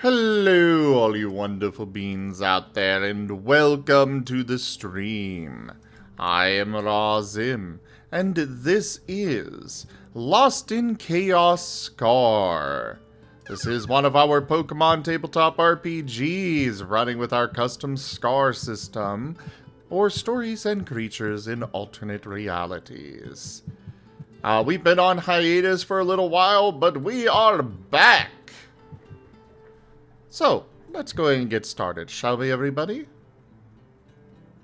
Hello, all you wonderful beings out there, and welcome to the stream. I am Razim, and this is Lost in Chaos Scar. This is one of our Pokemon tabletop RPGs running with our custom Scar system, or stories and creatures in alternate realities. We've been on hiatus for a little while, but we are back! So, let's go ahead and get started, shall we, everybody?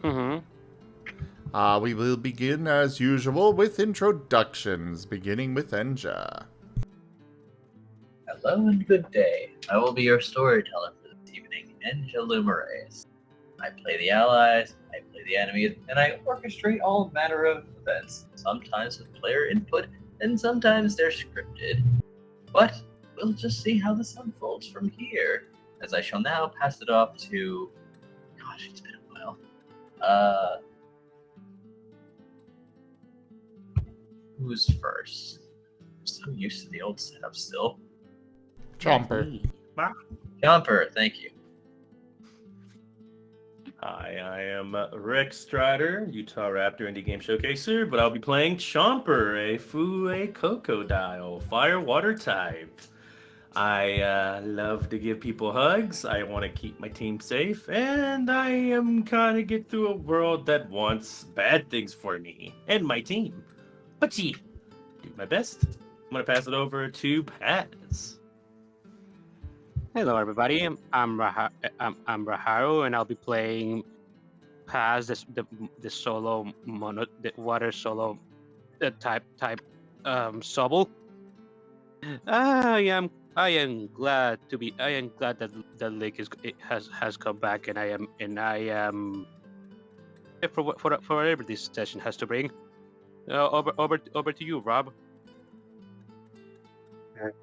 We will begin, as usual, with introductions, beginning with Enja. Hello and good day. I will be your storyteller for this evening, Enja Lumerias. I play the allies, I play the enemies, and I orchestrate all manner of events, sometimes with player input, and sometimes they're scripted. But we'll just see how this unfolds from here, as I shall now pass it off to... Gosh, it's been a while. Who's first? I'm so used to the old setup still. Chomper. Jumper, thank you. Hi, I am Rex Strider, Utah Raptor Indie Game Showcaser, but I'll be playing Chomper, a Fue Crocodile, Fire Water type. I love to give people hugs, I want to keep my team safe, and I am kind of get through a world that wants bad things for me and my team. But do my best. I'm going to pass it over to Paz. Hello, everybody. I'm Raharu, and I'll be playing Paz, the solo the water solo type Sobble. I am glad that the lake has come back, and I am for whatever this session has to bring. Over to you, Rob.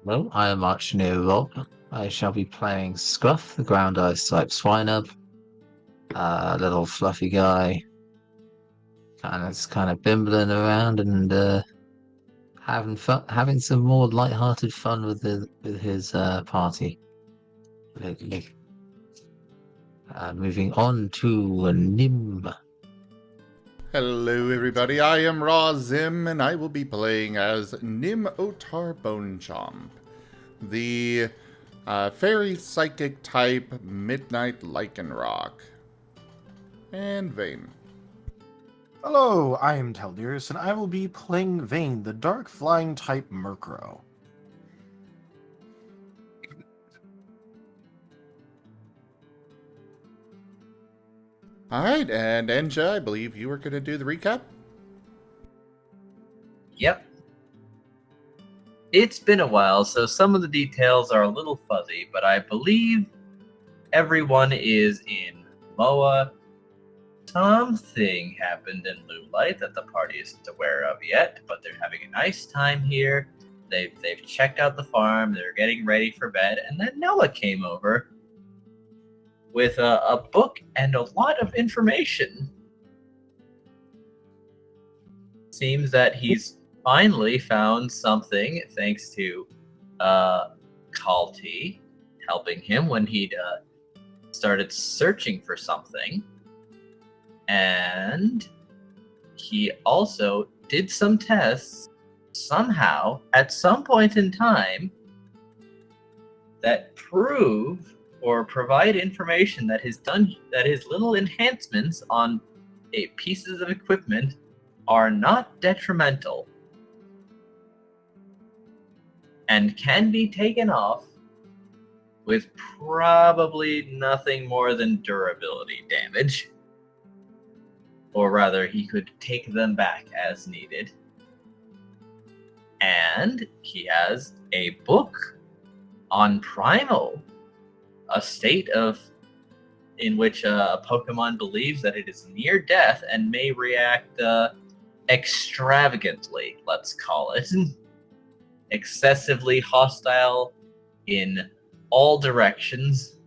Well, I am ArchineerRob. I shall be playing Scruff, the ground ice type Swinub. Little fluffy guy. Kind of bimbling around and having some more light-hearted fun with his party. Moving on to Nim. Hello, everybody. I am Razim, and I will be playing as Nim Otar Bonechomp, the fairy psychic type Midnight Lycanroc. And Vane. Hello, I am Telderis, and I will be playing Vane, the dark flying type Murkrow. Alright, and Enja, I believe you were going to do the recap? Yep. It's been a while, so some of the details are a little fuzzy, but I believe everyone is in Moa. Something happened in Moonlight that the party isn't aware of yet, but they're having a nice time here. They've checked out the farm, they're getting ready for bed, and then Noah came over with a book and a lot of information. Seems that he's finally found something thanks to Calti helping him when he'd started searching for something. And he also did some tests somehow at some point in time that prove or provide information that his little enhancements on pieces of equipment are not detrimental and can be taken off with probably nothing more than durability damage. Or rather, he could take them back as needed. And he has a book on Primal, a state in which a Pokemon believes that it is near death and may react extravagantly, let's call it. Excessively hostile in all directions.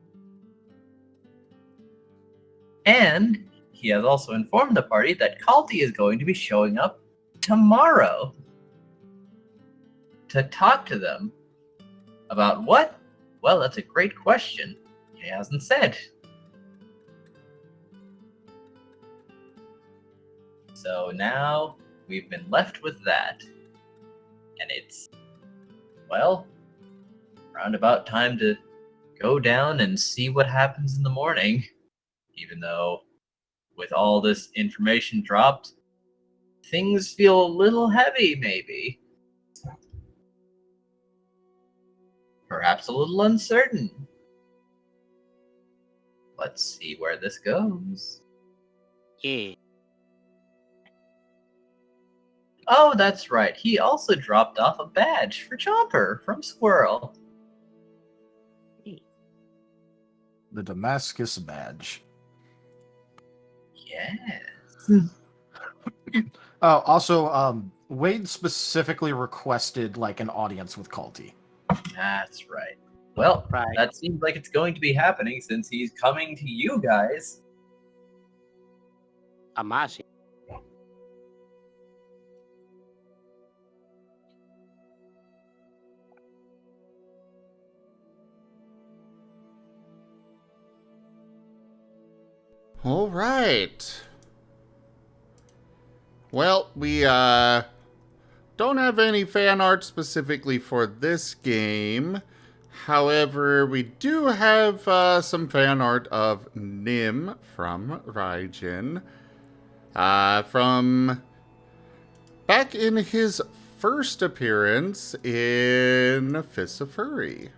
And he has also informed the party that Calti is going to be showing up tomorrow to talk to them about what Well, that's a great question. He hasn't said. So now we've been left with that. And it's, well, round about time to go down and see what happens in the morning. Even though, with all this information dropped, things feel a little heavy, maybe. Perhaps a little uncertain. Let's see where this goes. Yeah. Oh, that's right. He also dropped off a badge for Chomper from Squirrel. The Damascus badge. Yes. Also, Wade specifically requested like an audience with Calti. That's right. Well, Right. that seems like it's going to be happening since he's coming to you guys. Amazing. All right. Well, we don't have any fan art specifically for this game. However, we do have some fan art of Nim from Raijin. From back in his first appearance in Fists of Furry.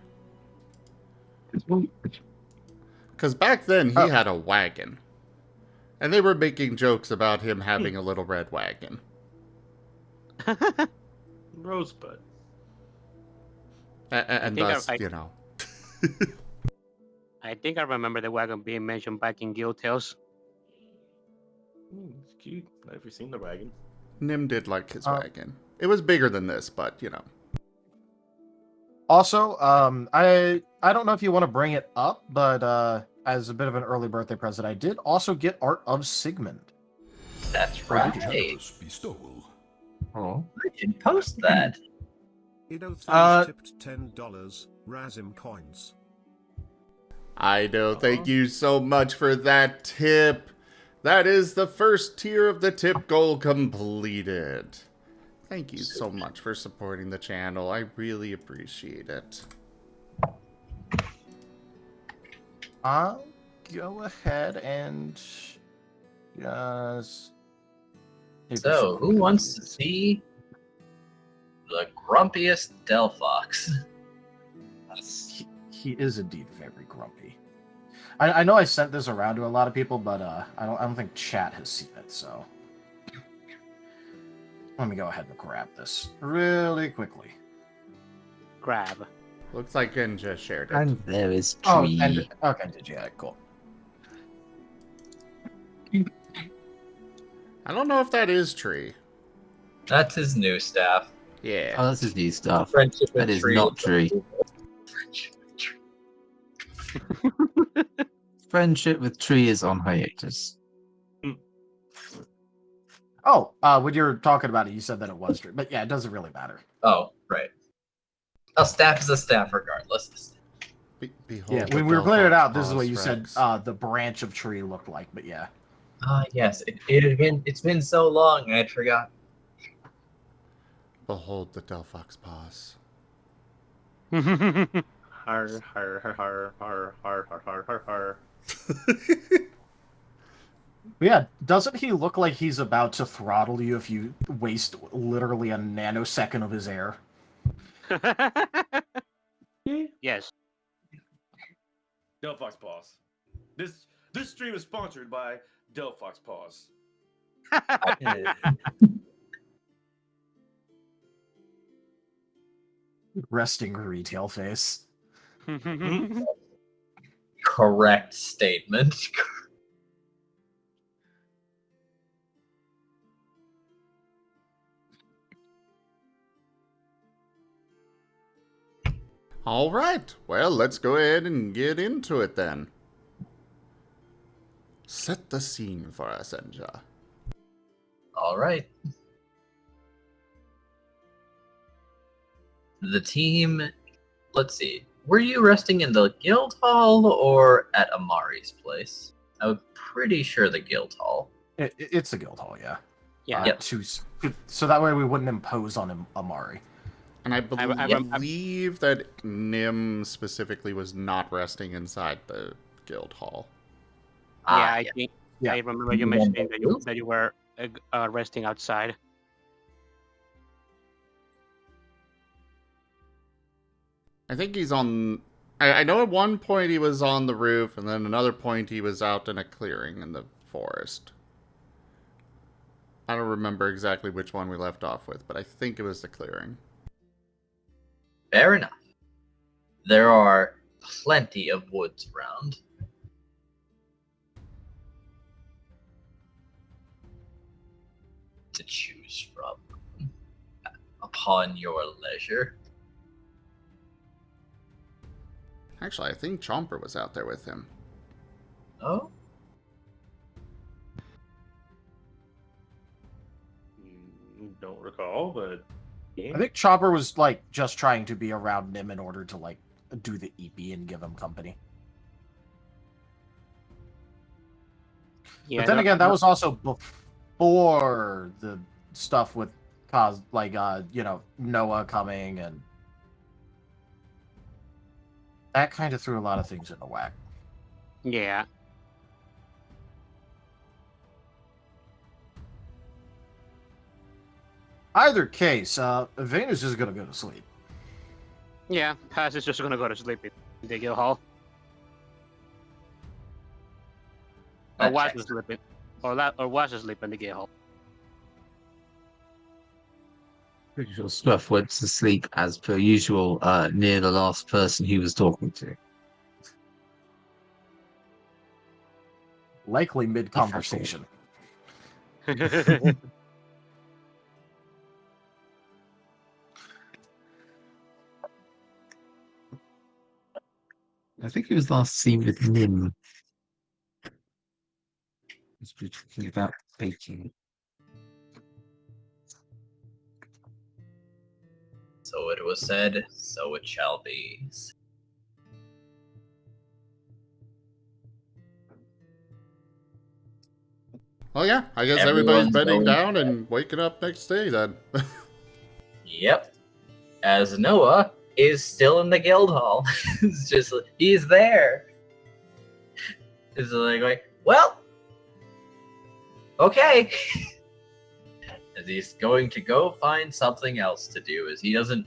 Because back then he had a wagon. And they were making jokes about him having a little red wagon. Rosebud. And think thus, I- you know. I think I remember the wagon being mentioned back in Guild Tales. It's cute. I've never seen the wagon. Nim did like his wagon. It was bigger than this, but, you know. Also, I don't know if you want to bring it up, but as a bit of an early birthday present, I did also get art of Sigmund. That's right. Generous bestowal. Oh. I can post that. Ido tipped $10 Razim coins. I know. Thank you so much for that tip. That is the first tier of the tip goal completed. Thank you so much for supporting the channel. I really appreciate it. I'll go ahead and just... So, who wants to see the grumpiest Delphox? He is indeed very grumpy. I know I sent this around to a lot of people, but I don't think chat has seen it. So let me go ahead and grab this really quickly. Grab. Looks like Enja shared it. And there is Oh, Tree. and, okay, did you? Cool. I don't know if that is Tree. That's his new staff. Yeah. Oh, this is new stuff. Friendship That with is Tree. not Tree. Friendship with Tree. Friendship with Tree is on hiatus. Oh, when you were talking about it, you said that it was true, but yeah, it doesn't really matter. Oh, right. A staff is a staff regardless. Behold Yeah, the when we were clearing it out, this is Delphox what you said. Rex. The branch of tree looked like, but yeah. Ah, yes. It's been so long, I had forgotten. Behold the Delphox paws. Har har har har har har har har har har. But yeah, doesn't he look like he's about to throttle you if you waste literally a nanosecond of his air? Yes. Delphox Paws. This stream is sponsored by Delphox Paws. Resting retail face. Correct statement. All right. Well, let's go ahead and get into it then. Set the scene for us, Enja. All right. The team, let's see. were you resting in the guild hall or at Amari's place? I'm pretty sure the guild hall. It's a guild hall, yeah. Yeah. Yep. So that way we wouldn't impose on him Amari. And I I- believe that Nim specifically was not resting inside the guild hall. Yeah, I think Yeah. I remember you mentioning that you were resting outside. I think he's on... I know at one point he was on the roof, and then another point he was out in a clearing in the forest. I don't remember exactly which one we left off with, but I think it was the clearing. Fair enough. There are plenty of woods around. To choose from upon your leisure. Actually, I think Chomper was out there with him. Oh? Don't recall, but I think Chopper was like just trying to be around Nim in order to like do the EP and give him company. Yeah, But then again, that was also before the stuff with Noah coming, and that kind of threw a lot of things into whack. Yeah. Either case, Venus is gonna go to sleep. Yeah, Paz is just gonna go to sleep in the guild hall. Or That was checks. sleeping. Or was asleep in the guild hall. Pretty sure Scruff went to sleep as per usual near the last person he was talking to. Likely mid-conversation. I think he was last seen with Nim. He's talking about baking. So it was said, so it shall be. Oh yeah, I guess Everyone's everybody's bedding going down to bed. and waking up next day then. Yep. As Noah is still in the guild hall. It's just, he's there. It's like, well, okay. As he's going to go find something else to do, as he doesn't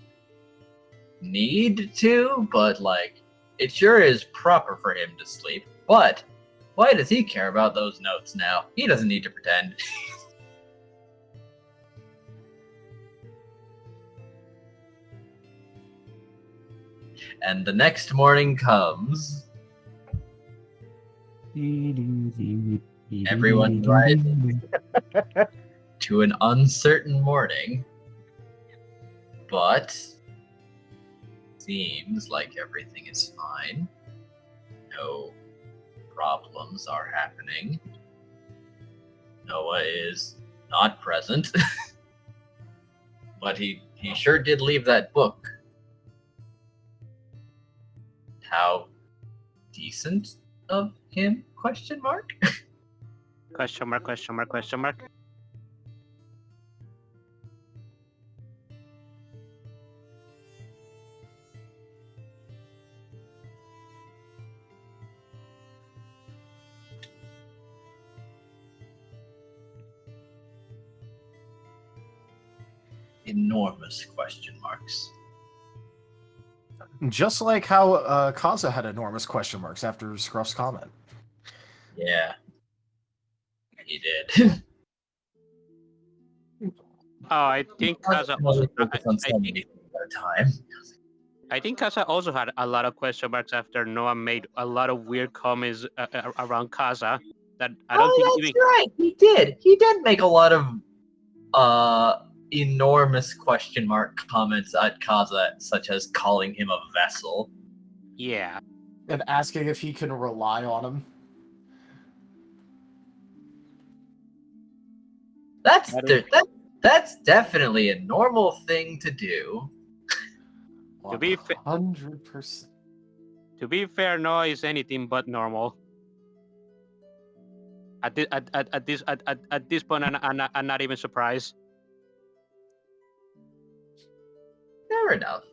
need to, but like, it sure is proper for him to sleep. But why does he care about those notes now? He doesn't need to pretend. And the next morning comes. Everyone rises to an uncertain morning, but seems like everything is fine. No problems are happening. Noah is not present, but he sure did leave that book. How decent of him? Question mark? Question mark, question mark, question mark. Enormous question marks. Just like how Kaza had enormous question marks after Scruff's comment. Yeah. He did. Oh, I think Kaza also. I think Kaza also had a lot of question marks after Noah made a lot of weird comments around Kaza that I don't think that's even. right. He did. He did make a lot of enormous question mark comments at Kaza, such as calling him a vessel. Yeah. And asking if he can rely on him. That's definitely a normal thing to do. To be fair, 100%. To be fair, Noah is anything but normal. At this point, I'm not even surprised. Fair enough.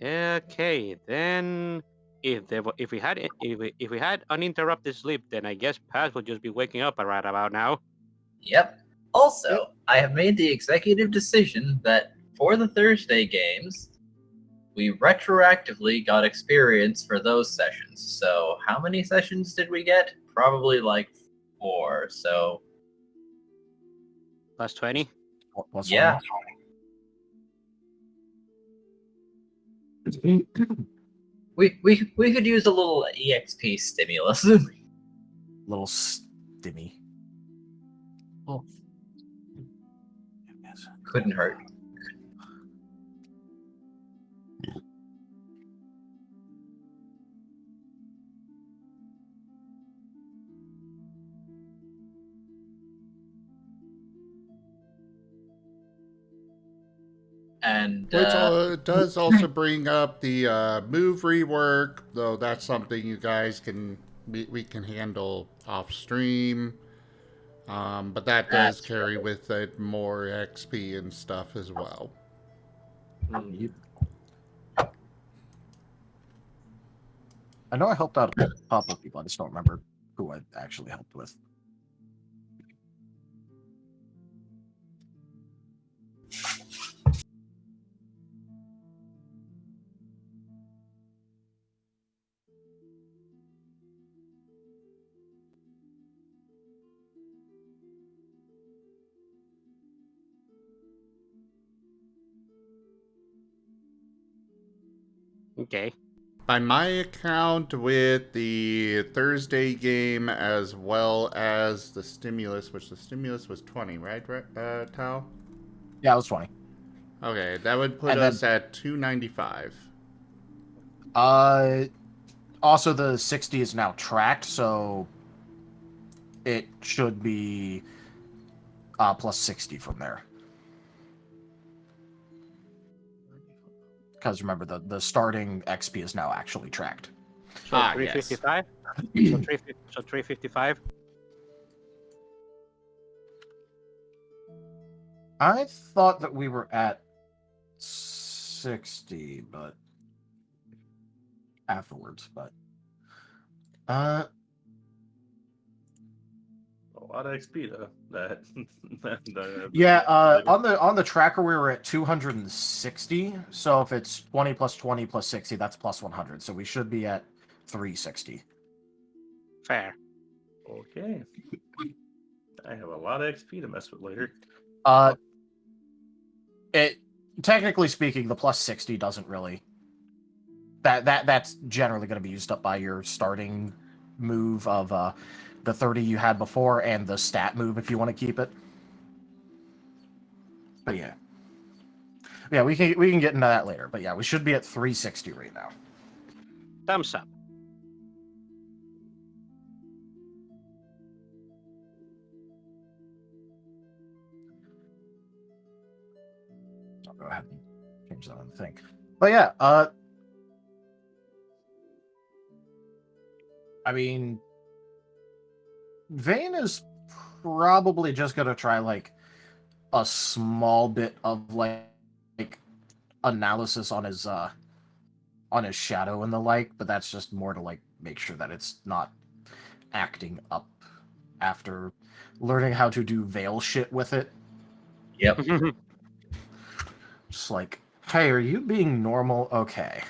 Okay, then if we had uninterrupted sleep, then I guess Paz would just be waking up right about now. Yep. Also, I have made the executive decision that for the Thursday games, we retroactively got experience for those sessions. So how many sessions did we get? Probably like 4. So Plus 20. Plus yeah, we could use a little EXP stimulus. little stimmy. Oh, Couldn't hurt. And Which does also bring up the move rework, though that's something you guys we can handle off stream. But that does That's carry with it more XP and stuff as well. I know I helped out a couple of people. I just don't remember who I actually helped with. Okay. By my account, with the Thursday game as well as the stimulus, which the stimulus was 20, right, Tao? Yeah, it was 20. Okay, that would put And us at 295. Also the 60 is now tracked, so it should be plus 60 from there. Because remember, the starting XP is now actually tracked. So 355. So 355. I thought that we were at 60, but afterwards, but A lot of XP though. yeah, on the tracker we were at 260. So if it's 20 plus 20 plus 60, that's plus 100. So we should be at 360. Fair. Okay. I have a lot of XP to mess with later. It technically speaking, the plus 60 doesn't really. That's generally going to be used up by your starting move of the 30 you had before and the stat move if you want to keep it. But yeah, we can get into that later. But yeah, we should be at 360 right now. Thumbs up. I'll go ahead and change that on the thing. But yeah, I mean, Vane is probably just gonna try like a small bit of like analysis on his shadow and the like, but that's just more to like make sure that it's not acting up after learning how to do veil shit with it. Yep. Just like, hey, are you being normal? Okay.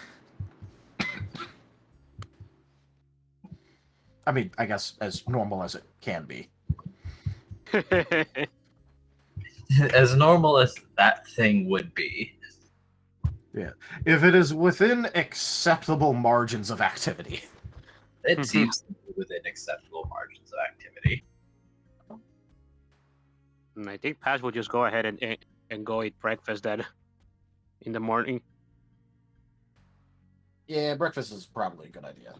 I mean, I guess as normal as it can be. As normal as that thing would be. Yeah. If it is within acceptable margins of activity. It seems to be within acceptable margins of activity. I think Paz will just go ahead and go eat breakfast then in the morning. Yeah, breakfast is probably a good idea.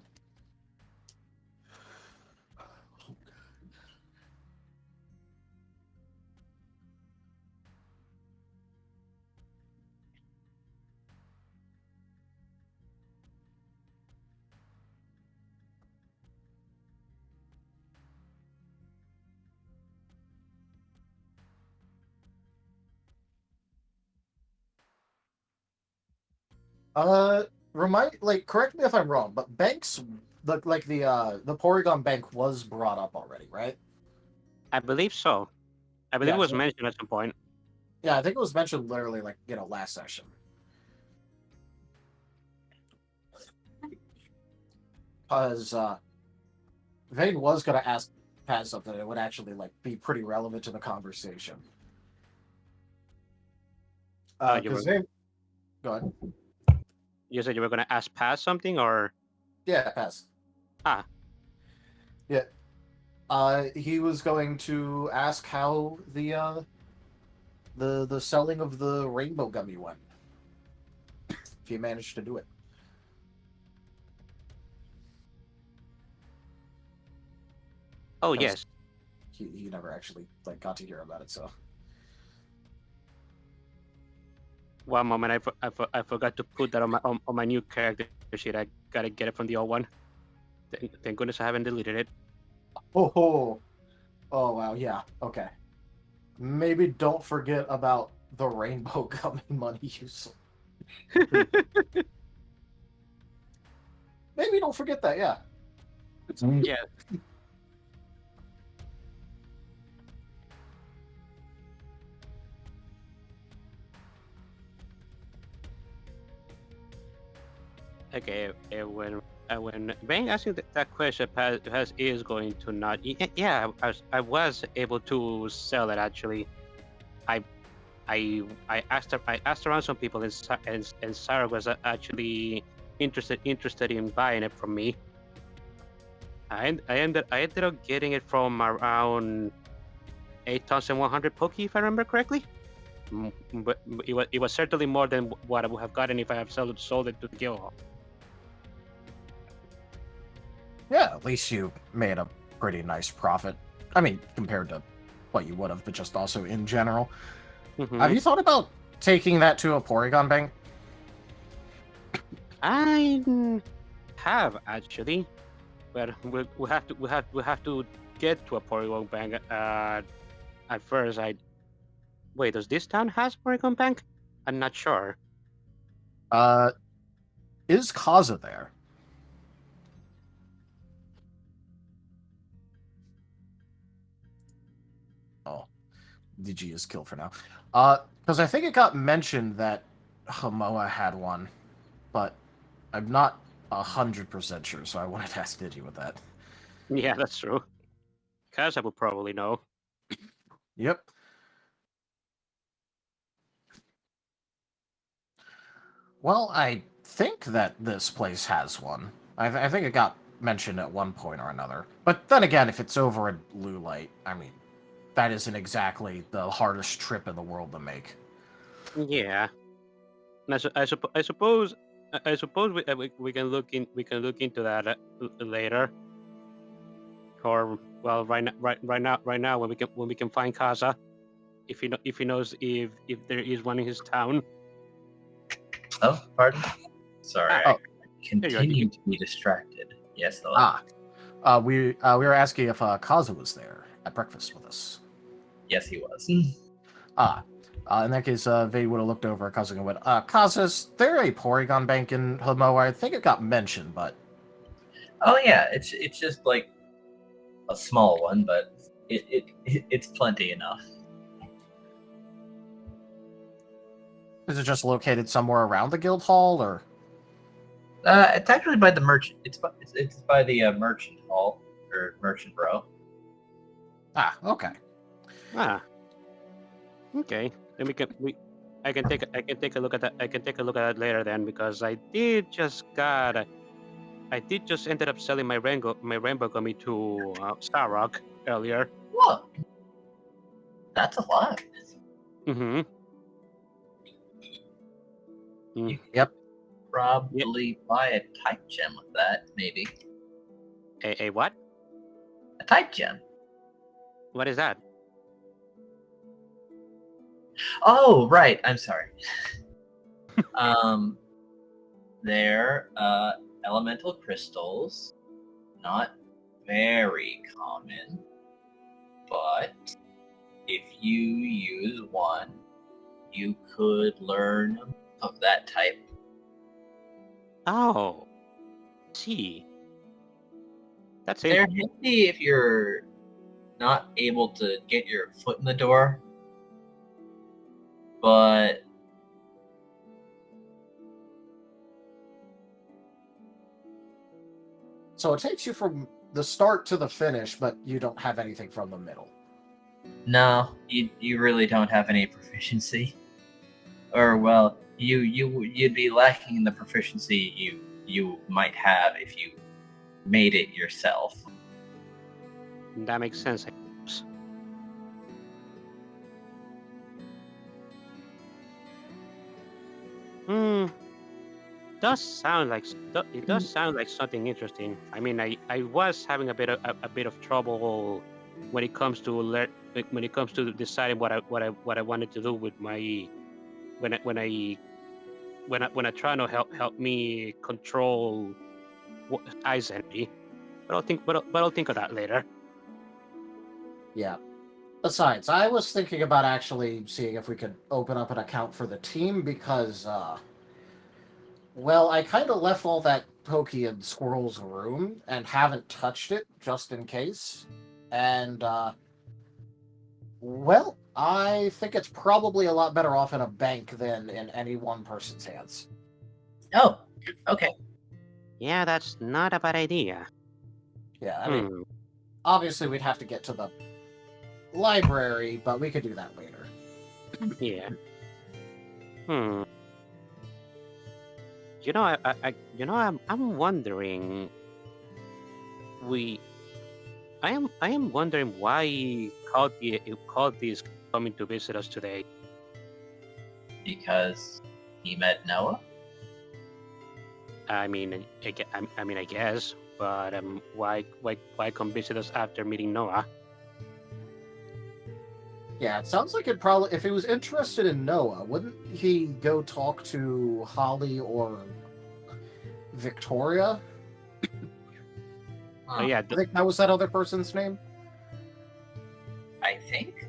Correct me if I'm wrong, but banks, the Porygon Bank was brought up already, right? I believe so. I believe Yeah, it was so- mentioned at some point. Yeah, I think it was mentioned literally last session. Because Vane was gonna ask Paz something that would actually be pretty relevant to the conversation. You were Because Vane, go ahead. you said you were gonna ask Paz something, or Yeah, Paz. ah, Yeah. He was going to ask how the selling of the rainbow gummy went. If he managed to do it. oh 'Cause yes. he never actually got to hear about it, so. One moment, I forgot to put that on my new character sheet. I gotta get it from the old one. Thank goodness I haven't deleted it. Oh wow, yeah, okay. Maybe don't forget about the rainbow gummy money you sold. Maybe don't forget that, yeah. Yeah. Okay, when Bang asking that question, Paz is going to nod. Yeah, I was able to sell it actually. I I asked around some people, and Sarah was actually interested in buying it from me. I ended up getting it from around 8,100 Poke, if I remember correctly. But it was certainly more than what I would have gotten if I have sold it to the guild hall. Yeah, at least you made a pretty nice profit. I mean, compared to what you would have, but just also in general. Have you thought about taking that to a Porygon Bank? I have actually, but we have to get to a Porygon Bank. At first, wait. Does this town has Porygon Bank? I'm not sure. Is Kaza there? Oh, DG is killed for now. Because I think it got mentioned that Hamoa had one, but I'm not 100% sure, so I wanted to ask Digi with that. Yeah, that's true. Kaza would probably know. Yep. Well, I think that this place has one. I think it got mentioned at one point or another. But then again, if it's over at Blue Light, I mean, that isn't exactly the hardest trip in the world to make. Yeah, and I suppose we can look into that later, or well, right now when we can find Kaza, if he knows if there is one in his town. Oh, pardon? Sorry, Ah, I continue to be distracted. Yes, hello. We were asking if Kaza was there at breakfast with us. Yes, he was. In that case, Vade would have looked over at Kaza and went, Kaza, is there a Porygon Bank in Hamoa? I think it got mentioned, but... Oh yeah, it's just like a small one, but it's plenty enough. Is it just located somewhere around the guild hall, or...? It's actually by the merchant. It's by the merchant hall or merchant row. Okay. Okay. Then I can take a look at that. I can take a look at that later then, because I did just ended up selling my rainbow gummy to Starrock earlier. Whoa, that's a lot. Mm-hmm. Yep. Probably buy a type gem with that, maybe. A what? A type gem. What is that? Oh, right. I'm sorry. They're elemental crystals. Not very common, but if you use one, you could learn of that type. Oh, see. That's it. They're handy if you're not able to get your foot in the door, but So it takes you from the start to the finish, but you don't have anything from the middle. no, you really don't have any proficiency. Or well, you'd be lacking in the proficiency you might have if you made it yourself. That makes sense. I suppose. Hmm. Does sound like it does sound like something interesting. I mean, I was having a bit of trouble when it comes to when it comes to deciding what I wanted to do with my when I try to help me control ice energy. But I'll think of that later. Yeah. Besides, I was thinking about actually seeing if we could open up an account for the team because, well, I kind of left all that Pokey in Squirrel's room and haven't touched it just in case. And, well, I think it's probably a lot better off in a bank than in any one person's hands. Oh, okay. Yeah, that's not a bad idea. Yeah, I mean, obviously we'd have to get to the library, but we could do that later. Yeah. You know, I'm wondering. I am wondering why Calti is coming to visit us today. Because he met Noah? I mean, I guess, but why come visit us after meeting Noah? Yeah, it sounds like it probably, if he was interested in Noah, wouldn't he go talk to Holly or Victoria? Oh yeah, I think that was that other person's name. I think.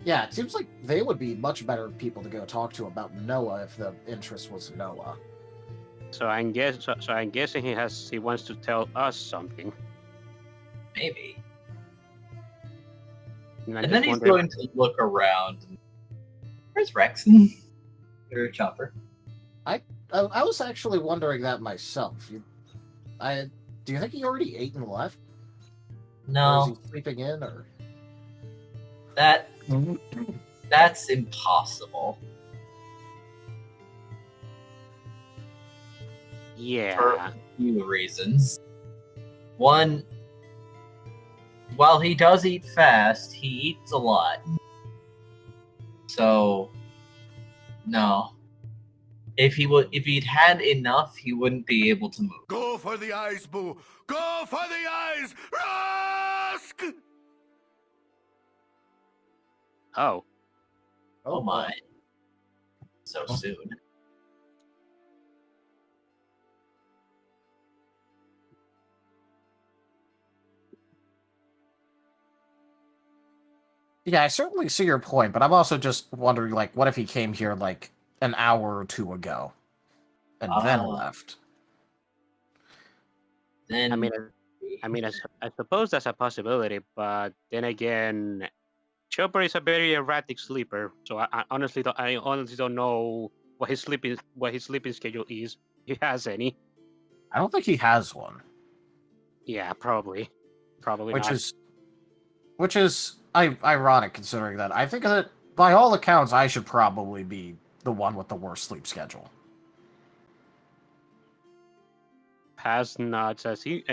Yeah, it seems like they would be much better people to go talk to about Noah if the interest was Noah. so I'm guessing he wants to tell us something. Maybe. And And then he's going to look around. Where's Rex? Or Chopper? I was actually wondering that myself. Do you think he already ate and left? Or is No, he sleeping in? Or that's impossible. Yeah. For a few reasons. One, while he does eat fast, he eats a lot. So, no. If he'd had enough, he wouldn't be able to move. Go for the eyes, Boo! Go for the eyes! Rusk! Oh. Oh my. So soon. yeah, I certainly see your point, but I'm also just wondering, like, what if he came here like an hour or two ago and then left? Then I suppose that's a possibility, but then again, Chopper is a very erratic sleeper, so I honestly don't know what his sleeping schedule is. If he has any. I don't think he has one. Yeah, probably Which not. is ironic considering that I think that by all accounts I should probably be the one with the worst sleep schedule. Has nuts as he's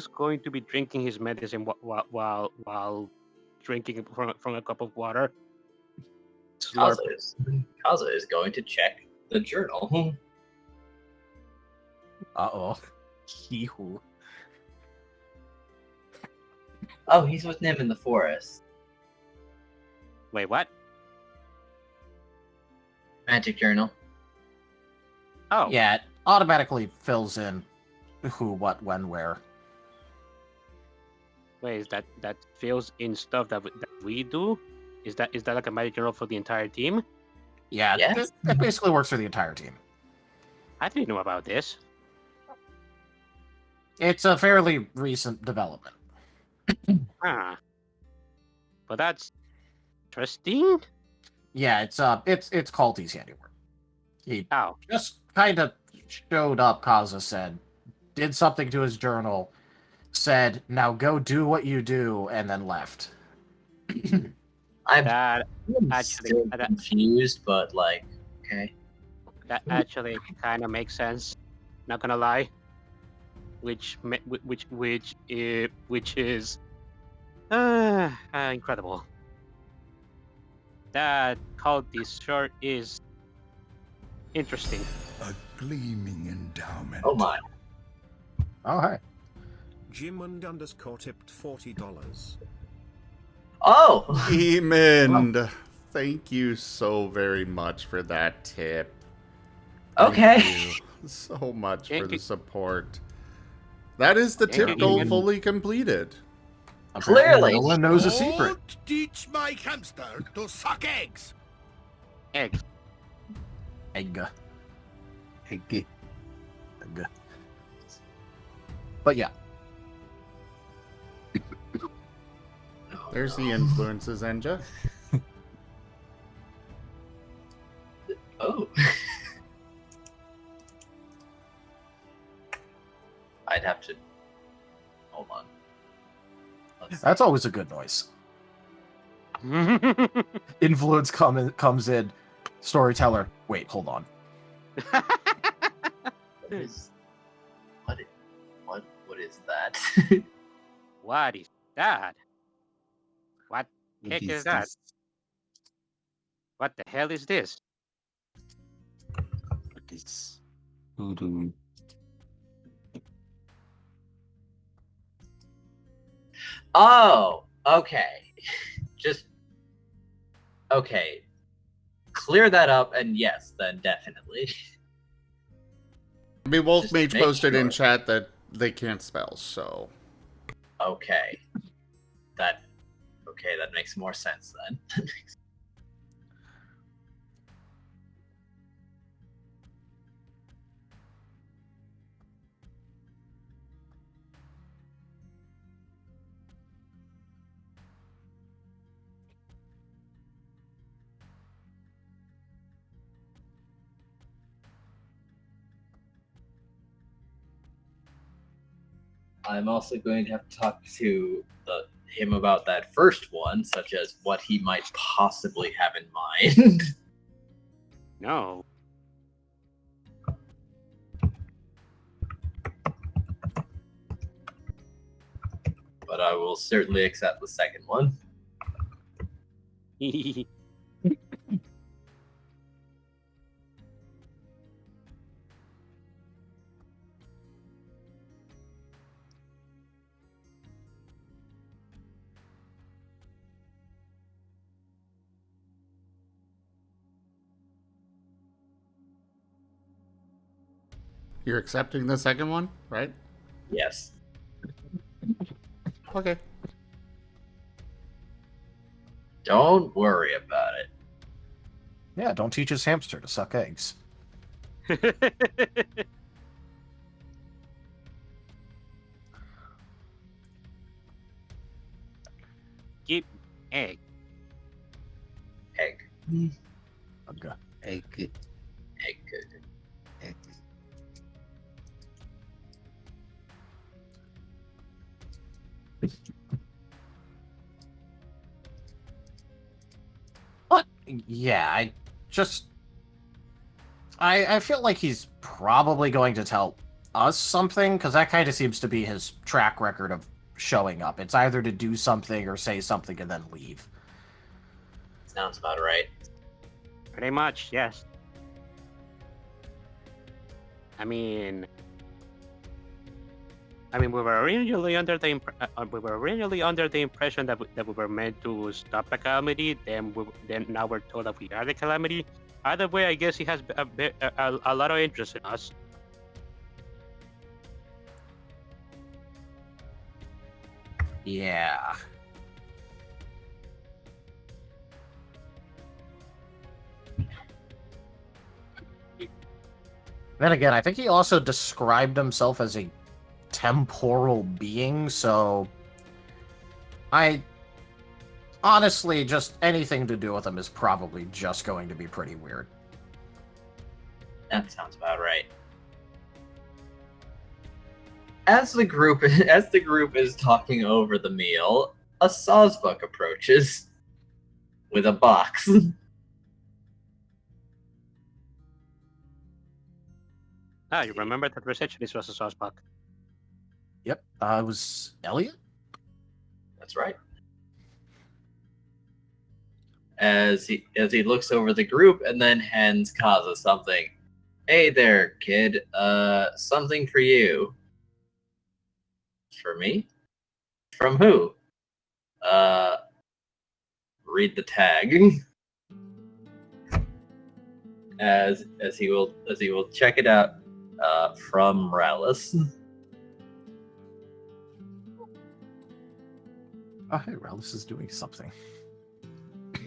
going to be drinking his medicine while drinking from a cup of water. Slurp. Kaza is going to check the journal. Uh-oh. Hee-hoo. Oh, he's with Nim in the forest. Wait, what? Magic journal. Oh. Yeah, it automatically fills in who, what, when, where. Wait, is that fills in stuff that we do? Is that like a magic journal for the entire team? Yeah, Yes. it basically works for the entire team. I didn't know about this. It's a fairly recent development. Ah, but that's interesting. Yeah, it's Calti's handiwork. He Oh, just kind of showed up, Kaza said, did something to his journal, said, now go do what you do, and then left. I'm that actually still that, confused, but like, okay. that actually kind of makes sense. Not gonna lie. Which is incredible. That Calti shirt is interesting. A gleaming endowment. Oh my. Oh, hi. Jimund tipped $40. Oh. Emond, thank you so very much for that tip. Okay. Thank you so much for Thank the you. support. That is the Thank tip you, goal Emond. fully completed. Apparently Clearly. no one knows a secret. Don't teach my hamster to suck eggs. Egg. Egg. Egg. Egg. But yeah, There's the influences, Enja. Oh. I'd have to. Hold on. Let's see. that's always a good noise. Influence comes in. Storyteller. Wait, hold on. What is that? What is that? What heck is that? What the hell is this? What is voodoo? Oh, okay. Just okay. Clear that up, and yes, then definitely. I mean, Wolf Just Mage make posted in sure. chat that they can't spell, so. Okay. That makes more sense then. I'm also going to have to talk to him about that first one, such as what he might possibly have in mind. No. But I will certainly accept the second one. You're accepting the second one, right? Yes. Okay. Don't worry about it. Yeah, don't teach his hamster to suck eggs. Keep egg. Egg. Egg. Egg. Egg. Egg. But yeah, I feel like he's probably going to tell us something, because that kind of seems to be his track record of showing up. It's either to do something or say something and then leave. Sounds about right. Pretty much, yes. I mean, we were originally under the impression that we were meant to stop the calamity. Then now we're told that we are the calamity. Either way, I guess he has a lot of interest in us. Yeah. Then again, I think he also described himself as a temporal being, so honestly, just anything to do with him is probably just going to be pretty weird. That sounds about right. As the group is talking over the meal, a sawsbuck approaches with a box. Ah, you remember that receptionist was a saucebuck. Yep, it was Elliot? That's right. As he looks over the group and then hands Kaza something. Hey there, kid. Something for you. For me? From who? Read the tag. as he will check it out. From Rallis. Oh, hey, Rallis is doing something.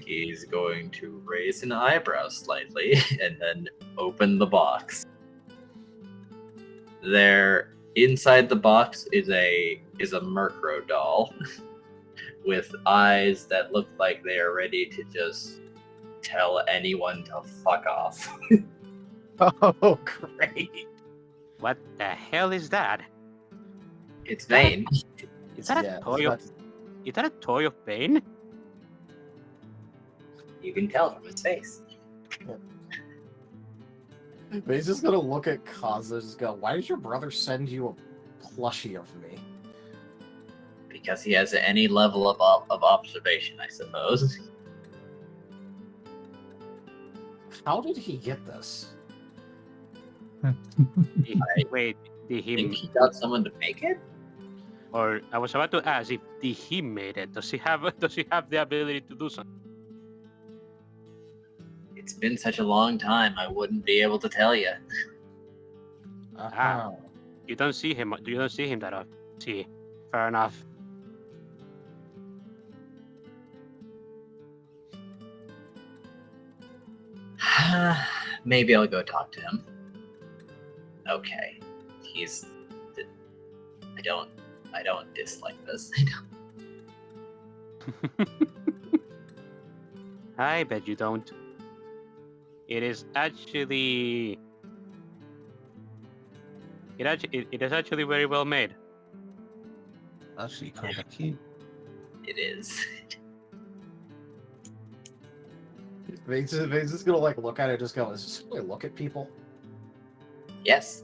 He's going to raise an eyebrow slightly and then open the box. There, inside the box is a Murkrow doll with eyes that look like they are ready to just tell anyone to fuck off. Oh, great. What the hell is that? It's Vane. Is that a toy of? Is that a toy of Bane? You can tell from his face. But he's just gonna look at Kaza and just go, why did your brother send you a plushie of me? Because he has any level of observation, I suppose. How did he get this? Wait, did I think he? he got someone to make it? Or I was about to ask if did he made it? Does he have the ability to do something? It's been such a long time, I wouldn't be able to tell you. Uh-huh. You don't see him. You don't see him that often. See, fair enough. Maybe I'll go talk to him. Okay. I don't dislike this. I bet you don't. It is actually. It is actually very well made. Actually, kind of cute. It is. He's just gonna like look at it and just go, is this how I look at people? Yes.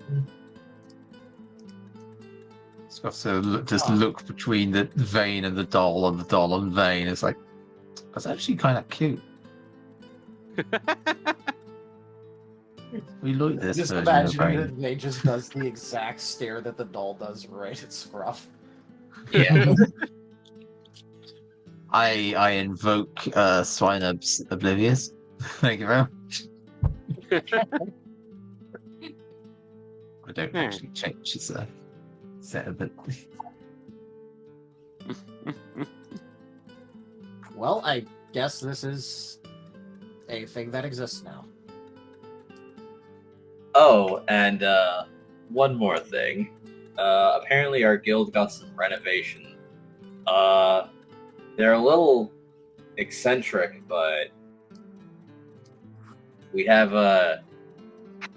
It's got to just look between the Vane and the doll and Vane. It's like, that's actually kind of cute. We like this Just version of imagine Vane. that they just does the exact stare that the doll does right at Scruff. Yeah. I invoke Swinub's Oblivious. Thank you very much. I don't actually change his set of it. Well, I guess this is a thing that exists now. Oh, and one more thing. Apparently our guild got some renovation. They're a little eccentric, but we have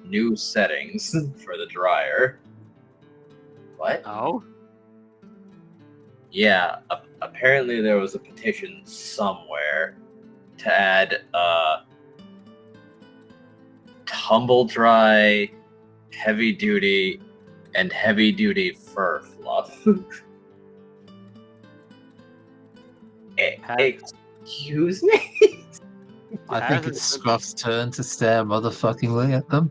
new settings for the dryer. What? Oh. Yeah, apparently there was a petition somewhere to add tumble dry, heavy duty, and heavy duty fur fluff. Excuse me? I think it's Scruff's turn to stare motherfuckingly at them.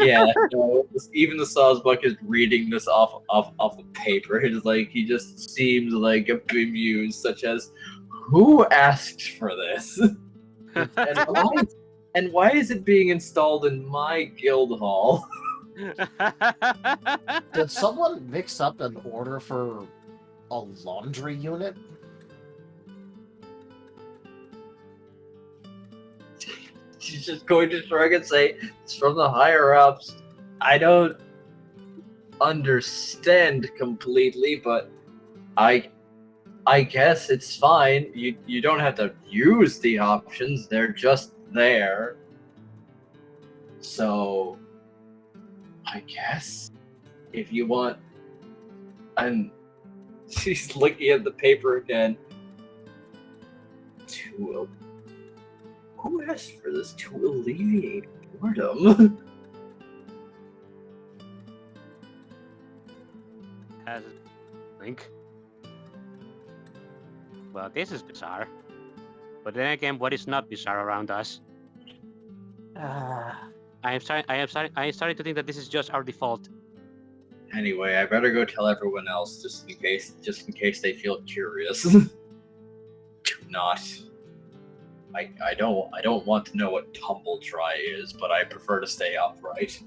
Yeah, no, even the Sawsbuck is reading this off of paper. It's like he just seems like bemused, such as, who asked for this? and why is it being installed in my guild hall? Did someone mix up an order for a laundry unit? She's just going to shrug and say, it's from the higher ups. I don't understand completely, but I guess it's fine. You don't have to use the options. They're just there. So I guess if you want, and she's looking at the paper again. Who asked for this to alleviate boredom? Has link. Well, this is bizarre. But then again, what is not bizarre around us? I am starting to think that this is just our default. Anyway, I better go tell everyone else just in case they feel curious. Do not. I don't want to know what tumble dry is, but I prefer to stay upright.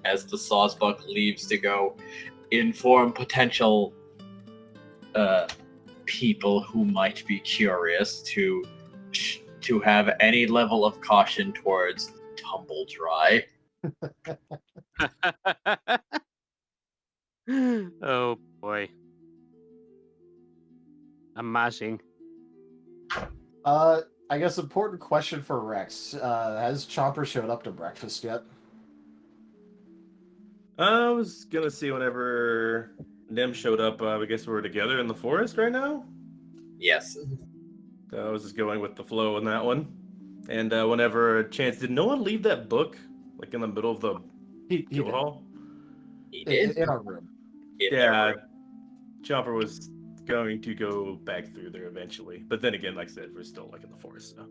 As the Sawsbuck leaves to go inform potential people who might be curious to have any level of caution towards tumble dry. Oh boy. Amazing. I guess important question for Rex. Has Chomper showed up to breakfast yet? I was gonna see whenever Nim showed up. I guess we're together in the forest right now. Yes. So I was just going with the flow on that one. And whenever a chance, did no one leave that book like in the middle of the He guild did. hall? He did. In our room. Yeah, Chomper was going to go back through there eventually, but then again, like I said, we're still like in the forest. So,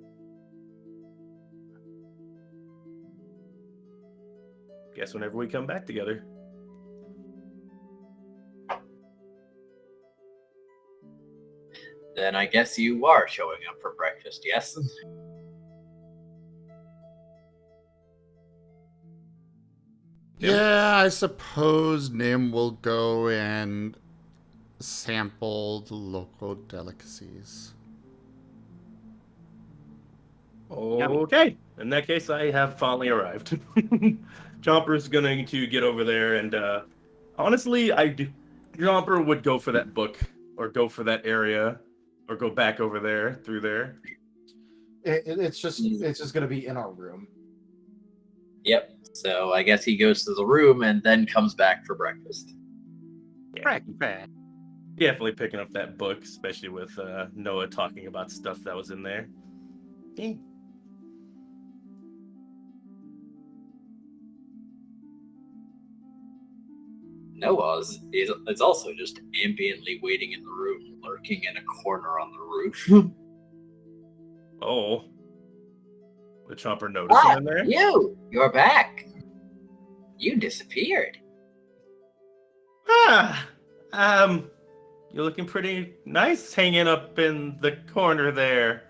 guess whenever we come back together. Then I guess you are showing up for breakfast, yes? Yeah, I suppose Nim will go and sample the local delicacies. Okay, in that case, I have finally arrived. Chomper's going to get over there, and honestly, Chomper would go for that book, or go for that area, or go back over there, through there. It's just going to be in our room. Yep. So I guess he goes to the room and then comes back for breakfast. Yeah. Definitely picking up that book, especially with Noah talking about stuff that was in there. Yeah. Noah is also just ambiently waiting in the room, lurking in a corner on the roof. Oh. Did Chomper notice him in there? You're back. You disappeared. You're looking pretty nice hanging up in the corner there.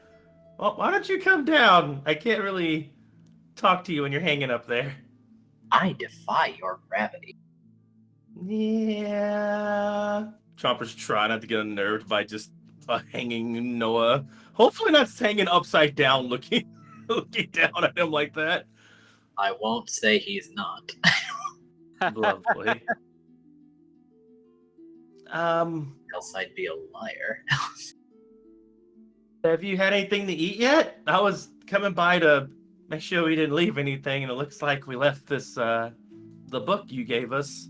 Well, why don't you come down? I can't really talk to you when you're hanging up there. I defy your gravity. Yeah. Chomper's trying not to get unnerved by just hanging Noah. Hopefully not hanging upside down looking down at him like that. I won't say he's not. Lovely. Else I'd be a liar. Have you had anything to eat yet? I was coming by to make sure we didn't leave anything, and it looks like we left this, the book you gave us.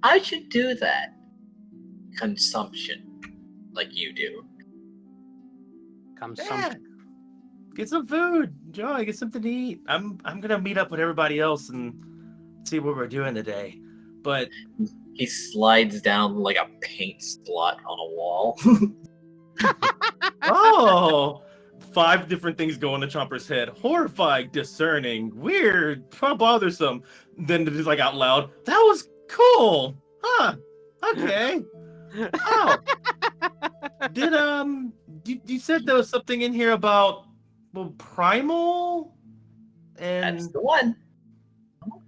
I should do that. Consumption. Like you do. Yeah. Get some food. Enjoy. Get something to eat. I'm gonna meet up with everybody else and see what we're doing today. But he slides down like a paint splot on a wall. Oh, 5 different things go into Chomper's head. Horrified, discerning, weird, bothersome. Then it's like out loud. That was cool. Huh. Okay. Oh. You said there was something in here about primal? And that's the one.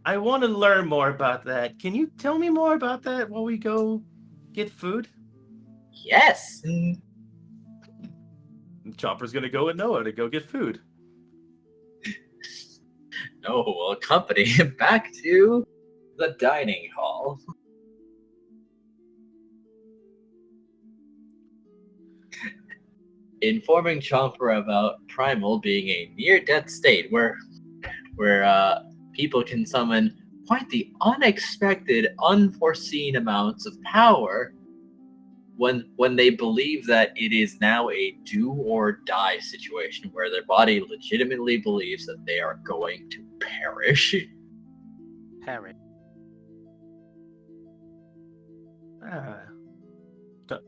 I want to learn more about that. Can you tell me more about that while we go get food? Yes. Chopper's gonna go with Noah to go get food. Noah will accompany him back to the dining hall. Informing Chomper about Primal being a near-death state where people can summon quite the unexpected, unforeseen amounts of power when they believe that it is now a do or die situation where their body legitimately believes that they are going to perish. Harry.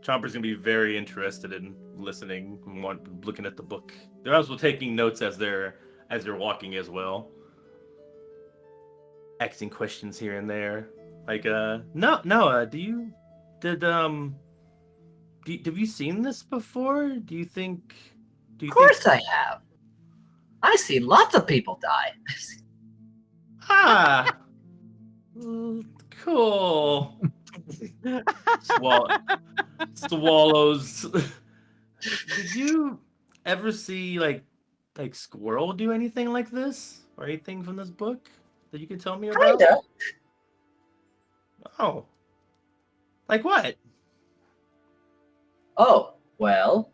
Chomper's gonna be very interested in listening, looking at the book. They're also taking notes as they're walking as well, asking questions here and there. Like, Noah, have you seen this before? Do you think? Of course I have. I've seen lots of people die. Ah, cool. Swallows. Did you ever see like Squirrel do anything like this or anything from this book that you can tell me about? Kinda. Oh, like what? Oh, well,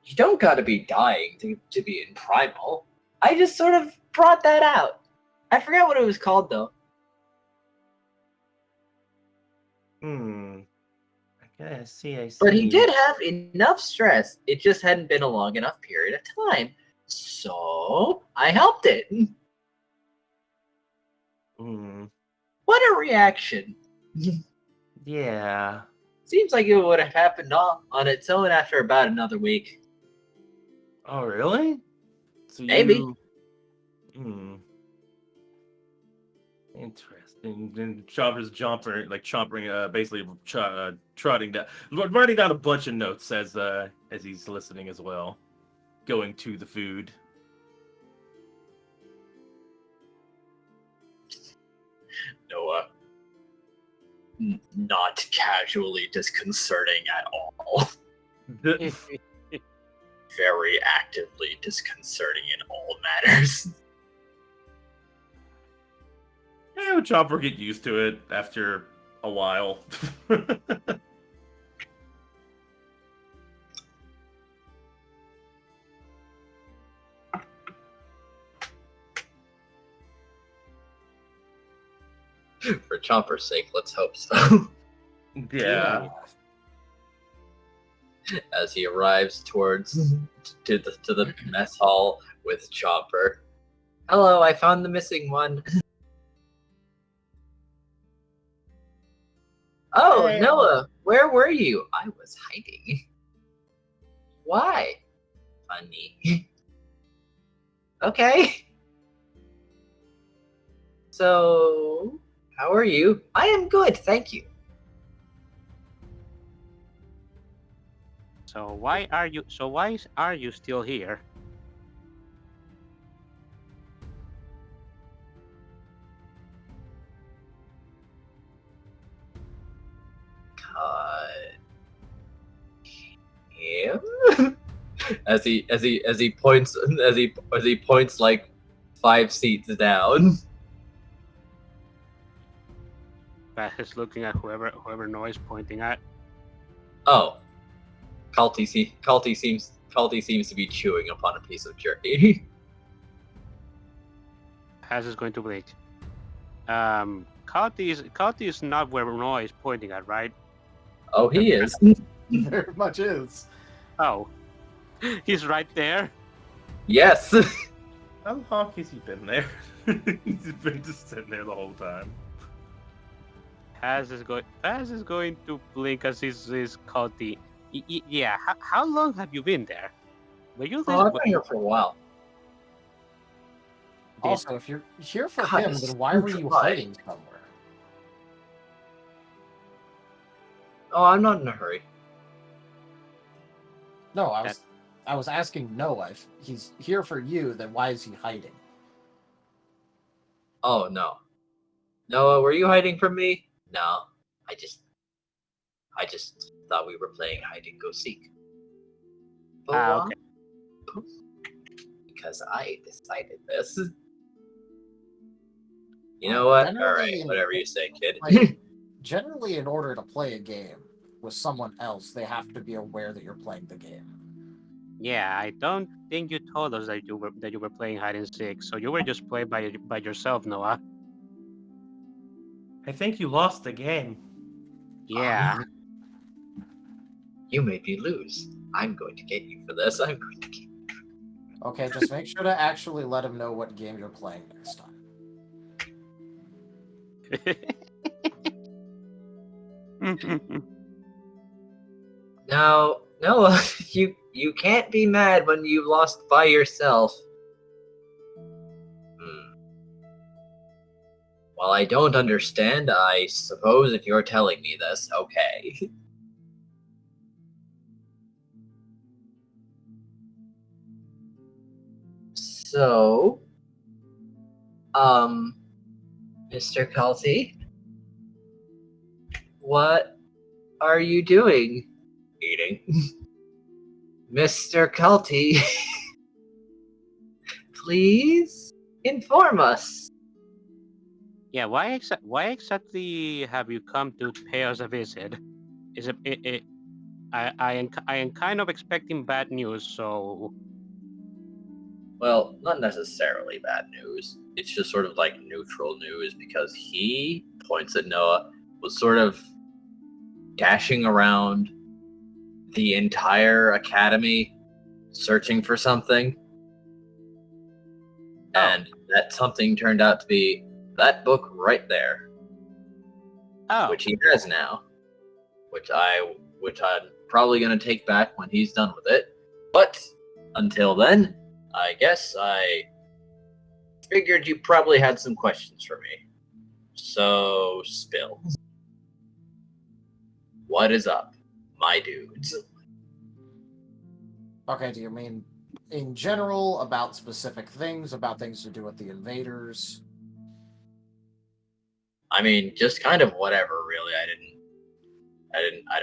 you don't gotta be dying to be in Primal. I just sort of brought that out. I forgot what it was called, though. I see. But he did have enough stress. It just hadn't been a long enough period of time. So, I helped it. What a reaction. Yeah. Seems like it would have happened on its own after about another week. Oh, really? So Maybe. Interesting. Then Chopper's basically trotting down, writing down a bunch of notes as he's listening as well, going to the food. Noah. Not casually disconcerting at all. Very actively disconcerting in all matters. Yeah, Chopper get used to it after a while. For Chomper's sake, let's hope so. Yeah. As he arrives towards to the mess hall with Chomper. Hello, I found the missing one. Oh, Hey. Noah, where were you? I was hiding. Why? Funny. Okay. So, how are you? I am good, thank you. So why are you still here? Him? as he points like 5 seats down. Beth is looking at whoever Noah is pointing at. Oh. Calti seems to be chewing upon a piece of jerky. Has is going to blink. Calti is not where Noah is pointing at, right? Oh, he is. Very much is. Oh. He's right there. Yes. How long has he been there? He's been just sitting there the whole time. Has is going to blink as he's Calti. Yeah, how long have you been there? Were you Oh, I've been here for a while. Also, if you're here for God, him, then why were you why? hiding somewhere? Oh, I'm not in a hurry. No, I was asking Noah. If he's here for you, then why is he hiding? Oh, no. Noah, were you hiding from me? No. I just thought we were playing hide and go seek. But why? Okay. because I decided this. You know what? All right, Generally, whatever you say, kid. like, generally, in order to play a game with someone else, they have to be aware that you're playing the game. Yeah, I don't think you told us that you were playing hide and seek, so you were just playing by yourself, Noah. I think you lost the game. Yeah. You made me lose. I'm going to get you for this. I'm going to get you. Okay, just make sure to actually let him know what game you're playing next time. No, you can't be mad when you lost by yourself. Well, I don't understand. I suppose if you're telling me this, okay. So, Mr. Calti, what are you doing? Eating. Mr. Calti, please inform us. Yeah, why exactly have you come to pay us a visit? Is I am kind of expecting bad news, so Well, not necessarily bad news. It's just sort of like neutral news because he points at Noah, was sort of dashing around the entire academy searching for something. And that something turned out to be that book right there, which he has now, which I'm probably gonna take back when he's done with it. But until then, I guess I figured you probably had some questions for me. So spill. What is up, my dudes? Okay, do you mean in general about specific things, about things to do with the invaders? I mean, just kind of whatever, really. I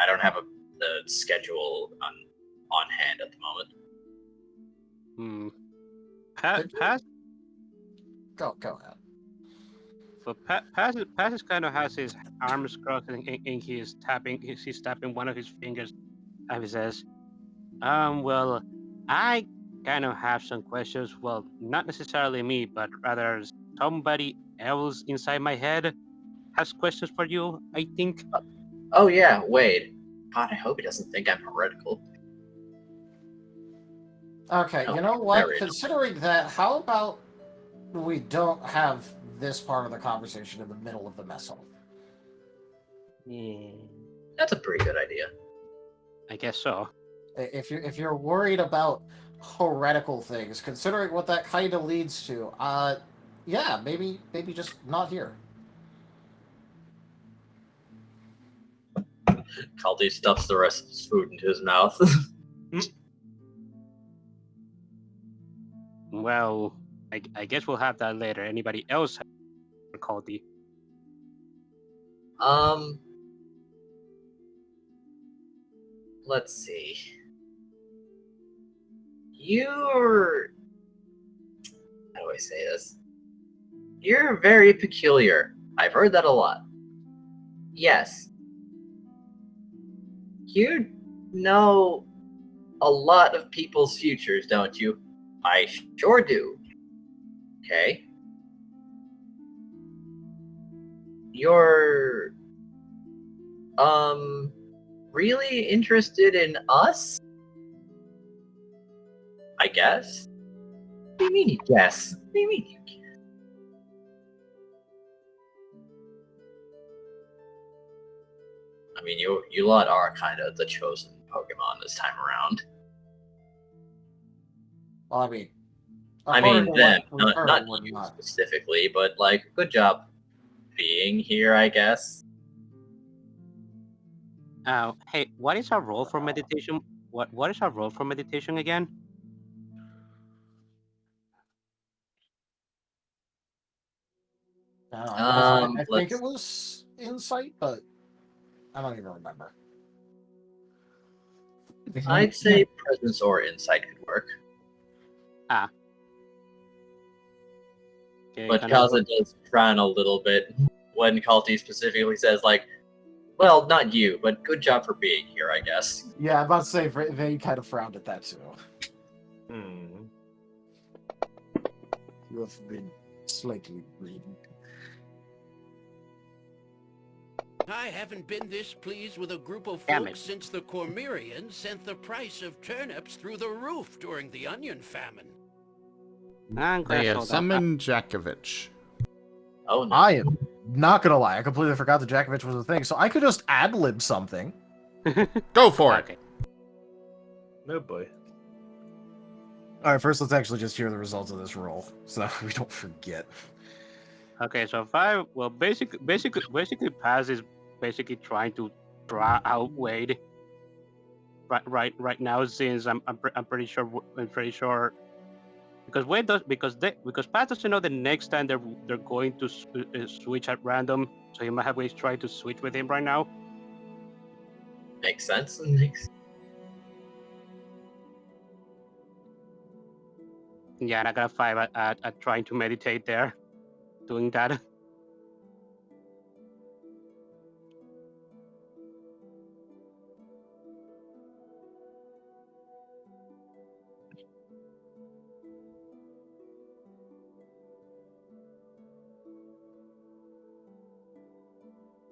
don't have the schedule on hand at the moment. Pass. Go ahead. So Pass kind of has his arms crossed and he's tapping one of his fingers, and he says, well, I kind of have some questions. Well, not necessarily me, but rather somebody else inside my head has questions for you, I think. Oh yeah, Wade. God, I hope he doesn't think I'm heretical. Okay, you know what? Considering that, how about we don't have this part of the conversation in the middle of the mess hall? Yeah, that's a pretty good idea. I guess so. If you're worried about heretical things, considering what that kind of leads to, yeah, maybe just not here. Calti stuffs the rest of his food into his mouth. Well, I guess we'll have that later. Anybody else have Calti? Let's see. You're... How do I say this? You're very peculiar. I've heard that a lot. Yes. You know a lot of people's futures, don't you? I sure do. Okay. You're... really interested in us? I guess? What do you mean you guess? What do you mean you guess? I mean, you lot are kind of the chosen Pokemon this time around. Well, I mean them, not you specifically, but like, good job being here, I guess. Hey, what is our role for meditation? What is our role for meditation again? I think it was insight, but I don't even remember. I'd say presence or insight could work. Okay, But can I Kaza does frown a little bit when Calti specifically says, like, well, not you, but good job for being here, I guess. Yeah, I'm about to say they kind of frowned at that too. Hmm. You have been slightly green. I haven't been this pleased with a group of Damn folks it. since the Cormyreans sent the price of turnips through the roof during the onion famine. I'm gonna They have show that. summoned Jakovich. Oh, no. I am not gonna lie, I completely forgot that Jakovich was a thing, so I could just ad-lib something. Go for it. Okay. Oh boy. Alright, first let's actually just hear the results of this roll, so that we don't forget. Okay, so 5. Well, basically, Paz is basically trying to draw out Wade. Right now, since I'm pretty sure because Wade does because Paz doesn't know the next time they're going to switch at random, so he might have Wade trying to switch with him right now. Makes sense. Yeah, and I got a 5 at trying to meditate there, doing that.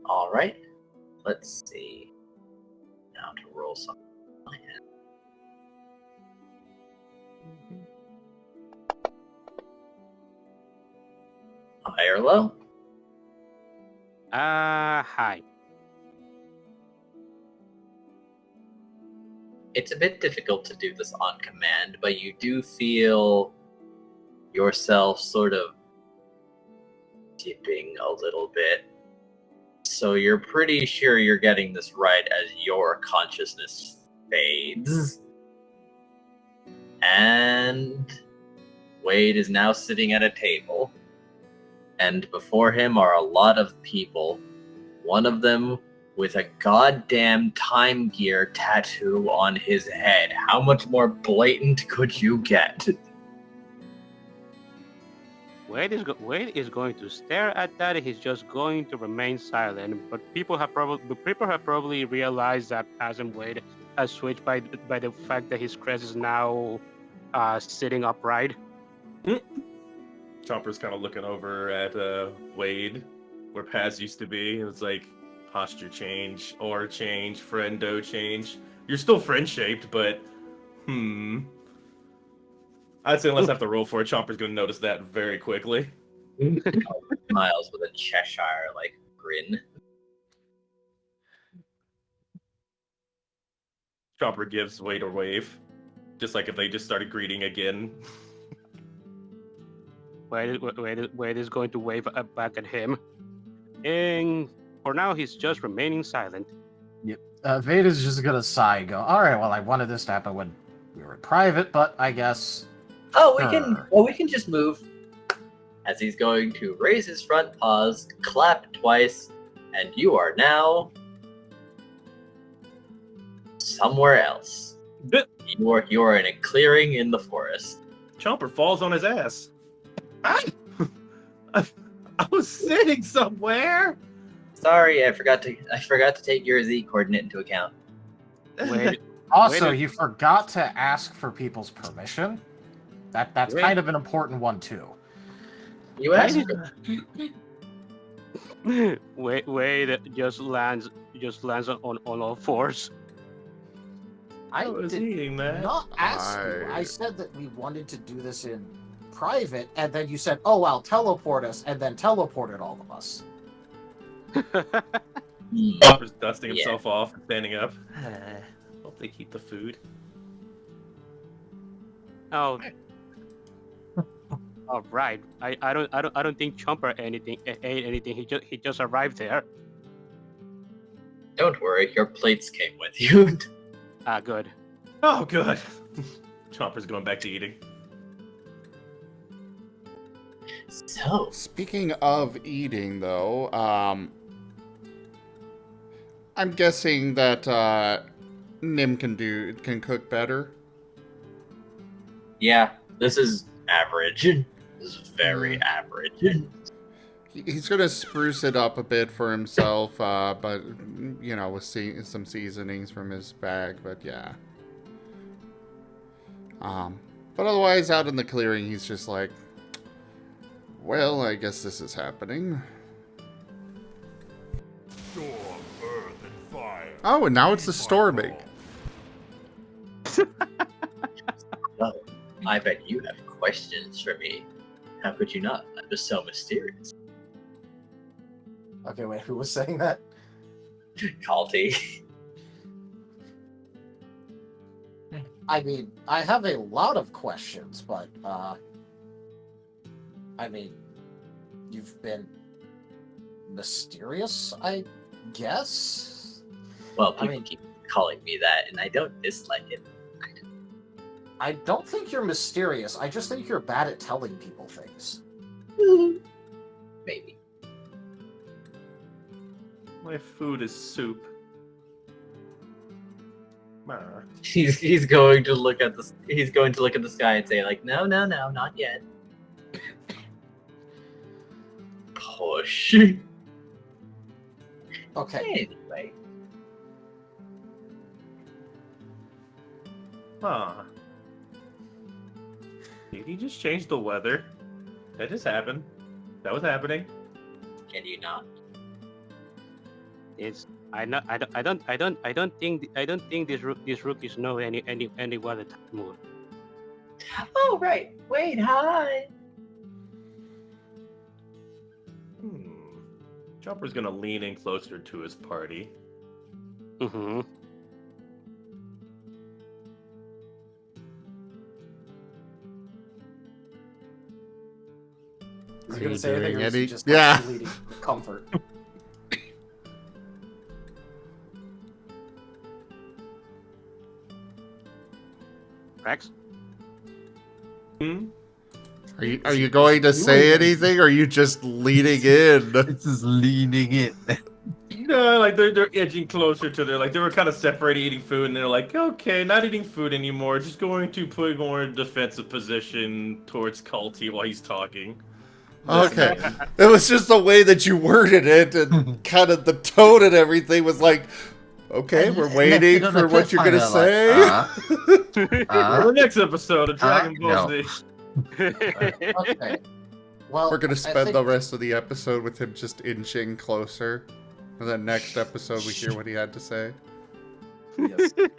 All right. Let's see. Now to roll something. High or low? Hi. It's a bit difficult to do this on command, but you do feel yourself sort of dipping a little bit. So you're pretty sure you're getting this right as your consciousness fades. And Wade is now sitting at a table. And before him are a lot of people. One of them with a goddamn Time Gear tattoo on his head. How much more blatant could you get? Wade is going to stare at that. He's just going to remain silent. But people have probably realized that Paz and Wade has switched by the fact that his crest is now sitting upright. Chomper's kind of looking over at Wade, where Paz used to be. It's like posture change, aura change, friendo change. You're still friend shaped, but I'd say unless I have to roll for it, Chomper's going to notice that very quickly. Miles with a Cheshire like grin. Chomper gives Wade a wave, just like if they just started greeting again. Wade is going to wave back at him. And for now, he's just remaining silent. Yep. Veda's just gonna sigh and go, alright, well, I wanted this to happen when we were in private, but I guess... Oh, we can just move. As he's going to raise his front paws, clap twice, and you are now somewhere else. You are in a clearing in the forest. Chomper falls on his ass. I was sitting somewhere. Sorry, I forgot to take your Z coordinate into account. Wade, Also, Wade- you forgot to ask for people's permission. That's kind of an important one, too. You asked. Wade just lands on all fours. I was did eating, man. not ask you. I- I said that we wanted to do this in private, and then you said, oh, I'll teleport us, and then teleported all of us. Chomper's dusting himself off and standing up. Hope they keep the food. Oh. All right. I don't think Chomper ate anything. He just arrived there. Don't worry, your plates came with you. Good. Oh, good. Chomper's going back to eating. So, Speaking of eating, though, I'm guessing that Nim can cook better. Yeah, this is average. This is very average. He's gonna spruce it up a bit for himself, but you know, with some seasonings from his bag. But yeah. But otherwise, out in the clearing, he's just like, well, I guess this is happening. Storm, earth, and fire. Oh, and now it's the storming. Oh, I bet you have questions for me. How could you not? I'm just so mysterious. Okay, wait, who was saying that? Calti. I mean, I have a lot of questions, but, I mean, you've been mysterious, I guess? Well, people keep calling me that, and I don't dislike it. I don't think you're mysterious. I just think you're bad at telling people things. Maybe. My food is soup. He's going to look at the sky and say like, no, not yet. Push. Okay. Anyway. Huh. Did he just change the weather? That just happened. That was happening. Can you not? It's I don't think these rookies know any weather type move. Oh right. Wait, hi. Chopper's gonna lean in closer to his party. Mm-hmm. Is Are he gonna you say anything, or doing is he any- just Yeah. leading comfort? Rex? Are you going to say anything, or are you just leaning in? This is leaning in. No, like they're edging closer to their, like they were kind of separated eating food, and they're like, okay, not eating food anymore, just going to put more defensive position towards Calti while he's talking. Okay. It was just the way that you worded it, and kind of the tone and everything was like, okay, we're waiting for what you're gonna say. The next episode of Dragon Ball no. Z. Okay. Well, We're gonna I spend think- the rest of the episode with him just inching closer. And then next episode we hear what he had to say. Yes. But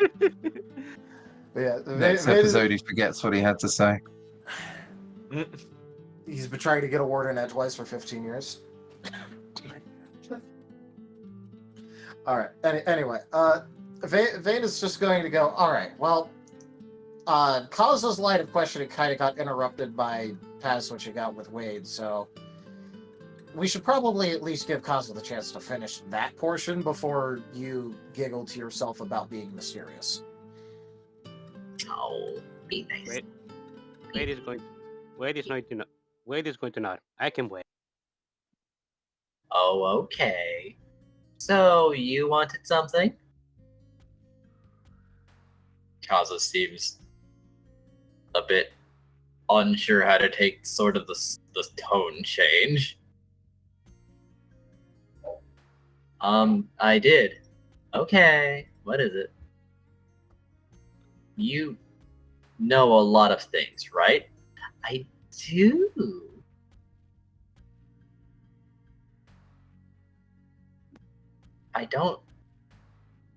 yeah, Next episode, he forgets what he had to say. He's been trying to get a word in edgewise for 15 years. All right. Anyway, Vane is just going to go. All right. Well, Kaza's line of questioning kind of got interrupted by past what you got with Wade, so we should probably at least give Kaza the chance to finish that portion before you giggle to yourself about being mysterious. Oh, be nice. Wade is going to nod. I can wait. Oh, okay. So you wanted something? Kaza seems a bit unsure how to take sort of the tone change. I did. Okay, what is it? You know a lot of things, right? I do. I don't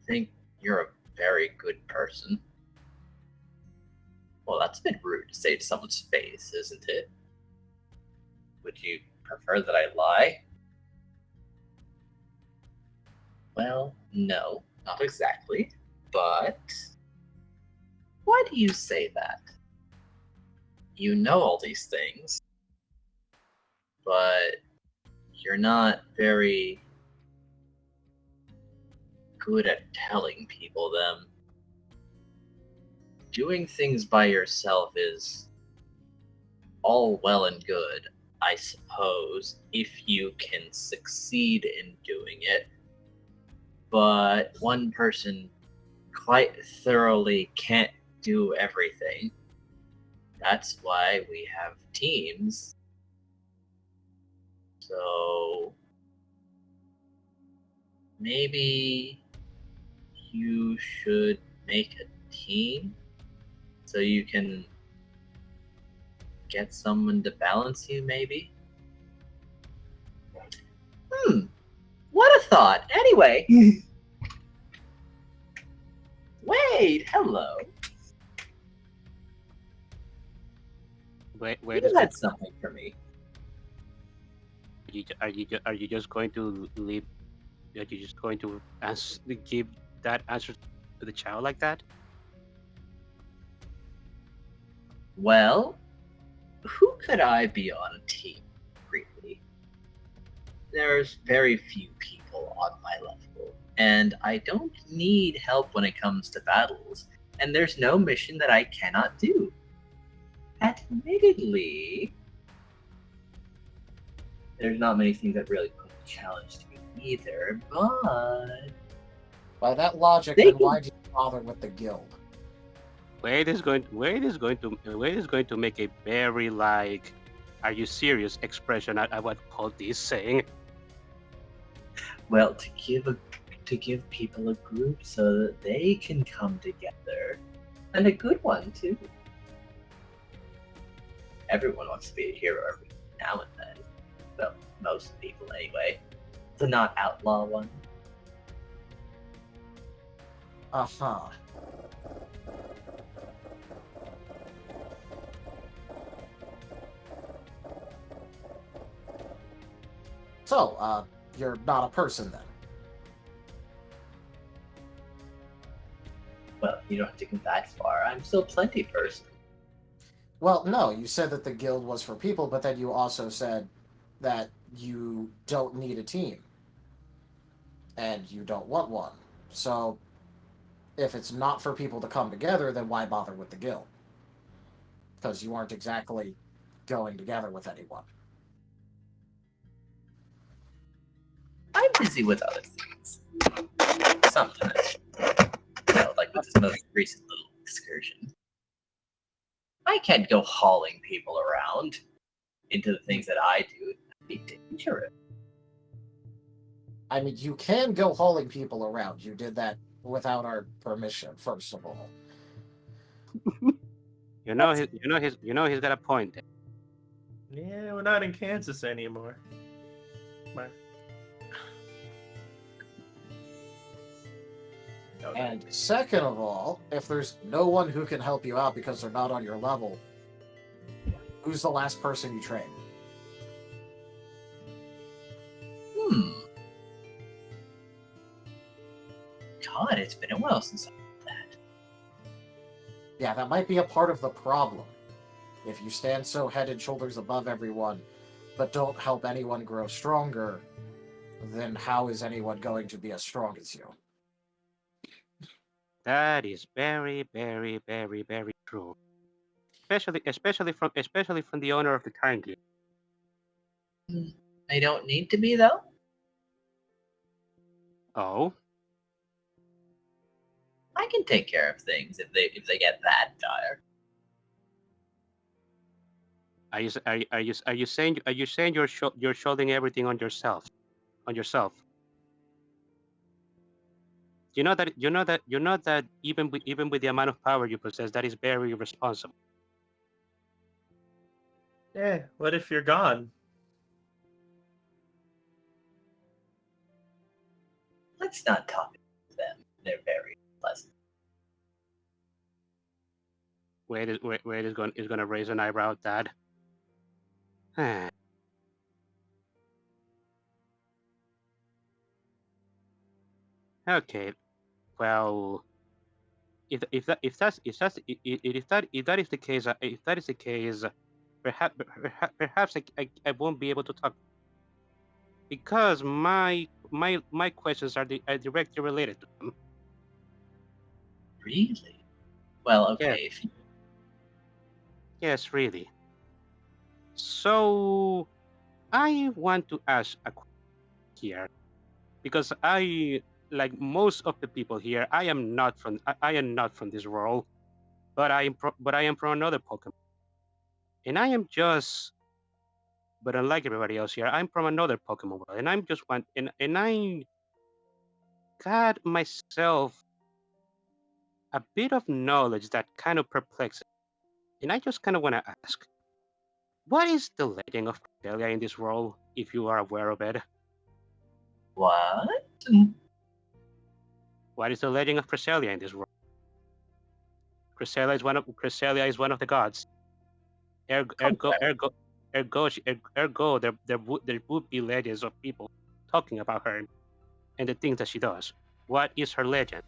think you're a very good person. Well, that's a bit rude to say to someone's face, isn't it? Would you prefer that I lie? Well, no, not exactly. But why do you say that? You know all these things, but you're not very good at telling people them. Doing things by yourself is all well and good, I suppose, if you can succeed in doing it. But one person quite thoroughly can't do everything. That's why we have teams. So maybe you should make a team so you can get someone to balance you, maybe? What a thought. Anyway. Wait, hello. Wait, You had something for me. are you just going to leave? Are you just going to give that answer to the child like that? Well, who could I be on a team, really? There's very few people on my level, and I don't need help when it comes to battles, and there's no mission that I cannot do. Admittedly, there's not many things that really put a challenge to me either, but... By that logic, They then can- why do you bother with the guild? Wade is going to make a very like, "Are you serious?" expression at what Calti is saying. Well, to give people a group so that they can come together, and a good one too. Everyone wants to be a hero every now and then. Well, most people anyway. The not outlaw one. Uh-huh. So, you're not a person then? Well, you don't have to go that far. I'm still plenty person. Well, no, you said that the guild was for people, but then you also said that you don't need a team. And you don't want one. So, if it's not for people to come together, then why bother with the guild? Because you aren't exactly going together with anyone. I'm busy with other things. Sometimes. Like with this most recent little excursion. I can't go hauling people around into the things that I do. That'd be dangerous. I mean, you can go hauling people around. You did that without our permission, first of all. He's got a point there. Yeah, we're not in Kansas anymore. And second of all, if there's no one who can help you out because they're not on your level, who's the last person you trained? God, it's been a while since I did that. Yeah, that might be a part of the problem. If you stand so head and shoulders above everyone, but don't help anyone grow stronger, then how is anyone going to be as strong as you? That is very, very, very, very true. Especially from the owner of the kind. I don't need to be though. Oh, I can take care of things if they get that dire. are you saying you're shouldering everything on yourself? You know that even with the amount of power you possess, that is very irresponsible. Yeah, what if you're gone? Let's not talk to them. They're very pleasant. Wade is going to raise an eyebrow at that. Okay, well, if that is the case, perhaps I won't be able to talk because my questions are directly related to them. Really? Well, okay. Yeah. Yes, really. So I want to ask a question here because I like most of the people here, I am not from this world, but I am from another Pokemon, and I am just. But unlike everybody else here, I'm from another Pokemon world, and I'm just one, and I got myself a bit of knowledge that kind of perplexes, and I just kind of want to ask, what is the legend of Cresselia in this world, if you are aware of it? What? What is the legend of Cresselia in this world? Cresselia is one of the gods. Ergo, there would be legends of people talking about her and the things that she does. What is her legend?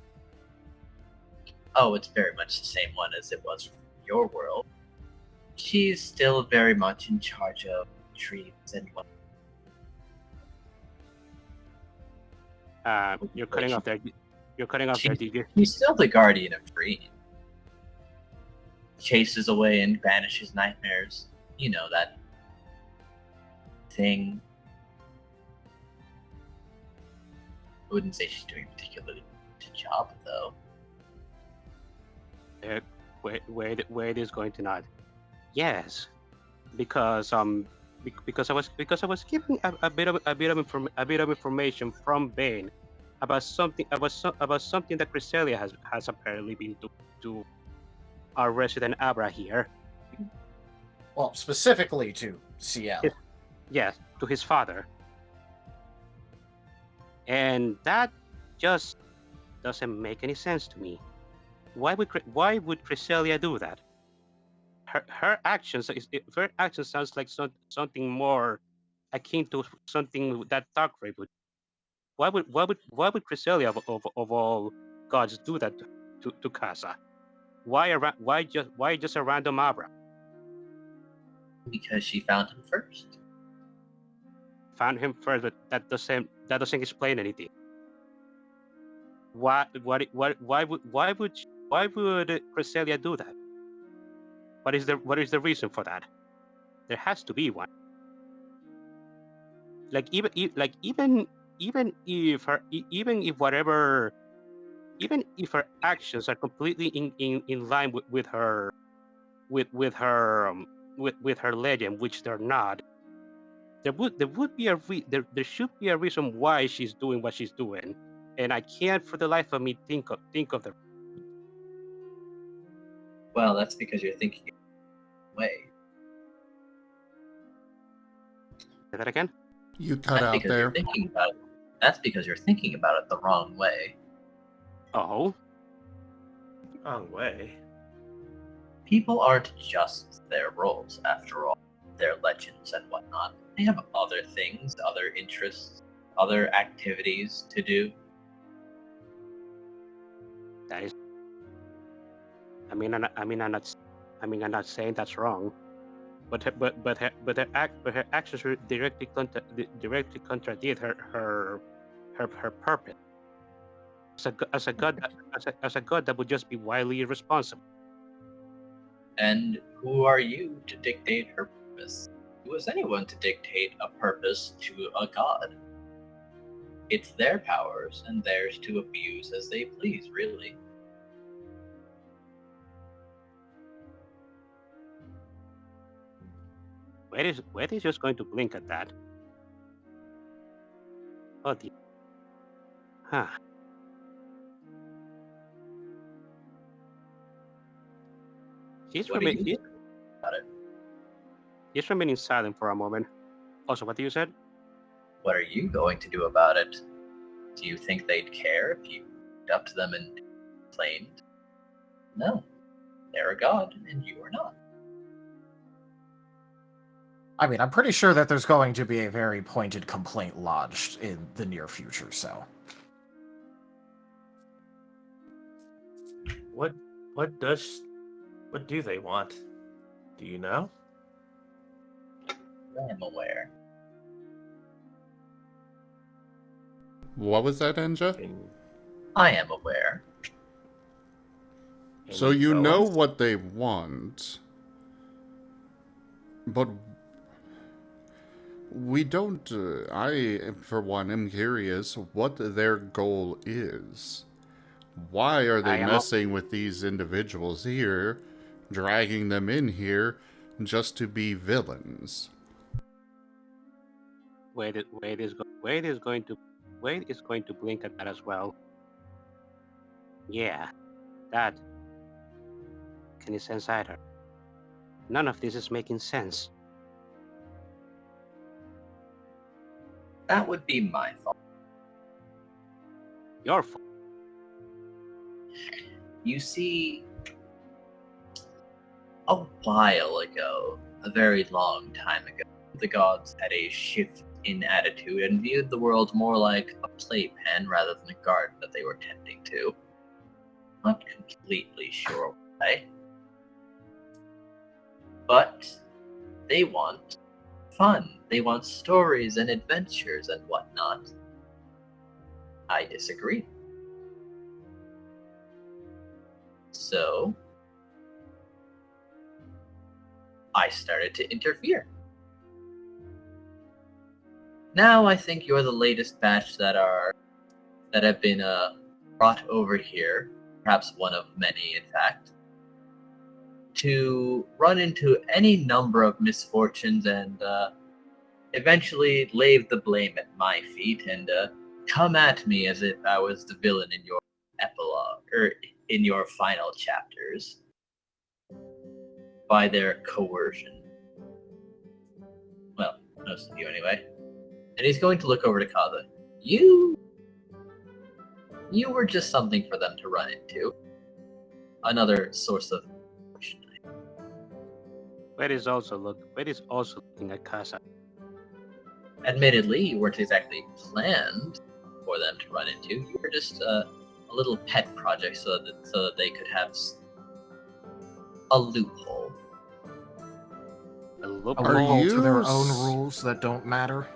Oh, it's very much the same one as it was from your world. She's still very much in charge of trees and what. You're cutting off there. You're cutting off there, DJ. She's still the guardian of trees. Chases away and banishes nightmares. You know, that thing. I wouldn't say she's doing a particularly good job, though. Where it is going to not? Yes, because I was given a bit of information from Bane about something that Cresselia has apparently been to our resident Abra here. Well, specifically to CL. Yes, to his father. And that just doesn't make any sense to me. Why would Cresselia do that? Her actions sounds like something more akin to something that Darkrai would. Why would Cresselia of all gods do that to Casa? Why just a random Abra? Because she found him first. Found him first, but that doesn't explain anything. Why would Cresselia do that? What is the reason for that? There has to be one. Even if her actions are completely in line with her legend, which they're not, there should be a reason why she's doing what she's doing, and I can't for the life of me think of the. Well, that's because you're thinking way. Say that again? You cut out there. That's because you're thinking about it the wrong way. Oh? Wrong way. People aren't just their roles, after all. Their legends and whatnot. They have other things, other interests, other activities to do. That is. I'm not saying that's wrong, but her actions directly contradict her purpose. As a god that would just be wildly irresponsible. And who are you to dictate her purpose? Who is anyone to dictate a purpose to a god? It's their powers and theirs to abuse as they please, really. Where is just going to blink at that? Oh dear. Huh. He's remaining silent for a moment. Also, what you said? What are you going to do about it? Do you think they'd care if you went up to them and claimed? No. They're a god, and you are not. I mean, I'm pretty sure that there's going to be a very pointed complaint lodged in the near future, so. What do they want? Do you know? I am aware. What was that, Enja? I am aware. So you know what they want. But We don't. I, for one, am curious what their goal is. Why are I they am. messing with these individuals here, dragging them in here just to be villains? Wade is going to blink at that as well. Yeah, that. Can you sense either? None of this is making sense. That would be my fault. Your fault. You see, a while ago, a very long time ago, the gods had a shift in attitude and viewed the world more like a playpen rather than a garden that they were tending to. Not completely sure why. But they want fun. They want stories and adventures and whatnot. I disagree. So, I started to interfere. Now I think you're the latest batch that have been brought over here, perhaps one of many, in fact, to run into any number of misfortunes and eventually lay the blame at my feet and come at me as if I was the villain in your epilogue or in your final chapters by their coercion. Well, most of you anyway. And he's going to look over to Kaza. You were just something for them to run into. Another source of emotion. Wade is also looking at Casa. Admittedly, you weren't exactly planned for them to run into. You were just a little pet project so that they could have a loophole. A Are loophole to their you own rules that don't matter.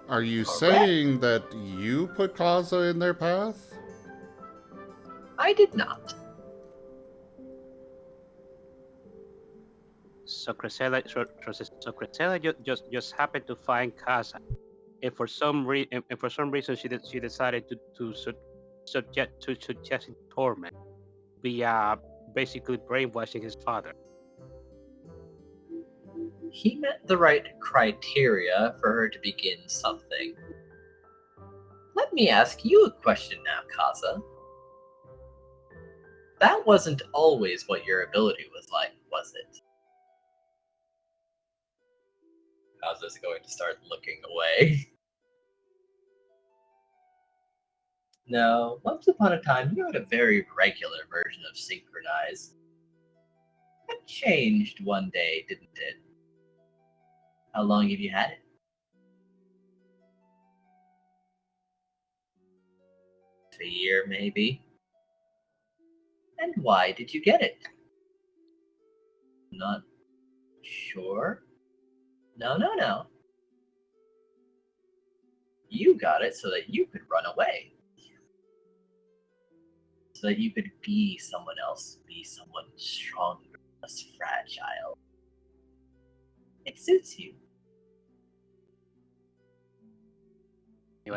Are you Correct. saying that you put Kaza in their path? I did not. So Cresella just happened to find Casa, and for some reason she decided to suggest torment via basically brainwashing his father. He met the right criteria for her to begin something. Let me ask you a question now, Kaza. That wasn't always what your ability was like, was it? Kaza's going to start looking away. No, once upon a time you had a very regular version of Synchronize. That changed one day, didn't it? How long have you had it? A year, maybe? And why did you get it? Not sure? No. You got it so that you could run away. So that you could be someone else, be someone stronger, less fragile. It suits you.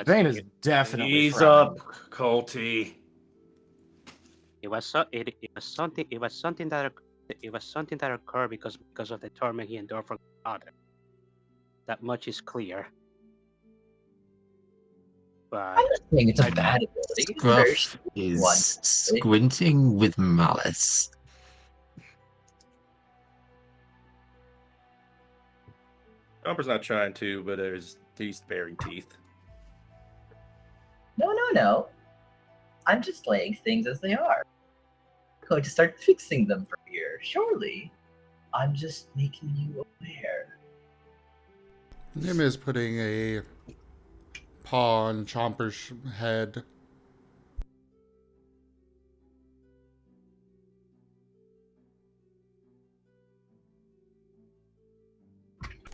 Vane is definitely Ease frowning. up, Calti. It was something that occurred because of the torment he endured from his father. That much is clear. But I'm not saying it's a bad ability. It's a very Scruff strong one. is squinting with malice. Chomper's not trying to, but he's baring teeth. No. I'm just laying things as they are. I'm going to start fixing them from here, surely. I'm just making you aware. Nim is putting a paw on Chomper's head.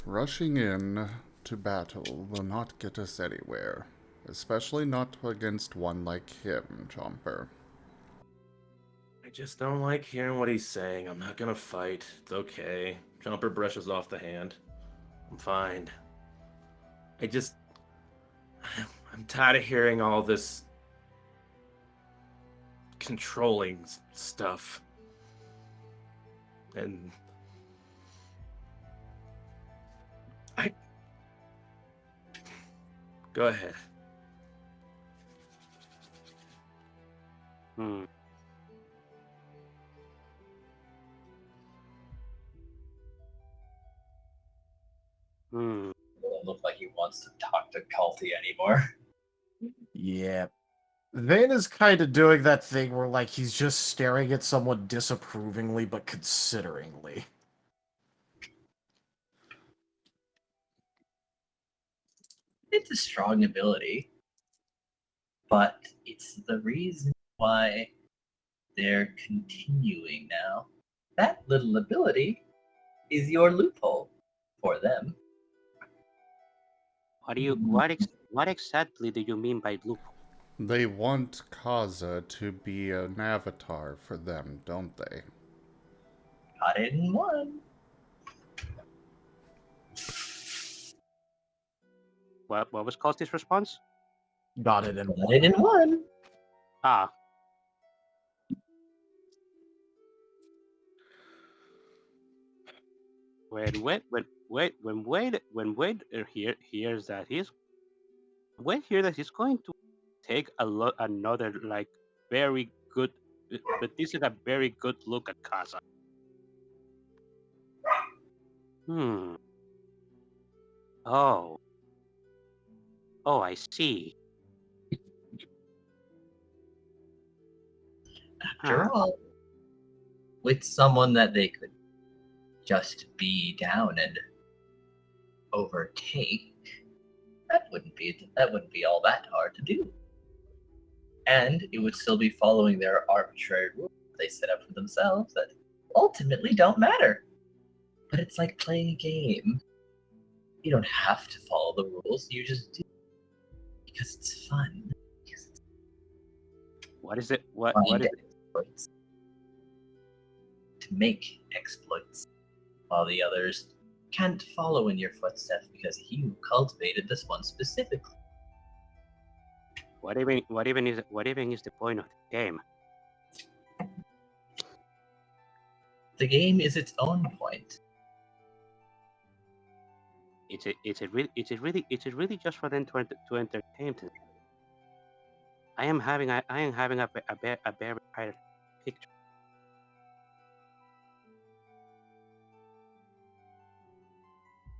Rushing in to battle will not get us anywhere, especially not against one like him, Chomper. I just don't like hearing what he's saying. I'm not gonna fight. It's okay. Chomper brushes off the hand. I'm fine. I'm tired of hearing all this controlling stuff. And go ahead. Hmm. Hmm. Doesn't look like he wants to talk to Calti anymore. Yeah. Vane is kind of doing that thing where, like, he's just staring at someone disapprovingly but consideringly. It's a strong ability, but it's the reason why they're continuing now. That little ability is your loophole for them. What exactly do you mean by loophole? They want Kaza to be an avatar for them, don't they? Got it in one. What was Costy's response? Got it in Got one. it in one. Ah. When Wade hears that he's going to take another like very good, but this is a very good look at Kaza. Oh, I see. After all, with someone that they could just be down and overtake, that wouldn't be all that hard to do. And it would still be following their arbitrary rules they set up for themselves that ultimately don't matter. But it's like playing a game. You don't have to follow the rules, you just do because it's fun. Because it's What is it? What fun is to it? exploits. To make exploits, while the others can't follow in your footsteps because you cultivated this one specifically. What even is the point of the game? The game is its own point. It's really just for them to entertain them. I am having a very bright picture.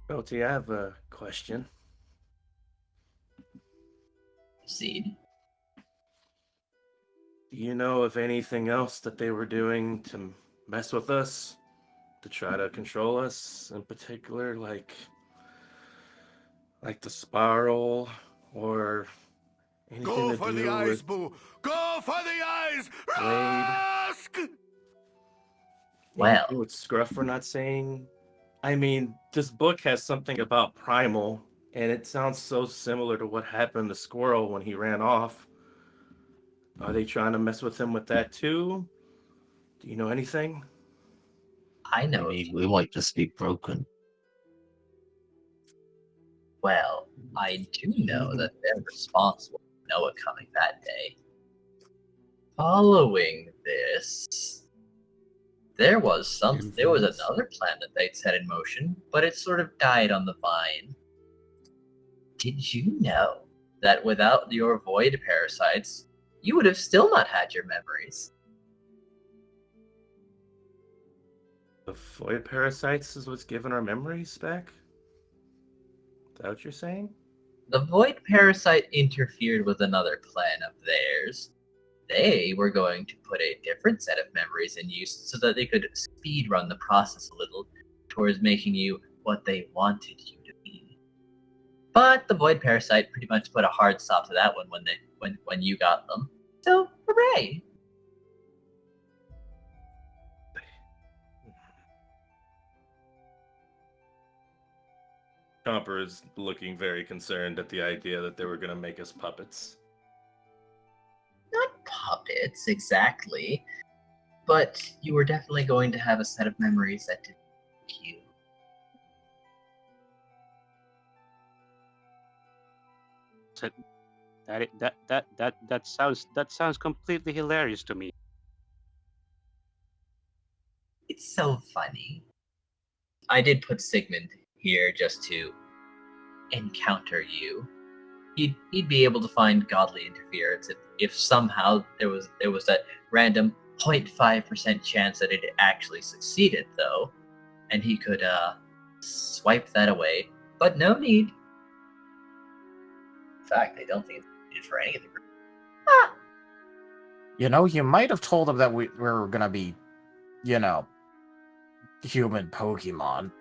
Calti, I have a question. Proceed. Do you know of anything else that they were doing to mess with us? To try to control us in particular, like the spiral or anything Go to for the do eyes, with Boo! Go for the eyes! Wade? Rask! Well, Anything with Scruff we're not saying? I mean, this book has something about primal, and it sounds so similar to what happened to Squirrel when he ran off. Are they trying to mess with him with that too? Do you know anything? I know a Maybe few. we might just be broken. Well, I do know that they're responsible for Noah coming that day. Following this, there was Influence? another plan that they'd set in motion, but it sort of died on the vine. Did you know that without your void parasites, you would have still not had your memories? The void parasites is what's giving our memories back? Is that what you're saying? The void parasite interfered with another plan of theirs. They were going to put a different set of memories in use so that they could speed run the process a little towards making you what they wanted you to be. But the void parasite pretty much put a hard stop to that one when you got them. So hooray! Chomper is looking very concerned at the idea that they were going to make us puppets. Not puppets exactly, but you were definitely going to have a set of memories that didn't like you. So that sounds completely hilarious to me. It's so funny. I did put Sigmund here just to encounter you. He'd be able to find godly interference if somehow there was that random 0.5% chance that it actually succeeded, though, and he could swipe that away. But no need. In fact, I don't think it's needed for any of the group. Ah! You know, you might have told him that we were gonna be, you know, human Pokemon.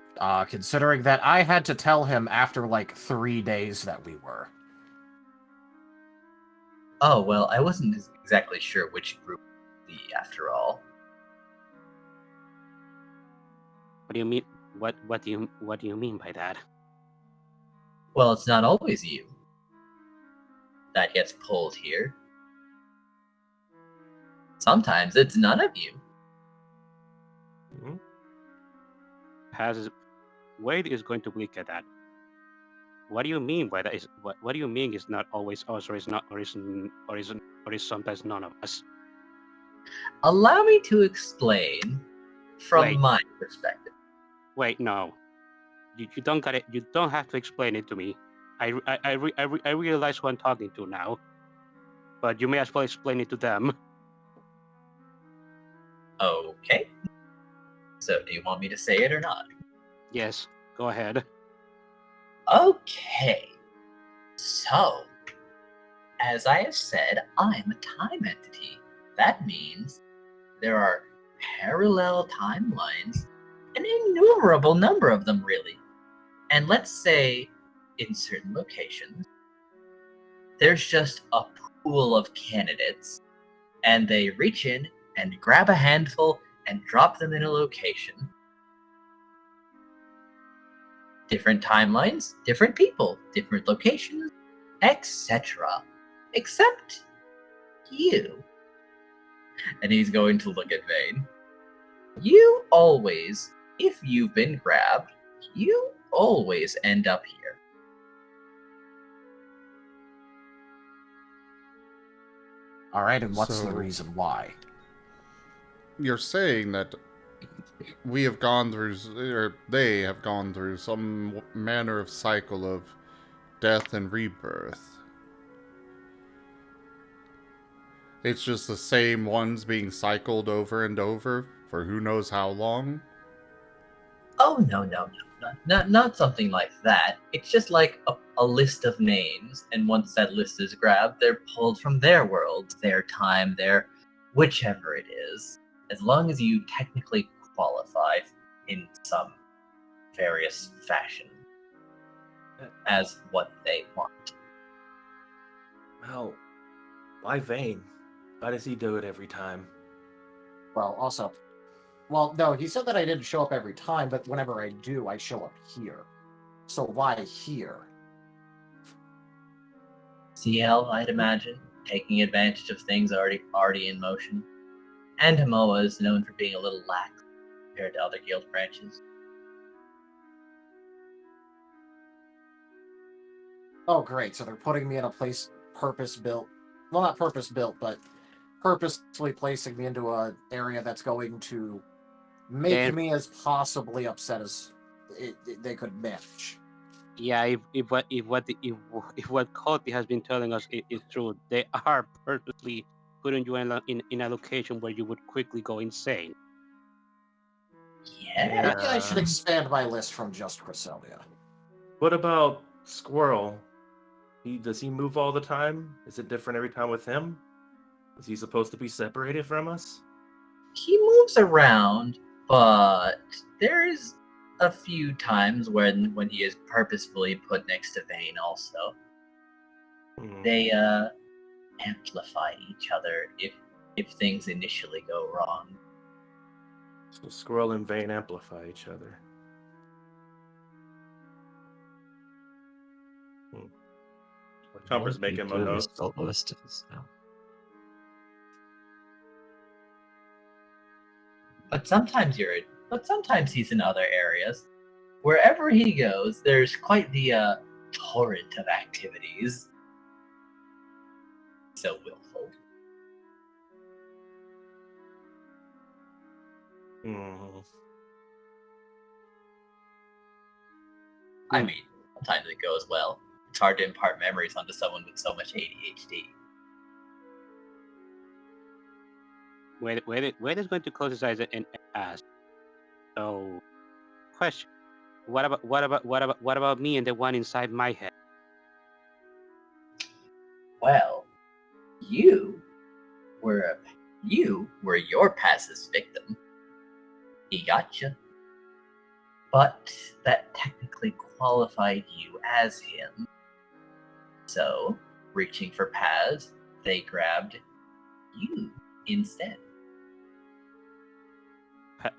Considering that I had to tell him after like 3 days that we were. Oh, well, I wasn't exactly sure which group would be after all. What do you mean? What do you mean by that? Well, it's not always you that gets pulled here. Sometimes it's none of you. Wade is going to look at that. What do you mean by that? What do you mean is not always us, or is not, or is sometimes none of us? Allow me to explain from my perspective. Wait, no. You don't got it. You don't have to explain it to me. I realize who I'm talking to now. But you may as well explain it to them. Okay. So, do you want me to say it or not? Yes, go ahead. Okay. So, as I have said, I'm a time entity. That means there are parallel timelines, an innumerable number of them, really. And let's say, in certain locations, there's just a pool of candidates, and they reach in and grab a handful and drop them in a location. Different timelines, different people, different locations, etc. Except you. And he's going to look at Vane. You always, if you've been grabbed, you always end up here. Alright, and what's So- the reason why? You're saying that we have gone through, or they have gone through some manner of cycle of death and rebirth. It's just the same ones being cycled over and over for who knows how long? Oh, no. Not something like that. It's just like a list of names, and once that list is grabbed, they're pulled from their world, their time, their whichever it is. As long as you technically qualify in some various fashion as what they want. Well, why Vane? Why does he do it every time? Well, also... Well, no, he said that I didn't show up every time, but whenever I do, I show up here. So why here? CL, I'd imagine, taking advantage of things already in motion. And Hamoa is known for being a little lax compared to other guild branches. Oh, great. So they're putting me in a place purpose-built. Well, not purpose-built, but purposefully placing me into an area that's going to make me as possibly upset as they could manage. Yeah, if what Calti has been telling us is true, they are purposely putting you in a location where you would quickly go insane. Yeah. Maybe I should expand my list from just Cresselia. What about Squirrel? Does he move all the time? Is it different every time with him? Is he supposed to be separated from us? He moves around, but there's a few times when he is purposefully put next to Vane also. They amplify each other if things initially go wrong. So Squirrel and Vane amplify each other. Chomper's making my notes. But sometimes he's in other areas. Wherever he goes, there's quite the torrent of activities. so willful. I mean, sometimes it goes well. It's hard to impart memories onto someone with so much ADHD. Wait is going to close his eyes and ask. So, question: what about me and the one inside my head? Well, you were your past's victim. He got you. But that technically qualified you as him. So, reaching for Paz, they grabbed you instead.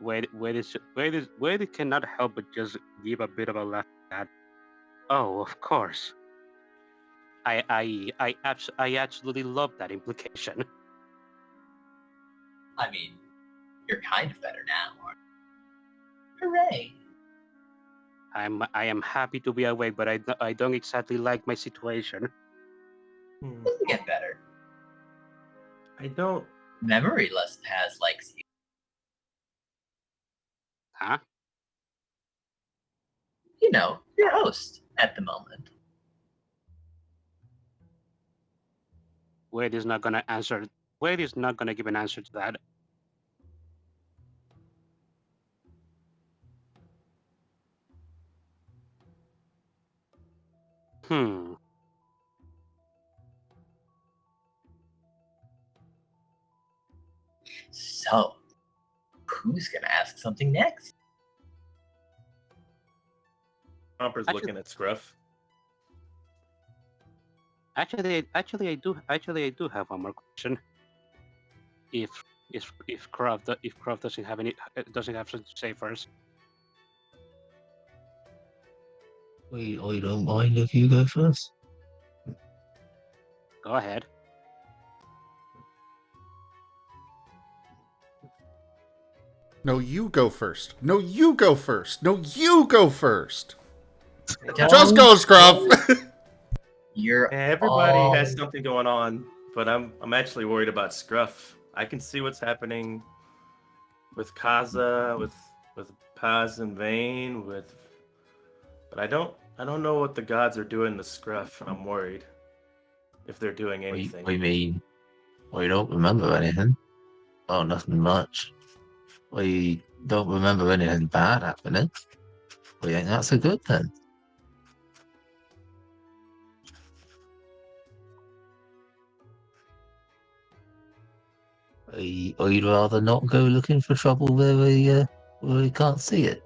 Wait cannot help but just give a bit of a laugh at that. Oh, of course. I absolutely love that implication. I mean, you're kind of better now, aren't you? Hooray! I am happy to be awake, but I don't exactly like my situation. Doesn't get better. I don't. Memoryless Paz likes you. Huh? You know, your host at the moment. Wade is not gonna answer. Wade is not gonna give an answer to that. So, who's gonna ask something next? Chomper's looking at Scruff. Actually, I do have one more question. If Scruff doesn't have something to say first. I don't mind if you go first. Go ahead. No, you go first. No, you go first. No, you go first. Don't- Just go, Scruff. Everybody has something going on, but I'm actually worried about Scruff. I can see what's happening with Kaza, with Paz and Vane, but I don't know what the gods are doing to Scruff. I'm worried if they're doing anything. We mean, we don't remember anything. Oh, nothing much. We don't remember anything bad happening. We think that's a good thing. Or you'd rather not go looking for trouble where we can't see it.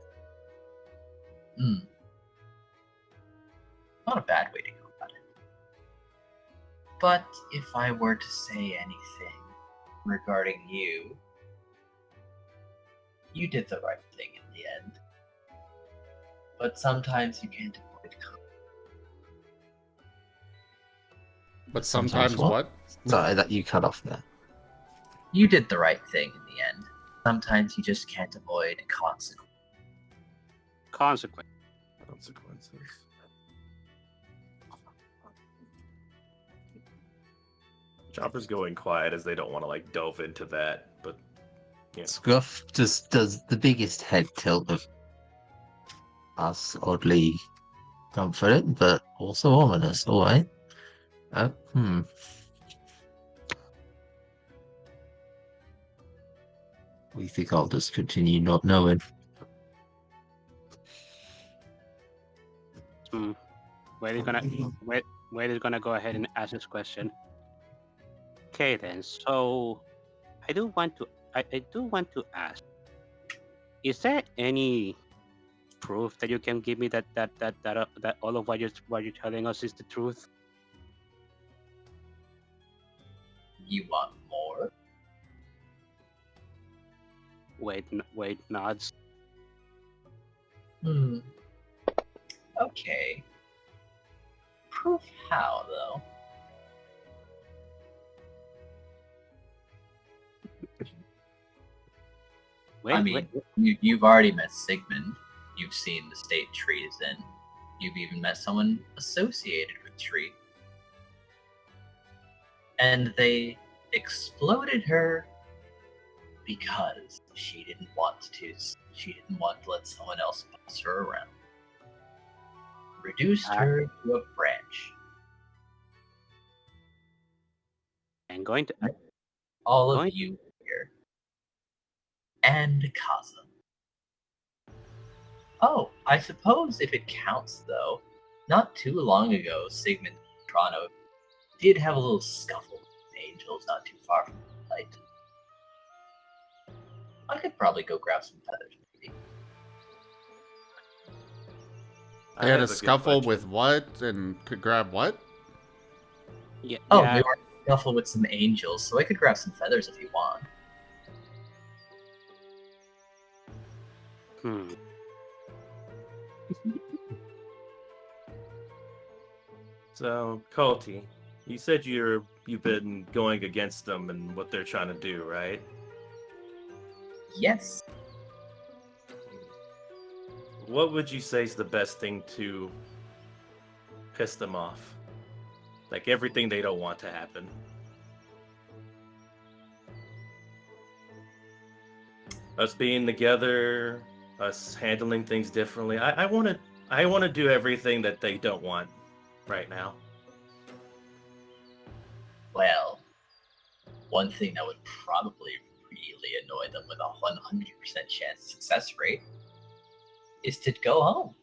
Not a bad way to go about it. But if I were to say anything regarding you, you did the right thing in the end. But sometimes you can't avoid But sometimes what? Sorry, that you cut off there. You did the right thing in the end. Sometimes you just can't avoid Consequences. Chopper's going quiet as they don't want to delve into that, but yeah. Scruff just does the biggest head tilt of us, oddly comforted, but also ominous. All right. We think I'll just continue not knowing. Wade is gonna go ahead and ask this question. Okay then, so I do want to ask, is there any proof that you can give me that all of what you're telling us is the truth? You want more? Wade nods. Okay. Proof how, though? You've already met Sigmund. You've seen the state Tree is in. You've even met someone associated with Tree. and they exploded her because she didn't want to. She didn't want to let someone else boss her around. Reduced her to a branch. I'm going to. All of Going- you here. And Kaza. Oh, I suppose if it counts, though, not too long ago, Sigmund Toronto did have a little scuffle with angels not too far from the light. I could probably go grab some feathers, maybe. They had have a good scuffle question. with what and could grab what? Yeah. Oh, yeah. we were in a scuffle with some angels, so I could grab some feathers if you want. Hmm. So, Calti, you said you've been going against them and what they're trying to do, right? Yes. What would you say is the best thing to piss them off? Like everything they don't want to happen. Us being together, us handling things differently. I want to do everything that they don't want right now. Well, one thing that would probably really annoy them with a 100% chance success rate is to go home.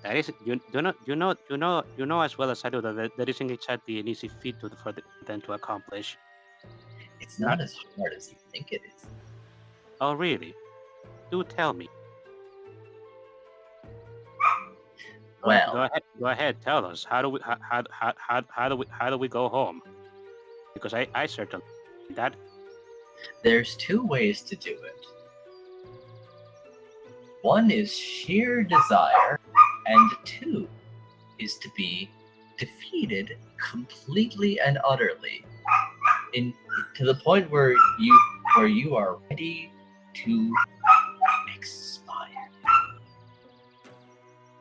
That is, you know as well as I do that isn't exactly an easy feat for them to accomplish. It's not as hard as you think it is. Oh, really? Do tell me. Well, Go ahead, tell us. How do we go home? Because I certainly that. there's two ways to do it. One is sheer desire, and two is to be defeated completely and utterly, to the point where you are ready to expire.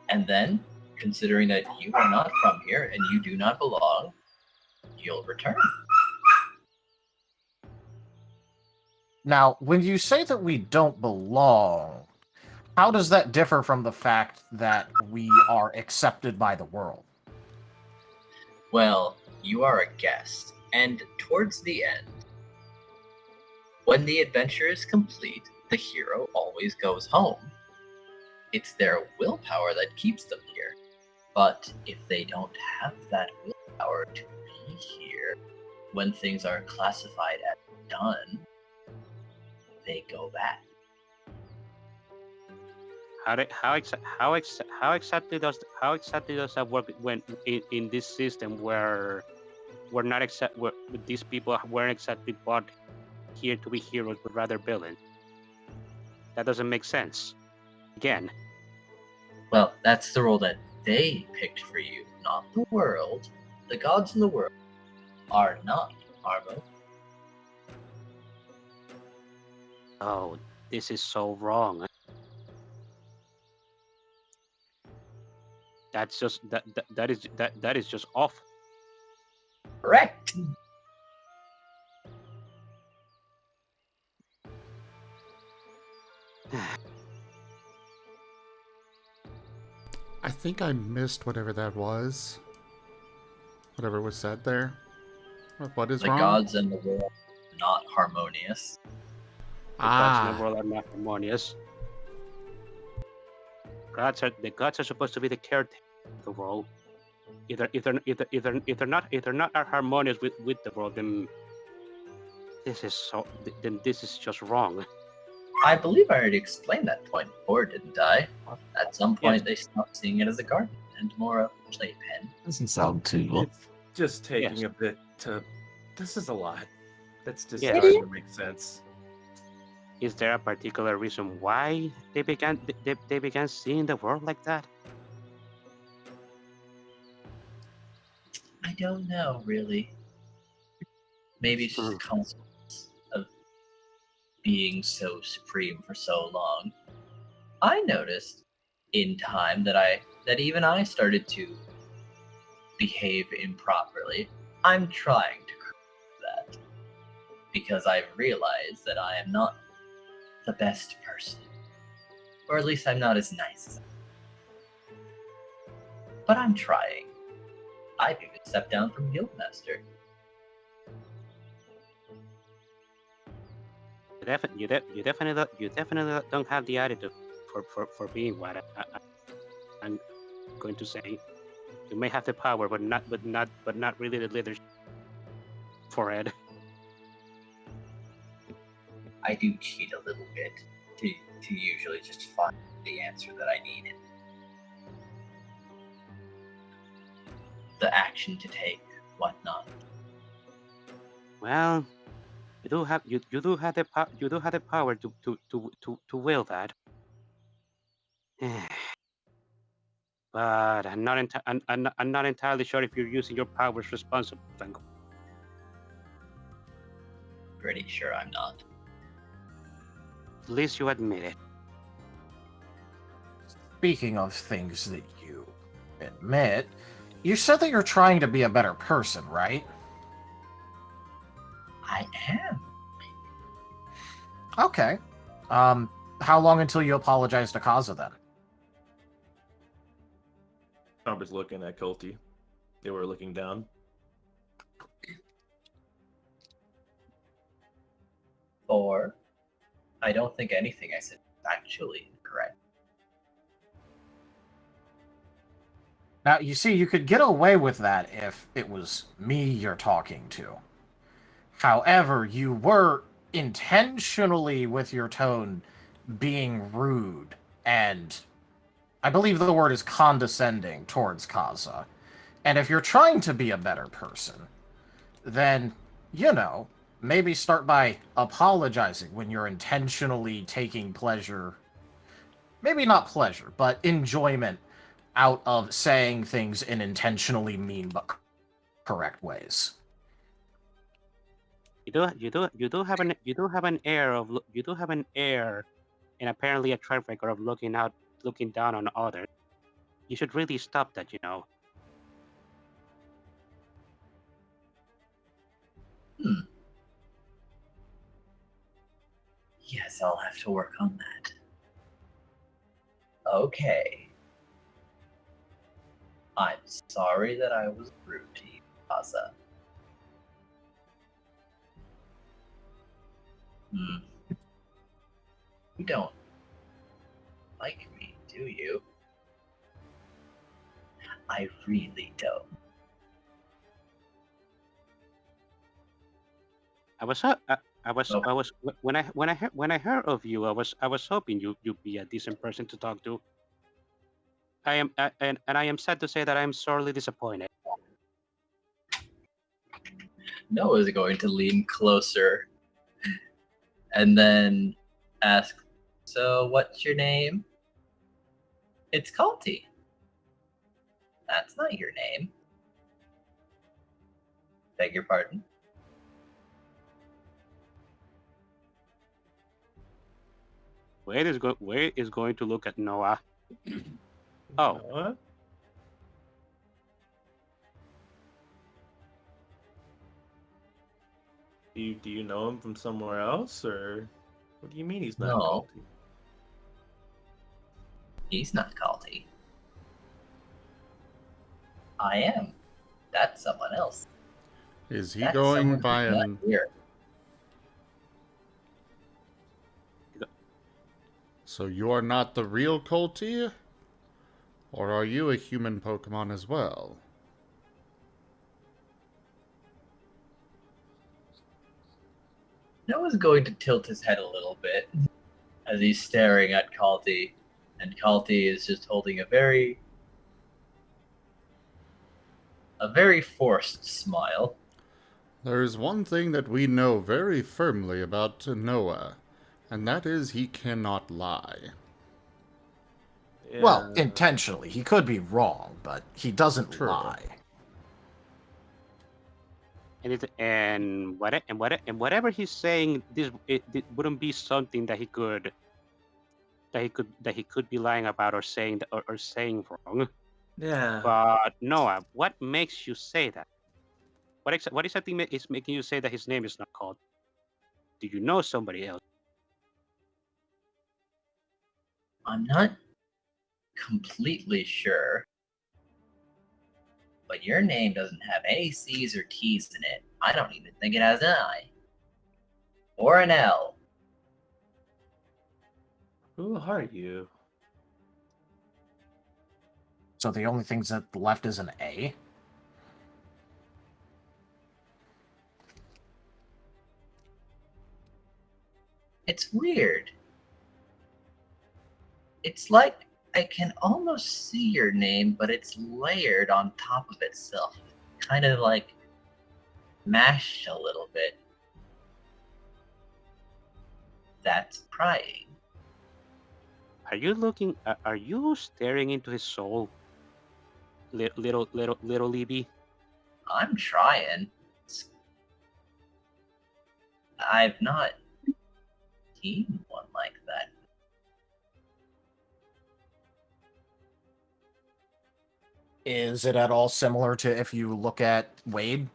And then, considering that you are not from here and you do not belong, you'll return. Now, when you say that we don't belong, how does that differ from the fact that we are accepted by the world? Well, you are a guest, and towards the end, when the adventure is complete, the hero always goes home. It's their willpower that keeps them here. But if they don't have that willpower to be here, when things are classified as done, they go back. How exactly does that work when in this system where where these people weren't exactly brought here to be heroes but rather villains? That doesn't make sense. Again, Well, that's the role that they picked for you, not the world. The gods in the world are not Armo. oh, this is so wrong. That's just that is just off. Correct. I think I missed whatever that was. Whatever was said there. What is The wrong? gods in the world are not harmonious. The gods in the Ah, world are not harmonious. The gods are supposed to be the caretaker of the world. If they're not are harmonious with the world, then this is just wrong. I believe I already explained that point before, didn't I? At some point, Yes. they stopped seeing it as a garden and more a playpen. Doesn't sound too well. It's just taking Yes. a bit to. This is a lot. That's just Yes. starting to make sense. Is there a particular reason why they began seeing the world like that? I don't know, really. Maybe it's just a consequence of being so supreme for so long, I noticed in time that even I started to behave improperly. I'm trying to correct that because I've realized that I am not the best person, or at least I'm not as nice as I am. But I'm trying. I've even stepped down from Guildmaster. You definitely don't have the attitude for being what I'm going to say. You may have the power, but not really the leadership for it. I do cheat a little bit to usually just find the answer that I needed. The action to take, whatnot. Well, you do have the power to will that. But I'm not entirely sure if you're using your powers responsibly, Franco. Pretty sure I'm not. At least you admit it. Speaking of things that you admit, you said that you're trying to be a better person, right? I am. Okay. How long until you apologize to Kaza then? Chomper's looking at Calti. They were looking down. Or, I don't think anything I said is actually correct. Now, you see, you could get away with that if it was me you're talking to. However, you were intentionally, with your tone, being rude and, I believe the word is condescending towards Kaza. And if you're trying to be a better person, then, maybe start by apologizing when you're intentionally taking pleasure. Maybe not pleasure, but enjoyment out of saying things in intentionally mean but correct ways. You do have an air and apparently a track record of looking down on others. You should really stop that, Yes, I'll have to work on that. Okay. I'm sorry that I was rude to you, Kaza. You don't like me, do you? I really don't. When I heard of you, I was hoping you'd be a decent person to talk to. I am sad to say that I am sorely disappointed. Noah's going to lean closer and then ask, "So, what's your name?" "It's Calti." "That's not your name." "Beg your pardon?" Wade is going to look at Noah. Oh. Noah? Do you know him from somewhere else, or what do you mean he's not No. Calti? He's not Calti. I am. That's someone else. Is he That's going someone by who's not an... here. So you are not the real Calti? Or are you a human Pokemon as well? Noah's going to tilt his head a little bit as he's staring at Calti, and Calti is just holding a very forced smile. There is one thing that we know very firmly about Noah, and that is he cannot lie. Yeah. Well, intentionally. He could be wrong, but he doesn't True. lie. whatever he's saying, it wouldn't be something that he could be lying about or saying or saying wrong. Yeah. But Noah, what makes you say that? What exactly is making you say that his name is not called? Do you know somebody else? I'm not completely sure, but your name doesn't have any C's or T's in it. I don't even think it has an I. Or an L. Who are you? So the only things that left is an A. It's weird. It's like I can almost see your name, but it's layered on top of itself. Kind of like mashed a little bit. That's prying. Are you looking? Are you staring into his soul, little Libby? I'm trying. I've not seen one like that. Is it at all similar to if you look at Wade?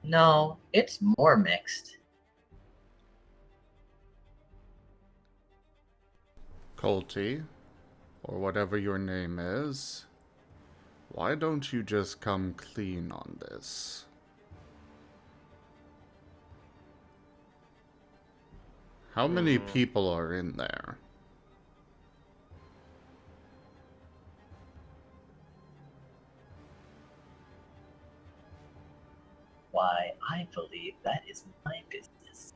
No, it's more mixed. Calti, or whatever your name is, why don't you just come clean on this? How many people are in there? Why, I believe that is my business.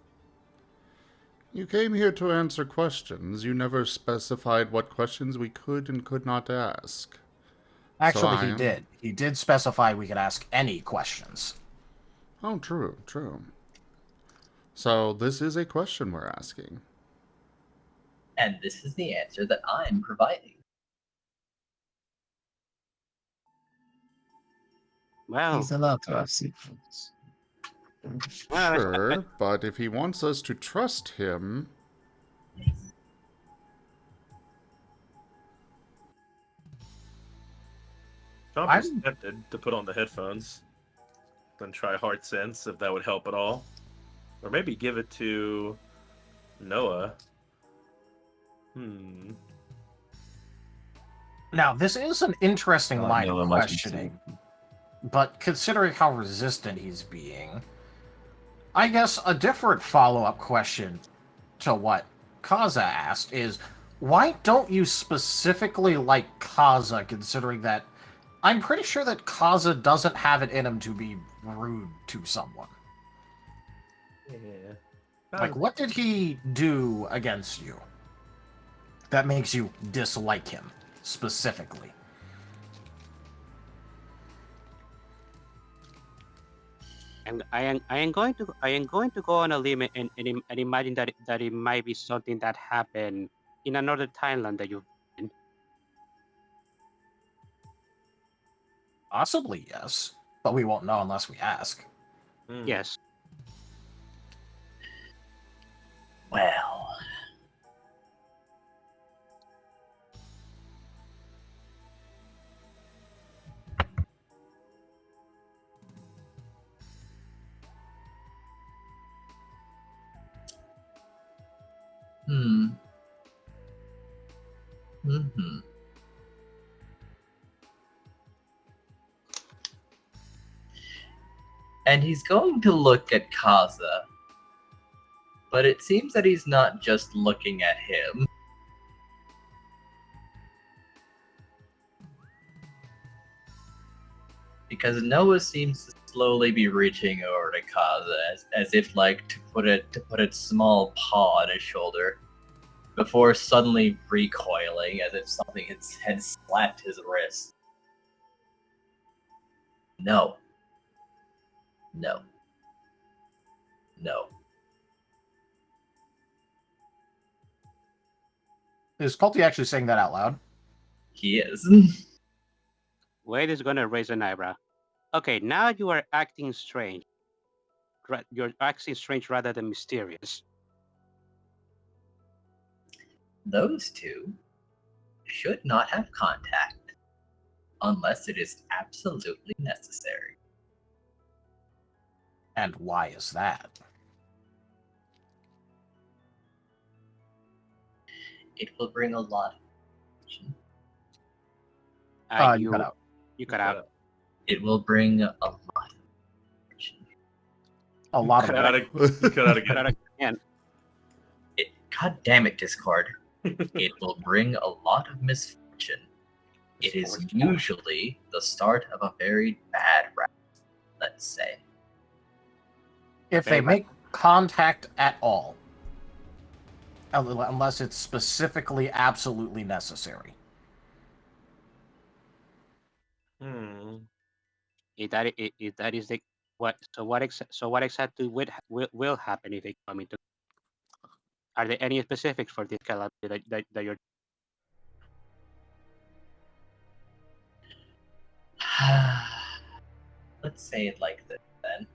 You came here to answer questions. You never specified what questions we could and could not ask. Actually, he So did. He did specify we could ask any questions. Oh, true, true. So this is a question we're asking. And this is the answer that I'm providing. Well, He's allowed to have secrets. well, Sure, but if he wants us to trust him... Chomper's tempted to put on the headphones. Then try Heart Sense if that would help at all. Or maybe give it to Noah. Now, this is an interesting I line know of how much questioning, but considering how resistant he's being, I guess a different follow-up question to what Kaza asked is, why don't you specifically like Kaza, considering that I'm pretty sure that Kaza doesn't have it in him to be rude to someone. Yeah. Like, what did he do against you that makes you dislike him specifically? And I am going to go on a limb and imagine that it might be something that happened in another timeline that you've been. Possibly, yes. But we won't know unless we ask. Yes. Well... And he's going to look at Kaza. But it seems that he's not just looking at him. Because Noah seems to slowly be reaching over to Kaza as if like to put its small paw on his shoulder, before suddenly recoiling as if something had slapped his wrist. No. No. No. Is Calti actually saying that out loud? He is. Wade is gonna raise an eyebrow. Okay, now you are acting strange. You're acting strange rather than mysterious. Those two should not have contact unless it is absolutely necessary. And why is that? It will bring a lot of You cut out. You cut out. It will bring a lot of A lot Cut of out, cut out Cut out again. again. God damn it, Discord. It will bring a lot of misfortune. It is usually the start of a very bad route, let's say. if they make contact at all, unless it's specifically absolutely necessary. If that is the what? So what exactly will happen if they come into? Are there any specifics for this calamity that you're? Let's say it like this then.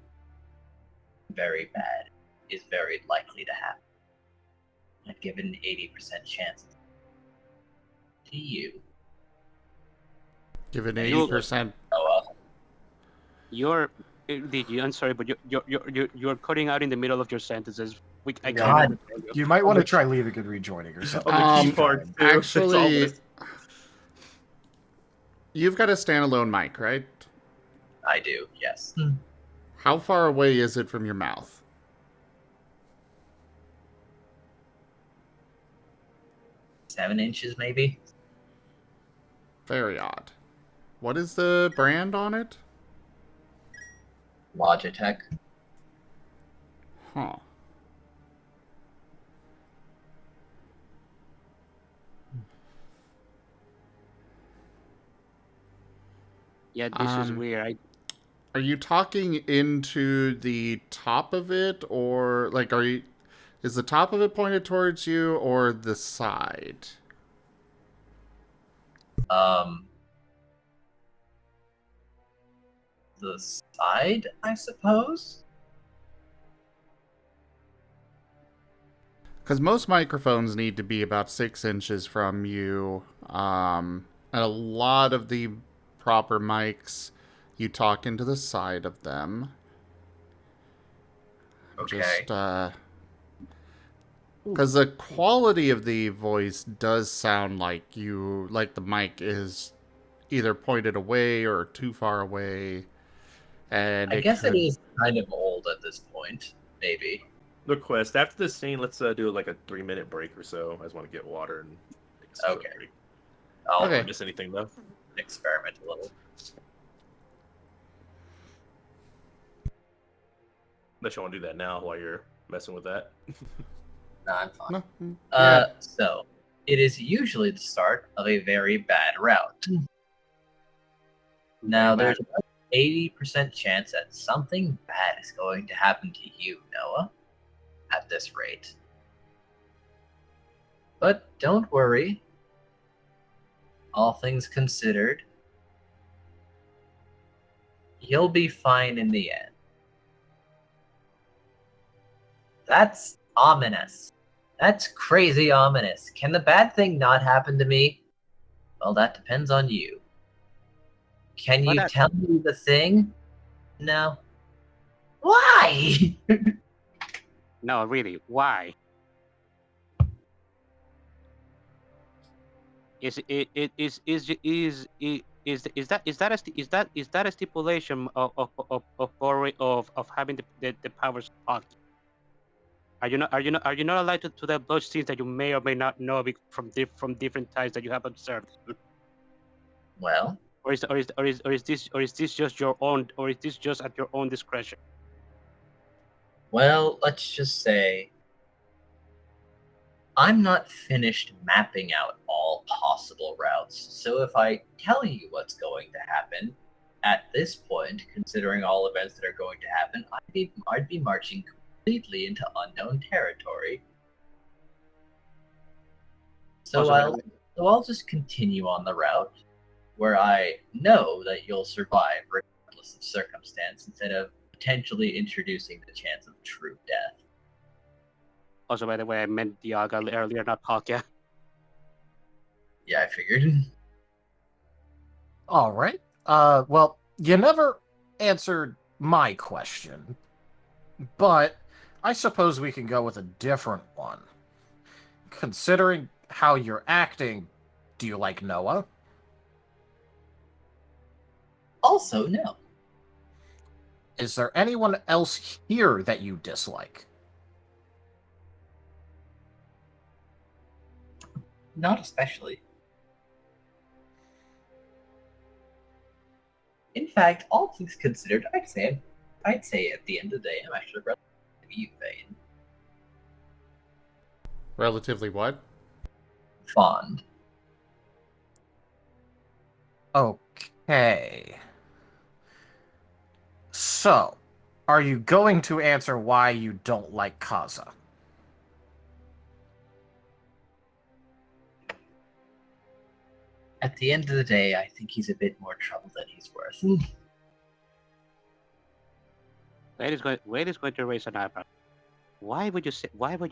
Very bad is very likely to happen. I'd give it an 80% chance. To you. Give it 80%. I'm sorry, but you're cutting out in the middle of your sentences. I Yeah, can't understand you. You might want to try leaving and rejoining or something. On the key part, too. Actually, you've got a standalone mic, right? I do, yes. How far away is it from your mouth? 7 inches, maybe? Very odd. What is the brand on it? Logitech. Huh. Yeah, this is weird. Are you talking into the top of it, or like is the top of it pointed towards you or the side? The side, I suppose? Because most microphones need to be about 6 inches from you. And a lot of the proper mics, you talk into the side of them. Okay. Because the quality of the voice does sound like the mic is either pointed away or too far away. And I guess it is kind of old at this point, maybe. Request after this scene, let's do like a 3-minute break or so. I just want to get water and take a Okay. break. I'll Miss anything though? experiment a little. Unless you want to do that now while you're messing with that. No, I'm fine. No. So, it is usually the start of a very bad route. Now, there's an 80% chance that something bad is going to happen to you, Noah, at this rate. But don't worry. All things considered, you'll be fine in the end. That's ominous. That's crazy ominous. Can the bad thing not happen to me? Well, that depends on you. Can you tell me the thing? No. Why? No, really, why? Is that a stipulation of having the powers of? Are you not allowed to divulge things that you may or may not know from different times that you have observed? Well, or is this just your own, or is this just at your own discretion? Well, let's just say I'm not finished mapping out all possible routes. So if I tell you what's going to happen at this point, considering all events that are going to happen, I'd be marching completely into unknown territory. So I'll just continue on the route where I know that you'll survive regardless of circumstance, instead of potentially introducing the chance of true death. Also, by the way, I meant Diaga earlier, not Palkia. Yeah, I figured. All right. Well, you never answered my question, but I suppose we can go with a different one. Considering how you're acting, do you like Noah? Also, no. Is there anyone else here that you dislike? Not especially. In fact, all things considered, I'd say at the end of the day, I'm actually relatively vain. Relatively what? Fond. Okay. So, are you going to answer why you don't like Kaza? At the end of the day, I think he's a bit more trouble than he's worth. Wade is going to raise an eyebrow. Why would you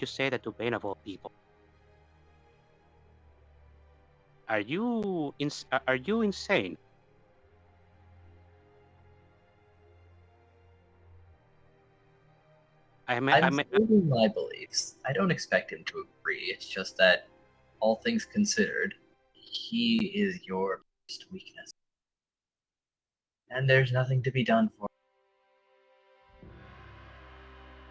say that to Bane of all people? Are you insane? I'm stating my beliefs. I don't expect him to agree. It's just that, all things considered, he is your biggest weakness. And there's nothing to be done for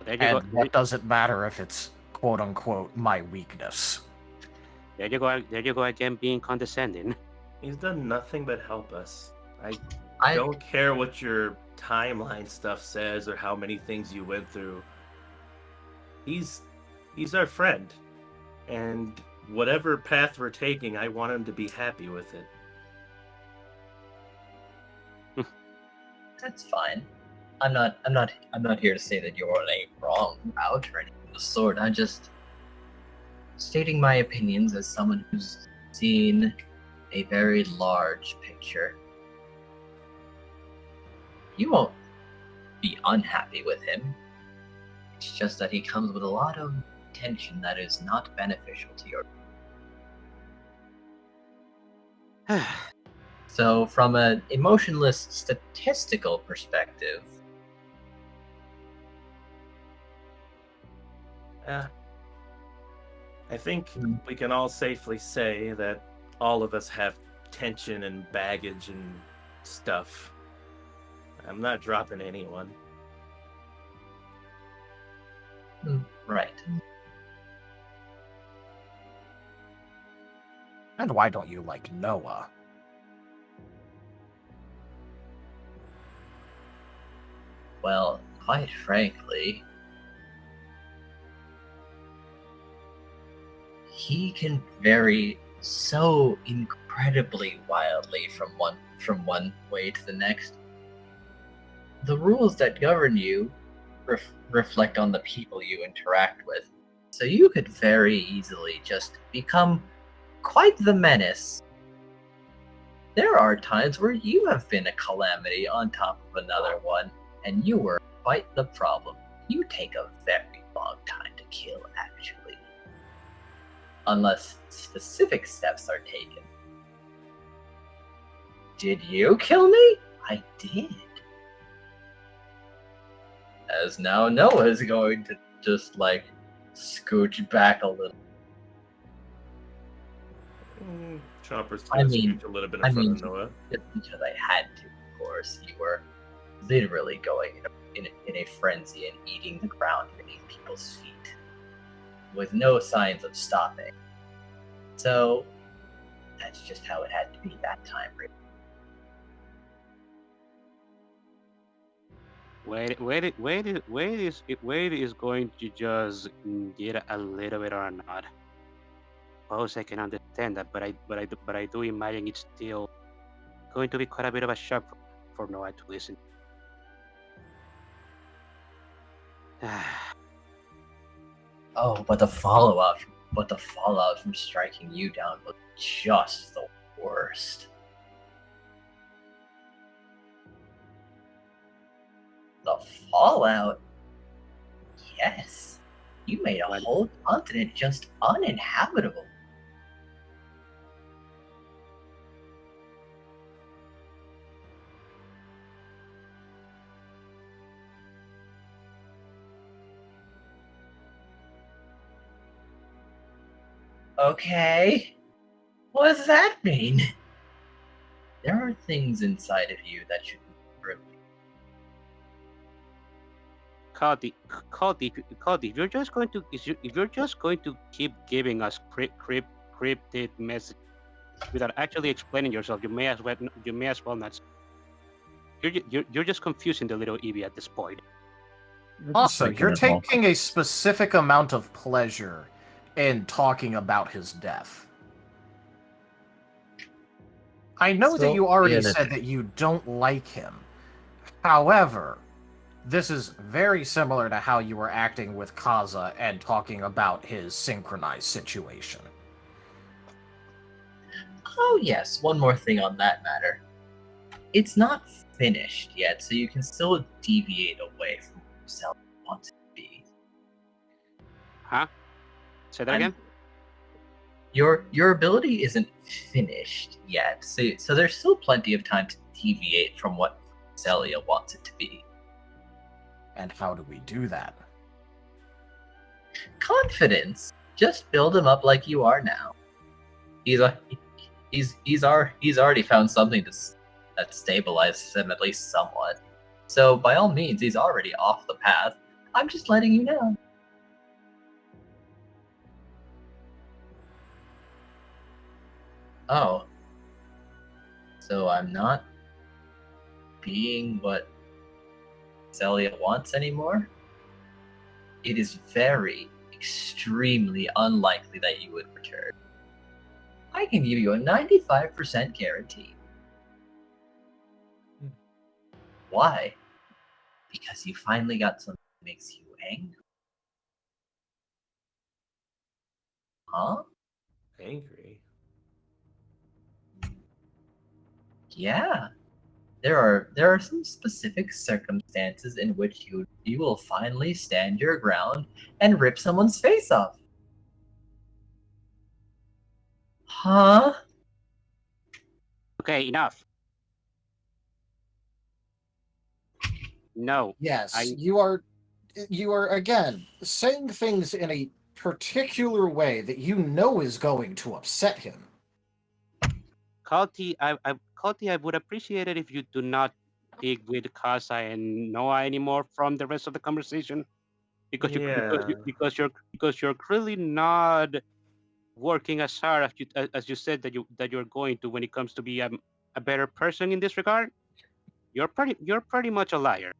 him. And what does it matter if it's quote-unquote my weakness? There you go again, being condescending. He's done nothing but help us. I don't care what your timeline stuff says or how many things you went through. He's our friend, and whatever path we're taking, I want him to be happy with it. That's fine. I'm not here to say that you're on a wrong route or anything of the sort. I'm just stating my opinions as someone who's seen a very large picture. You won't be unhappy with him. It's just that he comes with a lot of tension that is not beneficial to your. So, from an emotionless statistical perspective, I think we can all safely say that all of us have tension and baggage and stuff. I'm not dropping anyone. Right. And why don't you like Noah? Well, quite frankly, he can vary so incredibly wildly from one way to the next. The rules that govern you reflect on the people you interact with, so you could very easily just become quite the menace. There are times where you have been a calamity on top of another one, and you were quite the problem. You take a very long time to kill, actually. Unless specific steps are taken. Did you kill me? I did. As now Noah's going to just, scooch back a little. Chomper's gonna scooch a little bit in front of Noah. Just because I had to, of course. You were literally going in a frenzy and eating the ground beneath people's feet, with no signs of stopping. So, that's just how it had to be that time, really. Wade is going to just get a little bit or not. Suppose I can understand that, but I do imagine it's still going to be quite a bit of a shock for Noah to listen. Oh, but the fallout from striking you down was just the worst. Fallout? Yes. You made a What? whole continent just uninhabitable. Okay. What does that mean? There are things inside of you that should be revealed. Calti, if you're just going to if you're just going to keep giving us cryptid messages without actually explaining yourself, you may as well not. You're just confusing the little Evie at this point. Also, Breaking you're it off. taking a specific amount of pleasure in talking about his death. I know that you already said that you don't like him. However, this is very similar to how you were acting with Kaza and talking about his synchronized situation. Oh yes, one more thing on that matter. It's not finished yet, so you can still deviate away from what yourself wants to be. Huh? Say that I'm- again. Your ability isn't finished yet, so there's still plenty of time to deviate from what Celia wants it to be. And how do we do that? Confidence. Just build him up like you are now. He's already found something that stabilizes him at least somewhat. So by all means, he's already off the path. I'm just letting you know. Oh. So I'm not being what Celia wants anymore? It is very, extremely unlikely that you would return. I can give you a 95% guarantee. Why? Because you finally got something that makes you angry. Huh? Angry. Yeah. There are some specific circumstances in which you will finally stand your ground and rip someone's face off. Huh? Okay, enough. No. Yes, you are again saying things in a particular way that you know is going to upset him. Calti, Calti, I would appreciate it if you do not speak with Kaza and Noah anymore from the rest of the conversation, because you're clearly not working as hard as you said that you're going to when it comes to be a better person in this regard. You're pretty much a liar.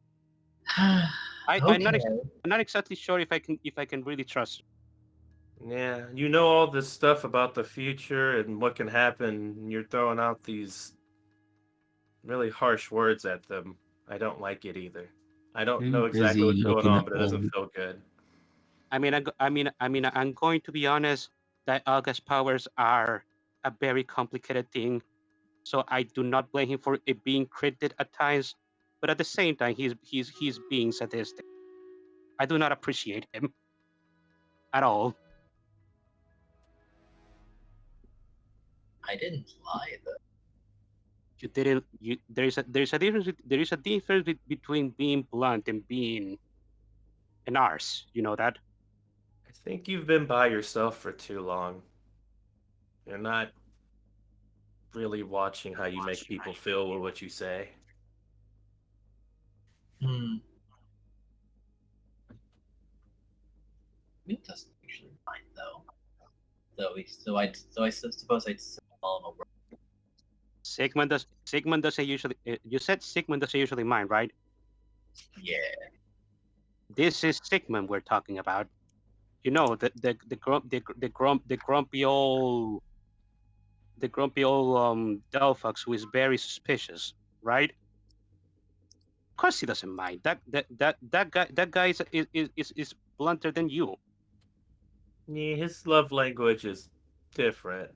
I'm not exactly sure if I can really trust you. Yeah, you know all this stuff about the future and what can happen, and you're throwing out these really harsh words at them. I don't like it either. I don't Too know exactly busy what's going looking on, at but it all doesn't feel good. I'm going to be honest that Alga's powers are a very complicated thing, so I do not blame him for it being cryptid at times, but at the same time he's being sadistic. I do not appreciate him at all. I didn't lie though. You didn't. There's a difference. There is a difference between being blunt and being an arse. You know that. I think you've been by yourself for too long. You're not really watching how you make people feel with what you say. It doesn't usually mind though. So I suppose I'd still follow the world. Sigmund doesn't usually. You said Sigmund doesn't usually mind, right? Yeah. This is Sigmund we're talking about. You know the grumpy old Delphox who is very suspicious, right? Of course he doesn't mind. That guy is blunter than you. Yeah, his love language is different.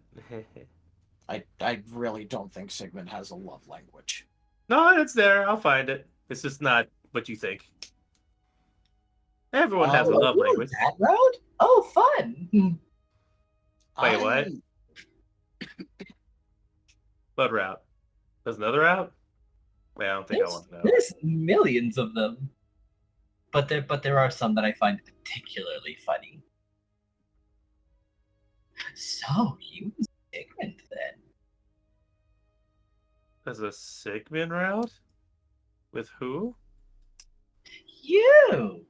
I really don't think Sigmund has a love language. No, it's there. I'll find it. It's just not what you think. Everyone has a Oh, love you language. that route? Oh, fun. Wait, what? What route? There's another route? Wait, I don't think I want to know. There's millions of them. But there are some that I find particularly funny. So you was ignorant then. There's a Sigmund route? With who? You.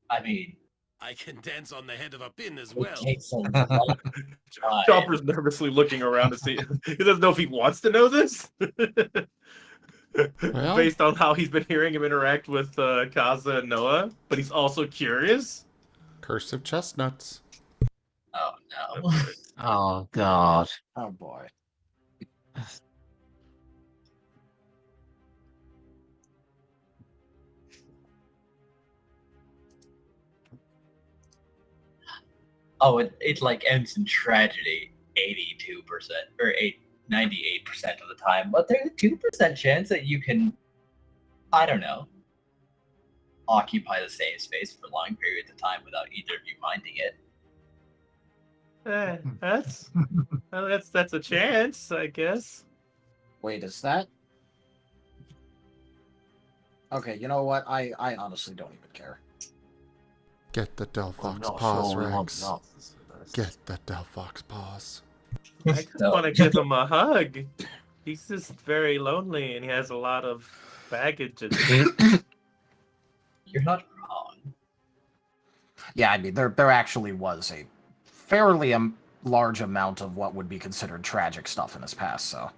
I mean, I can dance on the head of a pin as it well. takes a long time. Chopper's nervously looking around to see. He doesn't know if he wants to know this. Well- Based on how he's been hearing him interact with Kaza and Noah, but he's also curious. Curse of chestnuts. Oh no. Oh God. Oh boy. Oh, it like ends in tragedy 82% or 98% of the time. But there's a 2% chance that you can, I don't know, occupy the same space for long periods of time without either of you minding it. That's a chance, I guess. Wait, is that? Okay, you know what? I honestly don't even care. Get the I'm Delphox not paws, sure we want Rex. the answers to this. Get the Delphox paws. I just No. want to give him a hug. He's just very lonely and he has a lot of baggage. And... You're not wrong. Yeah, I mean, there actually was a fairly large amount of what would be considered tragic stuff in his past, so.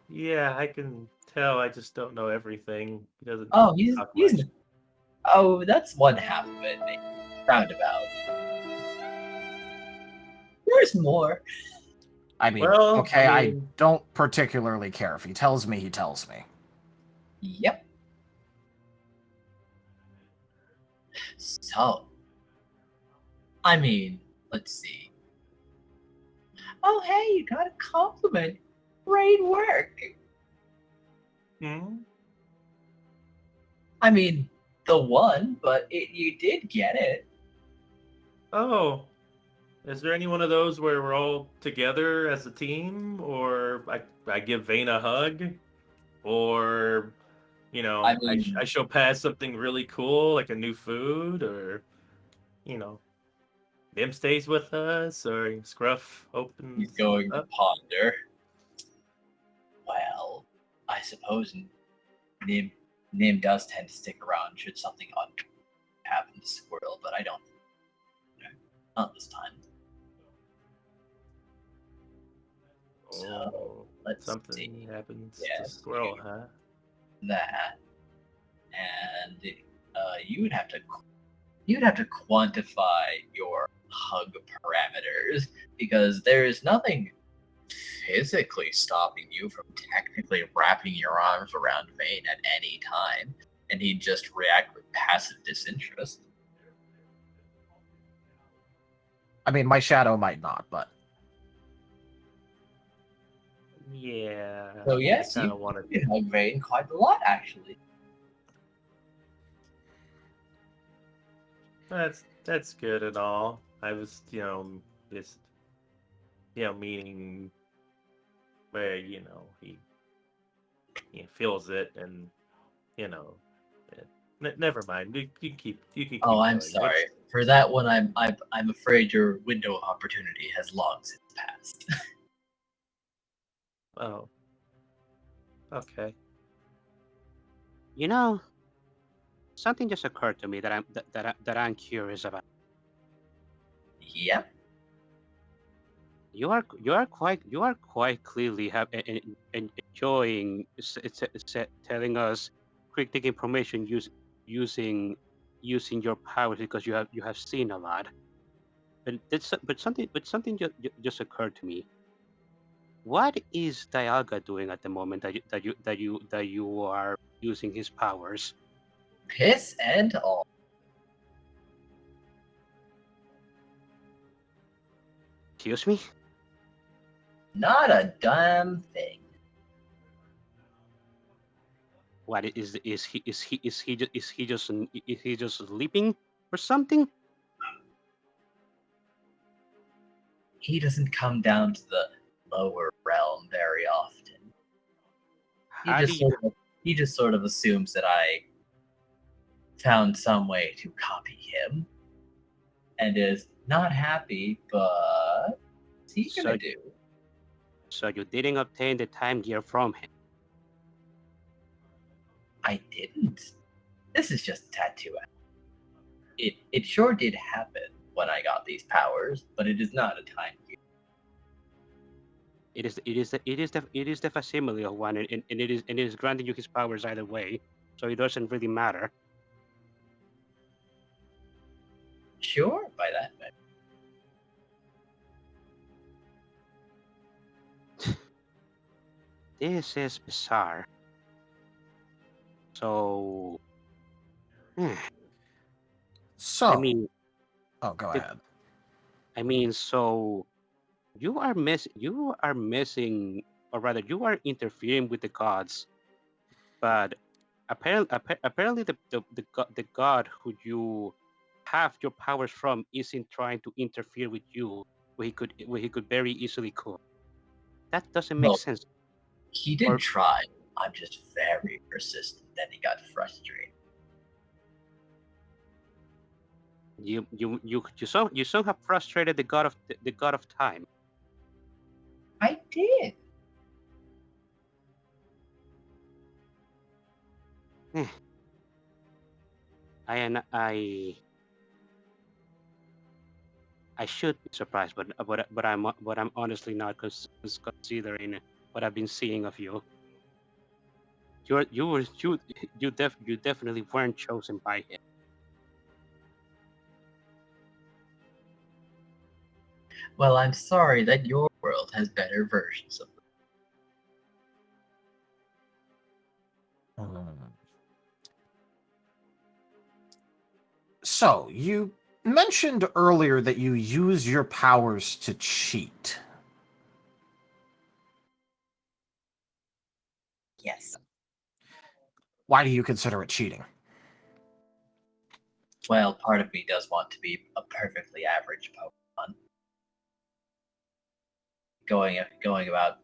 Yeah, I can tell. I just don't know everything. He doesn't Oh, talk he's much. oh, that's one half of it. Roundabout. There's more. I mean, Well, okay, I I mean- don't particularly care. If he tells me, he tells me. Yep. So, I mean, let's see. Oh, hey, you got a compliment. Great work. Hmm? I mean, the one, but you did get it. Oh, is there any one of those where we're all together as a team, or I give Vane a hug, or you know, I mean- I show Paz something really cool like a new food, or you know, Nim stays with us, or Scruff opens. He's going to up. ponder. Well, I suppose Nim does tend to stick around should something odd happen to Squirrel, but I don't. Not this time. So, Oh, let's something see. happens Yes, to Squirrel, huh? That, and you would have to quantify your hug parameters because there is nothing physically stopping you from technically wrapping your arms around Vane at any time, and he'd just react with passive disinterest. I mean, my shadow might not, but Yeah. So yes, I you kind of want to. can hug Vane quite a lot, actually. That's good and all. I was, just, meaning where, he feels it and, never mind. You keep Oh, I'm going. sorry. For that one, I'm afraid your window of opportunity has long since passed. Oh. Okay. You know, something just occurred to me that I'm curious about. Yep. You are quite clearly enjoying telling us cryptic information using your powers because you have seen a lot. But something just occurred to me. What is Dialga doing at the moment that you are using his powers? Piss and all. Excuse me? Not a damn thing. What is he just sleeping or something? He doesn't come down to the lower realm very often. He How do just you? he just sort of assumes that I found some way to copy him, and is not happy. But what's he So, gonna do? so you didn't obtain the time gear from him. I didn't. This is just a tattoo. It sure did happen when I got these powers, but it is not a time gear. It is the facsimile of one, and it is granting you his powers either way, so it doesn't really matter. Sure, by that measure. This is bizarre. So, So, I mean, oh, go the- ahead. so you are missing, or rather, you are interfering with the gods. But apparently, the god who you have your powers from isn't trying to interfere with you, where he could very easily could. That doesn't make Well, sense. he did Or- try. I'm just very persistent. Then he got frustrated. You somehow frustrated the god of time. I did. I should be surprised, but I'm honestly not, considering what I've been seeing of you. You definitely weren't chosen by him. Well, I'm sorry that your world has better versions of them. So, you mentioned earlier that you use your powers to cheat. Yes. Why do you consider it cheating? Well, part of me does want to be a perfectly average Pokemon. Going about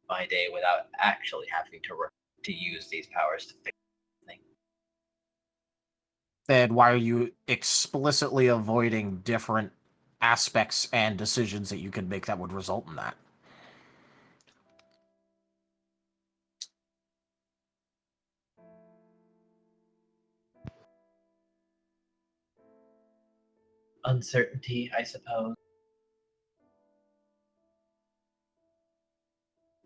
my day without actually having to use these powers to fix things. Then why are you explicitly avoiding different aspects and decisions that you could make that would result in that? Uncertainty, I suppose.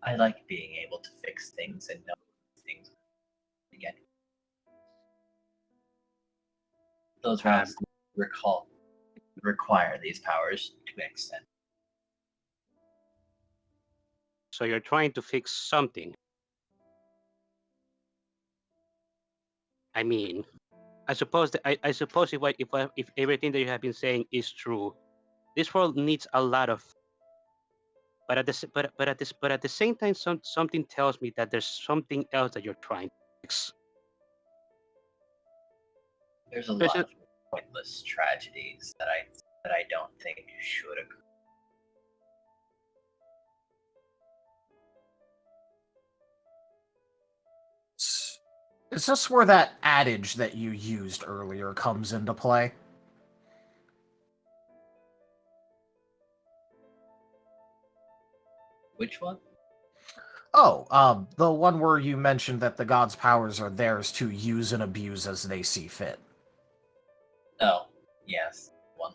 I like being able to fix things and know things again. Those routes require these powers to an extent. So you're trying to fix something. I mean, I suppose if everything that you have been saying is true, this world needs a lot of. But at the same time, something tells me that there's something else that you're trying to fix. There's a lot of pointless tragedies that I don't think should occur. Is this where that adage that you used earlier comes into play? Which one? Oh, the one where you mentioned that the gods' powers are theirs to use and abuse as they see fit. Oh, yes, one.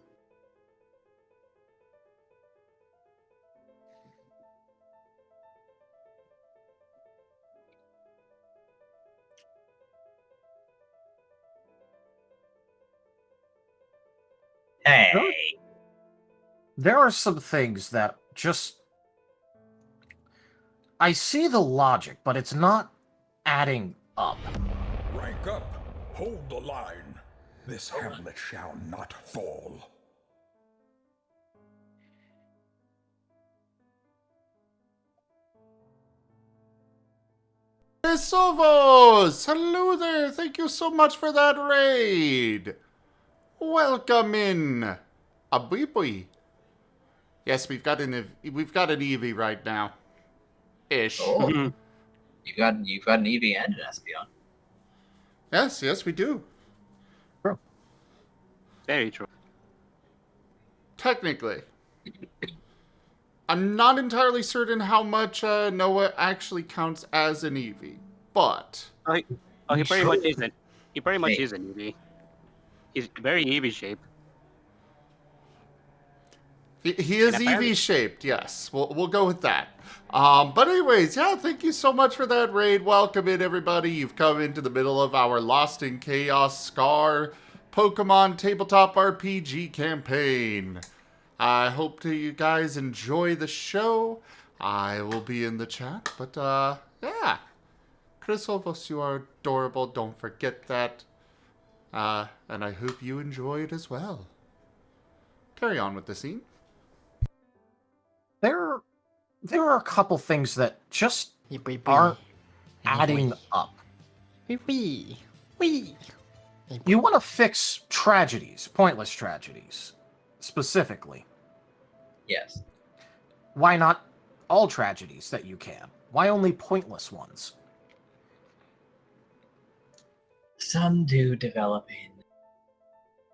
Hey! There are some things that just... I see the logic, but it's not adding up. Rank up. Hold the line. This hamlet shall not fall. Sovos! Hello there! Thank you so much for that raid! Welcome in! Abui. Yes, we've got an Eevee right now. Ish. Oh, you've got an Eevee and an Espeon. Yes, we do. Very true. Technically. I'm not entirely certain how much Noah actually counts as an Eevee, but... He pretty much isn't. He pretty much is an Eevee. He's very Eevee shaped. He is Eevee shaped, yes. We'll go with that. But anyways, yeah, thank you so much for that raid. Welcome in, everybody. You've come into the middle of our Lost in Chaos Scar Pokemon Tabletop RPG campaign. I hope you guys enjoy the show. I will be in the chat, but yeah. Chris Olvos, you are adorable. Don't forget that. And I hope you enjoy it as well. Carry on with the scene. There are a couple things that just aren't adding up. You want to fix tragedies, pointless tragedies, specifically. Yes. Why not all tragedies that you can? Why only pointless ones? Some do develop in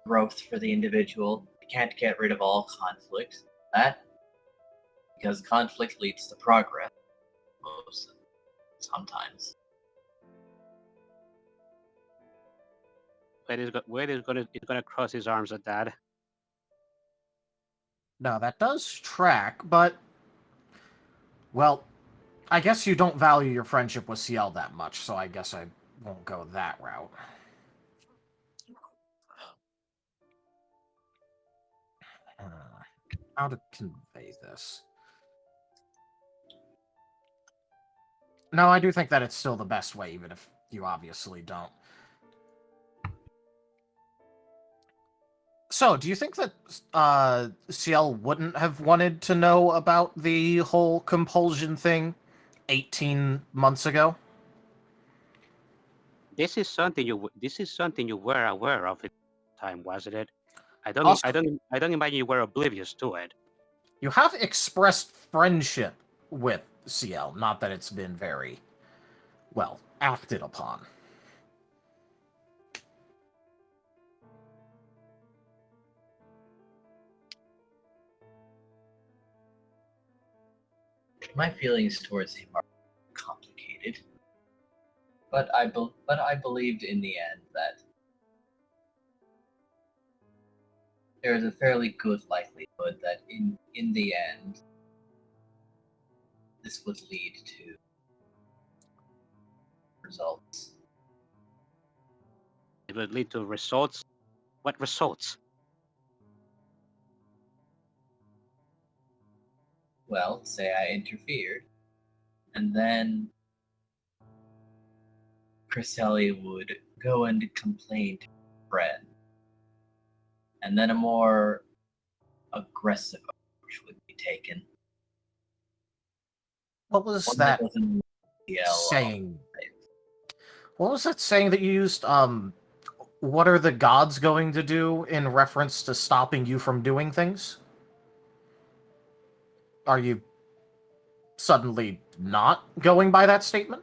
growth for the individual. You can't get rid of all conflict. Because conflict leads to progress. Sometimes. Wade is gonna cross his arms at that. No, that does track, but... Well, I guess you don't value your friendship with CL that much, so I guess I won't go that route. How to convey this? No, I do think that it's still the best way, even if you obviously don't. So, do you think that CL wouldn't have wanted to know about the whole compulsion thing 18 months ago? This is something you were aware of at the time, wasn't it? I don't imagine you were oblivious to it. You have expressed friendship with CL, not that it's been very, well, acted upon. My feelings towards him are complicated, but I believed in the end that there is a fairly good likelihood that in the end this would lead to results. It would lead to results. What results? Well, say I interfered, and then Chriselli would go and complain to Fred, and then a more aggressive approach would be taken. What was One that doesn't yell saying? What was that saying that you used? What are the gods going to do in reference to stopping you from doing things? Are you suddenly not going by that statement?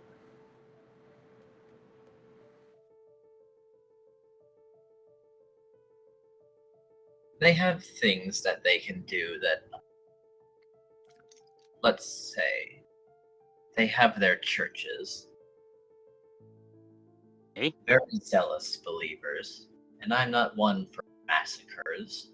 They have things that they can do that, let's say, they have their churches. Okay. Very zealous believers, and I'm not one for massacres.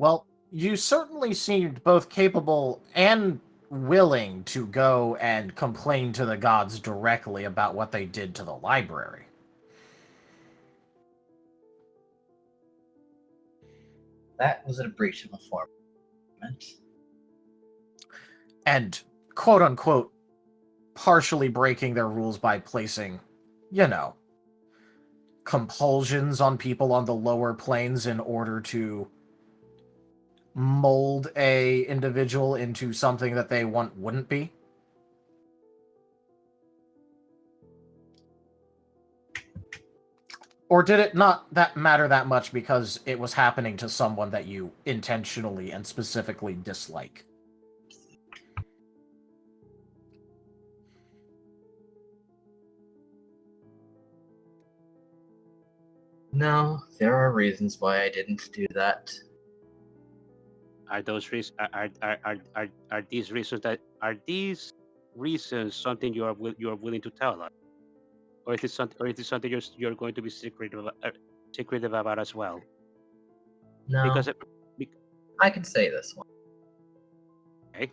Well, you certainly seemed both capable and willing to go and complain to the gods directly about what they did to the library. That was a breach of a formal agreement. And, quote-unquote, partially breaking their rules by placing, compulsions on people on the lower planes in order to mold a individual into something that they wouldn't be? Or did it not matter that much because it was happening to someone that you intentionally and specifically dislike? No, there are reasons why I didn't do that. Are those reasons? Are these reasons something you are willing to tell us, or is it something you're going to be secretive about as well? No, Because I can say this one. okay.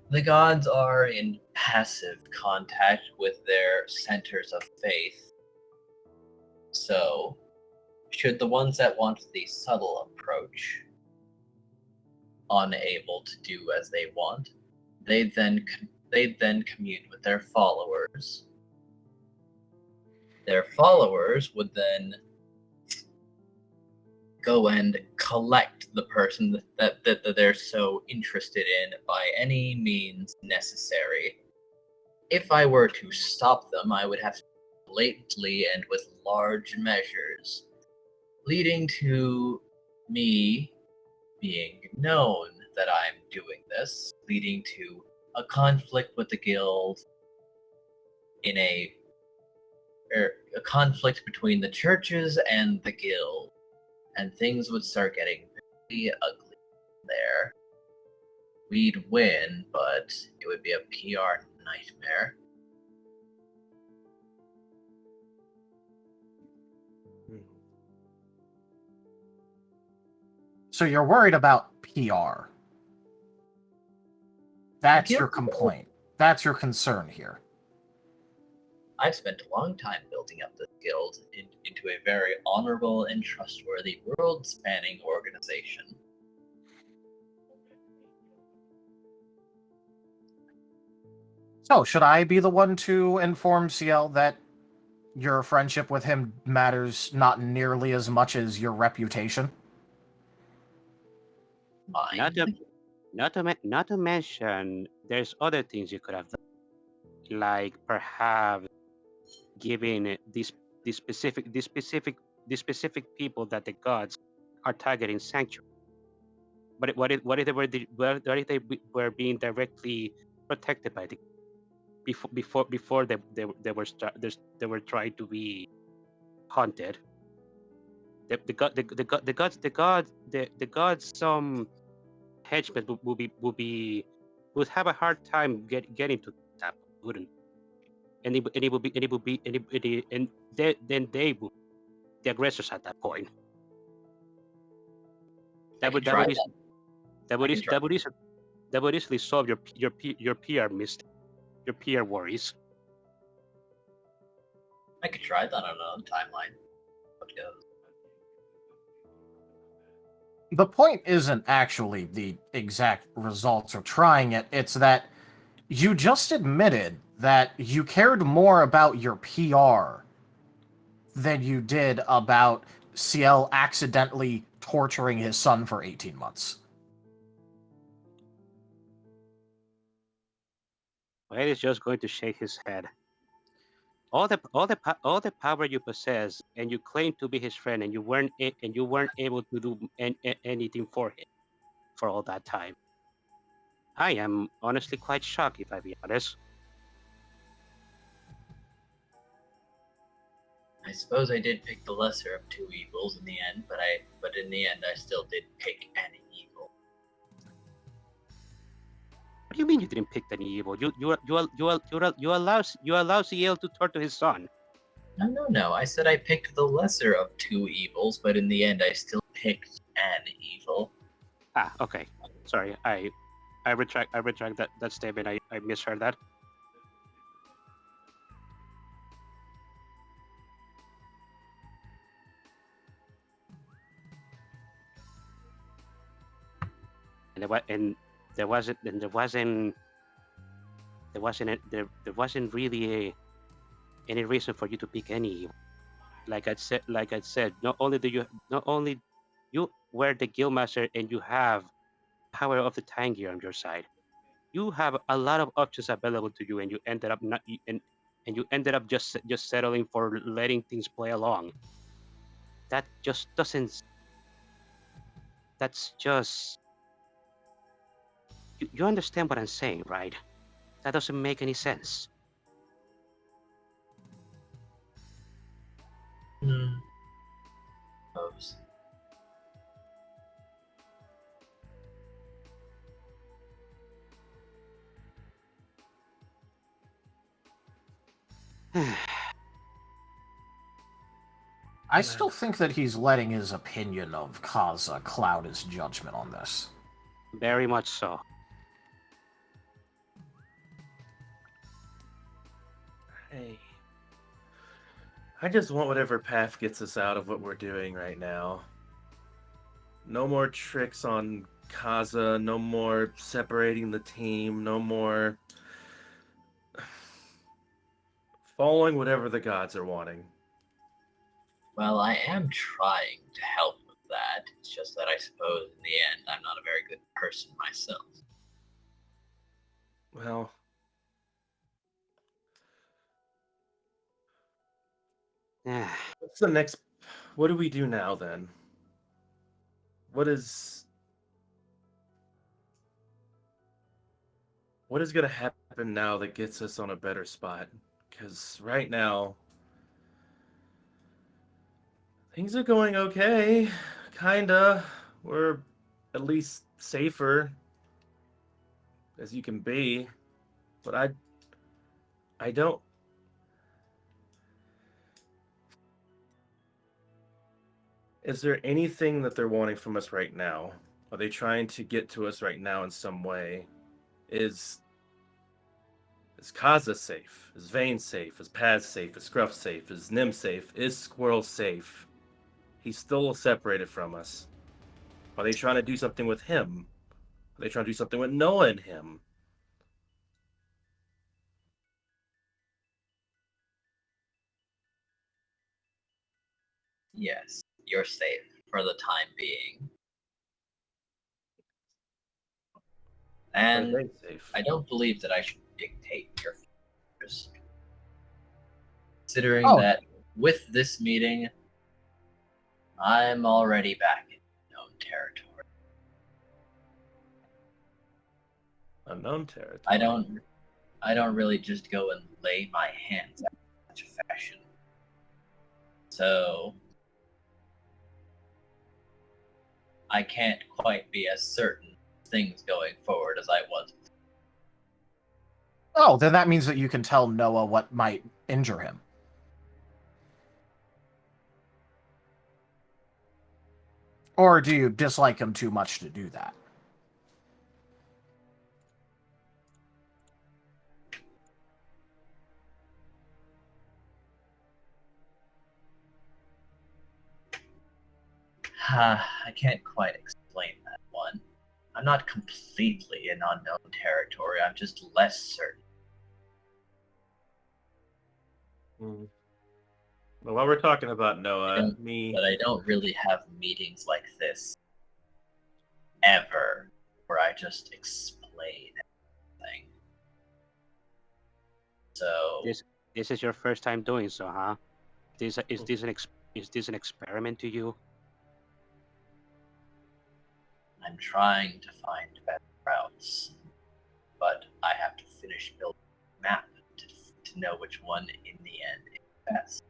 The gods are in passive contact with their centers of faith. So, should the ones that want the subtle approach unable to do as they want, they then commune with their followers. Their followers would then go and collect the person that they're so interested in by any means necessary. If I were to stop them, I would have to blatantly and with large measures, leading to me being known that I'm doing this, leading to a conflict with the guild, in a conflict between the churches and the guild, and things would start getting very ugly there. We'd win, but it would be a PR nightmare. So you're worried about PR. That's Yeah. your complaint. That's your concern here. I've spent a long time building up this guild into a very honorable and trustworthy world-spanning organization. So, should I be the one to inform CL that your friendship with him matters not nearly as much as your reputation? Mine. Not to mention, there's other things you could have done, like perhaps giving these specific people that the gods are targeting sanctuary. But what if they were being directly protected by the before they were trying to be haunted? The gods some henchmen would have a hard time getting to that, wouldn't? And it would be and then they would the aggressors at that point. That would easily solve your PR mistake, your PR worries. I could try that on another timeline. What goes? The point isn't actually the exact results of trying it, it's that you just admitted that you cared more about your PR than you did about CL accidentally torturing his son for 18 months. Wade is just going to shake his head. All the power you possess, and you claim to be his friend, and you weren't able to do anything for him for all that time. I am honestly quite shocked, if I be honest. I suppose I did pick the lesser of two evils in the end, but in the end I still did pick an evil. What do you mean you didn't pick any evil? You allow CL to torture his son. No. I said I picked the lesser of two evils, but in the end I still picked an evil. Ah, okay. Sorry, I retract that statement. I misheard that. There wasn't really any reason for you to pick any evil. like I said, not only you were the guildmaster and you have power of the Tangier on your side, you have a lot of options available to you, and you ended up not and you ended up just settling for letting things play along. That just doesn't. That's just you understand what I'm saying, right? That doesn't make any sense. Hmm. Suppose. I still think that he's letting his opinion of Kaza cloud his judgment on this. Very much so. Hey. I just want whatever path gets us out of what we're doing right now. No more tricks on Kaza, no more separating the team, no more following whatever the gods are wanting. Well, I am trying to help with that. It's just that I suppose in the end I'm not a very good person myself. Well, what's the next? What do we do now then? What is going to happen now that gets us on a better spot? Because right now things are going okay, kinda. We're at least safer as you can be, but I don't. Is there anything that they're wanting from us right now? Are they trying to get to us right now in some way? Is Kaza safe? Is Vane safe? Is Paz safe? Is Scruff safe? Is Nim safe? Is Squirrel safe? He's still separated from us. Are they trying to do something with him? Are they trying to do something with Noah and him? Yes, you're safe for the time being. Are And they safe? I don't believe that I should dictate your futures. Considering that with this meeting, I'm already back in known territory. Unknown territory. I don't really just go and lay my hands out in such a fashion. So I can't quite be as certain of things going forward as I was. Oh, then that means that you can tell Noah what might injure him. Or do you dislike him too much to do that? I can't quite explain that one. I'm not completely in unknown territory, I'm just less certain. Well, while we're talking about But Noah, I don't really have meetings like this ever where I just explain everything. So This is your first time doing so, huh? Is this an experiment to you? I'm trying to find better routes, but I have to finish building a map to know which one in the end is best.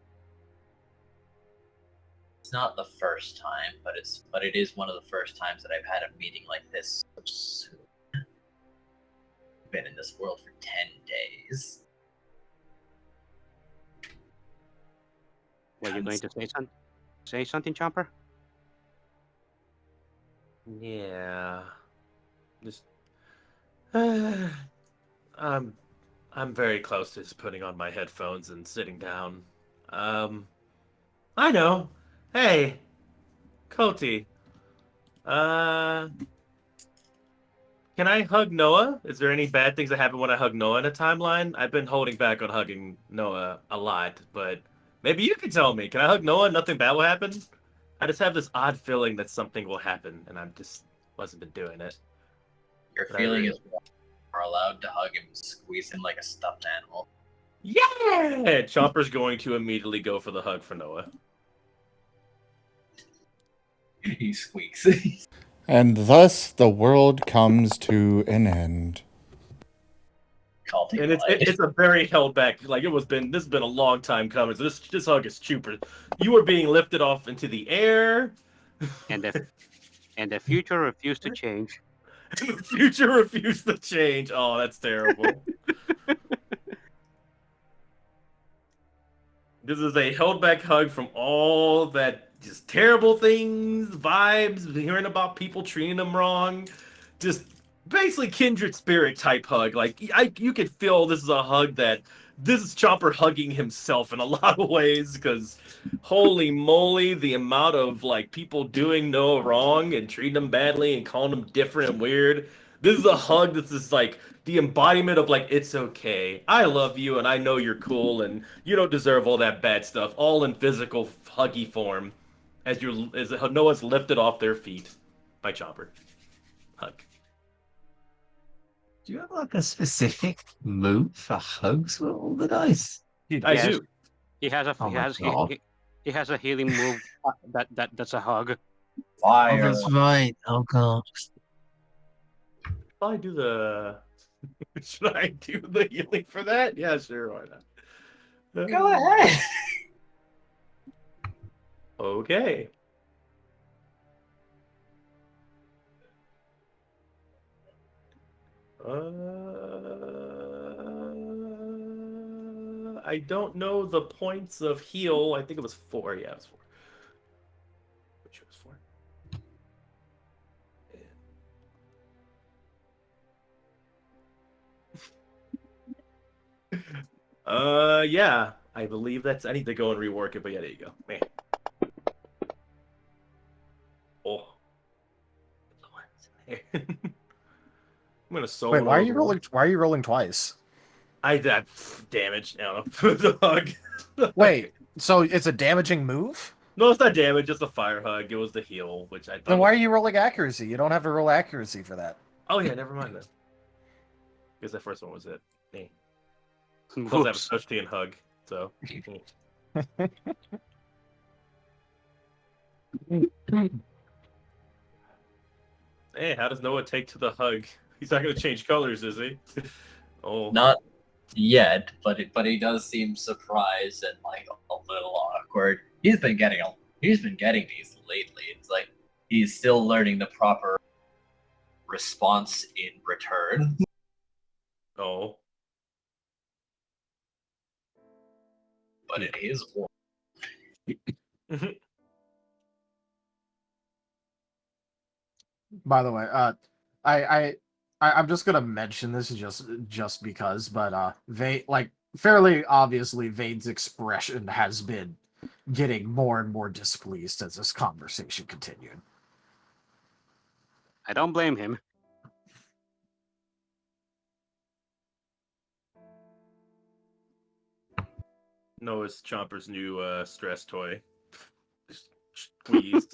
It's not the first time, but it is one of the first times that I've had a meeting like this so soon. I've been in this world for 10 days. Were you going to say something, Chomper? yeah, just I'm very close to just putting on my headphones and sitting down. I know. Hey, Calti. Can I hug Noah? Is there any bad things that happen when I hug Noah in a timeline? I've been holding back on hugging Noah a lot, but Maybe you can tell me. Can I hug Noah? Nothing bad will happen. I just have this odd feeling that something will happen, and I'm just wasn't been doing it. Your But feeling is you are allowed to hug him, squeeze him like a stuffed animal. Yeah! Chomper's going to immediately go for the hug for Noah. He squeaks. And thus the world comes to an end. Calti And it's a very held back. Like this has been a long time coming. So this hug is super. You are being lifted off into the air. And the future refused to change. The future refused to change. Oh, that's terrible. This is a held back hug from all that just terrible things, vibes, hearing about people treating them wrong. Just basically kindred spirit type hug. Like you could feel this is a hug that this is Chopper hugging himself in a lot of ways, because holy moly, the amount of like people doing no wrong and treating them badly and calling them different and weird. This is a hug that's just like the embodiment of like, it's okay. I love you and I know you're cool and you don't deserve all that bad stuff, all in physical huggy form as Noah's lifted off their feet by Chopper. Hug. Do you have like a specific move for hugs with all the dice? I do. He has a Oh my God. he has a healing move that's a hug. Oh, Fire. that's right. Oh God. Should I do the should I do the healing for that? Yeah, sure, why not? Go ahead. Okay. I don't know the points of heal. I think it was 4. Yeah, it was 4. Which was 4. Yeah. I believe that's. I need to go and rework it, but yeah, there you go. Man. Oh. I'm gonna solo. Wait, why are you rolling? Why are you rolling twice? I did damage. I don't know. The hug. Wait, so it's a damaging move? No, it's not damage. It's a fire hug. It was the heal, which I thought. Then why are you rolling accuracy? You don't have to roll accuracy for that. Oh yeah, never mind then. Because that first one was it. Hey. Plus I have a specialty and hug, so. Hey, how does Noah take to the hug? He's not going to change colors, is he? Oh. Not yet, but he does seem surprised and like a little awkward. He's been getting these lately. It's like he's still learning the proper response in return. Oh. But it is warm. By the way, I'm just gonna mention this just because, but fairly obviously, Vade's expression has been getting more and more displeased as this conversation continued. I don't blame him. Noah's Chomper's new stress toy. Squeeze.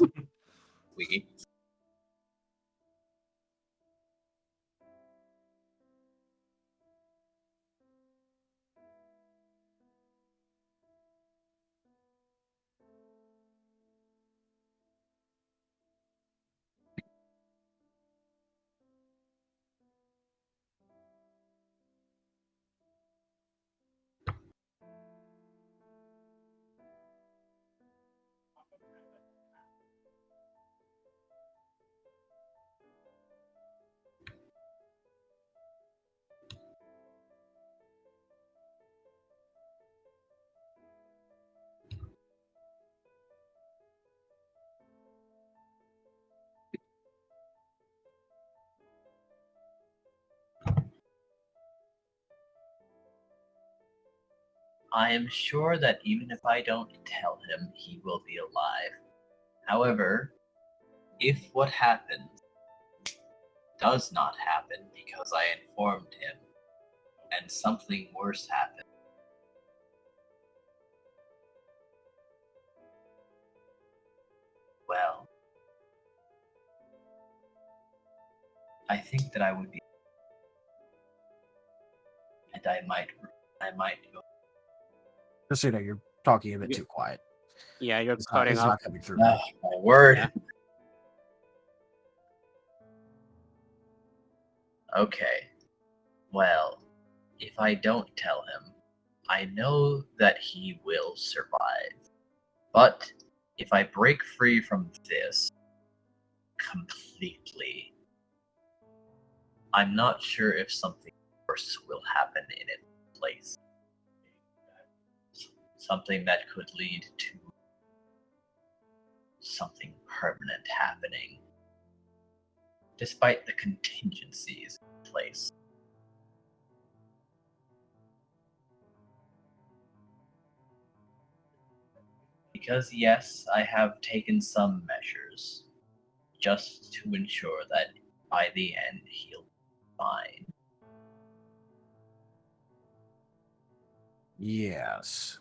I am sure that even if I don't tell him, he will be alive. However, if what happens does not happen because I informed him, and something worse happens, I think that I would be, and I might go. Just so you know, you're talking a bit too quiet. Yeah, you're It's cutting not off. coming through. Oh, my word. Yeah. Okay. Well, if I don't tell him, I know that he will survive. But if I break free from this completely, I'm not sure if something worse will happen in its place. Something that could lead to something permanent happening, despite the contingencies in place. Because yes, I have taken some measures just to ensure that by the end he'll be fine. Yes.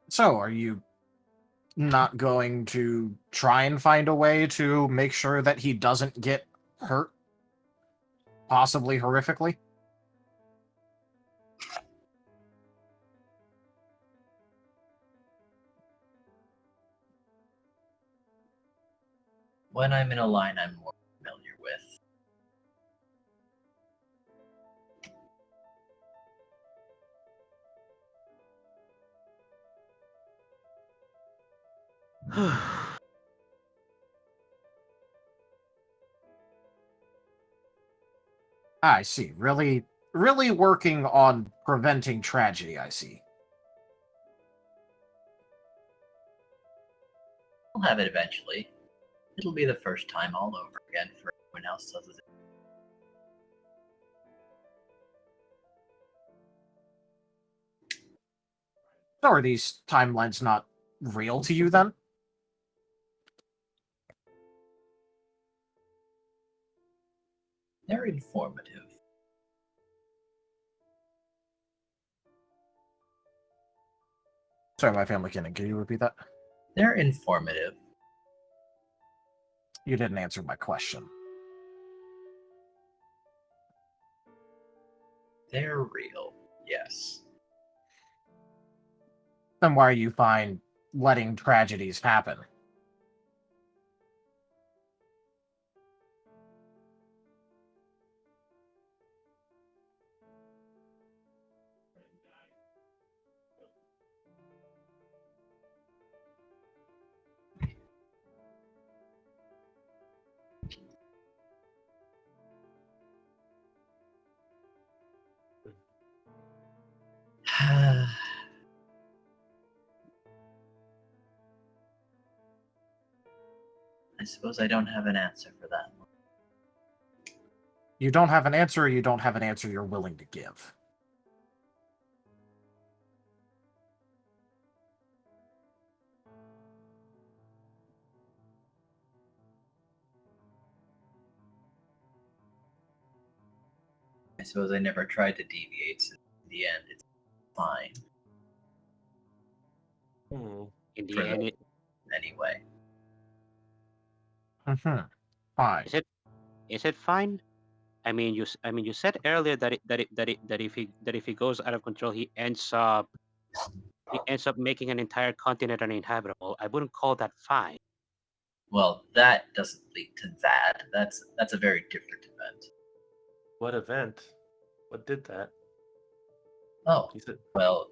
So, are you not going to try and find a way to make sure that he doesn't get hurt? Possibly horrifically? When I'm in a line I'm more familiar with. I see. Really working on preventing tragedy, I see. I'll have it eventually. It'll be the first time all over again for everyone else does it. So are these timelines not real to you then? They're informative. Sorry, my family can you repeat that? They're informative. You didn't answer my question. They're real, yes. Then why are you fine letting tragedies happen? I suppose I don't have an answer for that one. You don't have an answer, or you don't have an answer you're willing to give? I suppose I never tried to deviate, so in the end it's fine. In For the end, anyway. Fine. is it fine? I mean, you said earlier that if he goes out of control, he ends up making an entire continent uninhabitable. I wouldn't call that fine. Well, that doesn't lead to that. That's a very different event. What event? What did that? Oh, You said well,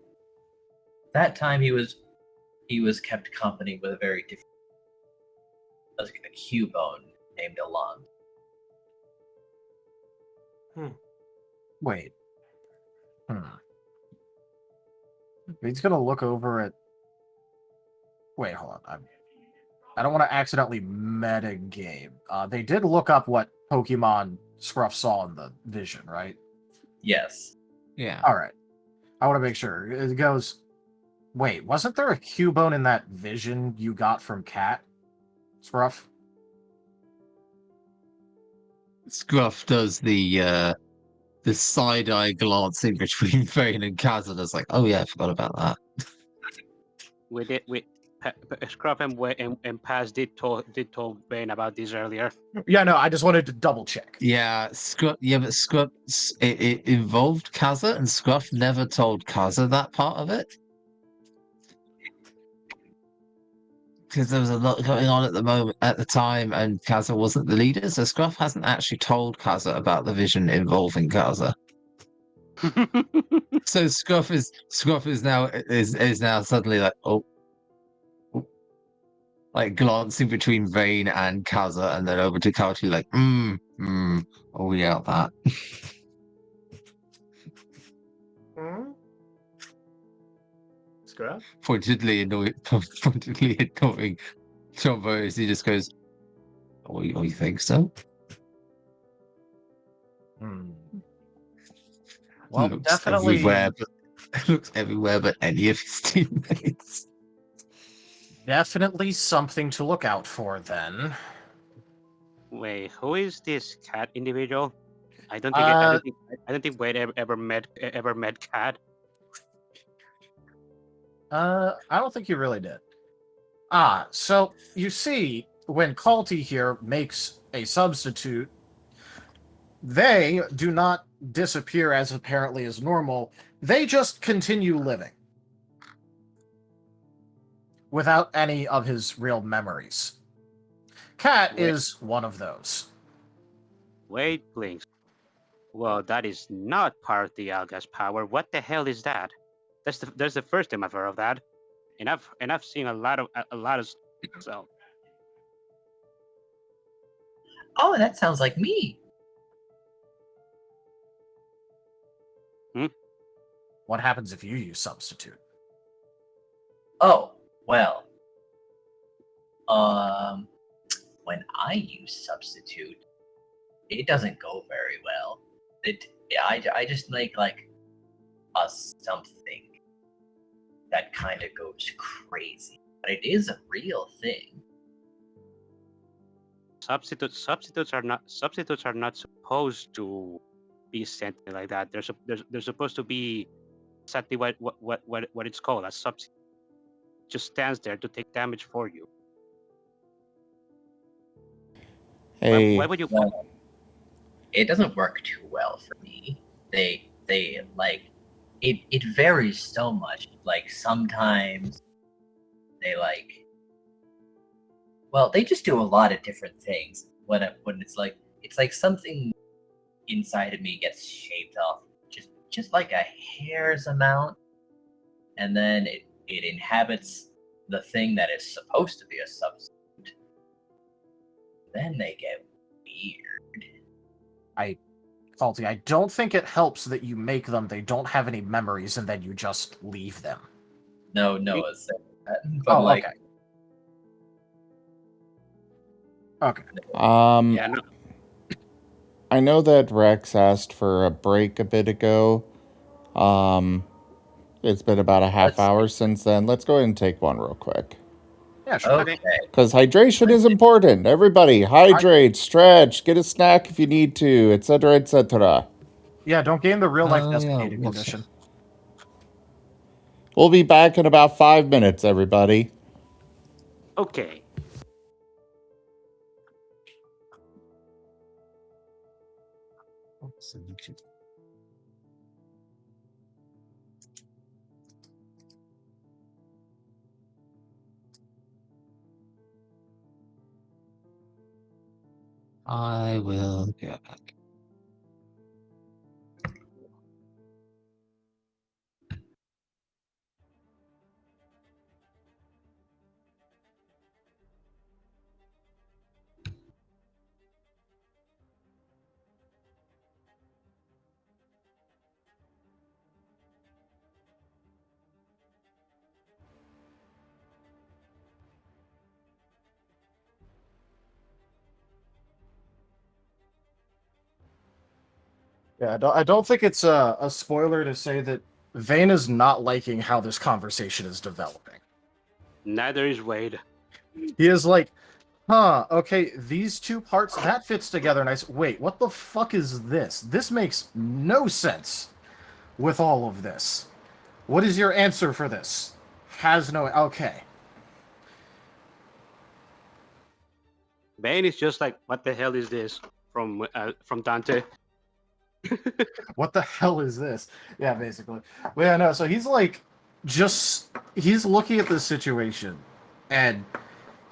that time he was kept company with a very different, like a Cubone named Alon. Wait. He's gonna look over at... Wait, hold on. I don't want to accidentally meta game. They did look up what Pokemon Scruff saw in the vision, right? Yes. Yeah. Alright. I want to make sure. It goes... Wait, wasn't there a Cubone in that vision you got from Cat, Scruff? Scruff does the side eye glancing between Vane and Kazan. It's like, oh yeah, I forgot about that. Scruff and Paz did told Bane about this earlier. Yeah, no, I just wanted to double check. Yeah, Scruff. Yeah, but Scruff. It involved Kaza, and Scruff never told Kaza that part of it. Because there was a lot going on at the time, and Kaza wasn't the leader, so Scruff hasn't actually told Kaza about the vision involving Kaza. So Scruff is now suddenly like, oh, like glancing between Vane and Kaza, and then over to Calti, like, oh yeah, that. Scruff? Pointedly annoying Chombo as he just goes, oh, you think so? Well, looks definitely. Looks everywhere but any of his teammates. Definitely something to look out for, then. Wait, who is this cat individual? I don't think Wade ever met Cat. I don't think you really did. So you see, when Calti here makes a substitute, they do not disappear as apparently as normal. They just continue living without any of his real memories. Cat is one of those. Wait, please. Well, that is not part of the Alga's power. What the hell is that? That's the first time I've heard of that, and I've seen a lot of so. Oh, that sounds like me. What happens if you use substitute? Oh, well. When I use substitute, it doesn't go very well. I just make like a something that kind of goes crazy, but it is a real thing. Substitutes are not supposed to be sent like that. They're supposed to be exactly what it's called, a substitute. Just stands there to take damage for you. Hey. Why would you? Well, it doesn't work too well for me. They like it varies so much. Like sometimes they they just do a lot of different things. When it's like something inside of me gets shaved off just like a hair's amount, and then it inhabits the thing that is supposed to be a substitute. Then they get weird. Calti, I don't think it helps that you make them, they don't have any memories, and then you just leave them. No, Noah said that. But okay. Okay. Yeah, no. I know that Rex asked for a break a bit ago. It's been about a half hour since then. Let's go ahead and take one real quick. Yeah, sure. Okay. Because hydration is important. Everybody, hydrate, stretch, get a snack if you need to, etc., etc. Yeah, don't gain the real-life desiccated condition. We'll be back in about 5 minutes, everybody. Okay. I will go back. Yeah, I don't think it's a spoiler to say that Vane is not liking how this conversation is developing. Neither is Wade. He is like, Huh, okay, these two parts, that fits together nice. Wait, what the fuck is this? This makes no sense with all of this. What is your answer for this? Has no... Okay. Bane is just like, what the hell is this from Dante? What the hell is this? Yeah, basically. But yeah, no, so he's like, he's looking at this situation, and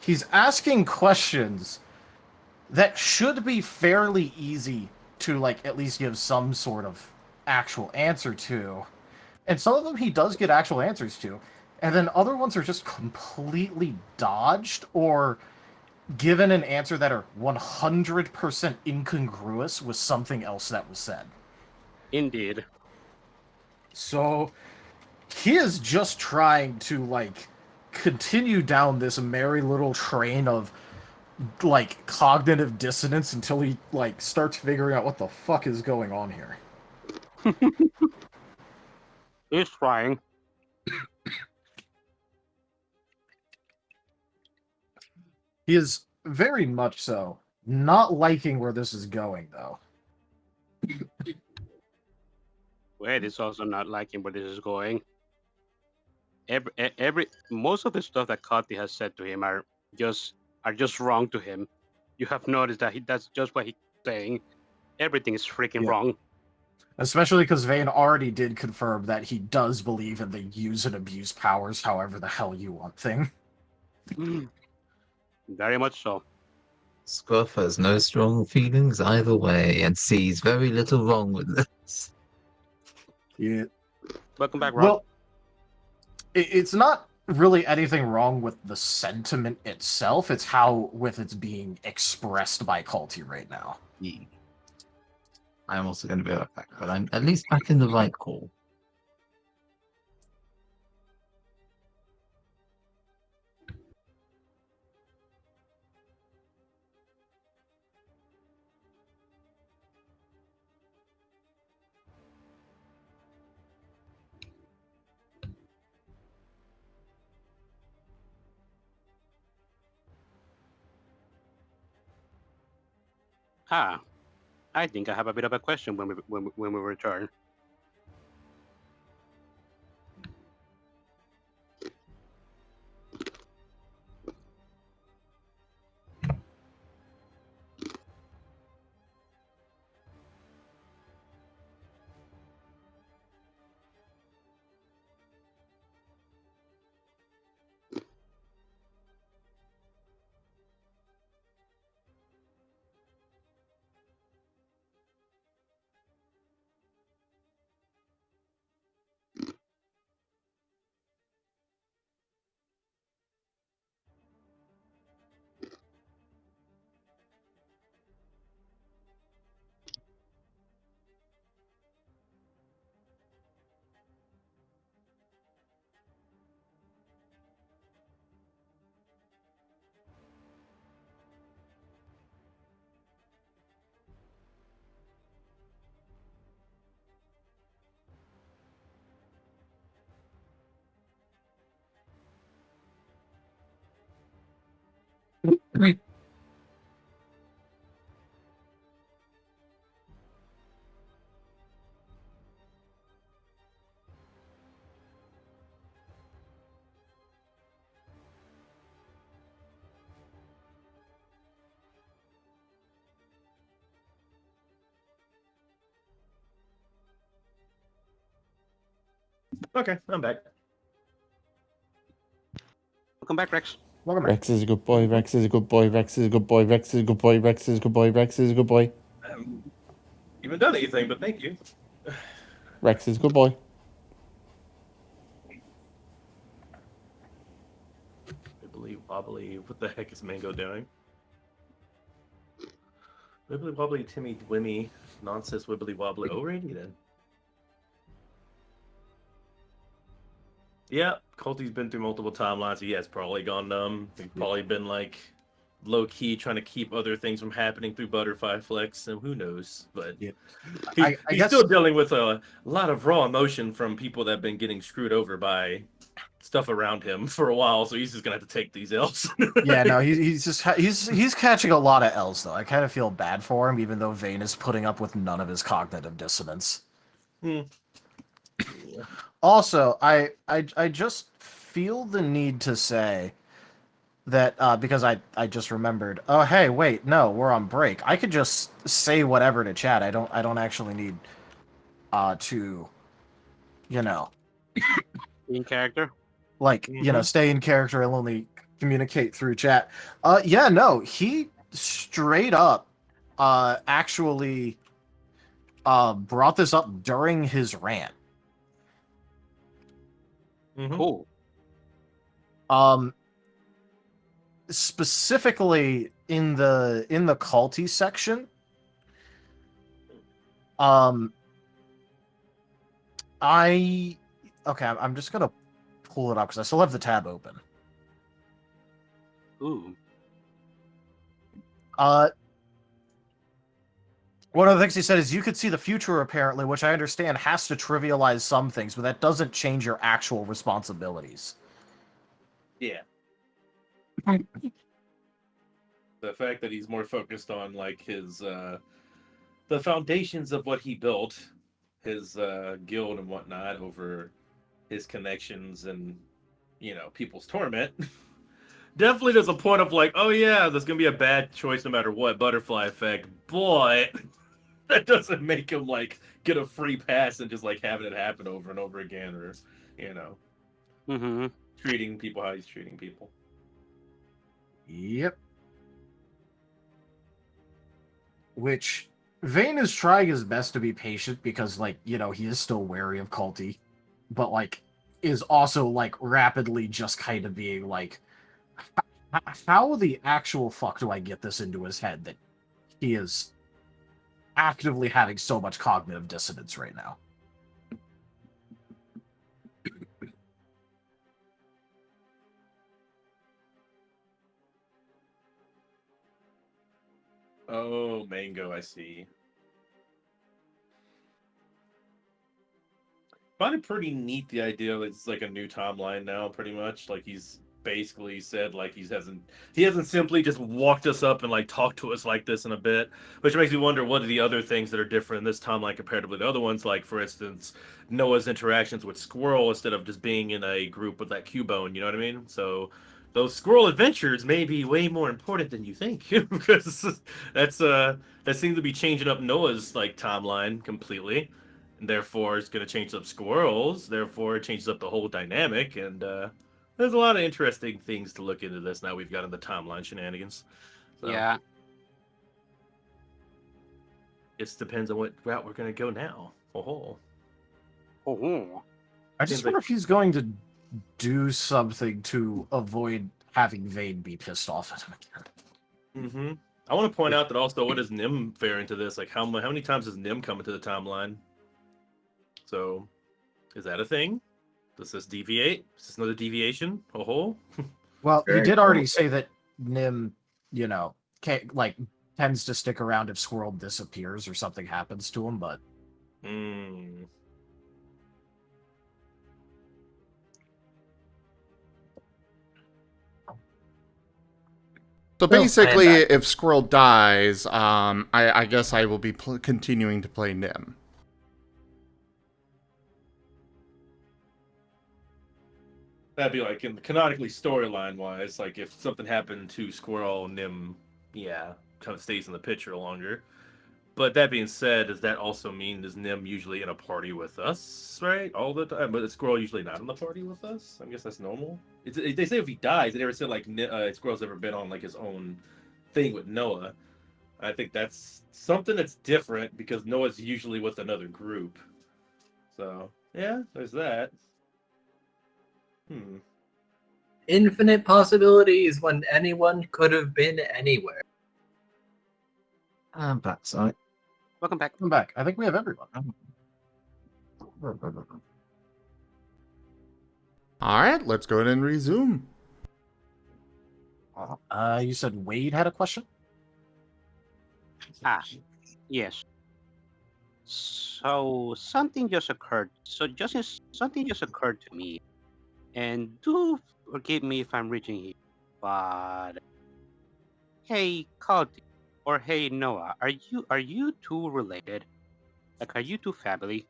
he's asking questions that should be fairly easy to, like, at least give some sort of actual answer to. And some of them he does get actual answers to, and then other ones are just completely dodged or given an answer that are 100% incongruous with something else that was said. Indeed. So he is just trying to, like, continue down this merry little train of, like, cognitive dissonance until he, like, starts figuring out what the fuck is going on here. He's trying. He is very much so not liking where this is going, though. Wade is also not liking where this is going. Most of the stuff that Calti has said to him are just wrong to him. You have noticed that that's just what he's saying. Everything is freaking wrong. Especially because Vane already did confirm that he does believe in the use and abuse powers however the hell you want thing. Very much so. Scruff has no strong feelings either way and sees very little wrong with this. Yeah. Welcome back, Rob. Well, it's not really anything wrong with the sentiment itself. It's how with it's being expressed by Calti right now. Yeah. I'm also going to be right back, but I'm at least back in the right call. I think I have a bit of a question when we return. Okay, I'm back. Welcome back, Rex. Welcome back. Rex is a good boy. Rex is a good boy. Rex is a good boy. Rex is a good boy. Rex is a good boy. Rex is a good boy. I haven't even done anything, but thank you. Rex is a good boy. Wibbly wobbly. What the heck is Mango doing? Wibbly wobbly, Timmy Dwimmy, nonsense wibbly wobbly. Alrighty then. Yeah, Calti's been through multiple timelines. He has probably gone numb. He's probably been like low key trying to keep other things from happening through butterfly flex, and who knows? But Yeah. he's I guess still dealing with a lot of raw emotion from people that have been getting screwed over by stuff around him for a while, so he's just gonna have to take these L's. Yeah, no, he's just he's catching a lot of L's though. I kind of feel bad for him, even though Vane is putting up with none of his cognitive dissonance. Hmm. Also, I just feel the need to say that because I just remembered. Oh, hey, wait, no, we're on break. I could just say whatever to chat. I don't actually need to, you know, In character. like stay in character. I'll only communicate through chat. Yeah, no, he straight up actually brought this up during his rant. Cool. Specifically in the Calti section. I'm just gonna pull it up because I still have the tab open. Ooh. One of the things he said is you could see the future, apparently, which I understand has to trivialize some things, but that doesn't change your actual responsibilities. Yeah. The fact that he's more focused on like his the foundations of what he built, his guild and whatnot, over his connections and people's torment. Definitely there's a point of like, oh yeah, there's gonna be a bad choice no matter what, butterfly effect, but that doesn't make him like get a free pass and just like having it happen over and over again, or treating people how he's treating people. Yep. Which Vane is trying his best to be patient because, like, he is still wary of Calti, but like is also like rapidly just kind of being like, how the actual fuck do I get this into his head that he is actively having so much cognitive dissonance right now? Oh, Mango, I see. Find it pretty neat, the idea that it's like a new timeline now, pretty much. Like he's basically said like he hasn't simply just walked us up and like talked to us like this in a bit, which makes me wonder what are the other things that are different in this timeline compared to the other ones. Like for instance, Noah's interactions with Squirrel instead of just being in a group with that Cubone. You know what I mean? So those Squirrel adventures may be way more important than you think because that seems to be changing up Noah's like timeline completely. And therefore, it's going to change up Squirrels. Therefore, it changes up the whole dynamic. And there's a lot of interesting things to look into this now we've got in the timeline shenanigans. So, Yeah. it depends on what route we're going to go now. I just wonder if he's going to do something to avoid having Vane be pissed off at him again. I want to point out that also, what does Nim fare into this? Like, how many times has Nim come into the timeline? So, is that a thing? Does this deviate? Is this another deviation? Well, he did already say that Nim, can't, like, tends to stick around if Squirrel disappears or something happens to him, but... So basically, if Squirrel dies, I guess I will be continuing to play Nim. That'd be like canonically storyline wise, like if something happened to Squirrel, Nim, kind of stays in the picture longer. But that being said, does that also mean is Nim usually in a party with us, right? All the time, but is Squirrel usually not in the party with us? I guess that's normal. They say if he dies, they never said like Squirrel's ever been on like his own thing with Noah. I think that's something that's different because Noah's usually with another group. So yeah, there's that. Infinite possibilities when anyone could have been anywhere. I'm back, sorry. Welcome back. Welcome back. I think we have everyone. Alright, let's go ahead and resume. You said Wade had a question? Ah, yes. So something just occurred. Something just occurred to me, and do forgive me if I'm reaching here, but hey, Calti, or hey Noah, are you two related? Like, are you two family?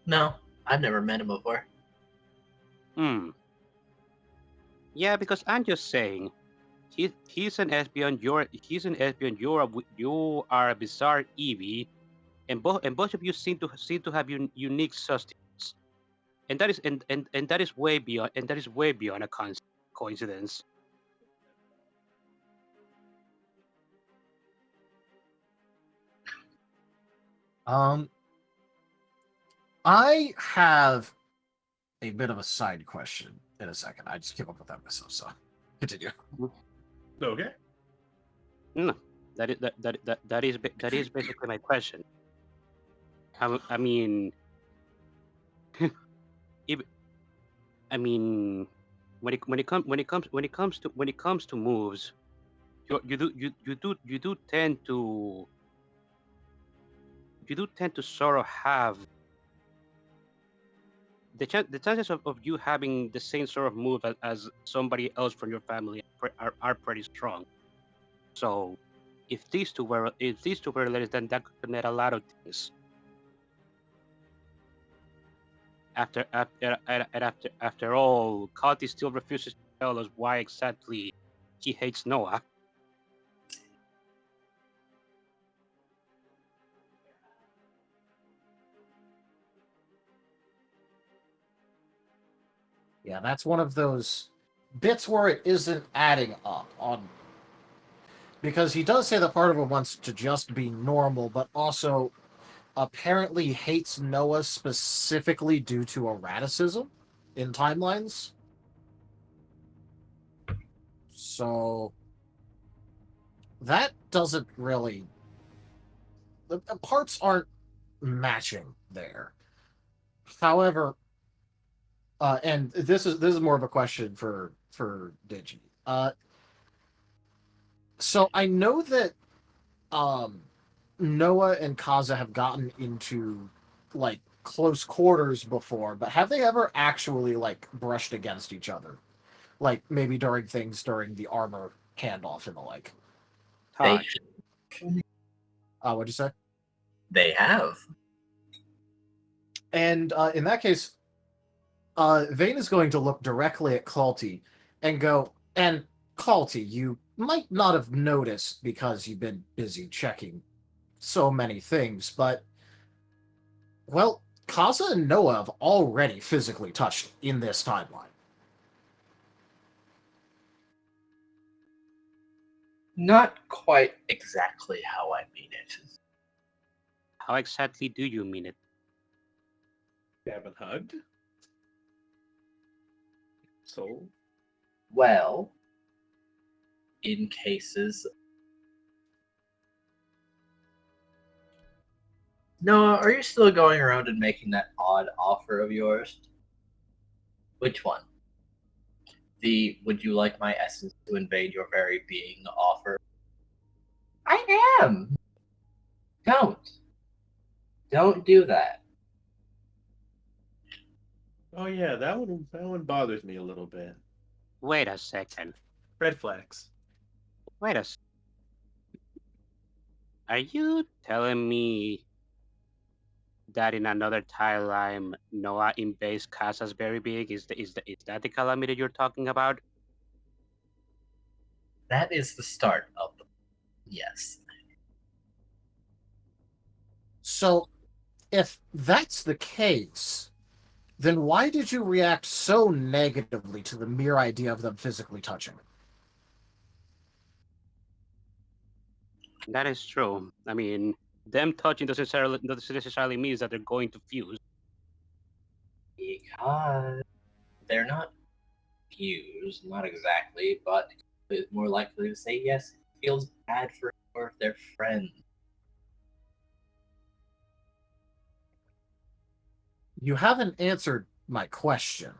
No, I've never met him before. Hmm. Yeah, because I'm just saying, he's an espion. You are a bizarre Eevee, and both of you seem to have unique sustenance, and that is way beyond a coincidence. I have a bit of a side question in a second. I just came up with that myself, so continue. Okay. No, that is basically my question. I mean, if, I mean, when it comes to moves, you do tend to sort of have the chances of you having the same sort of move as somebody else from your family are pretty strong. So if these two were related, then that could connect a lot of things. After all, Calti still refuses to tell us why exactly he hates Noah. Yeah, that's one of those bits where it isn't adding up on, because he does say that part of him wants to just be normal, but also apparently hates Noah specifically due to erraticism in timelines. So that doesn't really, the parts aren't matching there. However, and this is more of a question for Digi. So I know that Noah and Kaza have gotten into like close quarters before, but have they ever actually like brushed against each other? Like maybe during the armor handoff and the like. They, Tosh, What'd you say? they have. And in that case, Vane is going to look directly at Calti and go, and Calti, you might not have noticed because you've been busy checking so many things, but, well, Kaza and Noah have already physically touched in this timeline. Not quite exactly how I mean it. how exactly do you mean it? You haven't hugged? So? Well, in cases. Noah, are you still going around and making that odd offer of yours? Which one? The would you like my essence to invade your very being offer? I am! Don't. Don't do that. Oh yeah, that one bothers me a little bit. Wait a second. Red flags. Wait a. Are you telling me that in another timeline Noah invades Kaza's very big? Is that the calamity you're talking about? That is the start of the. Yes. So, if that's the case, then why did you react so negatively to the mere idea of them physically touching? That is true. I mean, them touching doesn't necessarily means that they're going to fuse. Because they're not fused, not exactly, but is more likely to say yes, it feels bad for more of their friends. You haven't answered my question.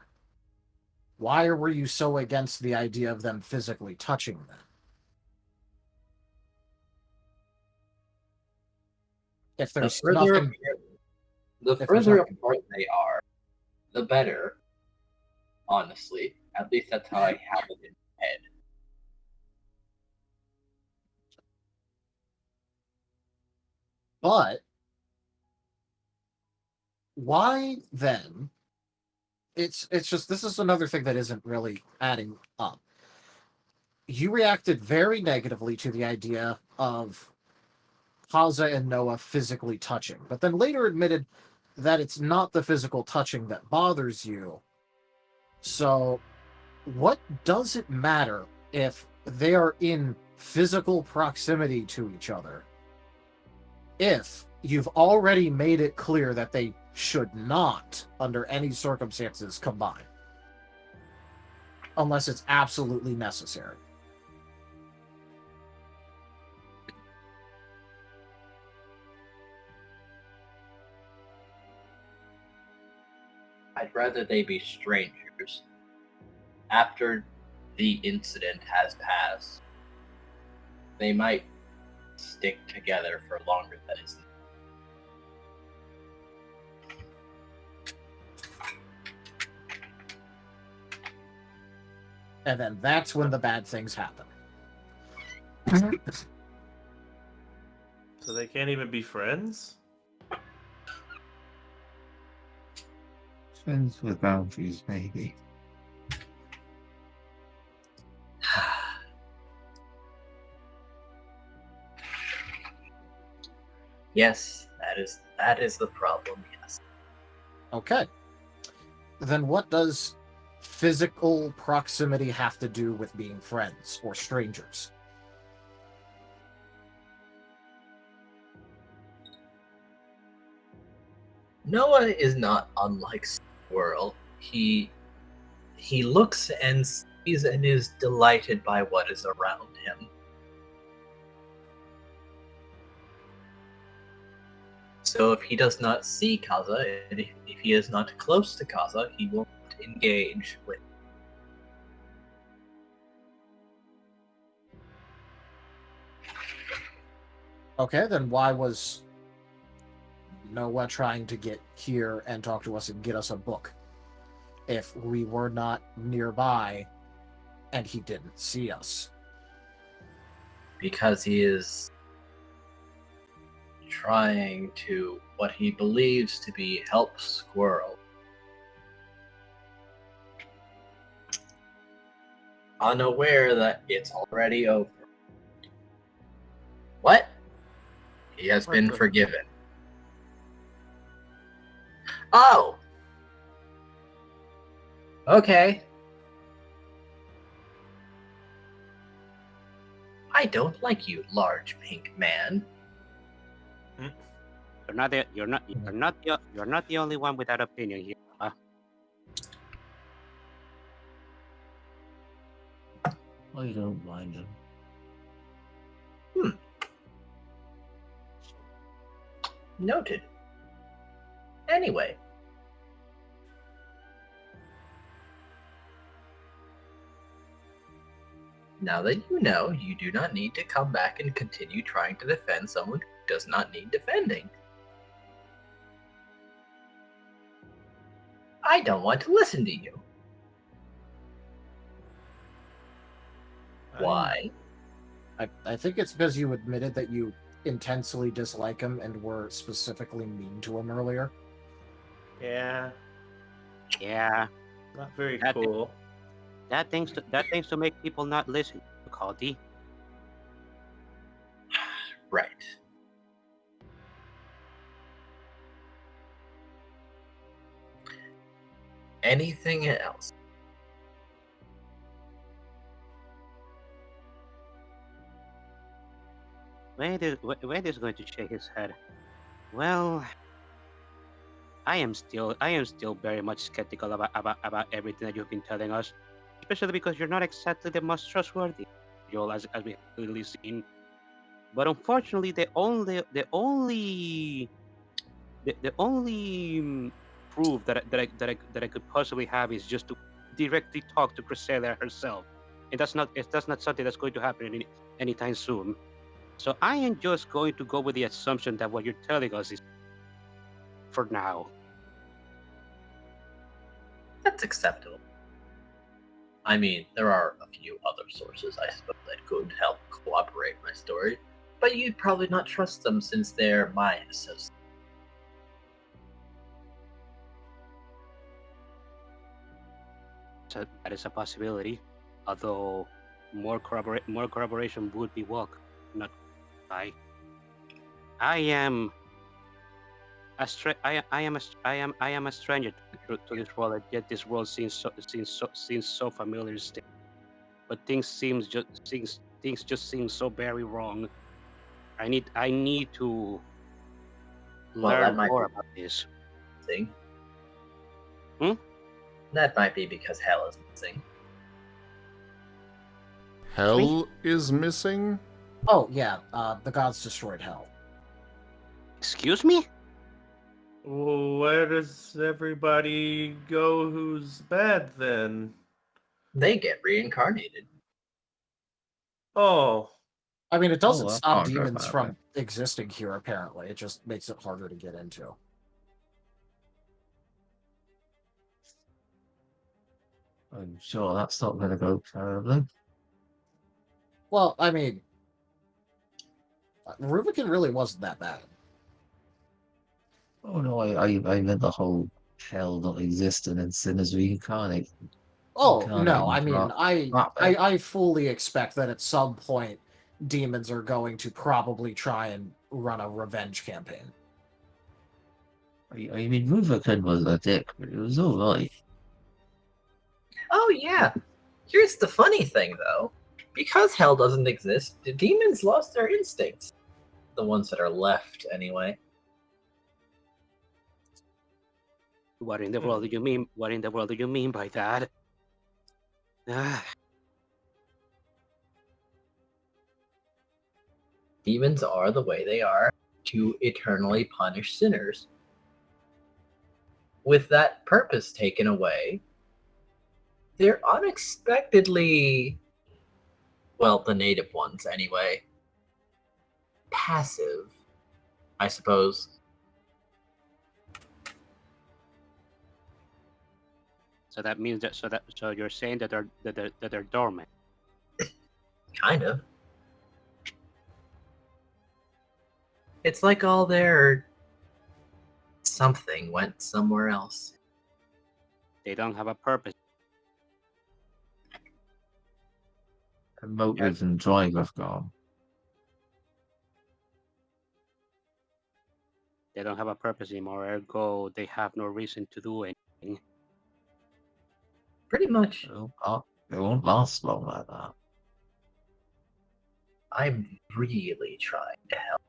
Why were you so against the idea of them physically touching them? If The there's further nothing, apart, the there's further nothing- apart they are, the better. Honestly, at least that's how I have it in my head. but why then? It's just, this is another thing that isn't really adding up. You reacted very negatively to the idea of Haza and Noah physically touching, but then later admitted that it's not the physical touching that bothers you. So, what does it matter if they are in physical proximity to each other if you've already made it clear that they should not, under any circumstances, combine? Unless it's absolutely necessary. I'd rather they be strangers. After the incident has passed, they might stick together for longer than is. And then that's when the bad things happen. So they can't even be friends? Friends with boundaries, maybe. Yes, that is the problem, yes. Okay. Then what does physical proximity have to do with being friends or strangers? Noah is not unlike Squirrel. He looks and sees and is delighted by what is around him. So if he does not see Kaza, and if he is not close to Kaza, he won't engage with. Okay, then why was Noah trying to get here and talk to us and get us a book if we were not nearby and he didn't see us? Because he is trying to, what he believes to be, help Squirrel. Unaware that it's already over. What? He has been forgiven. Oh! Okay. I don't like you, large pink man. You're not the only one with that opinion here. I don't mind him. Noted. Anyway. Now that you know, you do not need to come back and continue trying to defend someone who does not need defending. I don't want to listen to you. Why? I think it's because you admitted that you intensely dislike him and were specifically mean to him earlier. Yeah, Yeah, not very That- cool. that things to make people not listen. Calti. Right. Anything else? Wade is going to shake his head. Well, I am still very much skeptical about everything that you've been telling us, especially because you're not exactly the most trustworthy, Joel, as we have clearly seen. But unfortunately, the only proof that I could possibly have is just to directly talk to Crusader herself, and that's not something that's going to happen anytime soon. So I am just going to go with the assumption that what you're telling us is for now. That's acceptable. I mean, there are a few other sources, I suppose, that could help corroborate my story, but you'd probably not trust them since they're my associates. So that is a possibility, although more corroboration would be welcome. Not I am a I am a stranger to this world, and yet this world seems so familiar still. But things just seem so very wrong. I need to Well, that learn might more be about this. missing. Hmm? That might be because hell is missing. Hell is missing? Oh yeah, the gods destroyed hell. Excuse me? Well, where does everybody go who's bad then? They get reincarnated. Oh, I mean, it doesn't I stop can't go demons back from existing here. Apparently, it just makes it harder to get into. I'm sure that's not going to go terribly. Well, I mean, Rubicon really wasn't that bad. Oh no, I meant the whole hell not existing and sinners reincarnate. Oh Incarnate no, I into mean, that bit. I fully expect that at some point demons are going to probably try and run a revenge campaign. I mean, Rubicon was a dick, but it was alright. Oh, yeah. Here's the funny thing, though. Because hell doesn't exist, the demons lost their instincts. The ones that are left, anyway. What in the world do you mean? What in the world do you mean by that? Ah, Demons are the way they are to eternally punish sinners. With that purpose taken away, they're unexpectedly, well, the native ones anyway, passive, I suppose. so that means that so you're saying that they're dormant. Kind of. It's like all their something went somewhere else. They don't have a purpose. The motive and drive have gone. They don't have a purpose anymore. Ergo, they have no reason to do anything. Pretty much. They won't last long like that. I'm really trying to help.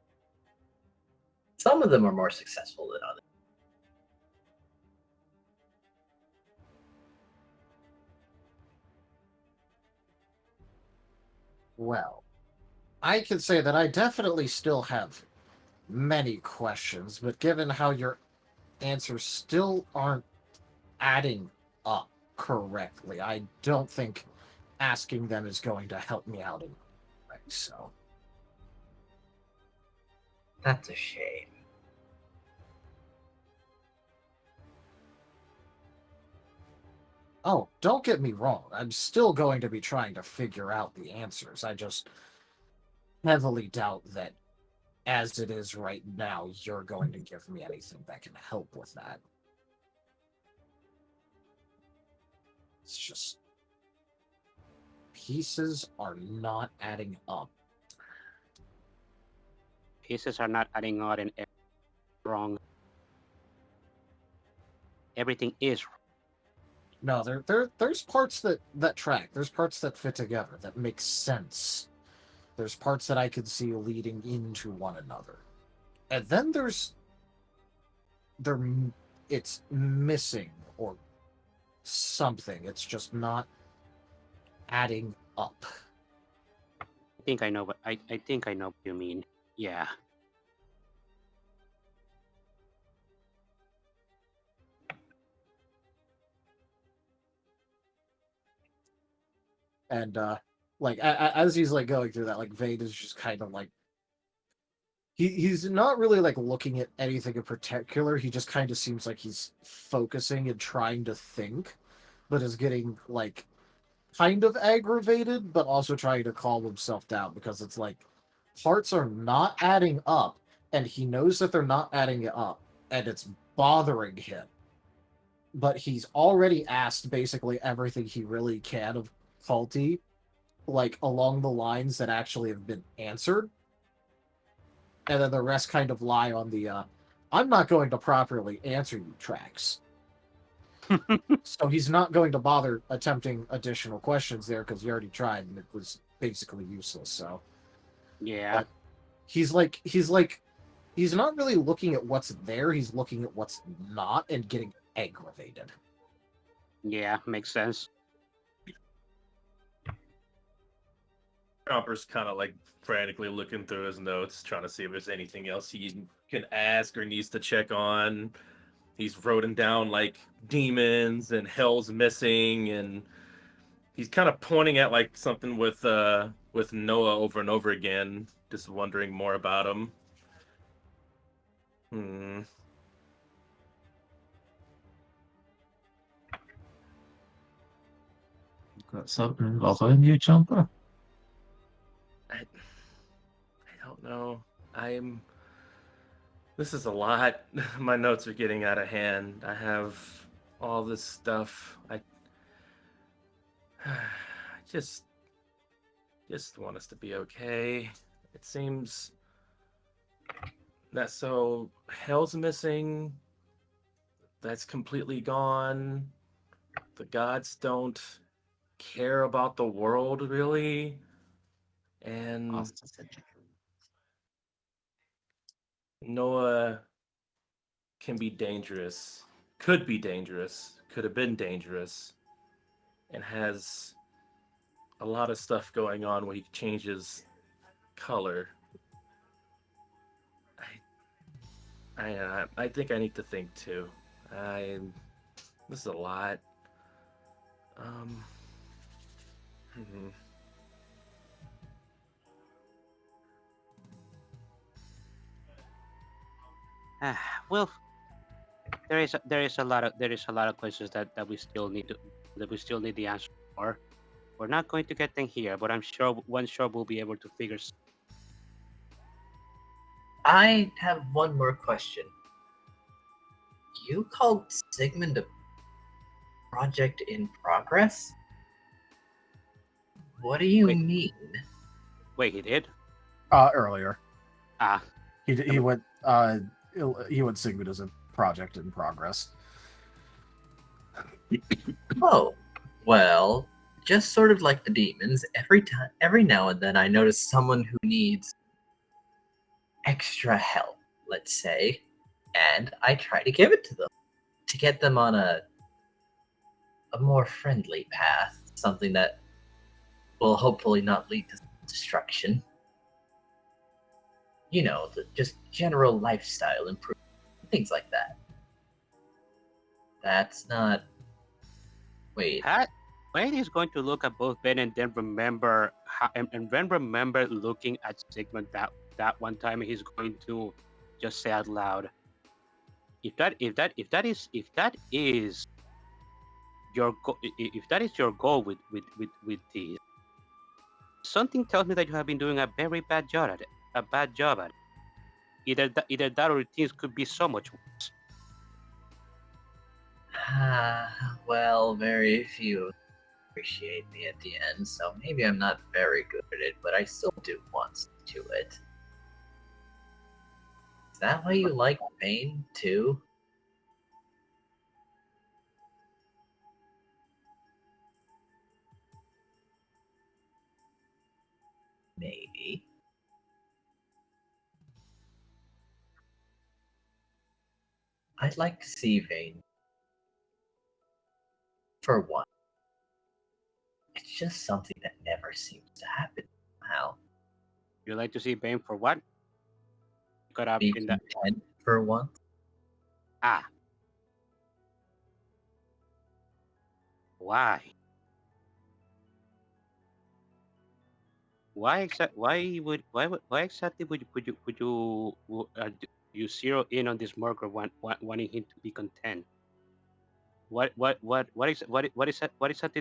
Some of them are more successful than others. Well, I can say that I definitely still have many questions, but given how your answers still aren't adding up correctly, I don't think asking them is going to help me out in any way, so. That's a shame. Oh, don't get me wrong. I'm still going to be trying to figure out the answers. I just heavily doubt that, as it is right now, you're going to give me anything that can help with that. It's just... pieces are not adding up. Pieces are not adding up and wrong. Everything is wrong. No, there's parts that track. There's parts that fit together, that make sense. There's parts that I could see leading into one another. And then it's missing or something. It's just not adding up. I think I know what I think I know what you mean. Yeah. And as he's like going through that, like Vane is just kind of like he's not really like looking at anything in particular. He just kind of seems like he's focusing and trying to think, but is getting like kind of aggravated, but also trying to calm himself down because it's like parts are not adding up, and he knows that they're not adding up, and it's bothering him. But he's already asked basically everything he really can of Calti, like along the lines that actually have been answered. And then the rest kind of lie on the I'm not going to properly answer you tracks. So he's not going to bother attempting additional questions there because he already tried and it was basically useless. So Yeah. but he's not really looking at what's there, he's looking at what's not and getting aggravated. Yeah, makes sense. Chomper's kind of like frantically looking through his notes, trying to see if there's anything else he can ask or needs to check on. He's written down like demons and hell's missing, and he's kind of pointing at like something with Noah over and over again, just wondering more about him. Got something bothering you, Chomper? I don't know. This is a lot. My notes are getting out of hand. I have all this stuff. I just want us to be okay. It seems that so hell's missing. That's completely gone. The gods don't care about the world really. And Noah can be dangerous, could be dangerous, could have been dangerous, and has a lot of stuff going on where he changes color. I think I need to think too. This is a lot. Hmm. Well, there is a lot of questions that we still need the answer for. We're not going to get them here, but I'm sure we'll be able to figure. I have one more question. You called Sigmund a project in progress? What do you mean? Wait, he did? Earlier. He went Sigmund as a project in progress. Oh, well, just sort of like the demons, every now and then I notice someone who needs extra help, let's say, and I try to give it to them to get them on a more friendly path, something that will hopefully not lead to destruction. You know, just general lifestyle improvement, things like that. That's not. Wait. Wait is going to look at both Ben and then remember and then remember looking at Sigmund that one time. He's going to just say out loud, if that is your goal with these, something tells me that you have been doing a very bad job at it. Either that or things could be so much worse. Well, very few appreciate me at the end, so maybe I'm not very good at it, but I still do want to it. Is that why you like Bane too? Maybe. I'd like to see Vane. For one. It's just something that never seems to happen somehow. You like to see Bane for what? Got up Be in that content for once. Why? why exactly you zero in on this Murker wanting him to be content? What exactly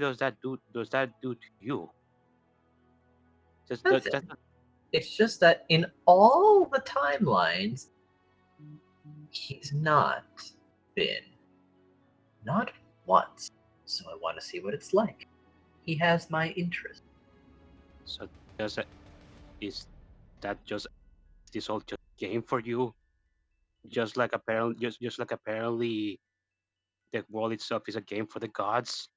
does that do to you? Just Nothing. It's just that in all the timelines, he's not been. Not once. So I want to see what it's like. He has my interest. so does that is that just this all just game for you? Just like apparently the world itself is a game for the gods.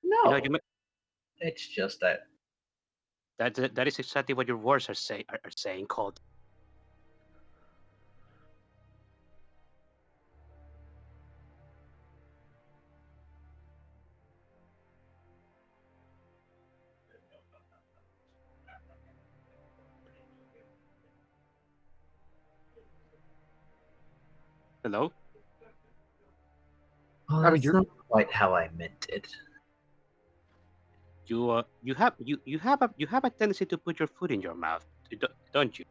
You know, No, it's just that that is exactly what your words are saying, called. Hello? well, I mean, that's you're not quite how I meant it. You have a tendency to put your foot in your mouth, don't you?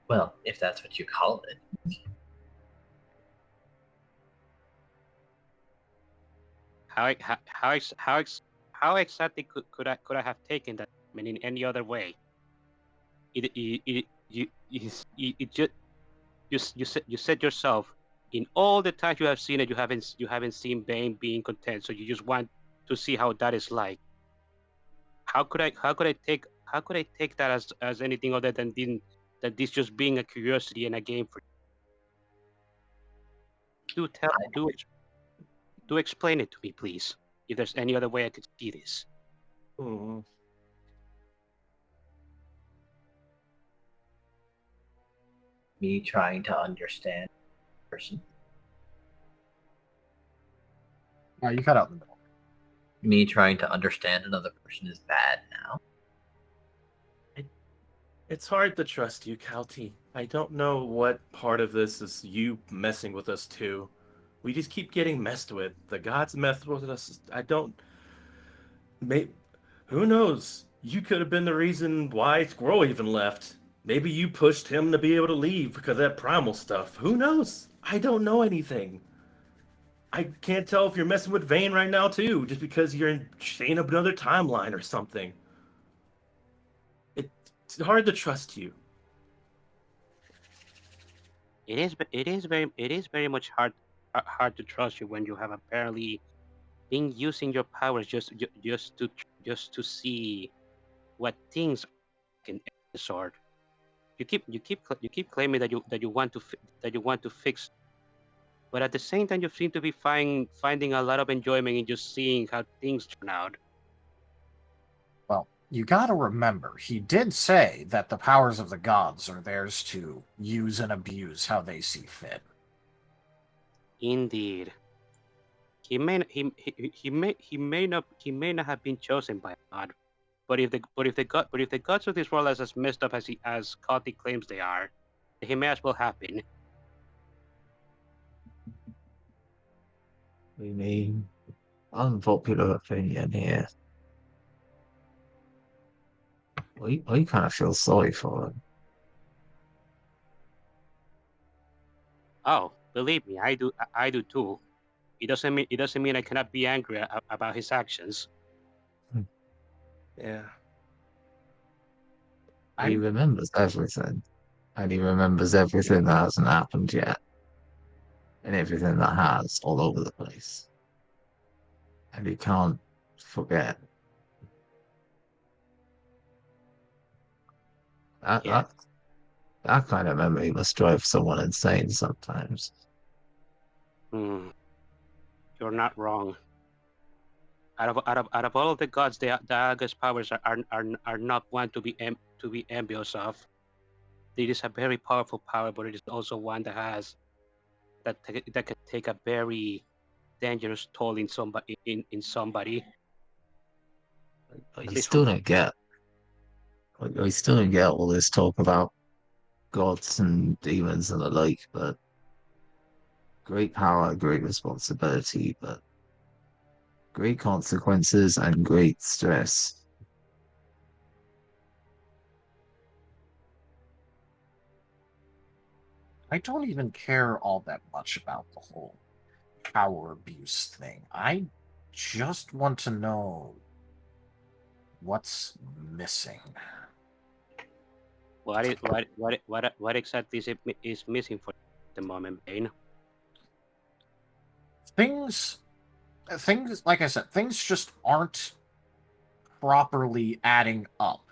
Well, if that's what you call it. How exactly could I have taken that? I mean, in any other way? It just you said yourself, in all the times you have seen it, you haven't seen Bane being content, so you just want to see how that is like. How could I take that as anything other than that this just being a curiosity and a game for you? Do explain it to me, please. If there's any other way I could see this. Hmm. Me trying to understand a person. you cut out in the middle. Me trying to understand another person is bad now. It's hard to trust you, Calti. I don't know what part of this is you messing with us too. We just keep getting messed with. The gods mess with us. I don't. May, who knows? You could have been the reason why Squirrel even left. Maybe you pushed him to be able to leave because of that primal stuff. Who knows? I don't know anything. I can't tell if you're messing with Vane right now too, just because you're staying up another timeline or something. It's hard to trust you. It is very much hard to trust you when you have apparently been using your powers just to see what things can sort. You keep claiming that you want to fix, but at the same time you seem to be finding a lot of enjoyment in just seeing how things turn out. Well, you gotta remember, he did say that the powers of the gods are theirs to use and abuse how they see fit. Indeed, he may not have been chosen by God, but if the gods of this world are as messed up as Calti claims they are, he may as well have been. We mean unpopular opinion here. We kind of feel sorry for him. Oh, believe me, I do. I do too. It doesn't mean I cannot be angry about his actions. Yeah. He remembers everything. And he remembers everything that hasn't happened yet. And everything that has all over the place. And he can't forget. That, Yeah. that, that kind of memory must drive someone insane sometimes. Hmm. You're not wrong. Out of all of the gods, the Aga's powers are not one to be envious of. It is a very powerful power, but it is also one that can take a very dangerous toll in somebody. But At you least still from don't get. We still don't get all this talk about gods and demons and the like, but great power, great responsibility, but great consequences and great stress. I don't even care all that much about the whole power abuse thing. I just want to know what's missing. What exactly is missing for the moment, Bane? Things, like I said, things just aren't properly adding up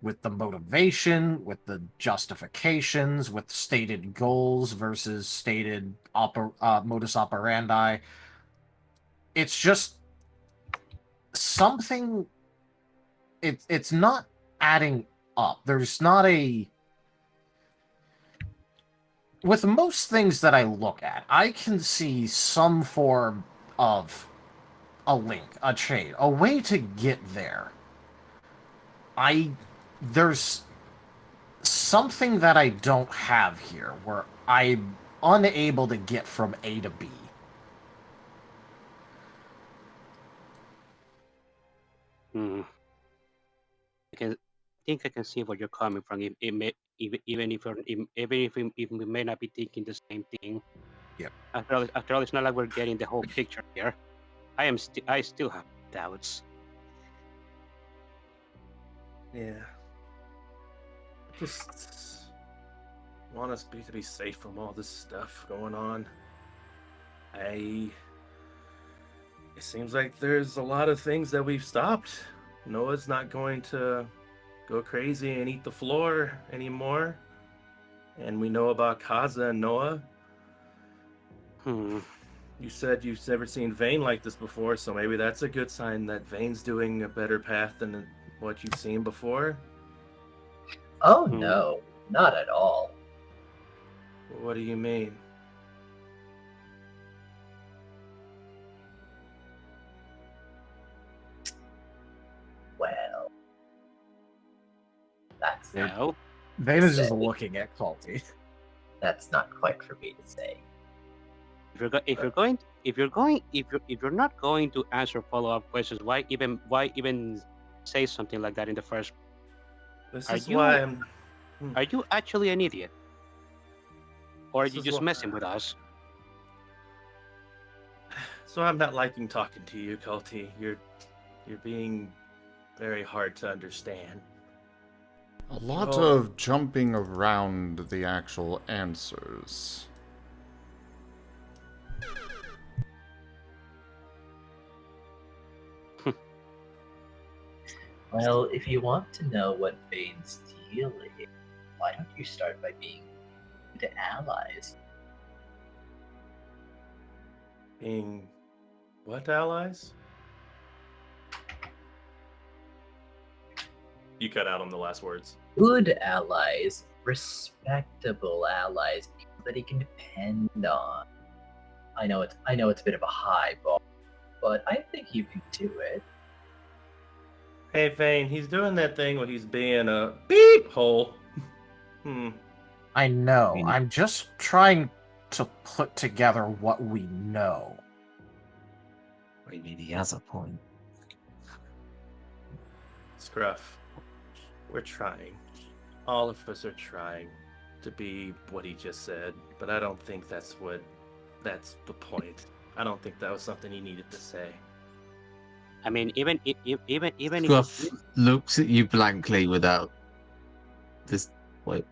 with the motivation, with the justifications, with stated goals versus stated modus operandi. It's just something. It's not adding up. There's not a. With most things that I look at, I can see some form of a link, a chain, a way to get there. There's something that I don't have here where I'm unable to get from A to B. I think I can see where you're coming from. Even if we may not be thinking the same thing. Yep. After all, it's not like we're getting the whole picture here. I still have doubts. Yeah. Just want us to be safe from all this stuff going on. It seems like there's a lot of things that we've stopped. Noah's not going to go crazy and eat the floor anymore. And we know about Kaza and Noah. You said you've never seen Vane like this before, so maybe that's a good sign that Vane's doing a better path than what you've seen before. Oh no, not at all. What do you mean? Well, that's No. Vane is just looking at Calti. That's not quite for me to say. If you're not going to answer follow-up questions, why even say something like that in the first? Are you actually an idiot, or are you just messing with us? So I'm not liking talking to you, Calti. You're being very hard to understand. A lot of jumping around the actual answers. Well, if you want to know what Vane's deal is, why don't you start by being good allies? Being what allies? You cut out on the last words. Good allies, respectable allies, people that he can depend on. I know it's a bit of a high bar, but I think you can do it. Hey, Vane, he's doing that thing where he's being a beep hole. I know. I'm just trying to put together what we know. I mean, he has a point. Scruff, we're trying. All of us are trying to be what he just said, but I don't think that's the point. I don't think that was something he needed to say. I mean, even Scruff looks at you blankly without this. Wait,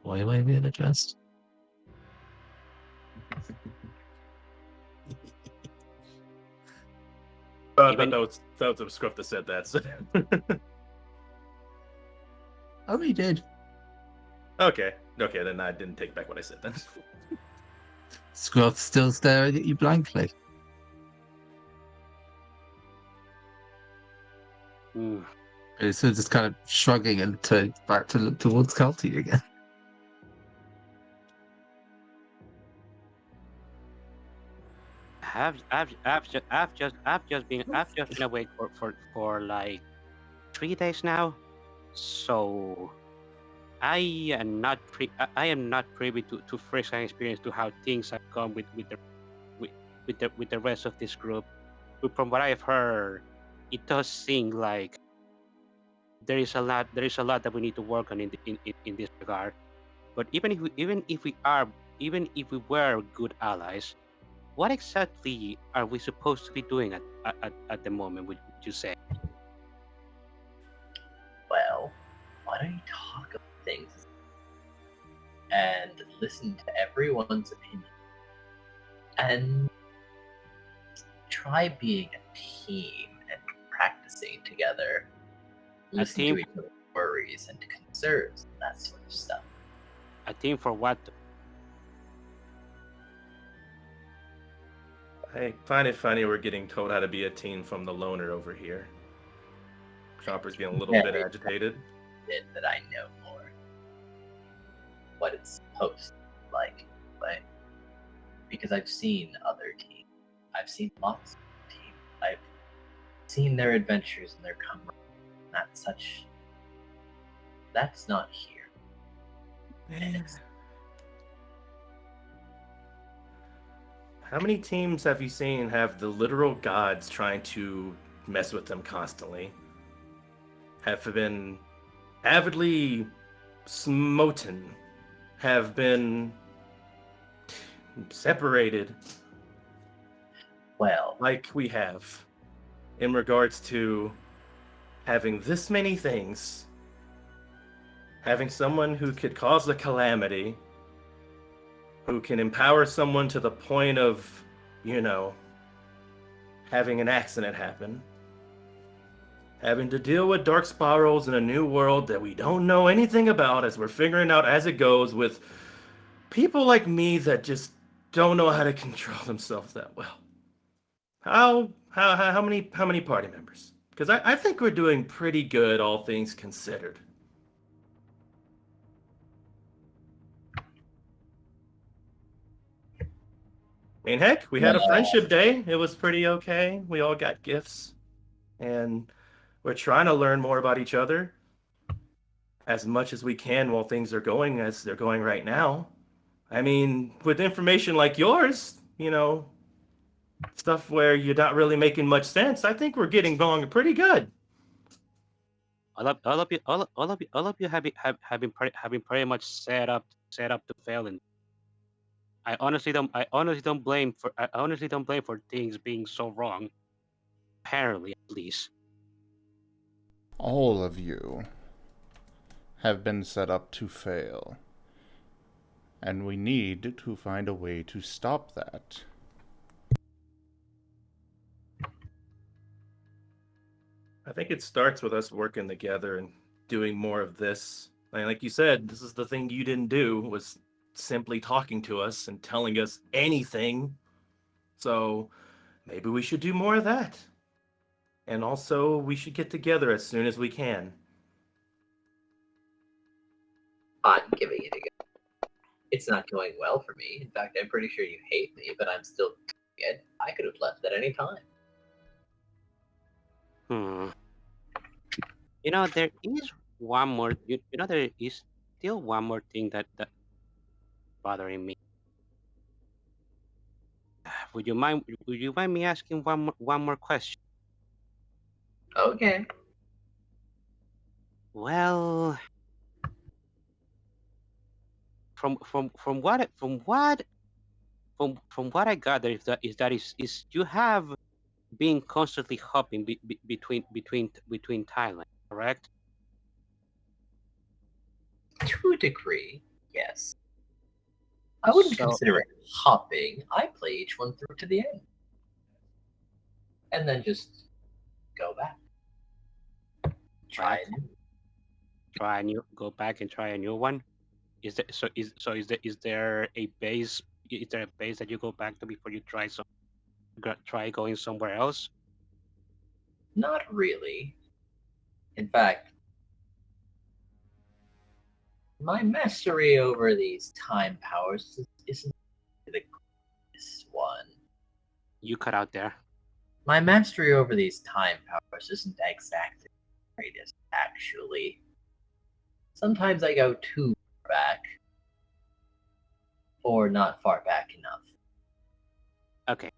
why am I being addressed? That was Scruff that said that. So. Oh, he did. Okay, then I didn't take back what I said then. Scruff still staring at you blankly. So just kind of shrugging and turning back to look towards Calti again. I've just been awake for like 3 days now, so I am not privy to first-hand experience to how things have gone with the rest of this group. from what I've heard, it does seem like there is a lot that we need to work on in this regard. But even if we were good allies, what exactly are we supposed to be doing at the moment? Would you say? Well, why don't you talk about things and listen to everyone's opinion and try being a team and practicing together. Listen team? to each other's worries and concerns, and that sort of stuff. A team for what? I find it funny we're getting told how to be a team from the loner over here. Chomper's getting a little bit agitated. That I know more what it's supposed to be like, but because I've seen other teams, I've seen lots of teams, I've seen their adventures and their camaraderie. That's not here. And How many teams have you seen have the literal gods trying to mess with them constantly? Have been avidly smoten, have been separated, well, like we have, in regards to having this many things, having someone who could cause a calamity, who can empower someone to the point of, having an accident happen, having to deal with dark spirals in a new world that we don't know anything about as we're figuring out as it goes, with people like me that just don't know how to control themselves that well. How many party members? Because I think we're doing pretty good, all things considered. I mean, heck, we had a friendship day. It was pretty okay. We all got gifts. And we're trying to learn more about each other as much as we can while things are going as they're going right now. I mean, with information like yours, stuff where you're not really making much sense, I think we're getting going pretty good. All of you have been pretty much set up to fail, and I honestly don't blame for things being so wrong. Apparently, at least. All of you have been set up to fail. And we need to find a way to stop that. I think it starts with us working together and doing more of this. Like you said, this is the thing you didn't do, was simply talking to us and telling us anything. So maybe we should do more of that. And also, we should get together as soon as we can. I'm giving it a go. It's not going well for me. In fact, I'm pretty sure you hate me, but I'm still doing it. I could have left at any time. There is one more. There is still one more thing that bothering me. Would you mind me asking one more question? Okay. Well, from what I gather is you have been constantly hopping between Thailand, correct? To a degree, yes. I wouldn't consider it hopping. I play each one through to the end. And then just go back. Go back and try a new one. Is there a base that you go back to before you try going somewhere else? Not really. In fact, my mastery over these time powers isn't the greatest one. You cut out there. My mastery over these time powers isn't exactly the greatest, actually. Sometimes I go too far back. Or not far back enough. Okay.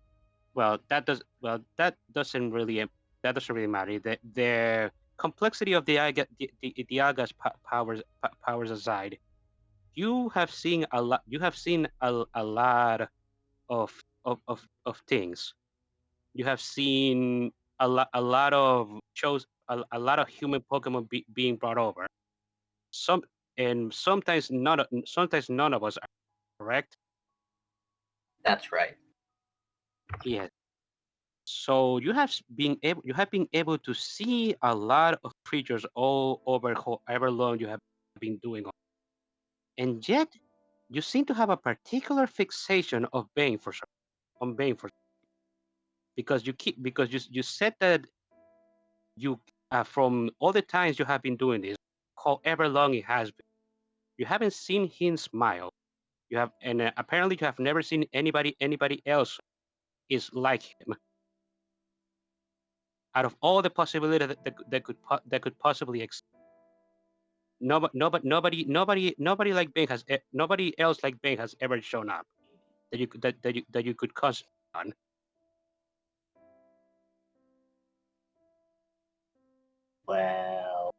that doesn't really matter. The complexity of the Aga's powers aside, you have seen a lot. You have seen a lot of things. You have seen a lot of shows, a lot of human Pokemon being brought over. Some and sometimes none of us are correct. That's right. Yes. So you have been able to see a lot of creatures all over however long you have been doing, and yet you seem to have a particular fixation of Bane for because you said that you from all the times you have been doing this, however long it has been, you haven't seen him smile. You have, and apparently you have never seen anybody else is like him. Out of all the possibilities that could possibly exist, nobody like Bane nobody else like Bane has ever shown up that you could concentrate on. Well,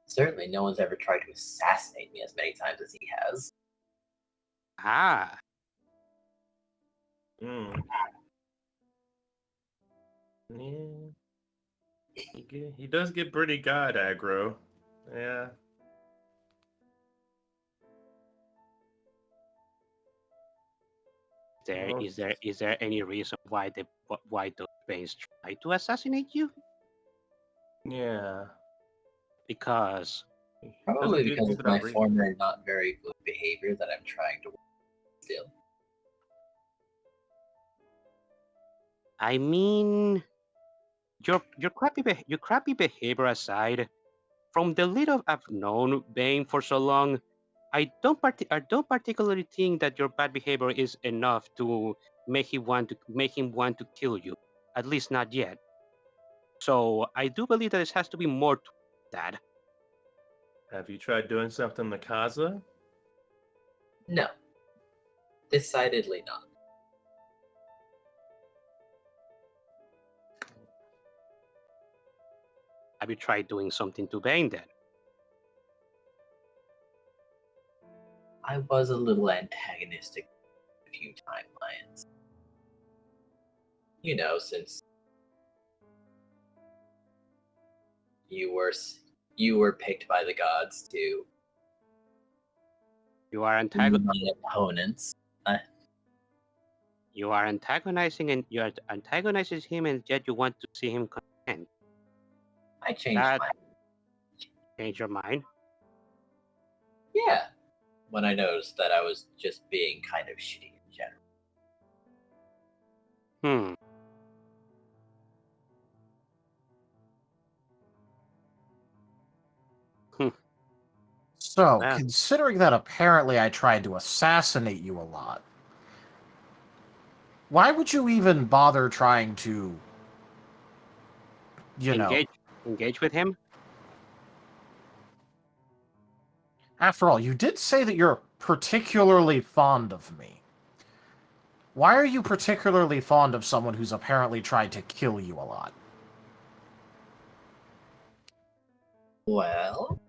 certainly no one's ever tried to assassinate me as many times as he has. Ah, Mm. Yeah. He does get pretty god aggro. Yeah. Well, is there any reason why those Banes try to assassinate you? yeah. Because He Probably doesn't do because things of my without reason. former not very good behavior that I'm trying to still. I mean, your crappy behavior aside, from the little I've known Bane for so long, I don't particularly think that your bad behavior is enough to make him want to kill you. At least not yet. So I do believe that this has to be more to that. Have you tried doing something to Kaza? No. Decidedly not. Have you tried doing something to Bane then? I was a little antagonistic a few timelines. You know, since you were picked by the gods to You are be my opponents. you are antagonizing him, and yet you want to see him content. I changed That my change your mind. yeah when I noticed that I was just being kind of shitty in general. Hmm. So, Well, considering that apparently I tried to assassinate you a lot, why would you even bother trying to, engage with him. After all, you did say that you're particularly fond of me. Why are you particularly fond of someone who's apparently tried to kill you a lot? Well,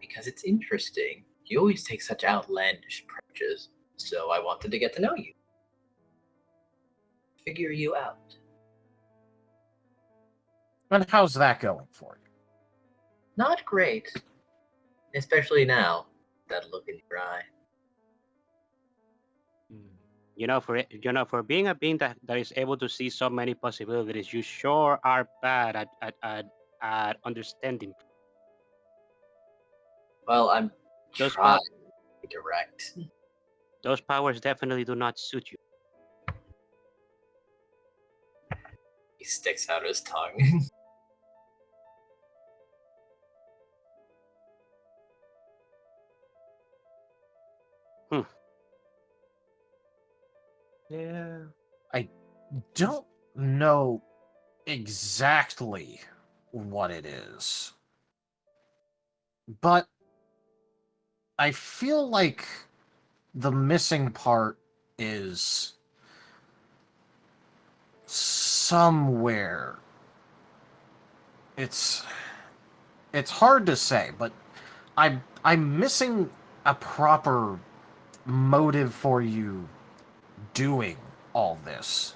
because it's interesting. You always take such outlandish approaches, so I wanted to get to know you. Figure you out. And how's that going for you? Not great. Especially now. That look in your eye. For being a being that is able to see so many possibilities, you sure are bad at understanding. Well, I'm Those trying to be direct. Those powers definitely do not suit you. He sticks out his tongue. Yeah. I don't know exactly what it is. But I feel like the missing part is somewhere. It's hard to say, but I'm missing a proper motive for you doing all this.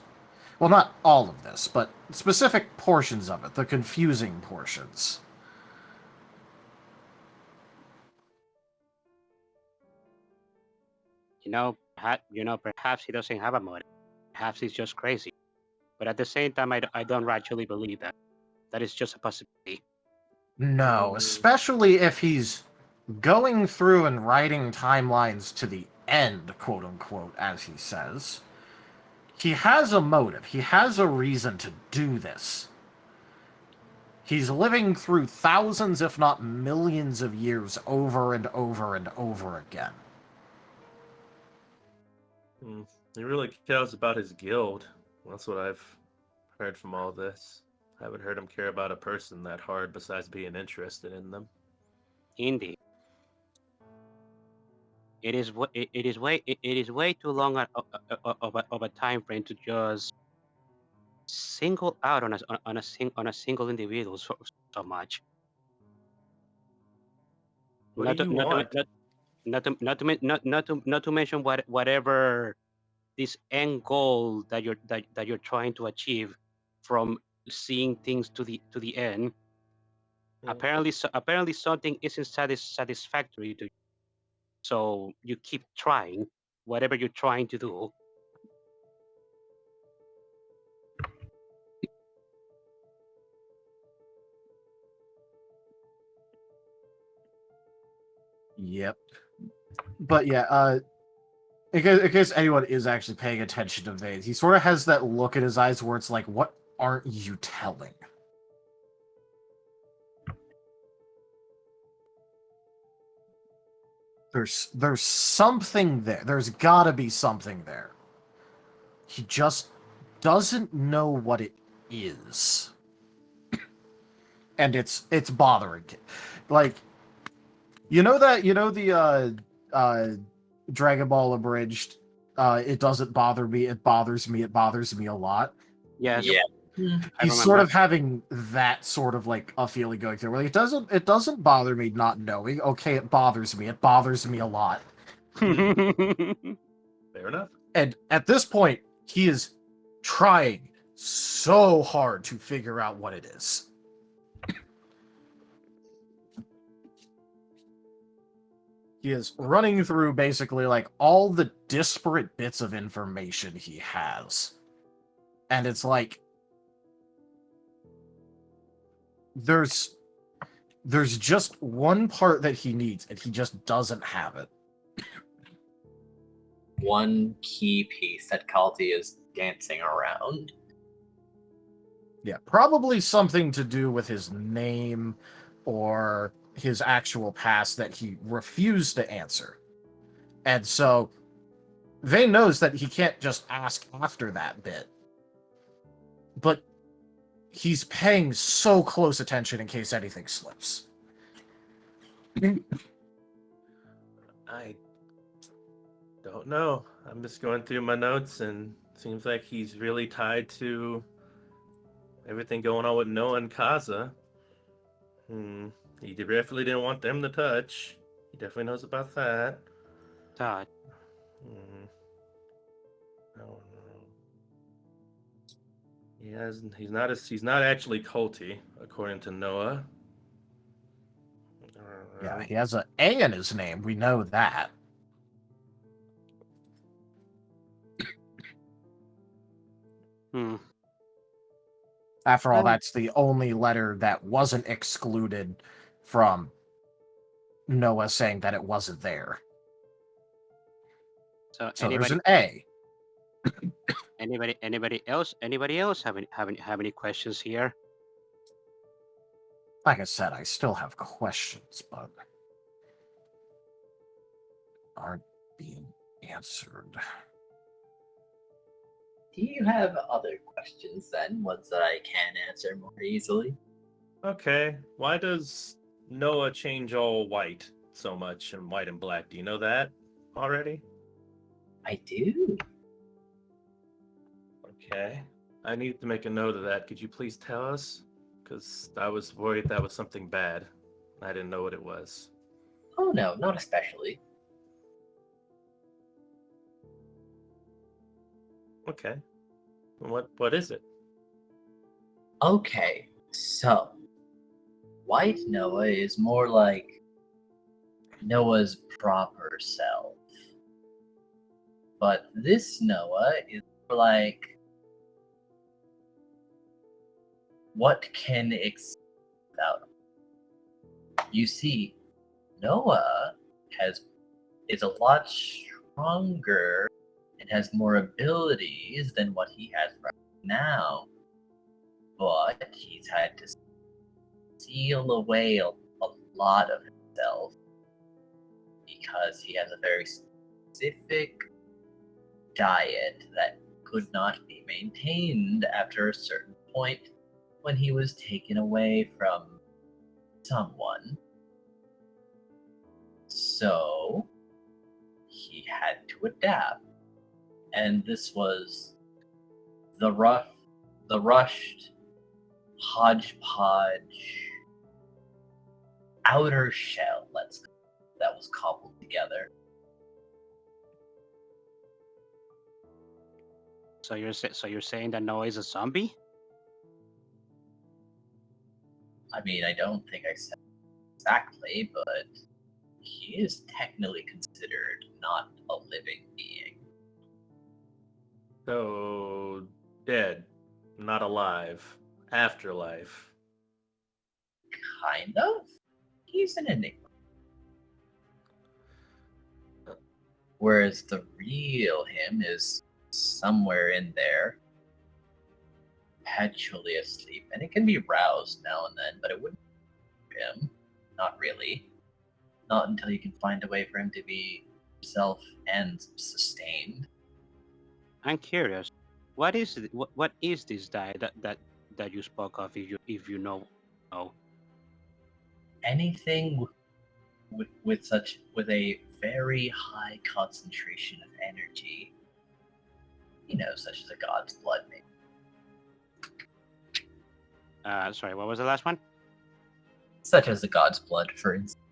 Well, not all of this, but specific portions of it, the confusing portions. Perhaps he doesn't have a motive. Perhaps he's just crazy. But at the same time, I don't actually believe that. That is just a possibility. No, especially if he's going through and writing timelines to the end, quote unquote, as he says. He has a motive. He has a reason to do this. He's living through thousands, if not millions of years over and over and over again. He really cares about his guild. That's what I've heard from all this. I haven't heard him care about a person that hard besides being interested in them. Indeed. It is way too long of a time frame to just single out on a single individual so much. What do you want? Not to mention whatever this end goal that you're trying to achieve from seeing things to the end. Apparently something isn't satisfactory to you, so you keep trying whatever you're trying to do. Yep. But yeah, in case anyone is actually paying attention to Vane, he sort of has that look in his eyes where it's like, what aren't you telling? There's something there. There's gotta be something there. He just doesn't know what it is. And it's bothering him. Like, the Dragon Ball Abridged, it doesn't bother me, it bothers me a lot. Yes. Yeah. He's sort of having that sort of like a feeling going through. Like, it doesn't bother me not knowing. Okay, it bothers me a lot. Fair enough. And at this point, he is trying so hard to figure out what it is. He is running through basically like all the disparate bits of information he has. And it's like there's just one part that he needs and he just doesn't have it. One key piece that Calti is dancing around. Yeah, probably something to do with his name or his actual past that he refused to answer. And so Vane knows that he can't just ask after that bit. But he's paying so close attention in case anything slips. I don't know. I'm just going through my notes and it seems like he's really tied to everything going on with Noah and Kaza. He definitely didn't want them to touch. He definitely knows about that. Todd. I don't know. He's not actually culty, according to Noah. Yeah, he has an A in his name. We know that. After all, that's the only letter that wasn't excluded from Noah saying that it wasn't there. So there's an A. Anybody else have any questions here? Like I said, I still have questions, but aren't being answered. Do you have other questions then? Ones that I can answer more easily? Okay. Why does Noah change all white so much and white and black? Do you know that already? I do. Okay. I need to make a note of that. Could you please tell us? Because I was worried that was something bad. I didn't know what it was. Oh no, not especially. Okay. What is it? Okay, so White Noah is more like Noah's proper self. But this Noah is more like what can expect out. You see, Noah is a lot stronger and has more abilities than what he has right now. But he's had to seal away a lot of himself because he has a very specific diet that could not be maintained after a certain point when he was taken away from someone. So he had to adapt. And this was the rushed hodgepodge outer shell, that was cobbled together. So you're saying that Noah is a zombie? I mean, I don't think I said exactly, but he is technically considered not a living being. So, dead, not alive, afterlife. Kind of. He's an enigma. Whereas the real him is somewhere in there, perpetually asleep, and it can be roused now and then, but it wouldn't be him. Not really. Not until you can find a way for him to be self and sustained. I'm curious. What is what is this dye that you spoke of? If you know, oh, Anything with a very high concentration of energy, such as a god's blood, maybe. sorry, what was the last one? Such as a god's blood, for instance.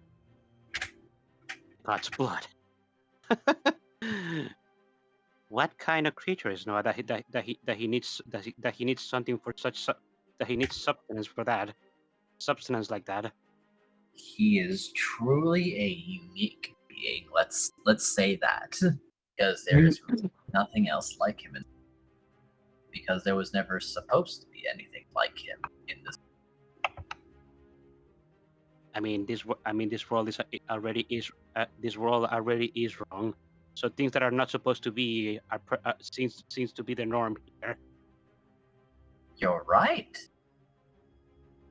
God's blood. What kind of creature is Noah that he needs something for that he needs substance for that substance like that? He is truly a unique being. Let's say that, because there's nothing else like him, because there was never supposed to be anything like him in this. I mean, this world this world already is wrong. So things that are not supposed to be seems to be the norm here. You're right.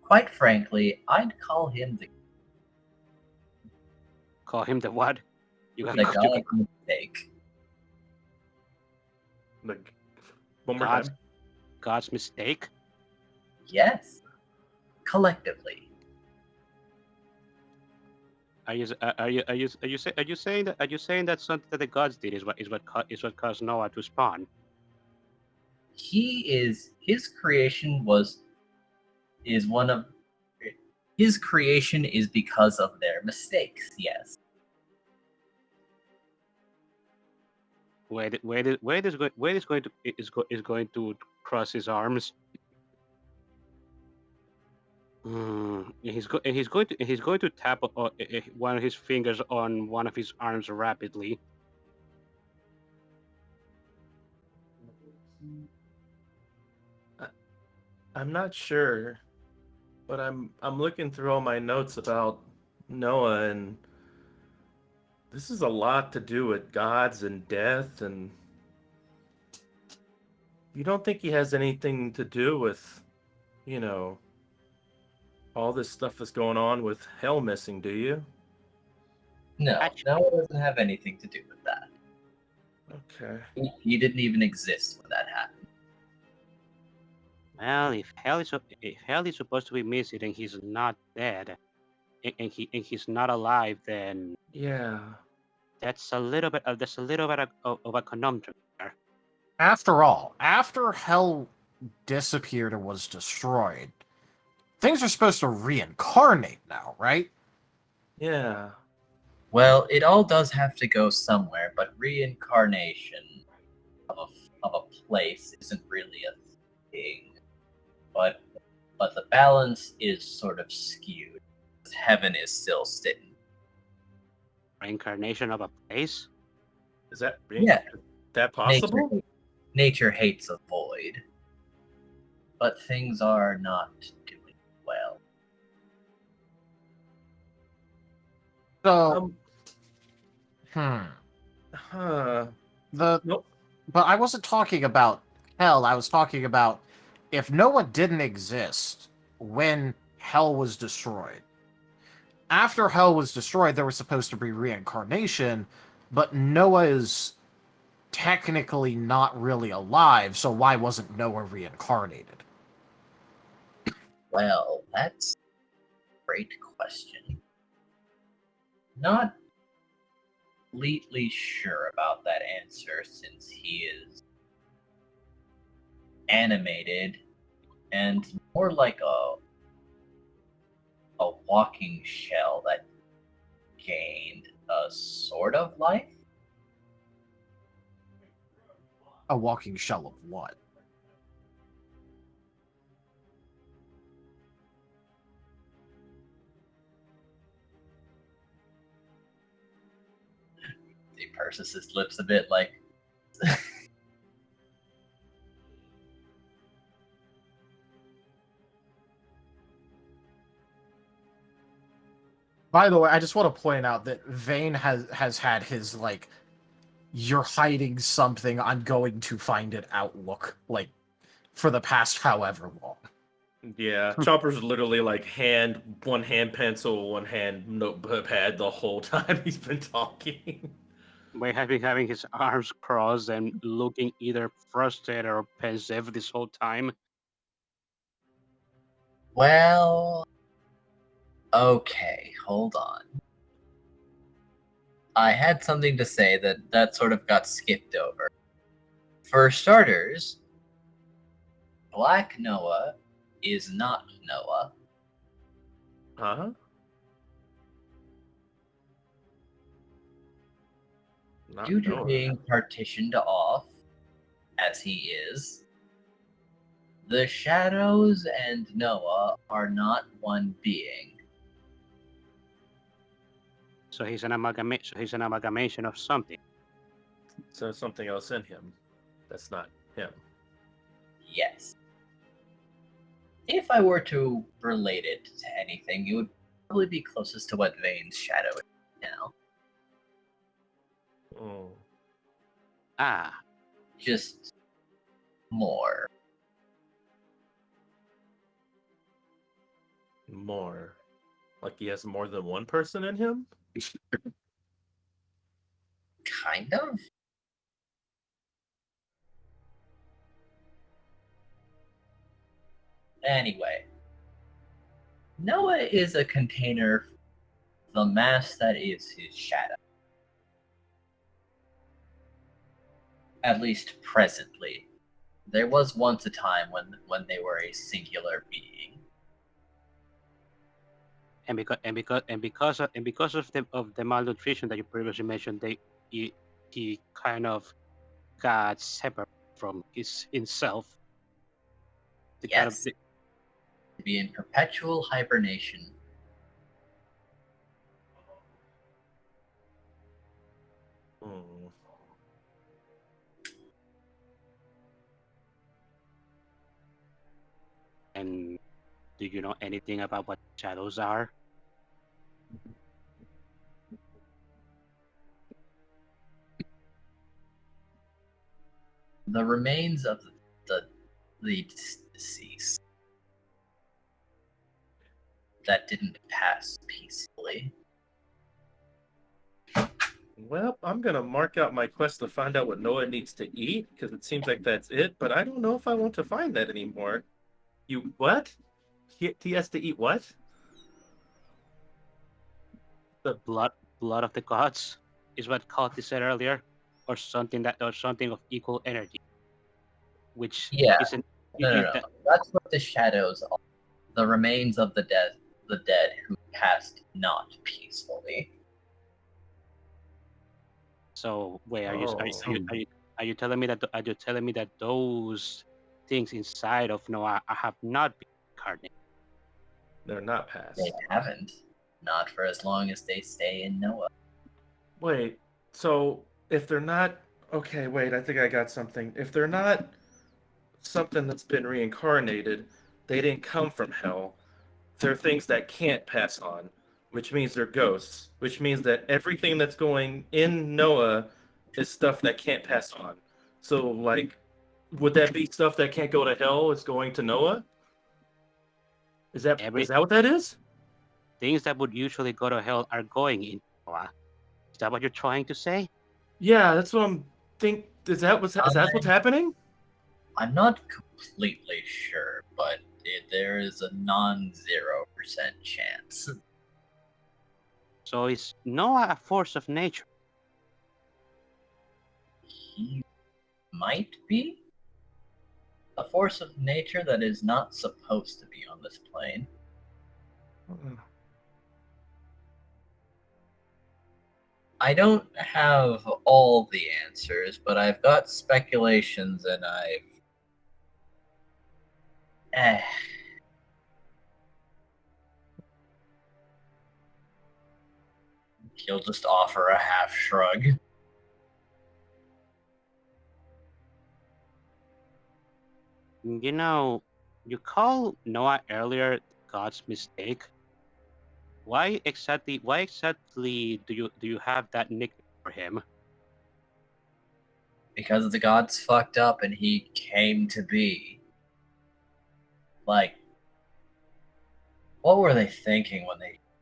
Quite frankly, I'd call him the Call him the what? You got god of mistake. One more God's, time. God's mistake. Yes, collectively. Are you saying that something that the gods did is what caused Noah to spawn? His creation is because of their mistakes. Yes. Where is going to cross his arms. He's going to tap one of his fingers on one of his arms rapidly. I'm not sure, but I'm looking through all my notes about Noah, and this is a lot to do with gods and death, and you don't think he has anything to do with, all this stuff that's going on with hell missing, do you? No, it doesn't have anything to do with that. Okay. He didn't even exist when that happened. Well, if hell is supposed to be missing and he's not dead, and he's not alive, then Yeah. That's a little bit. That's a little bit of a conundrum there. After all, after Hell disappeared or was destroyed, things are supposed to reincarnate now, right? Yeah. Well, it all does have to go somewhere, but reincarnation of a place isn't really a thing. But the balance is sort of skewed. Heaven is still sitting. Reincarnation of a place. Is that Yeah. that possible? Nature hates a void, but things are not doing well. So, Huh. the Nope. but I wasn't talking about Hell. I was talking about if Noah didn't exist when Hell was destroyed. After Hell was destroyed, there was supposed to be reincarnation, but Noah is technically not really alive, so why wasn't Noah reincarnated? Well, that's a great question. Not completely sure about that answer since he is animated and more like a walking shell that gained a sort of life. A walking shell of what? He purses his lips a bit like By the way, I just want to point out that Vane has had his like, you're hiding something, I'm going to find it outlook, like, for the past however long. Yeah, Chopper's literally like one hand pencil, one hand notepad the whole time he's been talking. By having his arms crossed and looking either frustrated or pensive this whole time. well, okay, hold on. I had something to say that sort of got skipped over. For starters, Black Noah is not Noah. Huh? Not Due to Noah. being partitioned off, as he is, the shadows and Noah are not one being. So he's an amalgamation. So he's an amalgamation of something. So something else in him. That's not him. Yes. If I were to relate it to anything, it would probably be closest to what Vane's shadow is now. Oh. Ah, Just more. More. Like he has more than one person in him? Kind of? Anyway, Noah is a container for the mass that is his shadow. At least presently. There was once a time when they were a singular being. and because of the malnutrition that you previously mentioned, he kind of got separate from himself. The kind of Yes. To be in perpetual hibernation. Hmm. And do you know anything about what shadows are? The remains of the deceased that didn't pass peacefully. Well, I'm gonna mark out my quest to find out what Noah needs to eat, because it seems like that's it, but I don't know if I want to find that anymore. You what? He has to eat what? Blood of the gods. is what Calti said earlier, or something of equal energy, which Yeah. isn't. No. That's what the shadows are. The remains of the dead who passed not peacefully. So wait, are Oh. you telling me that those things inside of Noah have not been incarnated? They're not passed. They haven't. Not for as long as they stay in Noah. Wait, so if they're not okay, wait, I think I got something. If they're not something that's been reincarnated, they didn't come from hell. They're things that can't pass on, which means they're ghosts, which means that everything that's going in Noah is stuff that can't pass on. So, like, would that be stuff that can't go to hell is going to Noah? Is that what that is? Things that would usually go to hell are going in Noah. Is that what you're trying to say? Yeah, that's what I'm think. Is that what's happening? I'm not completely sure, but there is a non-0% chance. So is Noah a force of nature? He might be a force of nature that is not supposed to be on this plane. I don't have all the answers, but I've got speculations and He'll just offer a half shrug. You know, you call Noah earlier God's mistake. Why exactly do you have that nickname for him? Because the gods fucked up and he came to be. Like, what were they thinking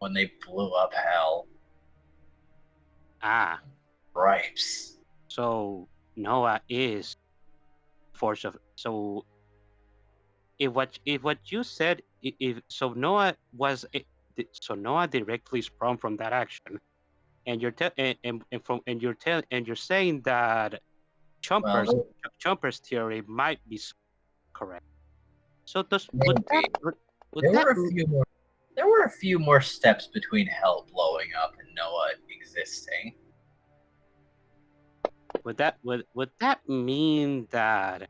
when they blew up hell? Ah, Gripes. so Noah is force of. So if what you said, if so Noah was so Noah directly sprung from that action, and you're saying that Chomper's theory might be correct. So would there were a few more steps between hell blowing up and Noah existing. would that mean that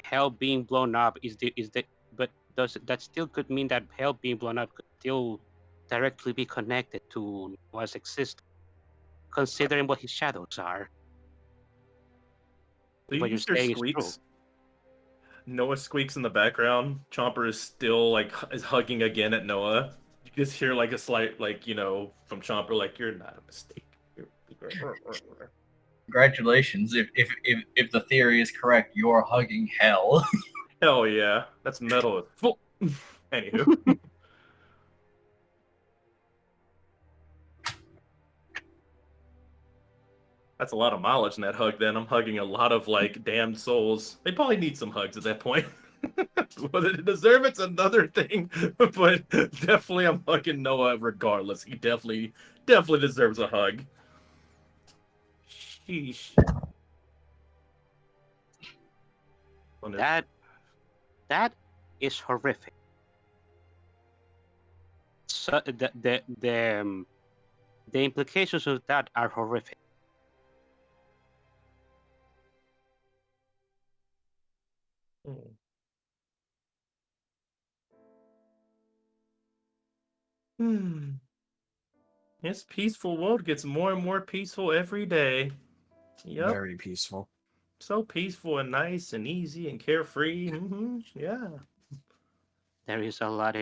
hell being blown up but that still could mean that hell being blown up could still directly be connected to Noah's existence, considering what his shadows are. Do you What you're hear saying is true. squeaks? Noah squeaks in the background. Chomper is still is hugging again at Noah. You just hear like a slight from Chomper like you're not a mistake. Congratulations! If the theory is correct, you're hugging hell. Hell yeah, that's metal. Anywho. That's a lot of mileage in that hug, then. I'm hugging a lot of, damned souls. They probably need some hugs at that point. Whether they deserve it's another thing. But definitely I'm hugging Noah regardless. He definitely deserves a hug. Sheesh. That is horrific. So the implications of that are horrific. This peaceful world gets more and more peaceful every day. Yep. Very peaceful. So peaceful and nice and easy and carefree. Yeah. There is a lot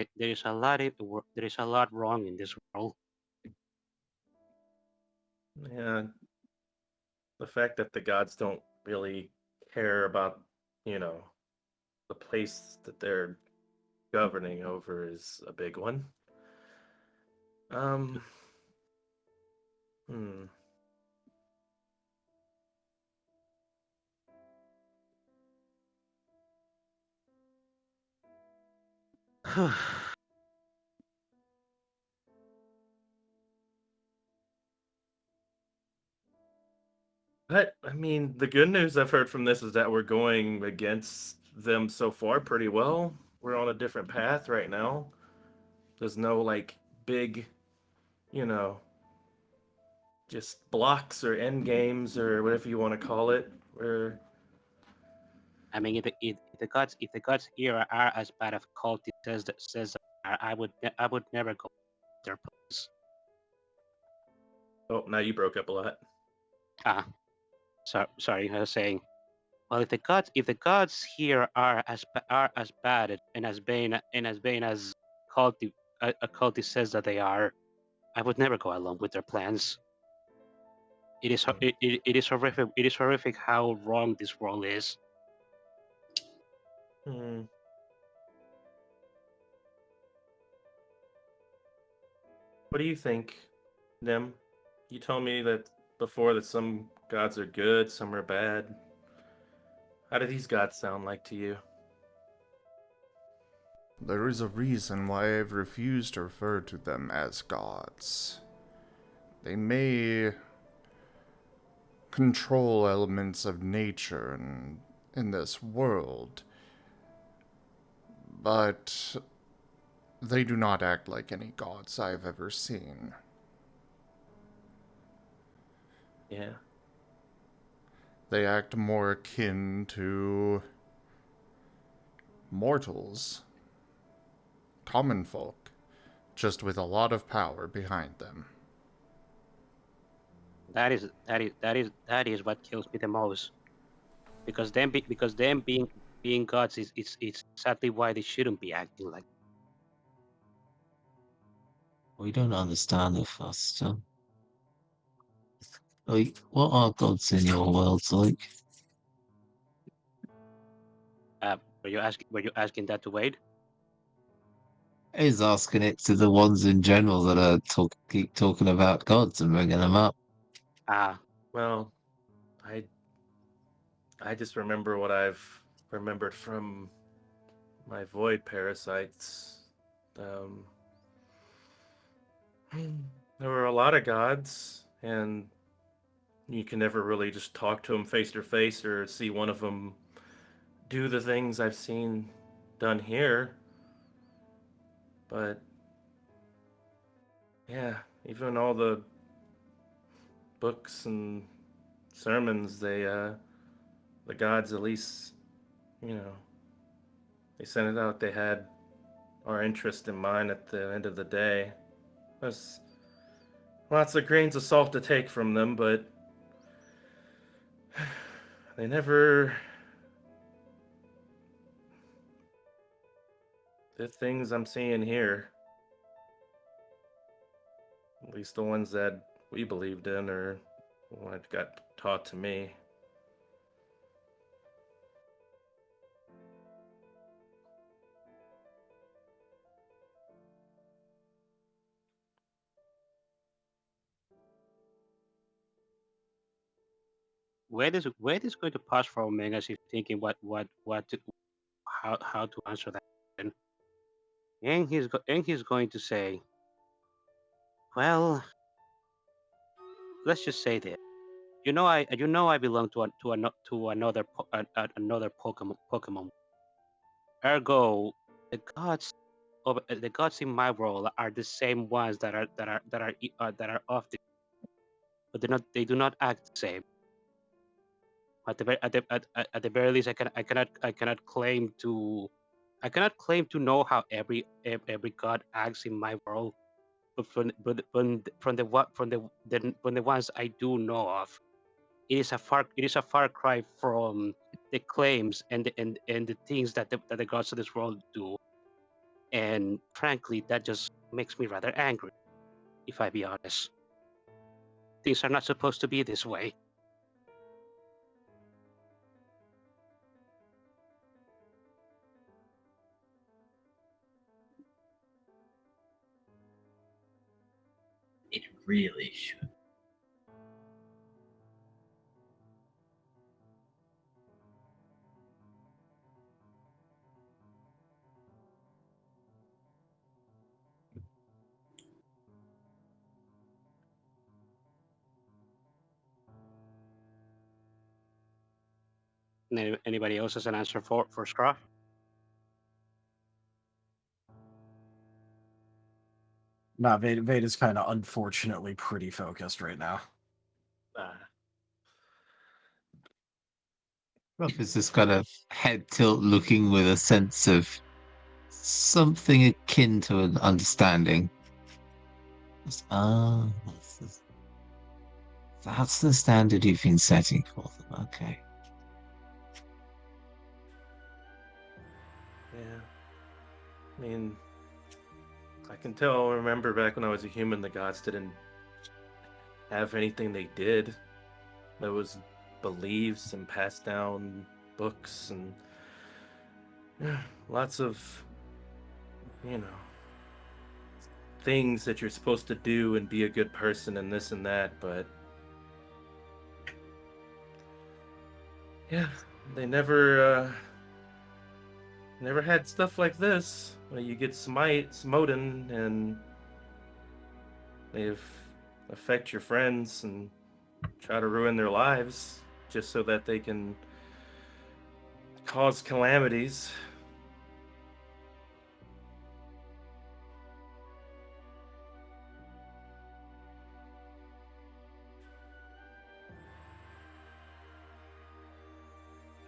wrong in this world. Yeah. The fact that the gods don't really care about, the place that they're governing over is a big one. But I mean, the good news I've heard from this is that we're going against them so far pretty well. We're on a different path right now. There's no like big, you know, just blocks or end games or whatever you want to call it. We're I mean, if the gods here are as bad as Calti says I would never go their place. oh, now you broke up a lot. Ah, sorry, I was saying. Well, if the gods here are as bad and as vain as Calti says that they are, I would never go along with their plans. It is horrific. It is horrific how wrong this world is. Hmm. What do you think, Nim? You told me that before that some gods are good, some are bad. How do these gods sound like to you? There is a reason why I've refused to refer to them as gods. They may control elements of nature in this world, but they do not act like any gods I've ever seen. Yeah. They act more akin to mortals, common folk, just with a lot of power behind them. That is what kills me the most. Because them being gods is it's exactly why they shouldn't be acting like. We don't understand it, Foster. Like, what are gods in your world like? Were you asking that to Wade? He's asking it to the ones in general that are keep talking about gods and bringing them up. Ah, Well, I I just remember what I've remembered from my void parasites. Um, there were a lot of gods, and you can never really just talk to them face to face or see one of them do the things I've seen done here. But yeah, even all the books and sermons, the gods at least, you know, they sent it out. They had our interest in mind at the end of the day. There's lots of grains of salt to take from them, but they never the things I'm seeing here. At least the ones that we believed in or what got taught to me. Wade is going to pause for a minute as he's thinking how to answer that. And he's going to say, well, let's just say this. You know I belong to another Pokemon. Ergo, the gods in my world are the same ones that are of the, but they do not act the same. At the very least, I cannot claim to know how every god acts in my world. But from the ones I do know of, it is a far cry from the claims and the things that the gods of this world do. And frankly, that just makes me rather angry, if I be honest. Things are not supposed to be this way. It really should. Anybody else has an answer for Scruff? Nah, Veda's kind of unfortunately pretty focused right now. Ruff is just kind of head tilt looking with a sense of something akin to an understanding. That's the standard you've been setting for them. Okay. Yeah. I mean, I can remember back when I was a human, the gods didn't have anything they did. There was beliefs and passed down books and lots of, things that you're supposed to do and be a good person and this and that, but yeah, they never had stuff like this. You get smoten and they affect your friends and try to ruin their lives just so that they can cause calamities.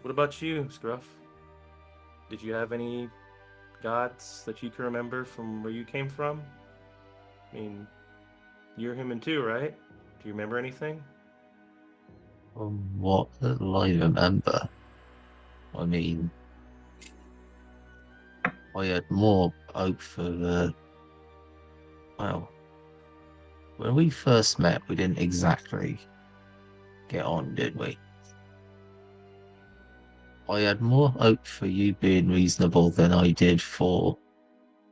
What about you, Scruff? Did you have any gods that you can remember from where you came from? I mean, you're human too, right? Do you remember anything? What little I remember, I mean, I had more hope for well, when we first met, we didn't exactly get on, did we? I had more hope for you being reasonable than I did for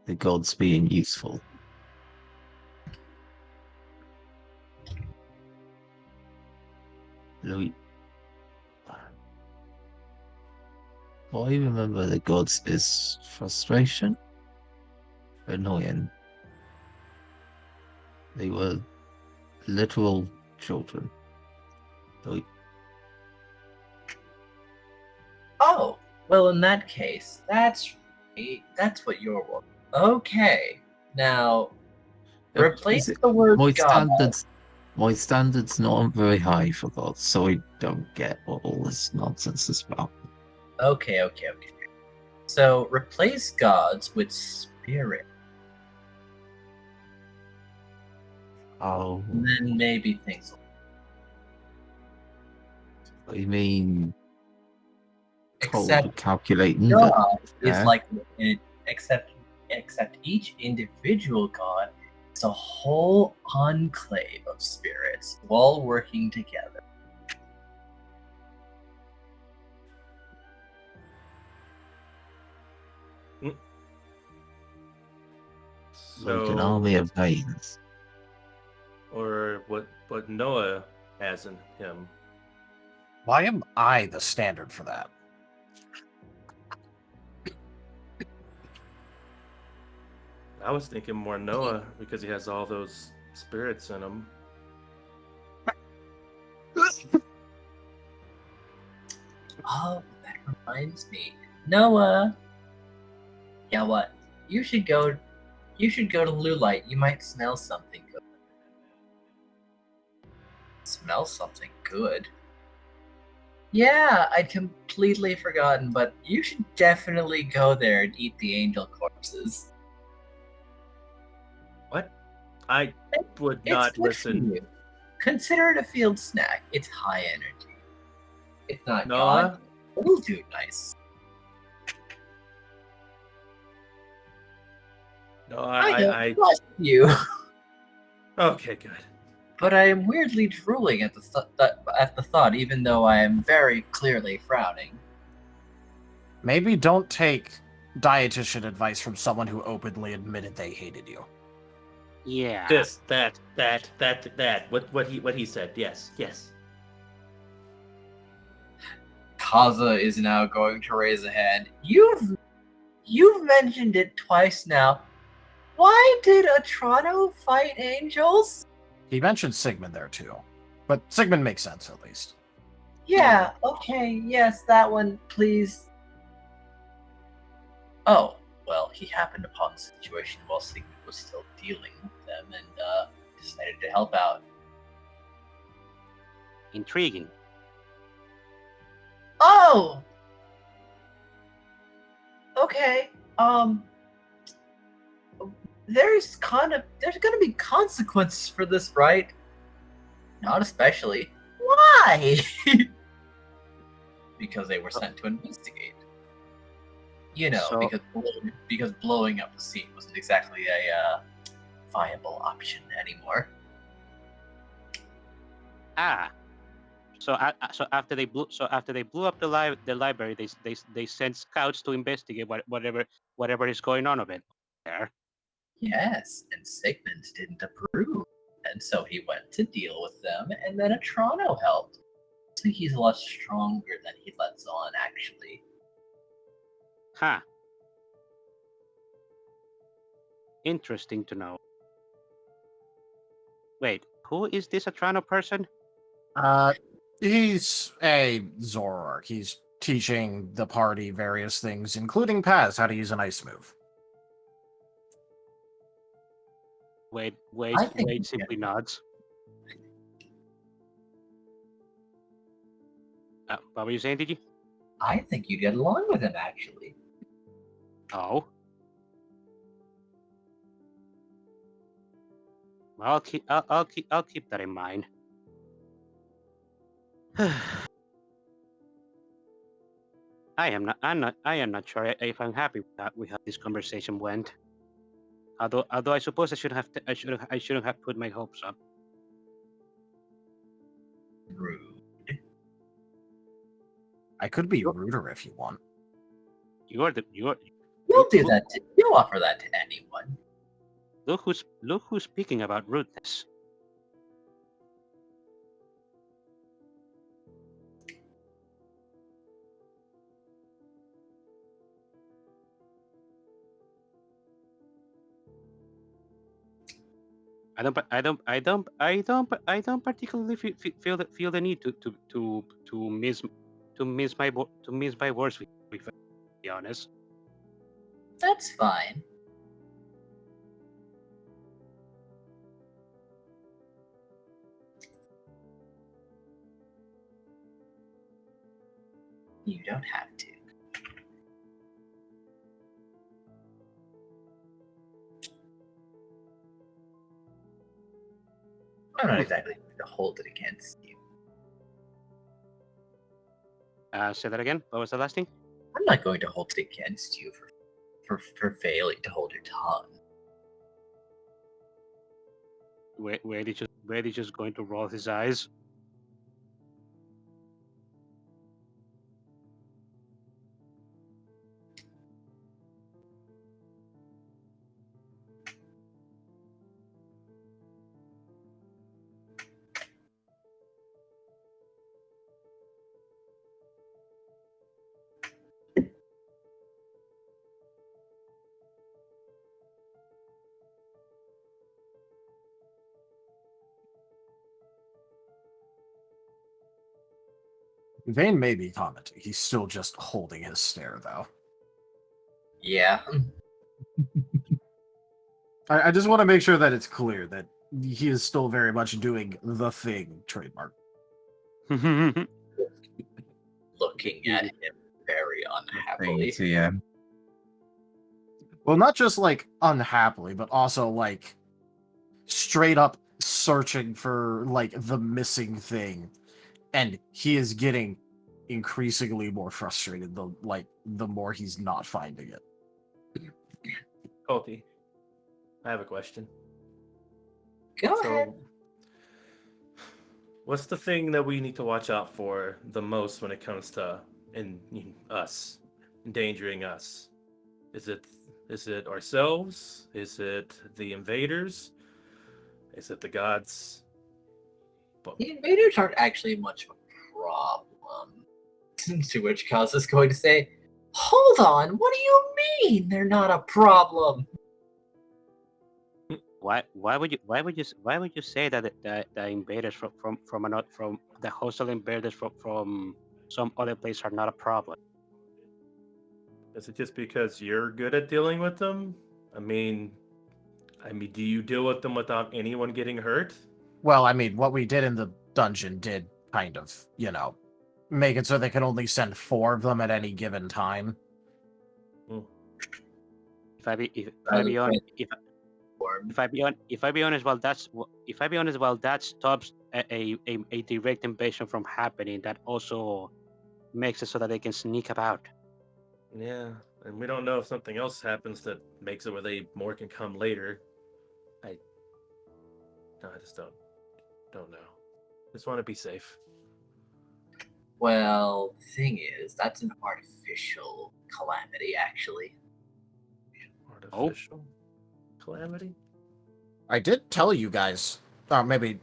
the gods being useful. Louis, what I remember the gods is frustration, annoying. They were literal children. Louis. Oh, well, in that case, that's what you're working. Okay, now replace the word God. My standards not very high for gods, so I don't get what all this nonsense is about. Okay. So replace gods with spirit. Oh, And then maybe things will. I mean, Except calculating God is that. like except each individual god is a whole enclave of spirits all working together. Like an army of veins. Or what Noah has in him. Why am I the standard for that? I was thinking more Noah because he has all those spirits in him. Oh, that reminds me. Noah! Yeah, what? You should go to Lulite. You might smell something good. Smell something good? Yeah, I'd completely forgotten, but you should definitely go there and eat the angel corpses. What? I would not listen. Consider it a field snack. It's high energy. It's not Noah? God. It'll do nice. No, I trust you. Okay, good. But I am weirdly drooling at the thought, even though I am very clearly frowning. Maybe don't take dietitian advice from someone who openly admitted they hated you. Yeah. This, that. What he said. Yes. Kaza is now going to raise a hand. You've mentioned it twice now. Why did Atrano fight angels? He mentioned Sigmund there too, but Sigmund makes sense at least. Yeah, okay, yes, that one, please. Oh, well, he happened upon the situation while Sigmund was still dealing with them and decided to help out. Intriguing. Oh! Okay, there's gonna be consequences for this, right? Not especially. Why? Because they were sent to investigate. You know, So- because blowing up the scene wasn't exactly a viable option anymore. Ah. So after they blew up the library, they sent scouts to investigate whatever is going on of it there. Yes, and Sigmund didn't approve, and so he went to deal with them, and then Atrano helped. So he's a lot stronger than he lets on, actually. Huh. Interesting to know. Wait, who is this Atrano person? He's a Zoroark. He's teaching the party various things, including Paz how to use an ice move. Wade I think we simply get- nods. What were you saying, did you? I think you get along with him, actually. Oh. I'll keep that in mind. I am not sure if I'm happy with how this conversation went. Although I suppose I shouldn't have put my hopes up. Rude. I could be ruder if you want. You'll do that. You'll offer that to anyone. Look who's speaking about rudeness. I don't particularly feel the need to miss my words with to be honest. That's fine. You don't have to. I'm not exactly going to hold it against you. Say that again. What was the last thing? I'm not going to hold it against you for failing to hold your tongue. Where he just going to roll his eyes? Vane may be commenting. He's still just holding his stare, though. Yeah. I just want to make sure that it's clear that he is still very much doing the thing trademark. Looking at him very unhappily. So, yeah. Well, not just like unhappily, but also like straight up searching for like the missing thing, and he is getting increasingly more frustrated the more he's not finding it. Calti, I have a question. Go ahead. What's the thing that we need to watch out for the most when it comes to endangering us? Is it ourselves? Is it the invaders? Is it the gods? The invaders aren't actually much of a problem. To which Kaz is going to say, "Hold on, what do you mean they're not a problem?" why would you say that the invaders from the hostile invaders from some other place are not a problem? Is it just because you're good at dealing with them? I mean, do you deal with them without anyone getting hurt? Well, I mean, what we did in the dungeon did kind of, make it so they can only send 4 of them at any given time. If I be honest, well, that stops a direct invasion from happening. That also makes it so that they can sneak about. Yeah, and we don't know if something else happens that makes it where more can come later. I just don't know. Just want to be safe. Well, the thing is, that's an artificial calamity, actually. Artificial calamity? I did tell you guys, maybe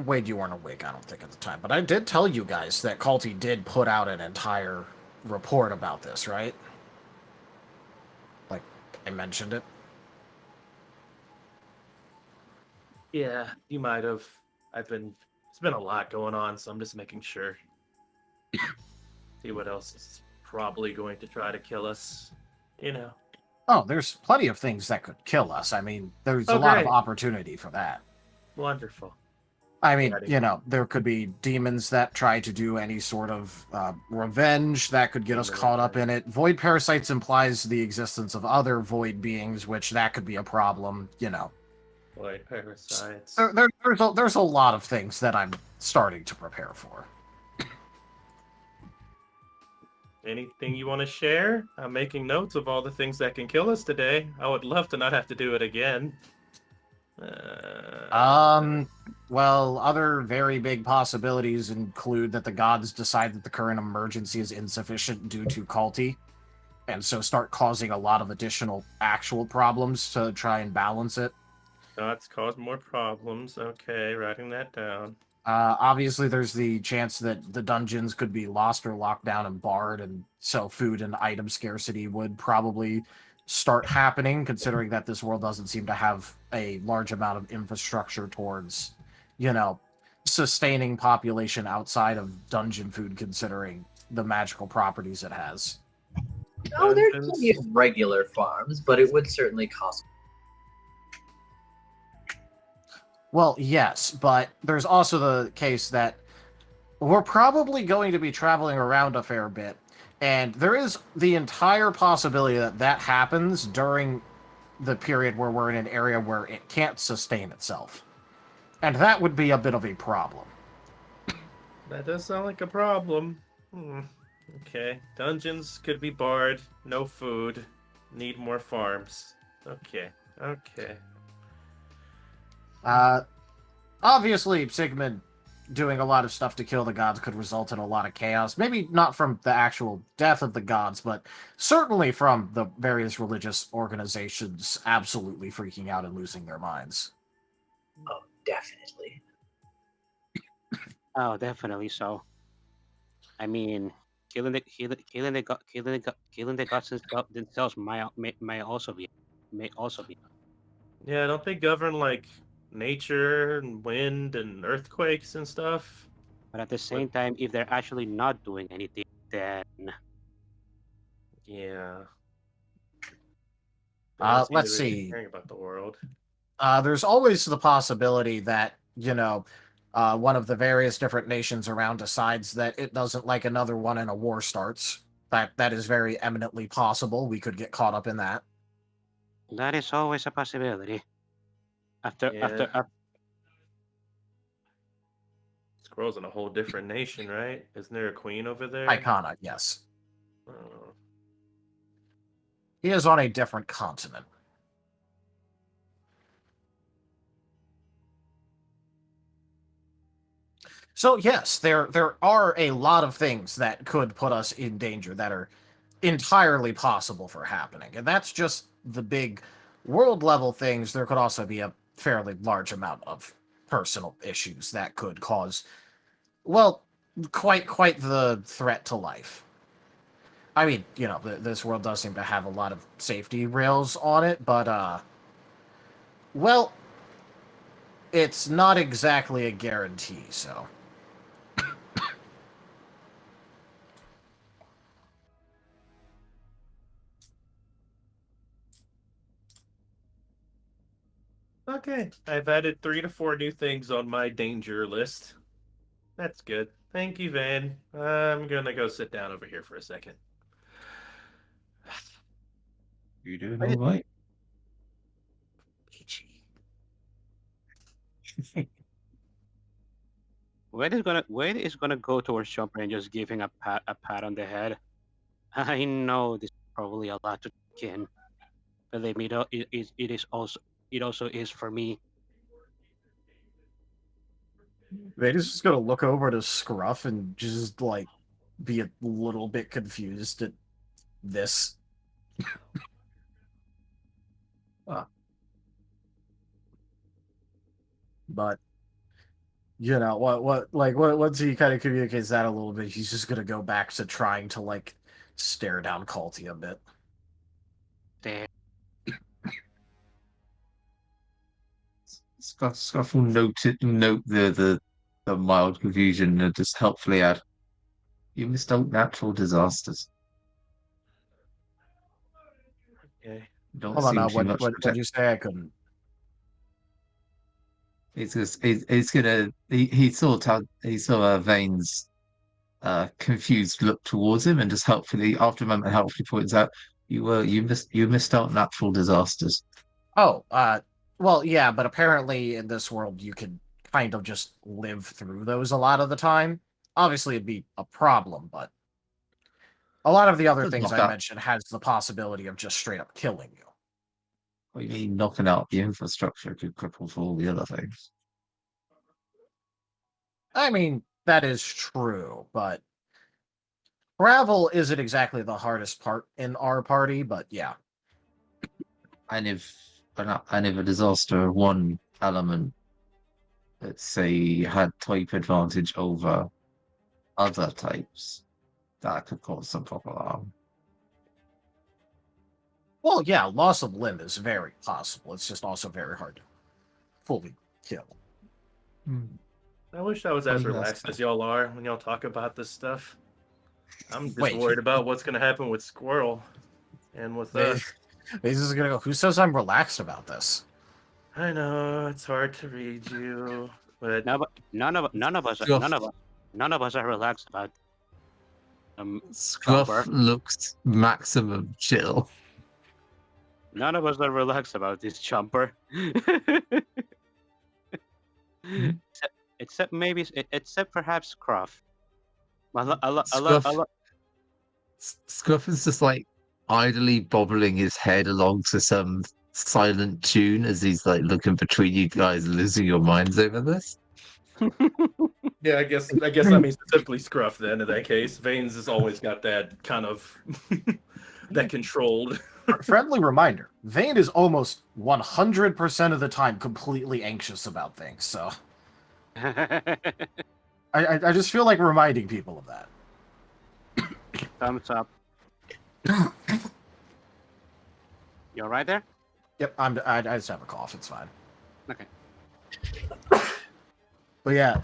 Wade, you weren't awake, I don't think, at the time, but I did tell you guys that Calti did put out an entire report about this, right? Like, I mentioned it. Yeah, you might have. It's been a lot going on, so I'm just making sure. See what else is probably going to try to kill us, Oh, there's plenty of things that could kill us. I mean, there's a lot of opportunity for that. Wonderful. I mean, there could be demons that try to do any sort of revenge that could get us caught up in it. Void parasites implies the existence of other void beings, which that could be a problem, Void parasites. There's a lot of things that I'm starting to prepare for. Anything you want to share? I'm making notes of all the things that can kill us today. I would love to not have to do it again. Well, other very big possibilities include that the gods decide that the current emergency is insufficient due to Calti, and so start causing a lot of additional actual problems to try and balance it. Gods cause more problems. Okay, writing that down. Obviously, there's the chance that the dungeons could be lost or locked down and barred, and so food and item scarcity would probably start happening, considering that this world doesn't seem to have a large amount of infrastructure towards, sustaining population outside of dungeon food, considering the magical properties it has. Oh, there's plenty of regular farms, but it would certainly cost. Well, yes, but there's also the case that we're probably going to be traveling around a fair bit, and there is the entire possibility that that happens during the period where we're in an area where it can't sustain itself. And that would be a bit of a problem. That does sound like a problem. Okay. Dungeons could be barred. No food. Need more farms. Okay. Obviously, Sigmund doing a lot of stuff to kill the gods could result in a lot of chaos. Maybe not from the actual death of the gods, but certainly from the various religious organizations absolutely freaking out and losing their minds. Oh, definitely. Oh, definitely so. I mean, killing the gods themselves may also be. Yeah, don't they govern like nature and wind and earthquakes and stuff? But at the same time, if they're actually not doing anything, then yeah. Let's see. Caring about the world. There's always the possibility that one of the various different nations around decides that it doesn't like another one and a war starts. That is very eminently possible. We could get caught up in that. That is always a possibility. After Squirrel's in a whole different nation, right? Isn't there a queen over there? Icona, yes. Oh. He is on a different continent. So yes, there are a lot of things that could put us in danger that are entirely possible for happening. And that's just the big world level things. There could also be a fairly large amount of personal issues that could cause, well, quite the threat to life. I mean, this world does seem to have a lot of safety rails on it, but, well, it's not exactly a guarantee, so. Okay, I've added 3 to 4 new things on my danger list. That's good. Thank you, Van. I'm gonna go sit down over here for a second. You doing I- all right? Peachy. Wade is gonna go towards Chomper and just giving a pat on the head. I know this is probably a lot to take in. Believe me, it also is for me. Vader's just gonna look over to Scruff and just, like, be a little bit confused at this. But, once he kind of communicates that a little bit, he's just gonna go back to trying to, like, stare down Calti a bit. There. Scruff will note the mild confusion and just helpfully add, you missed out natural disasters. Okay. Don't Hold on, seem now, too much what'd you say? I couldn't. It's just it's gonna he saw Vane's confused look towards him and just helpfully after a moment helpfully points out you missed out natural disasters. Oh, well, yeah, but apparently in this world you could kind of just live through those a lot of the time. Obviously, it'd be a problem, but a lot of the other Does things knock I out mentioned has the possibility of just straight up killing you. what you mean knocking out the infrastructure could cripple for all the other things. I mean, that is true, but travel isn't exactly the hardest part in our party, but yeah. And if a disaster of one element, let's say, had type advantage over other types, that could cause some proper harm. Well, yeah, loss of limb is very possible. It's just also very hard to fully kill. I wish I was I as mean, that's relaxed as y'all are when y'all talk about this stuff. I'm just Wait. worried about what's gonna happen with Squirrel and with us. He's just gonna go, who says I'm relaxed about this? I know it's hard to read you, but No, but none of us Scruff, none of us are relaxed about Scruff Chomper. looks maximum chill. None of us are relaxed about this Chomper. except perhaps Scruff. Scruff is just like idly bobbling his head along to some silent tune as he's like looking between you guys, losing your minds over this. yeah, I guess I mean specifically Scruff then in that case. Vane's has always got that kind of that controlled. Friendly reminder, Vane is almost 100% of the time completely anxious about things, so I just feel like reminding people of that. Thumbs up. You alright there? Yep, I just have a cough, it's fine. Okay. But yeah,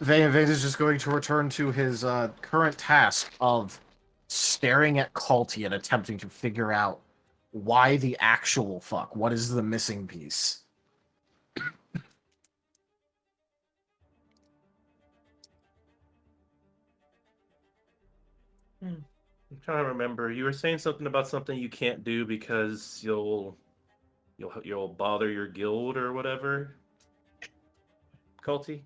Vane is just going to return to his current task of staring at Calti and attempting to figure out why the actual fuck. What is the missing piece? I'm trying to remember. You were saying something about something you can't do because you'll bother your guild or whatever. Calti?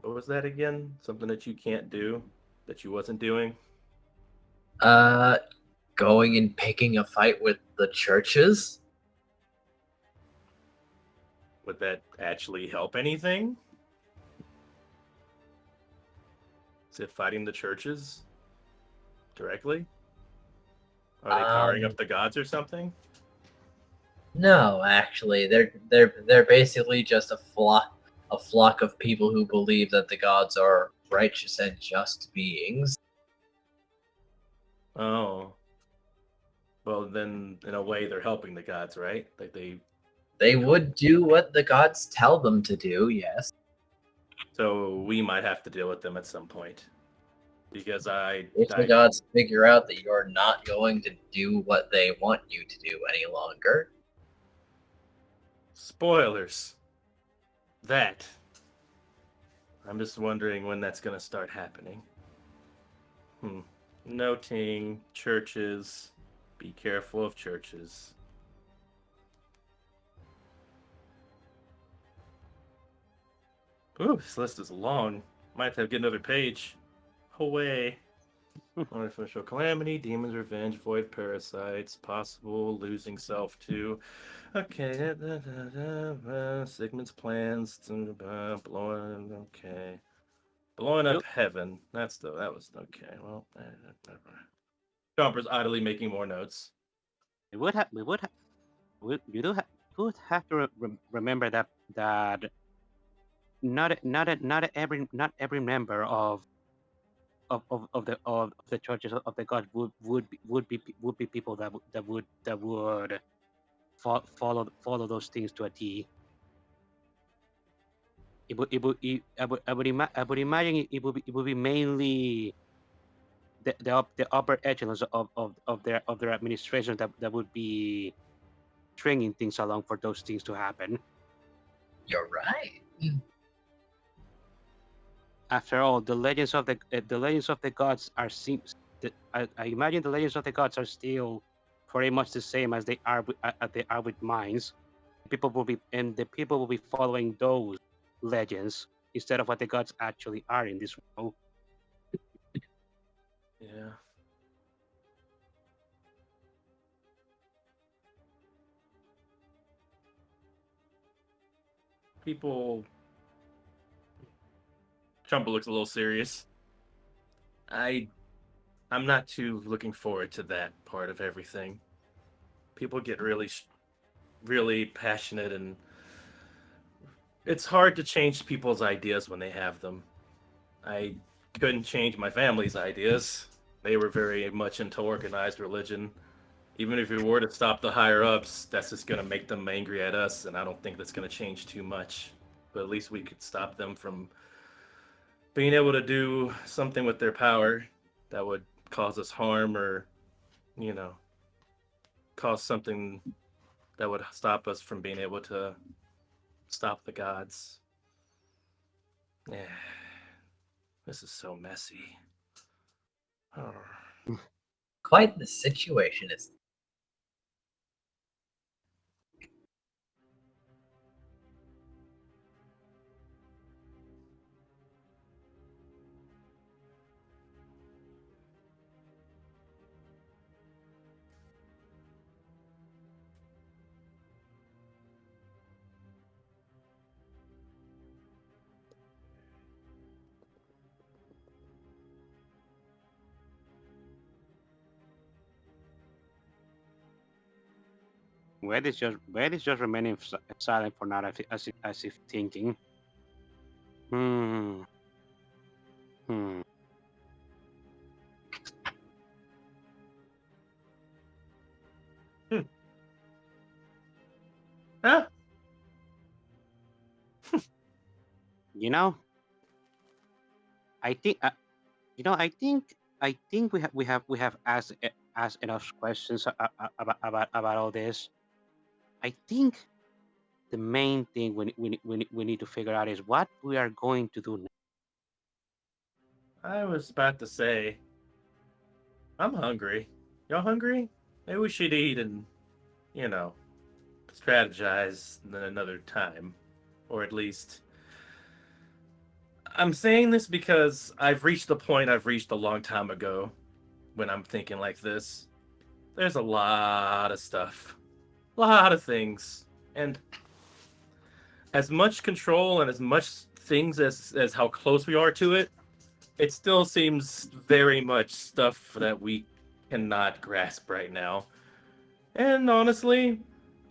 What was that again? Something that you can't do that you wasn't doing? Going and picking a fight with the churches? Would that actually help anything? Is it fighting the churches directly? Are they powering up the gods or something? No, actually, they're basically just a flock of people who believe that the gods are righteous and just beings. Oh. Well, then, in a way, they're helping the gods, right? Like They would do what the gods tell them to do, yes. So we might have to deal with them at some point. Because If the gods figure out that you're not going to do what they want you to do any longer. Spoilers. That. I'm just wondering when that's going to start happening. Noting churches. Be careful of churches. Ooh, this list is long. Might have to get another page. Away. Artificial calamity, demon's revenge, void parasites, possible losing self too. Okay, Sigmund's plans, blowing. Okay, blowing up heaven. That was okay. Well, Chomper's idly making more notes. We would have to remember that not every member of the churches of the gods would be people that would follow those things to a T. I would imagine it would be mainly the upper echelons of their administration that would be stringing things along for those things to happen. You're right. After all, the legends of the gods are I imagine the legends of the gods are still pretty much the same as they are with mines. The people will be following those legends instead of what the gods actually are in this world. Yeah. People. Chumpa looks a little serious. I'm not too looking forward to that part of everything. People get really passionate, and it's hard to change people's ideas when they have them. I couldn't change my family's ideas. They were very much into organized religion. Even if we were to stop the higher ups, that's just going to make them angry at us, and I don't think that's going to change too much. But at least we could stop them from being able to do something with their power that would cause us harm, or, cause something that would stop us from being able to stop the gods. Yeah. This is so messy. Oh. Quite the situation is. Wade is just remaining silent for now, as if thinking. Huh? I think I think we have asked enough questions about all this. I think the main thing we need to figure out is what we are going to do now. I was about to say, I'm hungry. Y'all hungry? Maybe we should eat and, strategize another time. Or at least. I'm saying this because I've reached the point I've reached a long time ago when I'm thinking like this. There's a lot of stuff. A lot of things. And as much control and as much things as how close we are to it, it still seems very much stuff that we cannot grasp right now. And honestly,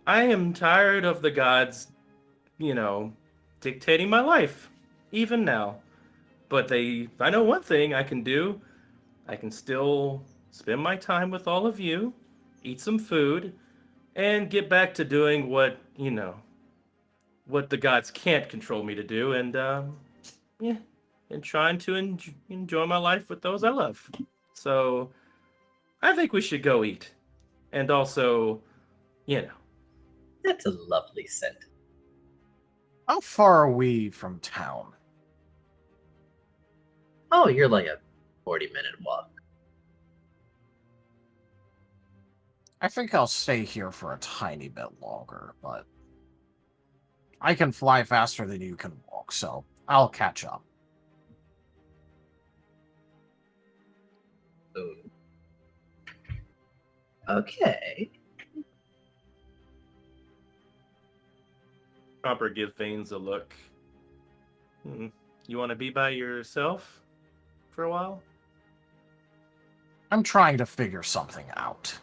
I am tired of the gods, dictating my life, even now. But I know one thing I can do. I can still spend my time with all of you, eat some food, and get back to doing what what the gods can't control me to do, and yeah, and trying to enjoy my life with those I love. So I think we should go eat, and also, you know, That's a lovely scent. How far are we from town? Oh, you're like a 40-minute walk. I think I'll stay here for a tiny bit longer, but I can fly faster than you can walk, so I'll catch up. Ooh. Okay. Chopper gives Veins a look. You want to be by yourself for a while? I'm trying to figure something out.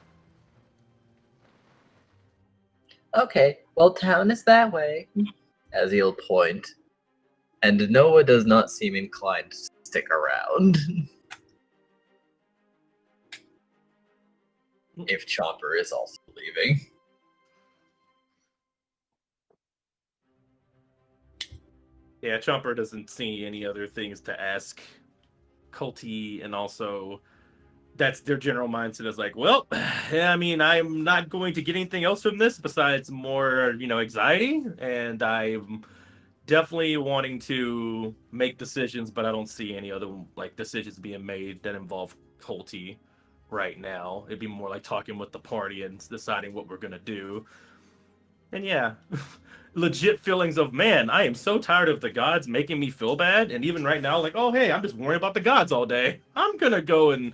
Okay, well, town is that way, as he'll point. And Noah does not seem inclined to stick around. If Chomper is also leaving. Yeah, Chomper doesn't see any other things to ask Calti, and also that's their general mindset is like, well, I mean, I'm not going to get anything else from this besides more, anxiety, and I'm definitely wanting to make decisions, but I don't see any other decisions being made that involve Calti right now. It'd be more like talking with the party and deciding what we're gonna do. And yeah, legit feelings of, man, I am so tired of the gods making me feel bad. And even right now, like, oh, hey, I'm just worrying about the gods all day. I'm going to go and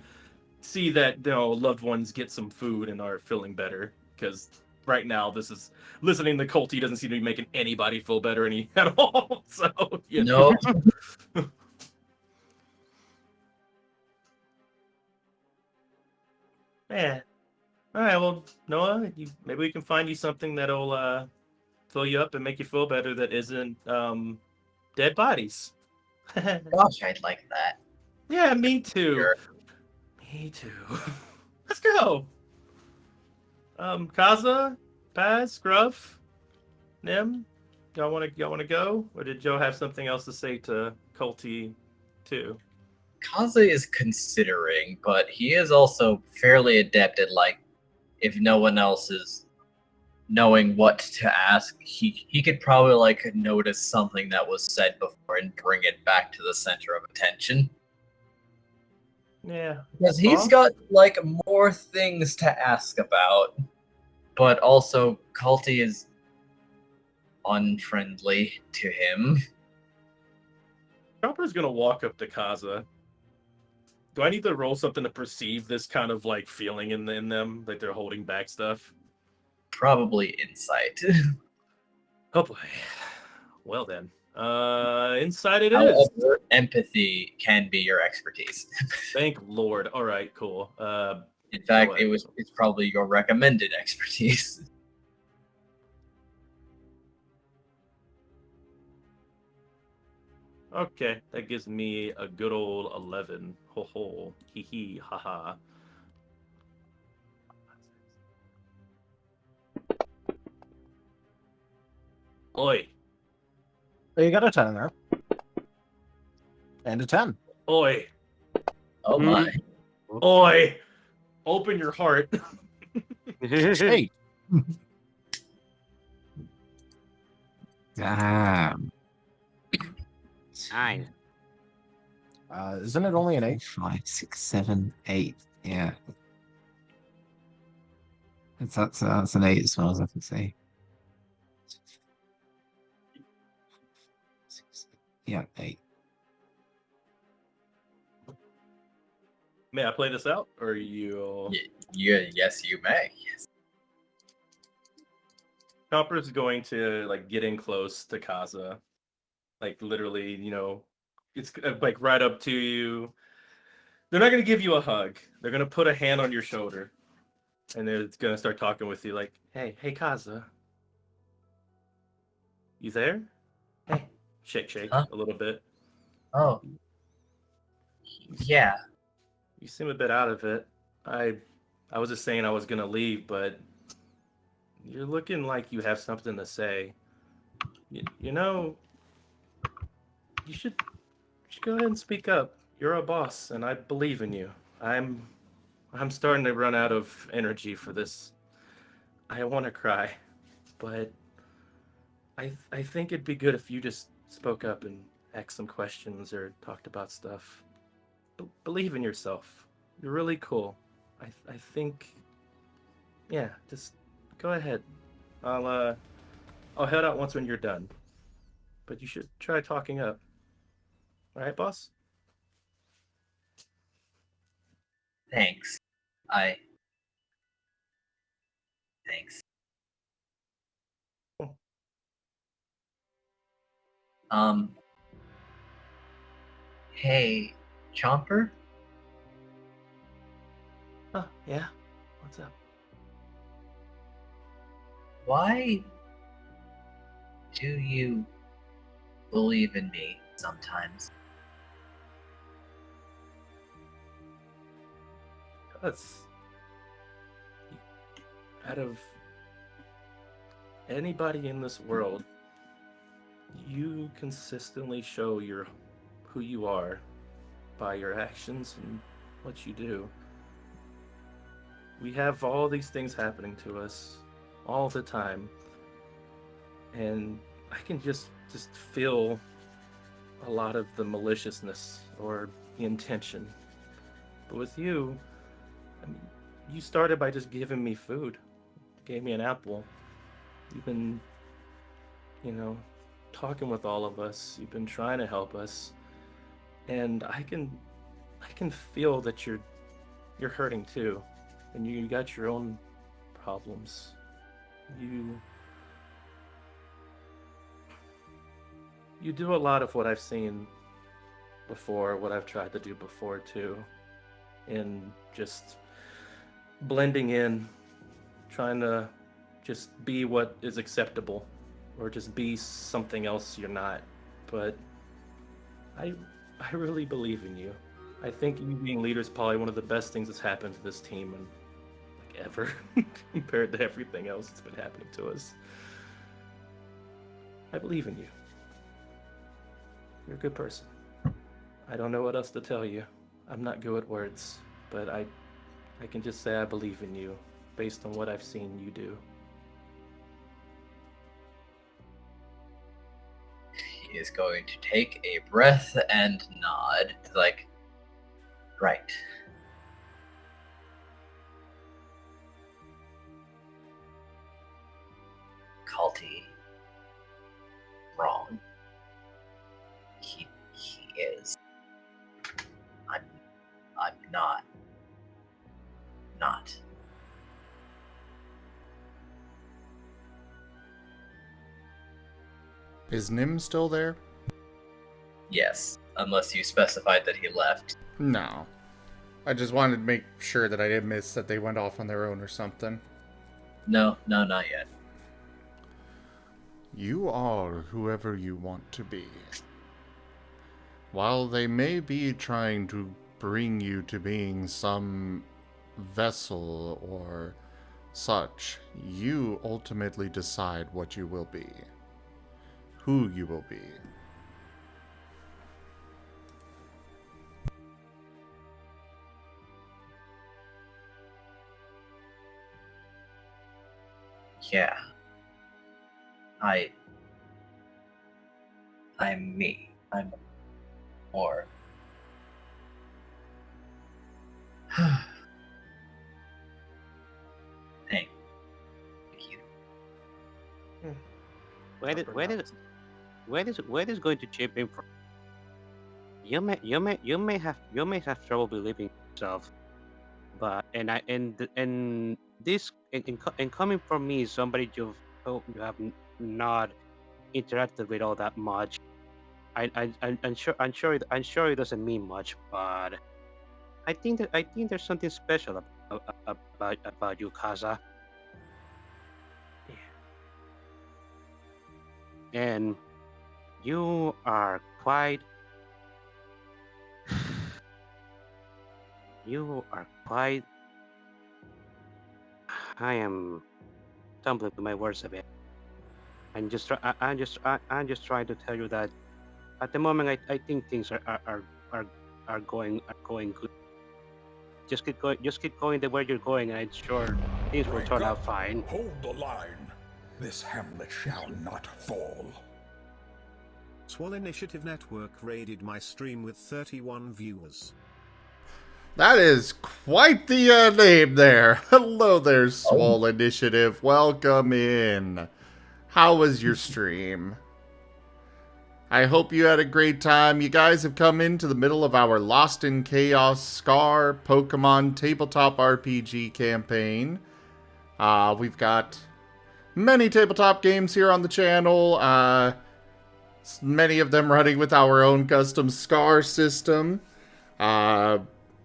see that, loved ones get some food and are feeling better. Because right now, this is listening to Calti doesn't seem to be making anybody feel better at all. So, No. Yeah. All right, well, Noah, maybe we can find you something that'll fill you up and make you feel better that isn't dead bodies. Gosh, I'd like that. Yeah, me too. Sure. Me too. Let's go. Kaza, Paz, Scruff, Nim, y'all wanna go? Or did Joe have something else to say to Calti too? Kaza is considering, but he is also fairly adept at, like, if no one else is knowing what to ask, he could probably, like, notice something that was said before and bring it back to the center of attention. Yeah. Because he's got, like, more things to ask about, but also Calti is unfriendly to him. Chopper's gonna walk up to Kaza. Do I need to roll something to perceive this kind of like feeling in them, like they're holding back stuff? Probably insight. Oh boy. Well then, insight it is. However, empathy can be your expertise. Thank Lord. All right, cool. In fact, it's probably your recommended expertise. Okay, that gives me a good old 11. Ho ho, hee hee, ha ha. Oi, So you got a 10 there. And a 10. oi, Oh my. oi! Open your heart. Hey. Damn. 9. Isn't it only an 8? 5, 6, 7, 8. Yeah. That's an 8 as far as I can see. Yeah, 8. May I play this out, or you? Yes, you may. Yes. Chopper's going to get in close to Kaza, literally, it's right up to you. They're not gonna give you a hug. They're gonna put a hand on your shoulder, and they're gonna start talking with you, like, hey, Kaza, you there? Hey, shake, Huh? a little bit. Oh. Yeah. You seem a bit out of it. I was just saying I was gonna leave, but You're looking like you have something to say. You know, you should go ahead and speak up. You're a boss, and I believe in you. I'm starting to run out of energy for this. I want to cry, but I think it'd be good if you just spoke up and asked some questions or talked about stuff. Believe in yourself. You're really cool. I think, yeah, just go ahead. I'll head out once when you're done. But you should try talking up. All right, boss? Thanks. I. Thanks. Cool. Um. Hey, Chomper? Oh, yeah. What's up? Why do you believe in me sometimes? That's out of anybody in this world, you consistently show who you are by your actions and what you do. We have all these things happening to us all the time, and I can just feel a lot of the maliciousness or the intention. But with you, I mean, you started by just giving me food, gave me an apple. You've been, you know, talking with all of us. You've been trying to help us, and I can feel that you're hurting too, and you got your own problems. You you do a lot of what I've seen before, what I've tried to do before too, in just blending in, trying to just be what is acceptable, or just be something else you're not. But I I really believe in you. I think you being leader is probably one of the best things that's happened to this team and like ever compared to everything else that's been happening to us. I believe in you. You're a good person. I don't know what else to tell you. I'm not good at words, but I can just say I believe in you based on what I've seen you do. He is going to take a breath and nod. Like, right. Calti. Wrong. He is. I'm not. Not. Is Nim still there? Yes, unless you specified that he left. No. I just wanted to make sure that I didn't miss that they went off on their own or something. No, not yet. You are whoever you want to be. While they may be trying to bring you to being some vessel or such, you ultimately decide what you will be, who you will be. Yeah. I'm me. I'm more. Thank you. Where is going to chip in from? You may have trouble believing yourself, but and this and coming from me, somebody you have not interacted with all that much. I'm sure it doesn't mean much, but I think there's something special about you, Kaza. And you are quite. You are quite. I am. tumbling my words a bit. I'm just trying to tell you that at the moment I think things are going good. Just keep going the way you're going, and I'm sure things will Break turn out up. fine. Hold the line. This hamlet shall not fall. Swell Initiative Network raided my stream with 31 viewers. That is quite the name there. Hello there, Swole Initiative. Welcome in. How was your stream? I hope you had a great time. You guys have come into the middle of our Lost in Chaos Scar Pokemon Tabletop RPG campaign. We've got many tabletop games here on the channel. Many of them running with our own custom Scar system.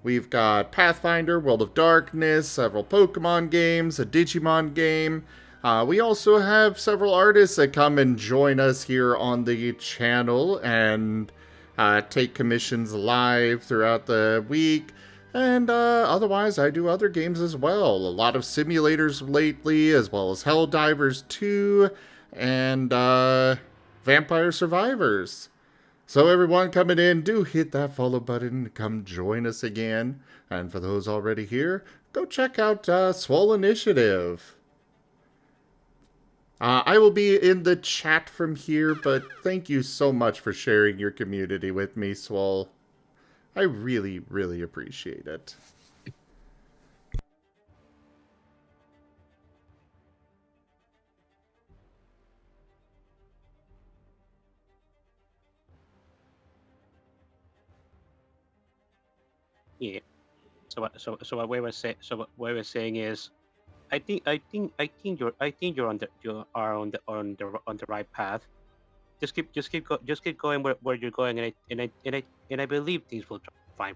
We've got Pathfinder, World of Darkness, several Pokemon games, a Digimon game. We also have several artists that come and join us here on the channel and take commissions live throughout the week. And otherwise, I do other games as well. A lot of simulators lately, as well as Helldivers 2 and Vampire Survivors. So everyone coming in, do hit that follow button, come join us again. And for those already here, go check out Swole Initiative. I will be in the chat from here, but thank you so much for sharing your community with me, Swole. I really, really appreciate it. Yeah. So what we were saying is, I think you're on the right path. Just keep going where you're going, and I believe things will turn fine.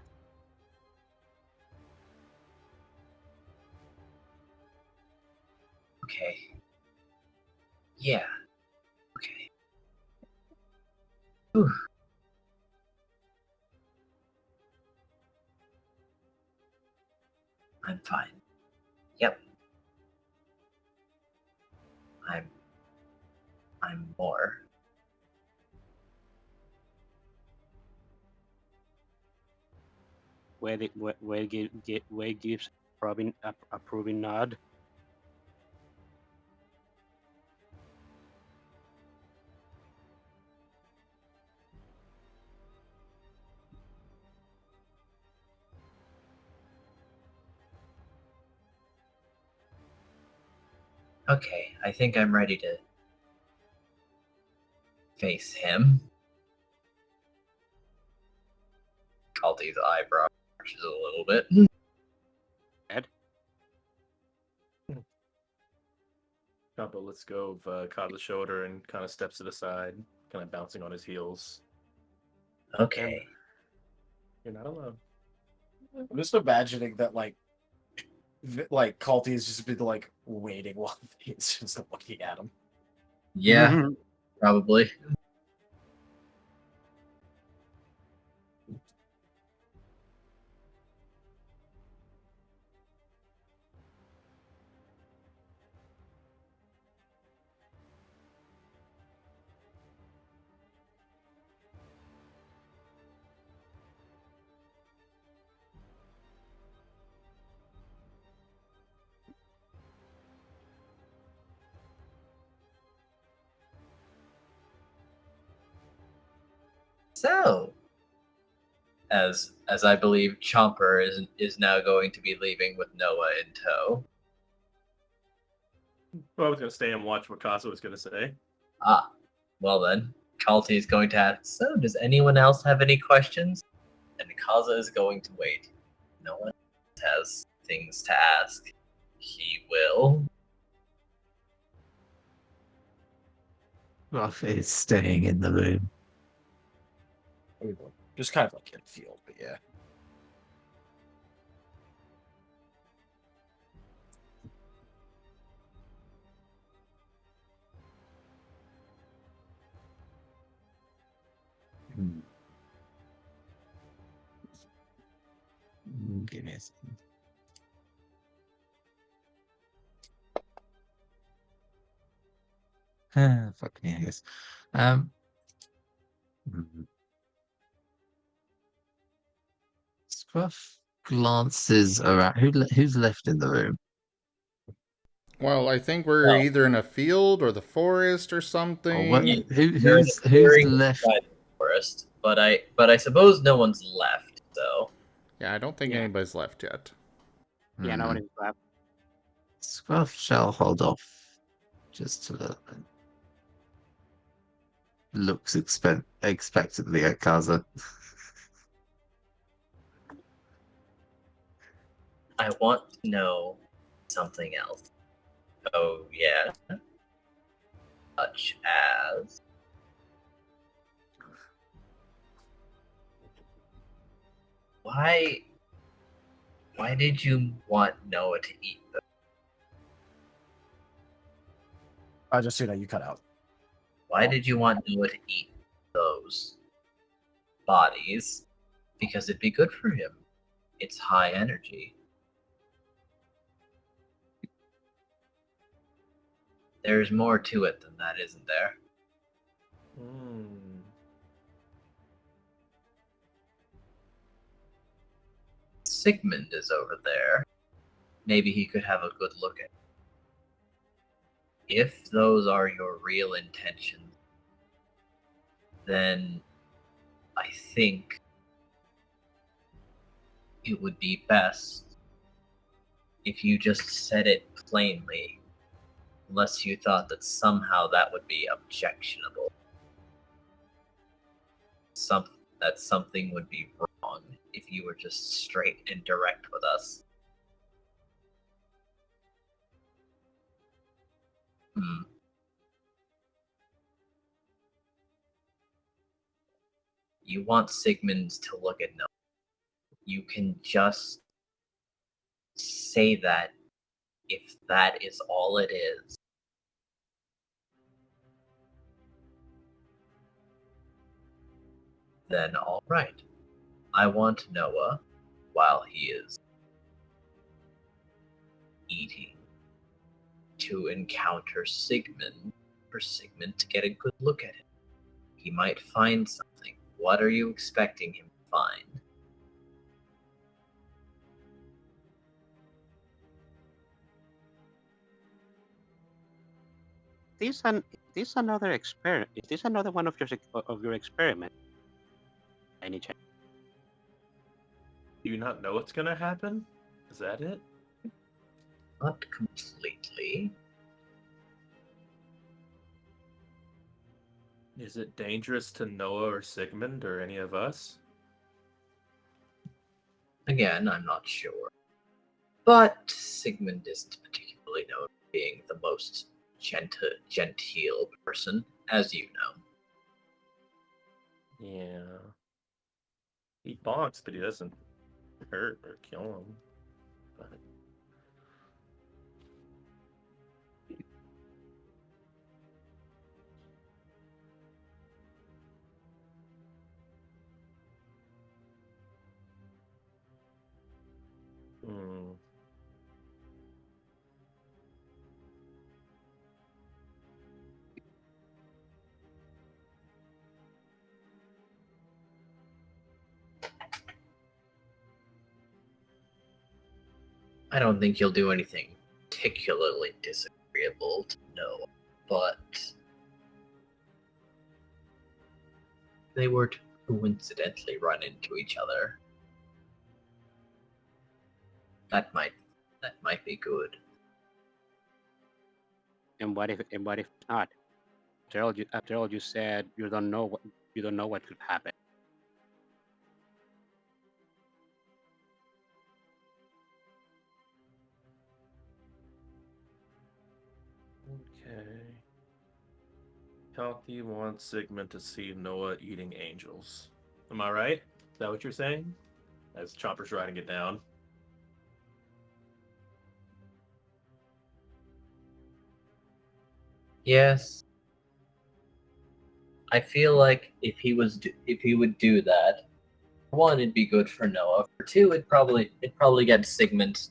Okay. Yeah. Okay. Whew. I'm fine. Yep. I'm more. Where gives Robin approving nod. Okay, I think I'm ready to face him. Calti's eyebrow arches a little bit. Ed? Couple lets go of Cobb's shoulder and kind of steps to the side, kind of bouncing on his heels. Okay. You're not alone. I'm just imagining that, like Calti has just been, like, waiting while he's just looking at him. Yeah, probably. So, as I believe Chomper is now going to be leaving with Noah in tow. Well, I was going to stay and watch what Casa was going to say. Ah, well then, Calti is going to ask, so does anyone else have any questions? And Kaza is going to wait. No one has things to ask. He will. Ruff is staying in the room. Just kind of like in field, but yeah. Give me a second. Fucking yes. Um, Scruff glances around. Who's left in the room? Well, I think we're Well, either in a field or the forest or Or something. you're in a who's clearing left? inside the forest, but I suppose no one's left. So Yeah, I don't think Yeah. anybody's left yet. Yeah, no one is left. Scruff shall hold off just a little bit. Looks expectantly at Kaza. I want to know something else. Oh yeah, such as why did you want Noah to eat them? I just see that you cut out. Why did you want Noah to eat those bodies? Because it'd be good for him. It's high energy. There's more to it than that, isn't there? Sigmund is over there. Maybe he could have a good look at it. If those are your real intentions, then I think it would be best if you just said it plainly, unless you thought that somehow that would be objectionable. That something would be wrong if you were just straight and direct with us. You want Sigmund to look at Noah. You can just say that if that is all it is. Then all right. I want Noah, while he is eating, to encounter Sigmund, for Sigmund to get a good look at him. He might find something. What are you expecting him to find? This another experiment? Is this another one of your experiments? Any chance? Do you not know what's gonna happen? Is that it? Not completely. Is it dangerous to Noah or Sigmund or any of us? Again, I'm not sure. But Sigmund isn't particularly known for being the most genteel person, as you know. Yeah. He bonks, but he doesn't hurt or kill him. But... I don't think you'll do anything particularly disagreeable to Noah, but they were to coincidentally run into each other. That might be good. And what if not? After all you said, you don't know what could happen. Okay. Calti wants Sigmund to see Noah eating angels. Am I right? Is that what you're saying? As Chopper's writing it down. Yes. I feel like if he would do that, for one, it'd be good for Noah. For two, it'd probably get Sigmund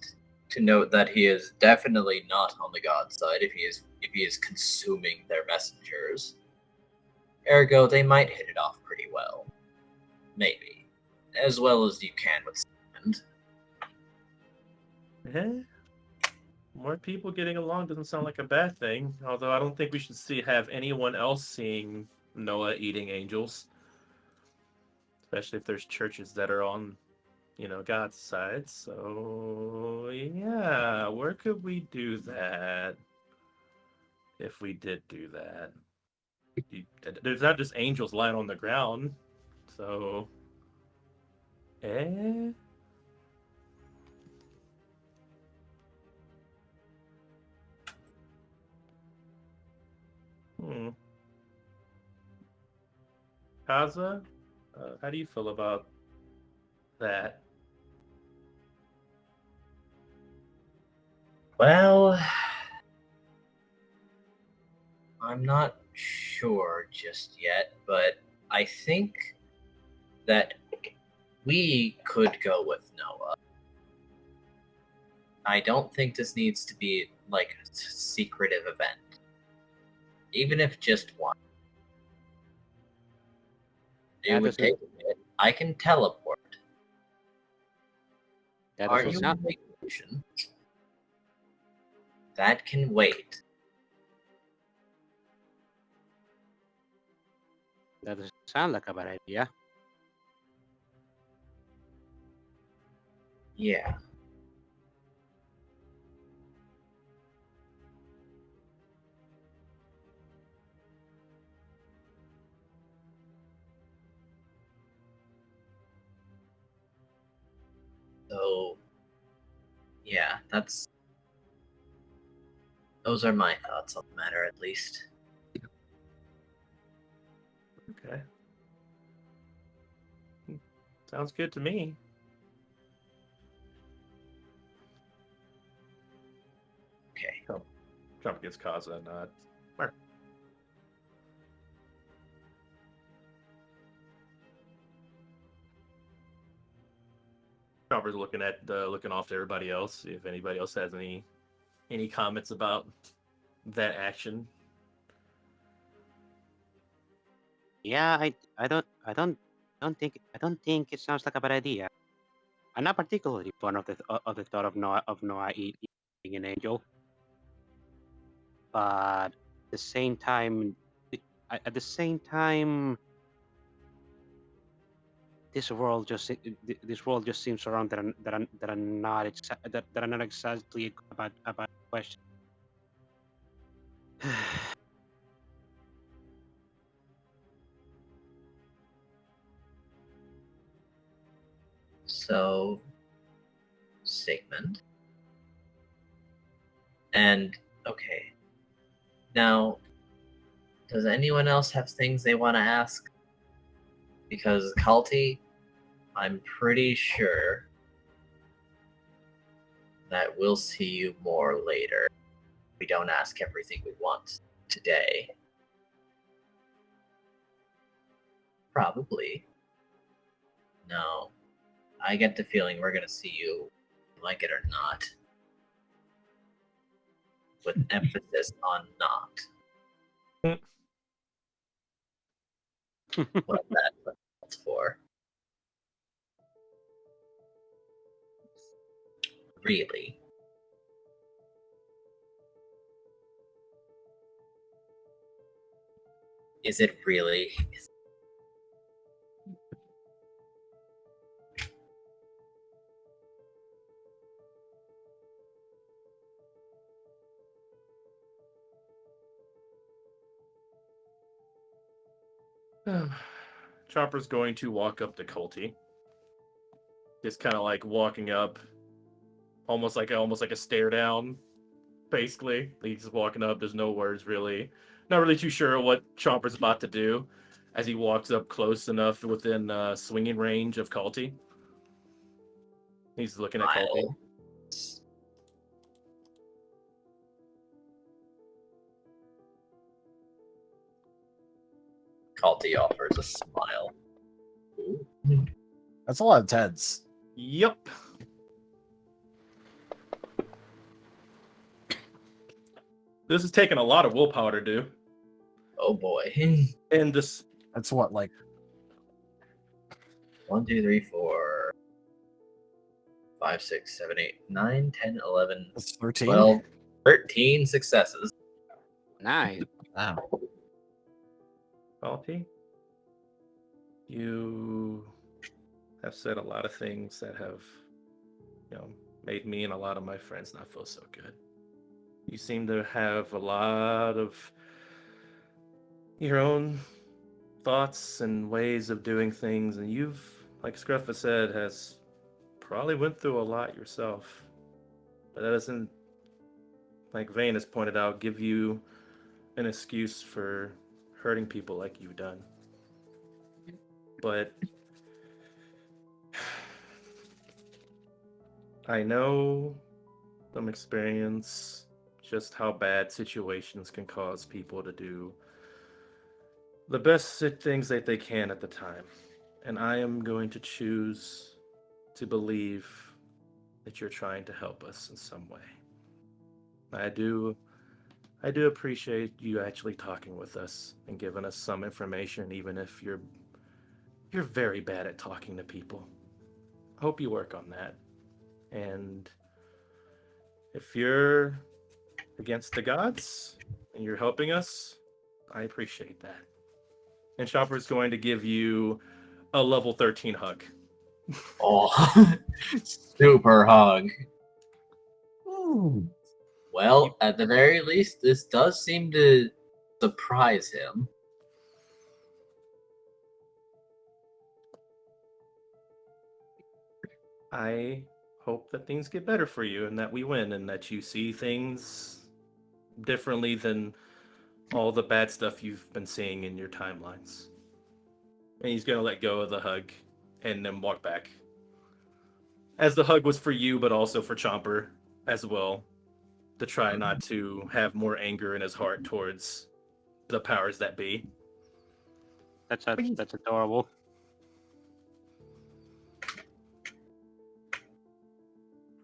to note that he is definitely not on the god side if he is if he is consuming their messengers. Ergo, they might hit it off pretty well. Maybe. As well as you can with sand. More people getting along doesn't sound like a bad thing, although I don't think we should have anyone else seeing Noah eating angels. Especially if there's churches that are on, God's side. So, yeah, where could we do that? If we did do that. There's not just angels lying on the ground. So, Kaza, how do you feel about that? Well, I'm not sure just yet, but I think that we could go with Noah. I don't think this needs to be like a secretive event. Even if just one. It would take a bit. I can teleport. Aren't you on vacation? That can wait. That doesn't sound like a bad idea. Yeah. So, yeah, those are my thoughts on the matter, at least. Okay. Sounds good to me. Okay. Trump gets Kaza a nod. Chopper's looking off to everybody else, see if anybody else has any comments about that action. Yeah, I don't think it sounds like a bad idea. I'm not particularly fond of the thought of Noah eating an angel, but at the same time, this world just seems around that are not exactly about question. So, Sigmund. And, okay. Now, does anyone else have things they want to ask? Because Calti, I'm pretty sure that we'll see you more later. We don't ask everything we want today. Probably. No. I get the feeling we're gonna see you, like it or not. With emphasis on not. What that's for. Really? Is it really? Chopper's going to walk up to Calti. Just kind of like walking up, almost like a stare down, basically. He's just walking up. There's no words really. Not really too sure what Chopper's about to do as he walks up close enough within swinging range of Calti. He's looking at Calti. Calti offers a smile. That's a lot of Teds. Yep. This is taking a lot of willpower to do. Oh boy. And this, That's what, like, 1, 2, 3, 4, 5, 6, 7, 8, 9, 10, 11, it's 13? 12, 13 successes. Nice. Wow. Calti, you have said a lot of things that have, made me and a lot of my friends not feel so good. You seem to have a lot of your own thoughts and ways of doing things, and you've, like Scruff has said, has probably went through a lot yourself. But that doesn't, like Vane has pointed out, give you an excuse for hurting people like you've done. But I know from experience just how bad situations can cause people to do the best things that they can at the time. And I am going to choose to believe that you're trying to help us in some way. I do appreciate you actually talking with us and giving us some information, even if you're very bad at talking to people. I hope you work on that. And if you're against the gods and you're helping us, I appreciate that. And Chopper's going to give you a level 13 hug. Oh, super hug. Ooh. Well, at the very least, this does seem to surprise him. I hope that things get better for you and that we win and that you see things differently than all the bad stuff you've been seeing in your timelines. And he's going to let go of the hug and then walk back. As the hug was for you, but also for Chomper as well, to try not to have more anger in his heart towards the powers that be. That's adorable.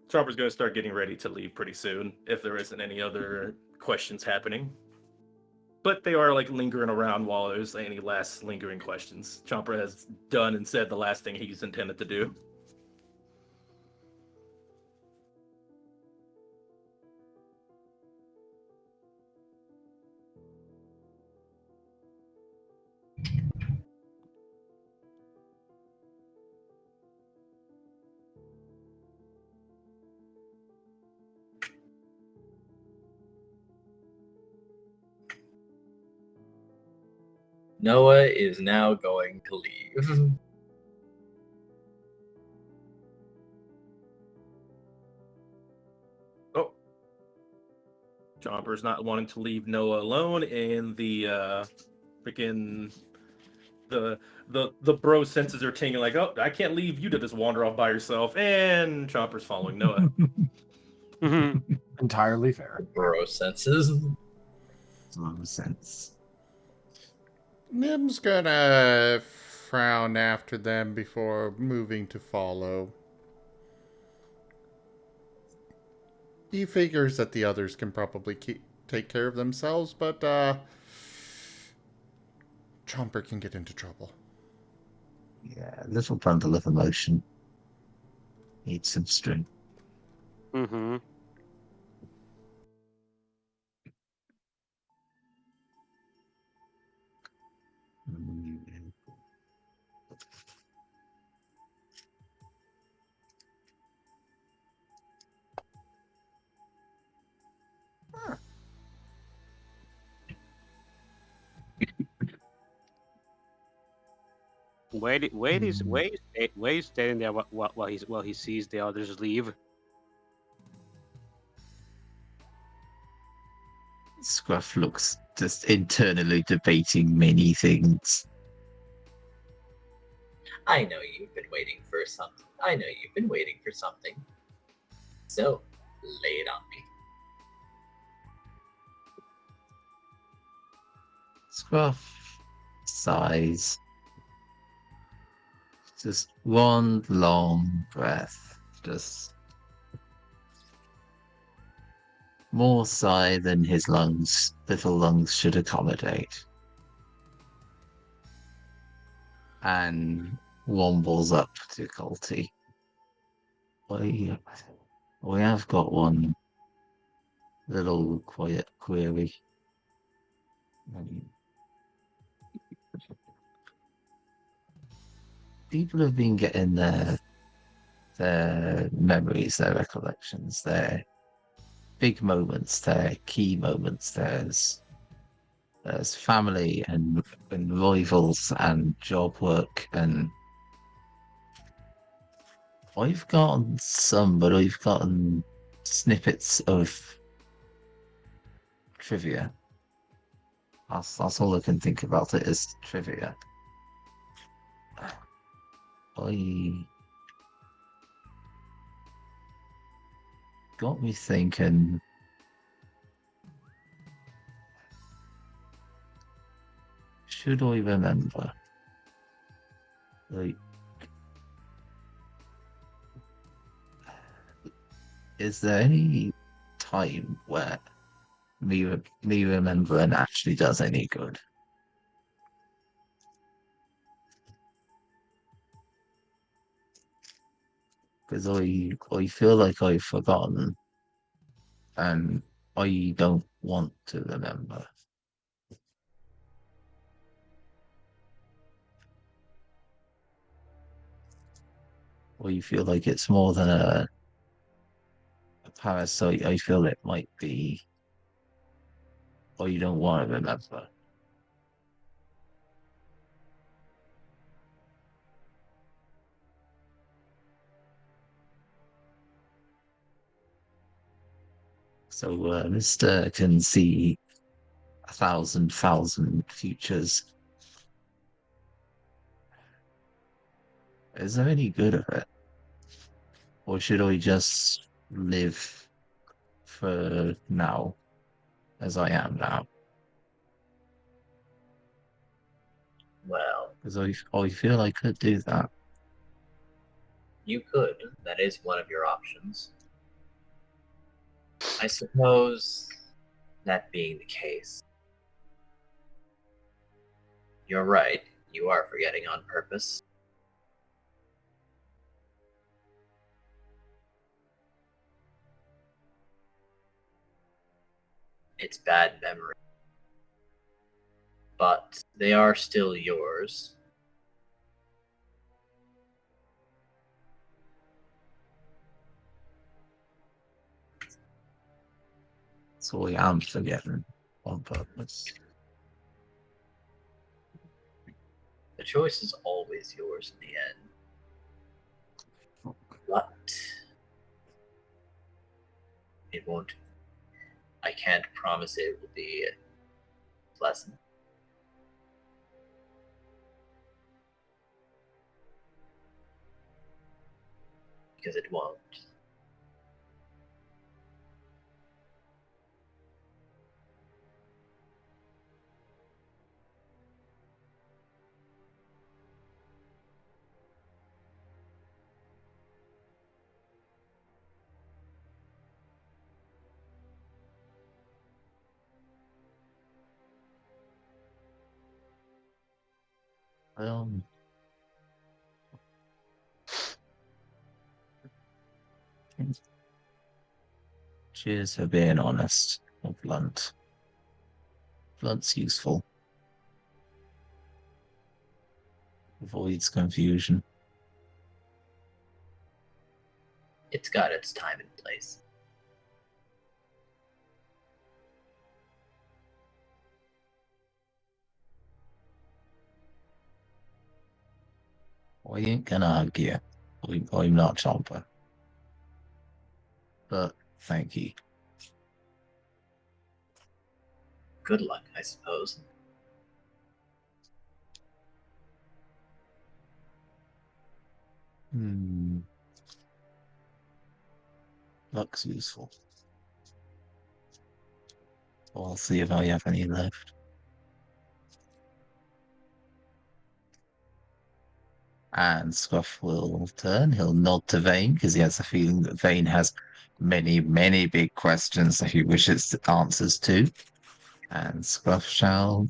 Chopper's going to start getting ready to leave pretty soon if there isn't any other questions happening. But they are like lingering around while there's any last lingering questions. Chomper has done and said the last thing he's intended to do. Noah is now going to leave. Oh. Chomper's not wanting to leave Noah alone in the freaking the bro senses are tingling like, oh, I can't leave you to just wander off by yourself. And Chomper's following Noah. Entirely fair. Bro senses. Some sense. Nim's gonna frown after them before moving to follow. He figures that the others can probably take care of themselves, but Chomper can get into trouble. Yeah, a little bundle of emotion. Needs some strength. Mm-hmm. Wait, standing there while he sees the others leave. Scruff looks just internally debating many things. I know you've been waiting for something. So, lay it on me. Scruff sighs. Just one long breath. Just more sigh than his little lungs should accommodate, and wombles up to Calti. We have got one little quiet query. People have been getting their memories, their recollections, their big moments, their key moments. There's family and rivals and job work, and I've gotten some, but I've gotten snippets of trivia. That's all I can think about it is trivia. I got me thinking. Should I remember? Like, is there any time where me remembering actually does any good? Because I feel like I've forgotten, and I don't want to remember. Or you feel like it's more than a parasite. I feel it might be, or you don't want to remember. So Mr. can see 1,000 futures. Is there any good of it? Or should I just live for now, as I am now? Well, Because I feel I could do that. you could. That is one of your options. I suppose, that being the case, you're right. You are forgetting on purpose. It's bad memory. But they are still yours. So I am forgetting on purpose. The choice is always yours in the end. But it won't. I can't promise it will be pleasant. Because it won't. Um, cheers for being honest or blunt. Blunt's useful. Avoids confusion. It's got its time and place. I ain't gonna argue. I'm not Chomper. But thank you. Good luck, I suppose. Luck's useful. I'll see if I have any left. And Scruff will turn. He'll nod to Vane because he has a feeling that Vane has many, many big questions that he wishes answers to. And Scruff shall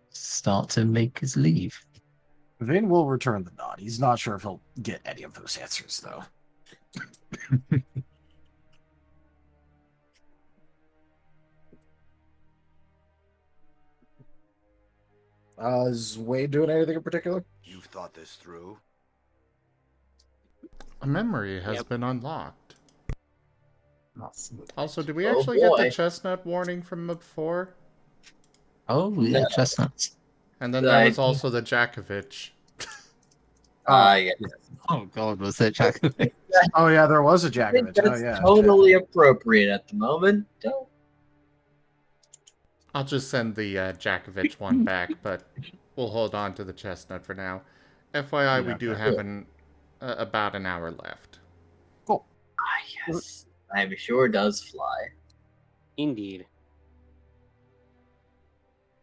start to make his leave. Vane will return the nod. He's not sure if he'll get any of those answers, though. Is Wade doing anything in particular? You've thought this through? A memory has Yep. been unlocked. Awesome. Also, did we Oh, actually get the boy. chestnut warning from before? Oh, yeah, No. chestnuts. And then there was also the Jakovich. Yes. Oh, God, was it Jack? Oh, yeah, there was a I think Jakovich. Oh, that's yeah. totally appropriate at the moment. Don't. I'll just send the Jakovich one back, but we'll hold on to the chestnut for now. FYI, we Yeah, do okay. have about an hour left. Cool. Yes. I'm sure does fly. Indeed.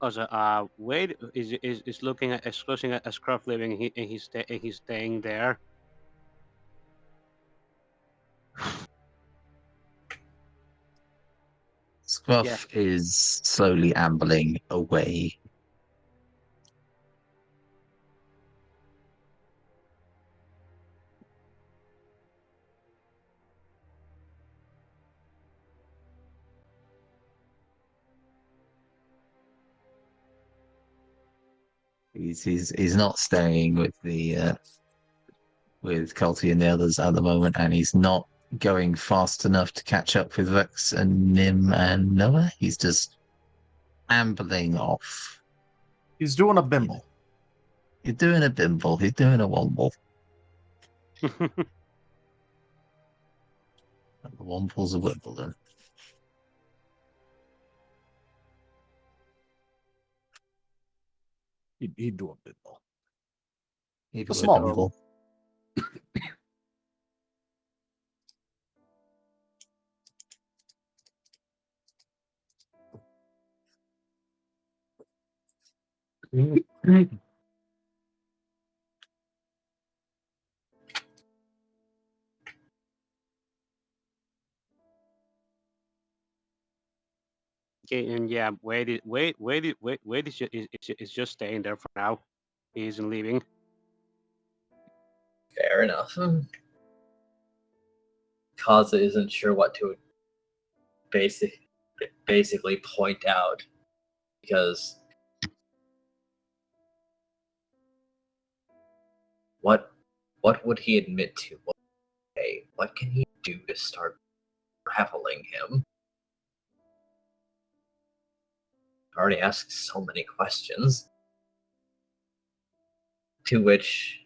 Also, Wade is looking at looking at Scruff living, and he's staying there. Scruff is slowly ambling away. He's not staying with the with Calti and the others at the moment, and he's not going fast enough to catch up with Rex and Nim and Noah. He's just ambling off. He's doing a bimble. He's doing a bimble. He's doing a womble. The womble's a Wimbledon. He'd do a bimble. He'd A do small bimble. Okay, and yeah, Wade is just staying there for now. He isn't leaving. Fair enough. Kaza isn't sure what to basically point out because what would he admit to? What can he do to start raveling him? Already asked so many questions. To which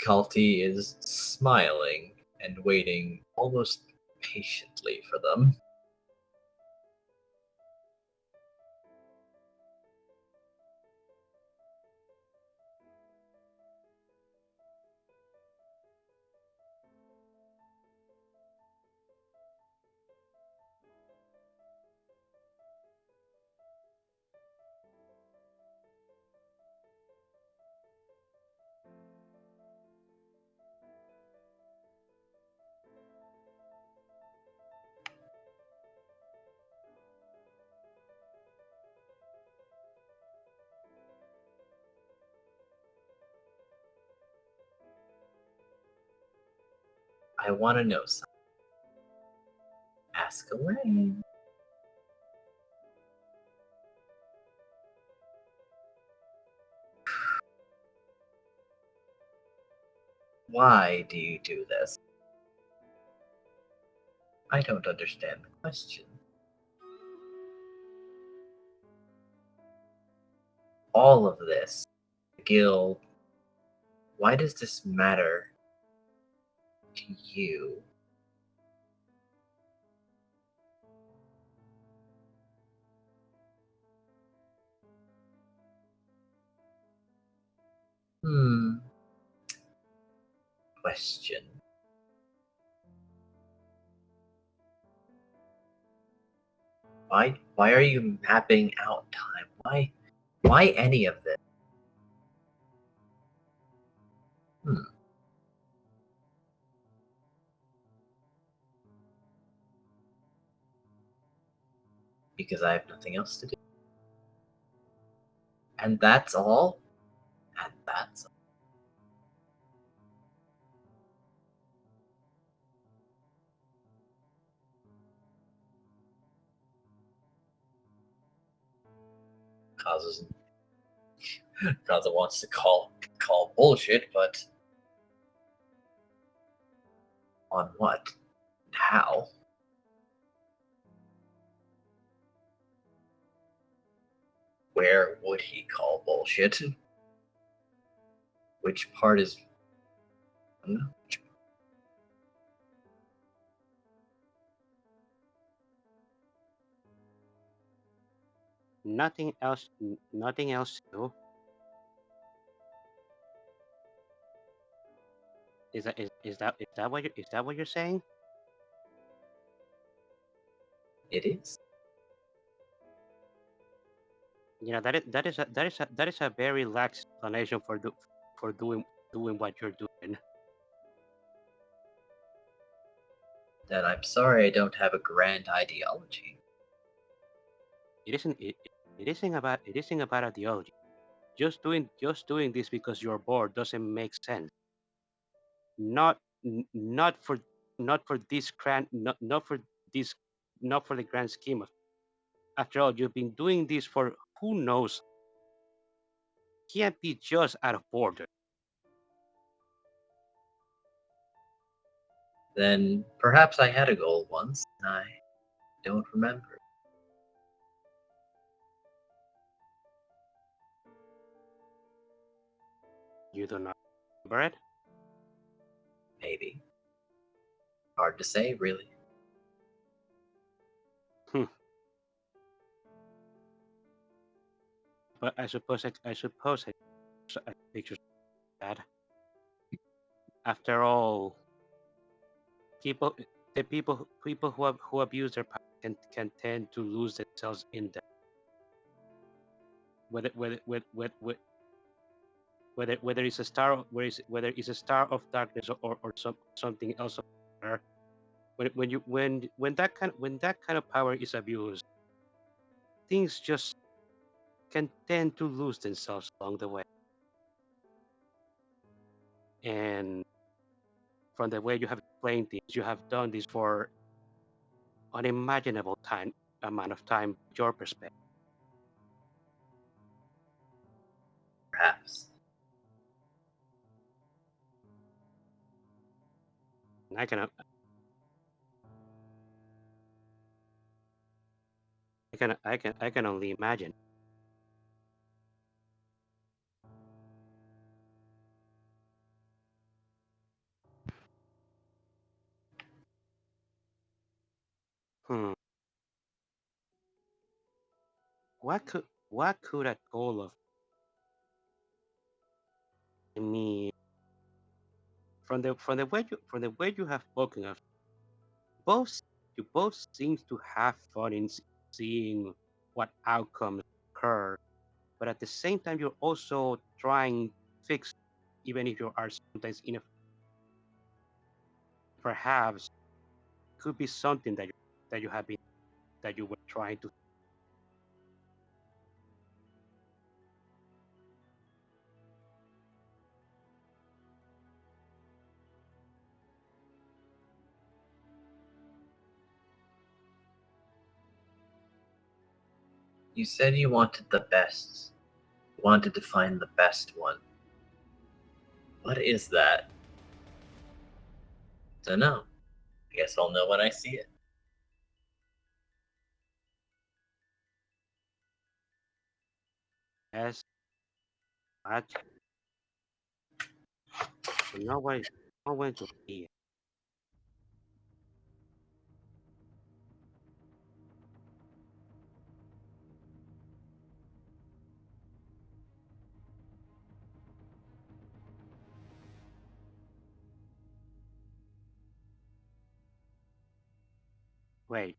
Calti is smiling and waiting almost patiently for them. I want to know something. Ask away. Why do you do this? I don't understand the question. All of this, the guild, why does this matter to you? Question. Why are you mapping out time? Why any of this? Because I have nothing else to do. And that's all? And that's all. Kaza wants to call bullshit, but on what? How? Where would he call bullshit? Which part is... Nothing else. Nothing else to do. Is that what you're saying? It is. You know, that is a very lax explanation for doing what you're doing. Then I'm sorry I don't have a grand ideology. It isn't about ideology. Just doing this because you're bored doesn't make sense. Not for this grand not for the grand scheme of. After all, you've been doing this for who knows. Can't be just out of boredom. Then perhaps I had a goal once, and I don't remember. You do not remember it? Maybe. Hard to say, really. But I suppose I picture that. After all, the people who abuse their power can tend to lose themselves in them. Whether it's a star whether it's a star of darkness or something else. When that kind of power is abused, things just can tend to lose themselves along the way. And from the way you have explained things, you have done this for unimaginable amount of time. Your perspective. Perhaps. And I can only imagine. What could a goal of me from the way you have spoken of both you both seem to have fun in seeing what outcomes occur, but at the same time you're also trying to fix, even if you are sometimes in a perhaps could be something that you have been that you were trying to. You said you wanted the best. You wanted to find the best one. What is that? Dunno. I guess I'll know when I see it. Yes, but no way to be. Wait,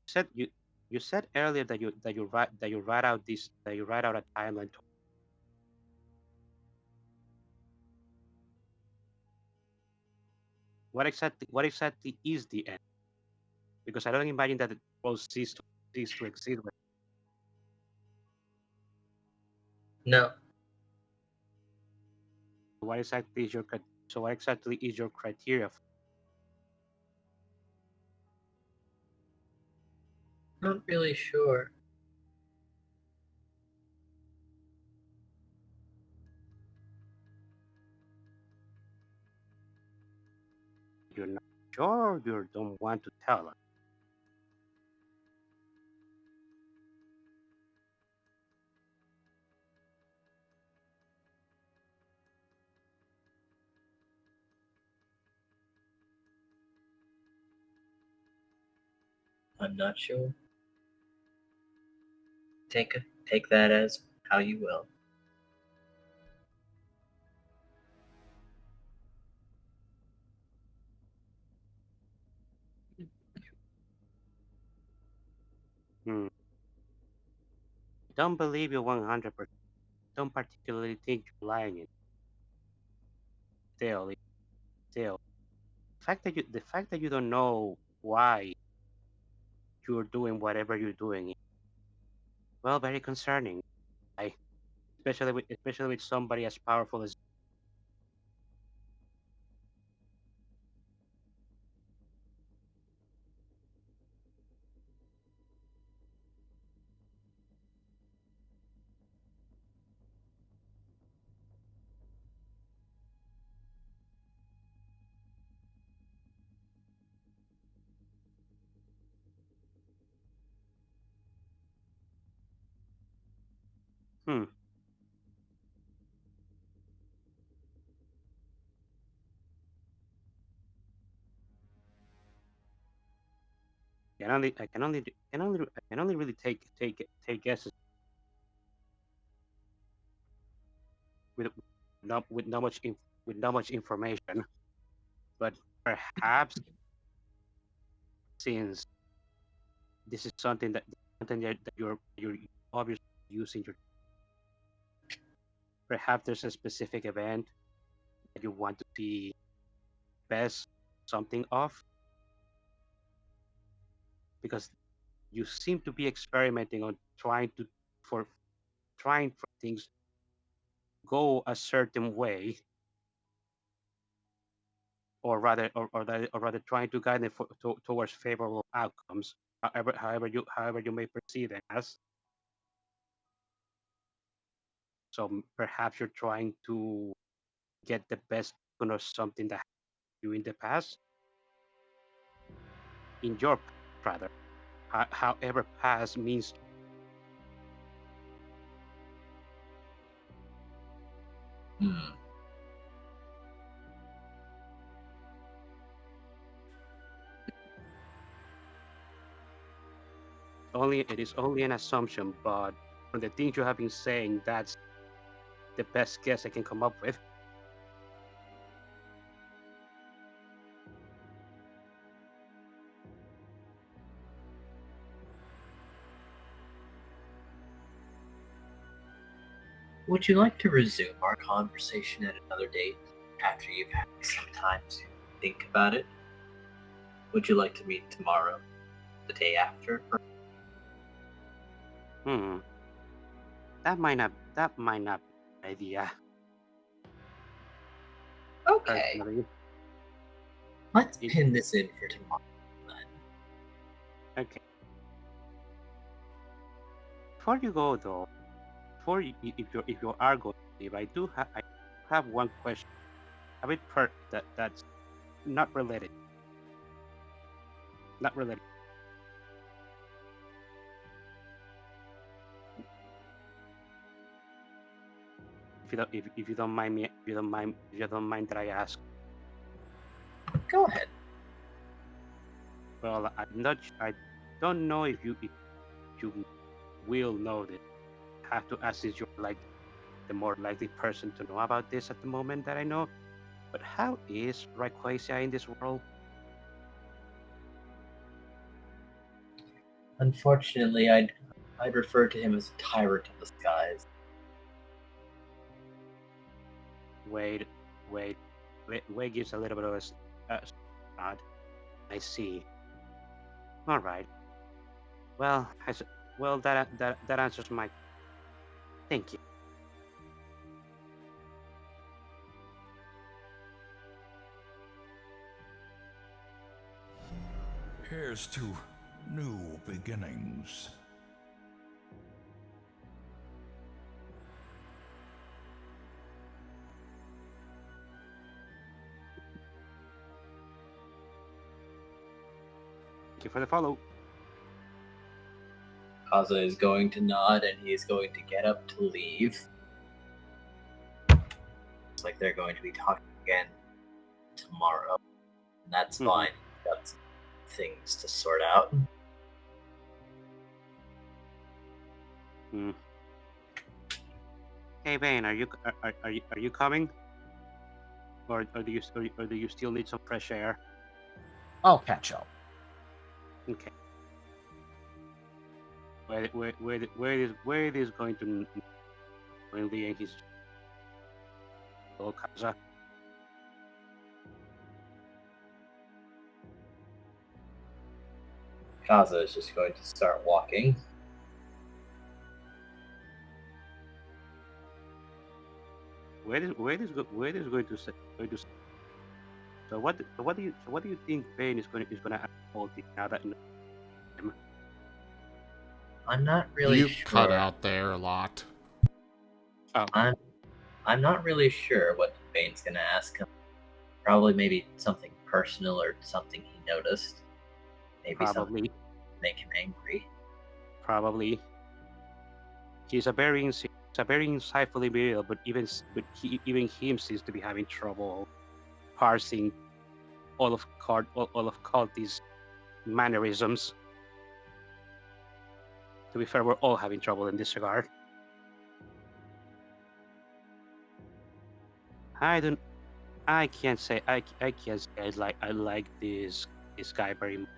said you You said earlier that you write out a timeline. What exactly is the end? Because I don't imagine that it will cease to exist. No, What exactly is your so what exactly is your criteria? not really sure. You're not sure. You don't want to tell us. I'm not sure. Take that as how you will. Hmm. Don't believe you 100%. Don't particularly think you're lying. Still, still, the fact that you don't know why you're doing whatever you're doing, well, very concerning. I, especially with somebody as powerful as. Hmm. I can only really take guesses with not much information, but perhaps since this is something that you're obviously using your, perhaps there's a specific event that you want to see best something of, because you seem to be experimenting on for trying for things go a certain way, or rather trying to guide them towards favorable outcomes, however you may perceive them as. So perhaps you're trying to get the best of something that happened to you in the past, in your past, rather. However past means. Hmm. It is only an assumption, but from the things you have been saying, that's the best guess I can come up with. Would you like to resume our conversation at another date after you've had some time to think about it? Would you like to meet tomorrow, the day after? Hmm. That might not be an idea. Okay, Personally. let's It- pin this in for tomorrow then. okay. Before you go though, if you are going to leave, I have one question. A bit that's not related. Not related. If you don't mind that I ask. Go ahead. Well, I don't know if you will know this. I have to ask, since you're like the more likely person to know about this at the moment that I know. But how is Rayquaza in this world? Unfortunately, I'd refer to him as a tyrant of the skies. Wade gives a little bit of a nod. I see. All right. Well, that answers my. Thank you. Here's to new beginnings. Thank you for the follow. Kaza is going to nod and he is going to get up to leave. It's like they're going to be talking again tomorrow. And that's fine. We've got some things to sort out. Hey Vane, are you coming? Or do you still need some fresh air? I'll catch up. Okay. Where it is going to when the Yankees go Kaza? Kaza is just going to start walking. Where is going to say? So what do you think Vane is going to ask Calti now that? I'm not really You sure. cut out there a lot. Oh. I'm not really sure what Bane's gonna ask him. Probably maybe something personal or something he noticed. Maybe something to make him angry. Probably. He's a very insightful individual, but even him seems to be having trouble parsing all of Calti's mannerisms. To be fair, we're all having trouble in this regard. I can't say I like this guy very much,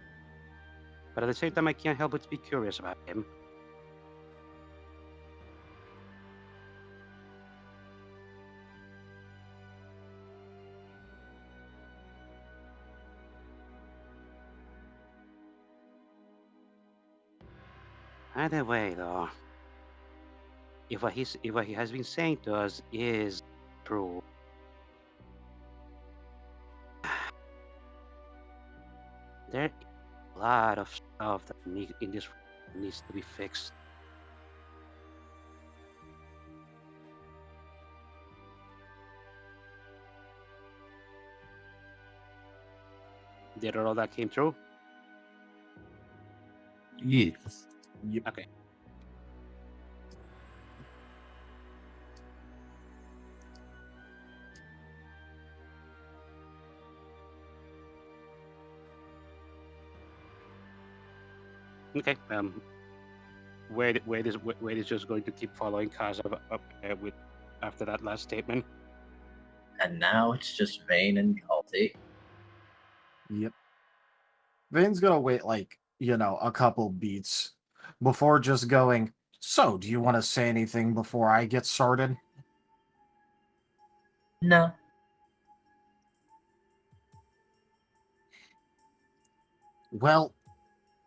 but at the same time I can't help but be curious about him. Either way, though, if what he has been saying to us is true, there is a lot of stuff that needs to be fixed. Did all that came true? Yes. Yep. Okay. Okay. Wade is just going to keep following Kaza up with after that last statement. And now it's just Vane and Calti. Yep. Vane's gonna wait a couple beats before just going, so do you want to say anything before I get started? No. Well,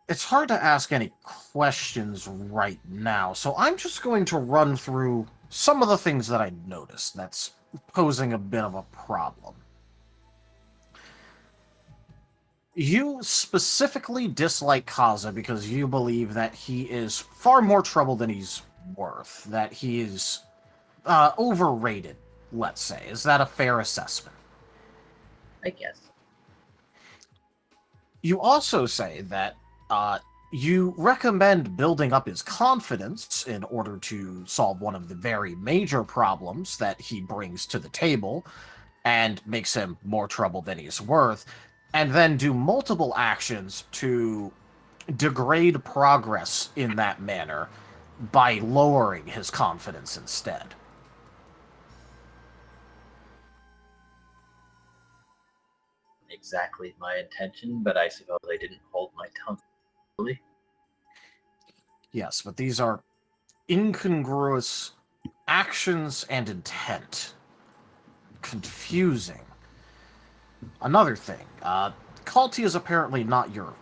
it's hard to ask any questions right now, so I'm just going to run through some of the things that I noticed that's posing a bit of a problem. You specifically dislike Kaza because you believe that he is far more trouble than he's worth, that he is overrated, let's say. Is that a fair assessment? I guess. You also say that you recommend building up his confidence in order to solve one of the very major problems that he brings to the table and makes him more trouble than he's worth, and then do multiple actions to degrade progress in that manner by lowering his confidence instead. Exactly my intention, but I suppose I didn't hold my tongue fully. Yes, but these are incongruous actions and intent. Confusing. Another thing, Calti is apparently not your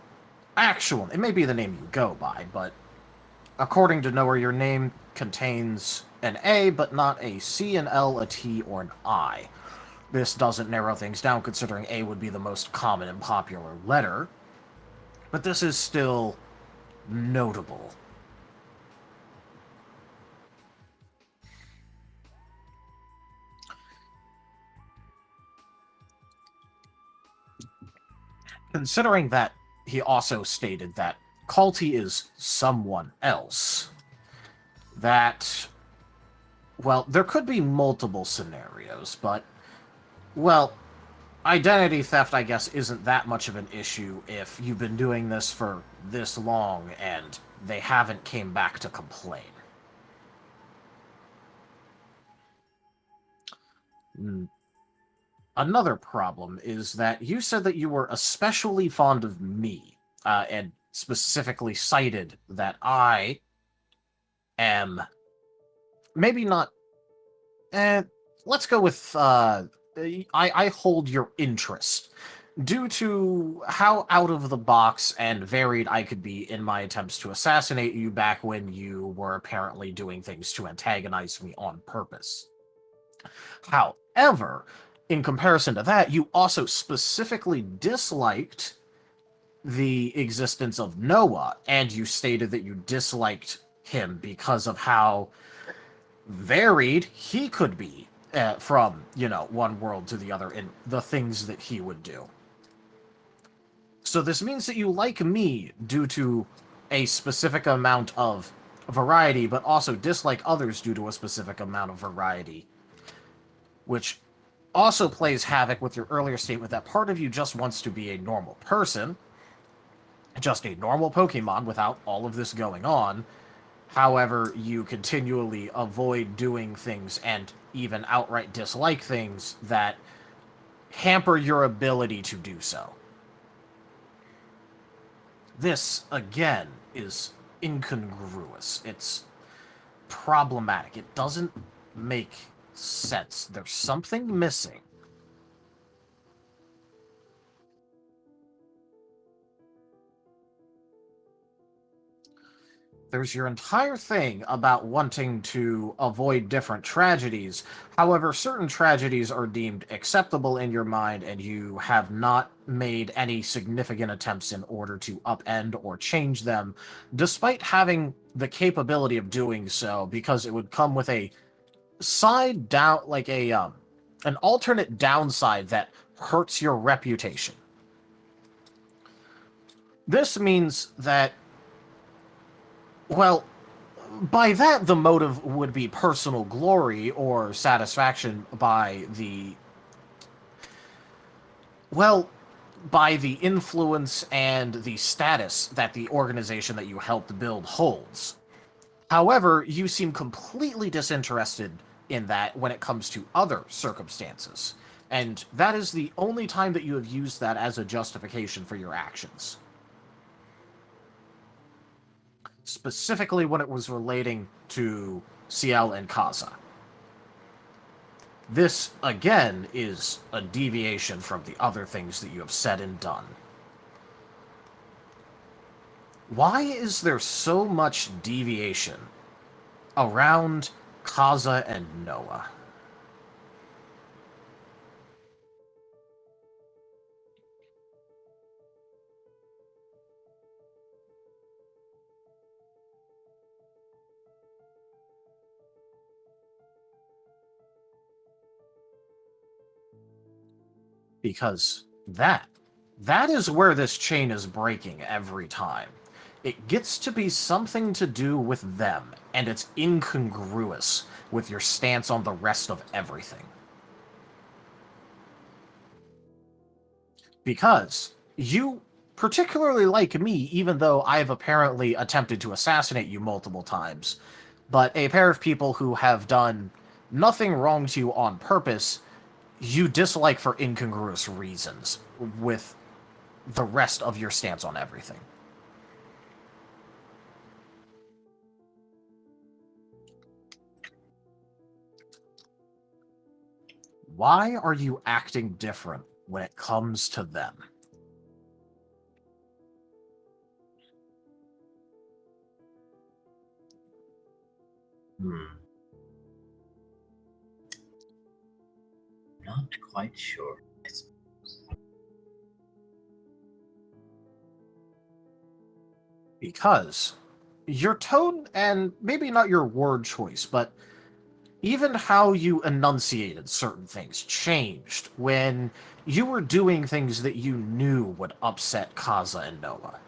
actual... It may be the name you go by, but according to Nowhere, your name contains an A, but not a C, an L, a T, or an I. This doesn't narrow things down, considering A would be the most common and popular letter, but this is still notable. Considering that he also stated that Calti is someone else, that, well, there could be multiple scenarios, but, well, identity theft, I guess, isn't that much of an issue if you've been doing this for this long and they haven't came back to complain. Another problem is that you said that you were especially fond of me, and specifically cited that I am maybe not... let's go with, I hold your interest. Due to how out of the box and varied I could be in my attempts to assassinate you back when you were apparently doing things to antagonize me on purpose. However, in comparison to that, you also specifically disliked the existence of Noah, and you stated that you disliked him because of how varied he could be from, one world to the other in the things that he would do. So this means that you like me due to a specific amount of variety, but also dislike others due to a specific amount of variety, which also plays havoc with your earlier statement that part of you just wants to be a normal person, just a normal Pokemon without all of this going on. However, you continually avoid doing things and even outright dislike things that hamper your ability to do so. This, again, is incongruous. It's problematic. It doesn't make sense. There's something missing. There's your entire thing about wanting to avoid different tragedies. However, certain tragedies are deemed acceptable in your mind, and you have not made any significant attempts in order to upend or change them, despite having the capability of doing so, because it would come with a side down, like an alternate downside that hurts your reputation. This means that, well, by that the motive would be personal glory or satisfaction by the, well, by the influence and the status that the organization that you helped build holds. However, you seem completely disinterested in that when it comes to other circumstances, and that is the only time that you have used that as a justification for your actions. Specifically when it was relating to Ciel and Kaza. This, again, is a deviation from the other things that you have said and done. Why is there so much deviation around Kaza and Noah? Because that is where this chain is breaking every time. It gets to be something to do with them, and it's incongruous with your stance on the rest of everything. Because you particularly like me, even though I've apparently attempted to assassinate you multiple times, but a pair of people who have done nothing wrong to you on purpose, you dislike for incongruous reasons with the rest of your stance on everything. Why are you acting different when it comes to them? Not quite sure. I suppose. Because your tone, and maybe not your word choice, but even how you enunciated certain things changed when you were doing things that you knew would upset Kaza and Noah.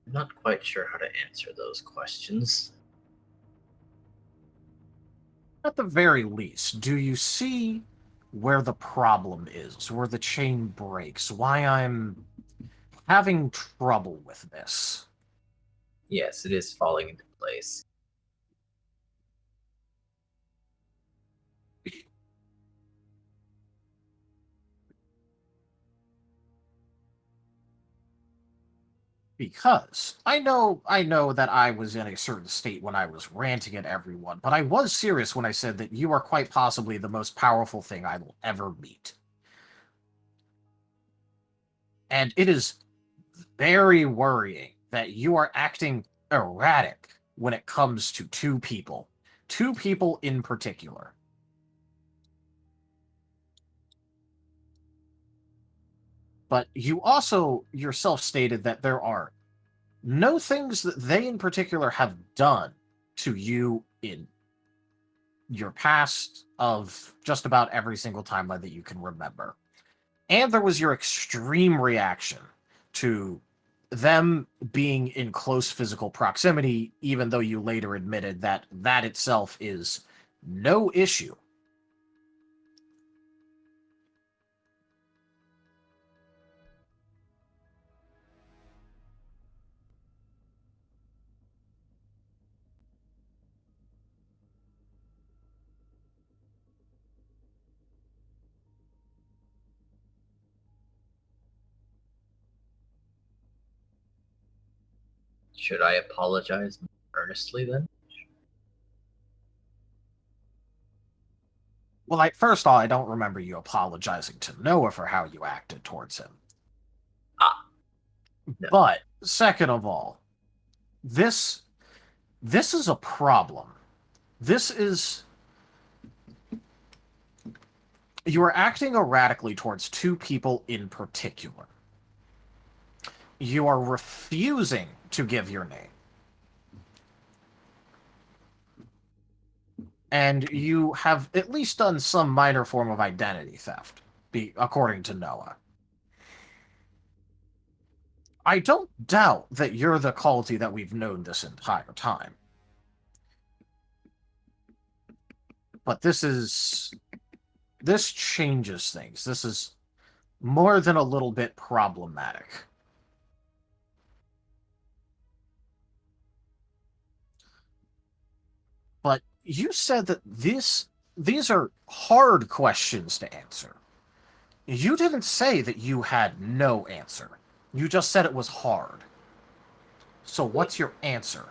I'm not quite sure how to answer those questions. At the very least, do you see where the problem is, where the chain breaks, why I'm having trouble with this? Yes, it is falling into place. Because I know that I was in a certain state when I was ranting at everyone, but I was serious when I said that you are quite possibly the most powerful thing I will ever meet. And it is very worrying that you are acting erratic when it comes to two people in particular. But you also yourself stated that there are no things that they in particular have done to you in your past of just about every single timeline that you can remember. And there was your extreme reaction to them being in close physical proximity, even though you later admitted that that itself is no issue. Should I apologize earnestly then? Well, first of all, I don't remember you apologizing to Noah for how you acted towards him. No. But second of all, this is a problem. This is you are acting erratically towards two people in particular. You are refusing to give your name. And you have at least done some minor form of identity theft, according to Noah. I don't doubt that you're the Calti that we've known this entire time. But this changes things. This is more than a little bit problematic. But you said that these are hard questions to answer. You didn't say that you had no answer. You just said it was hard. So what's your answer?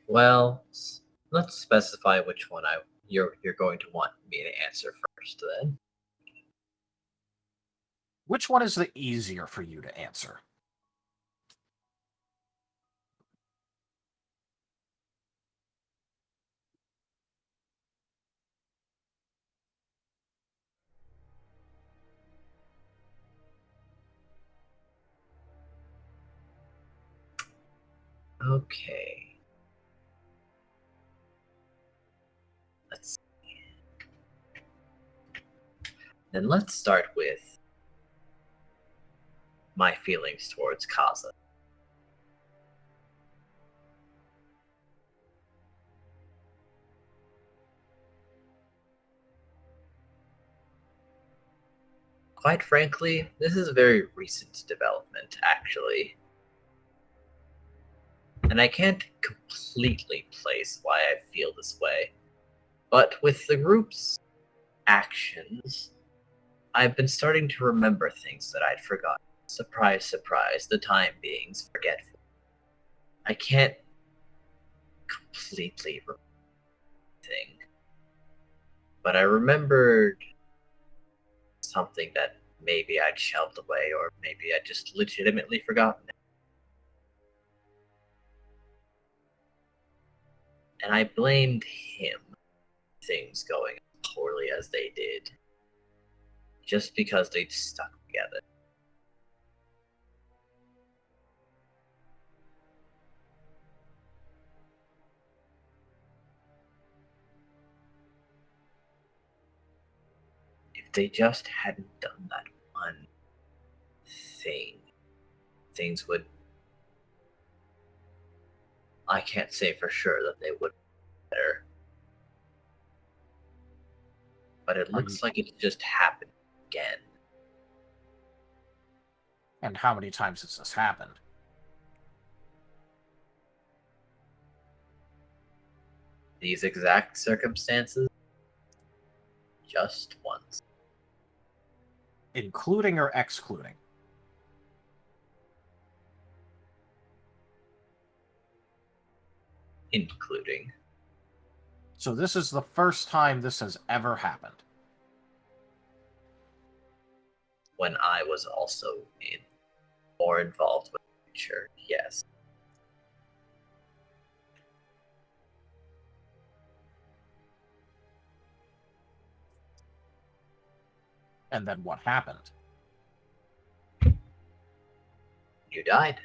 Well, let's specify which one you're going to want me to answer first then. Which one is the easier for you to answer? Okay. Let's see. Then let's start with my feelings towards Kaza. Quite frankly, this is a very recent development, actually. And I can't completely place why I feel this way. But with the group's actions, I've been starting to remember things that I'd forgotten. Surprise, surprise, the time being's forgetful. I can't completely remember anything. But I remembered something that maybe I'd shelved away, or maybe I'd just legitimately forgotten it. And I blamed him for things going as poorly as they did, just because they'd stuck together. If they just hadn't done that one thing, things would... I can't say for sure that they would be better. But it looks like it just happened again. And how many times has this happened? These exact circumstances? Just once. Including or excluding? Including. So this is the first time this has ever happened. When I was also more involved with the future, yes. And then what happened? You died.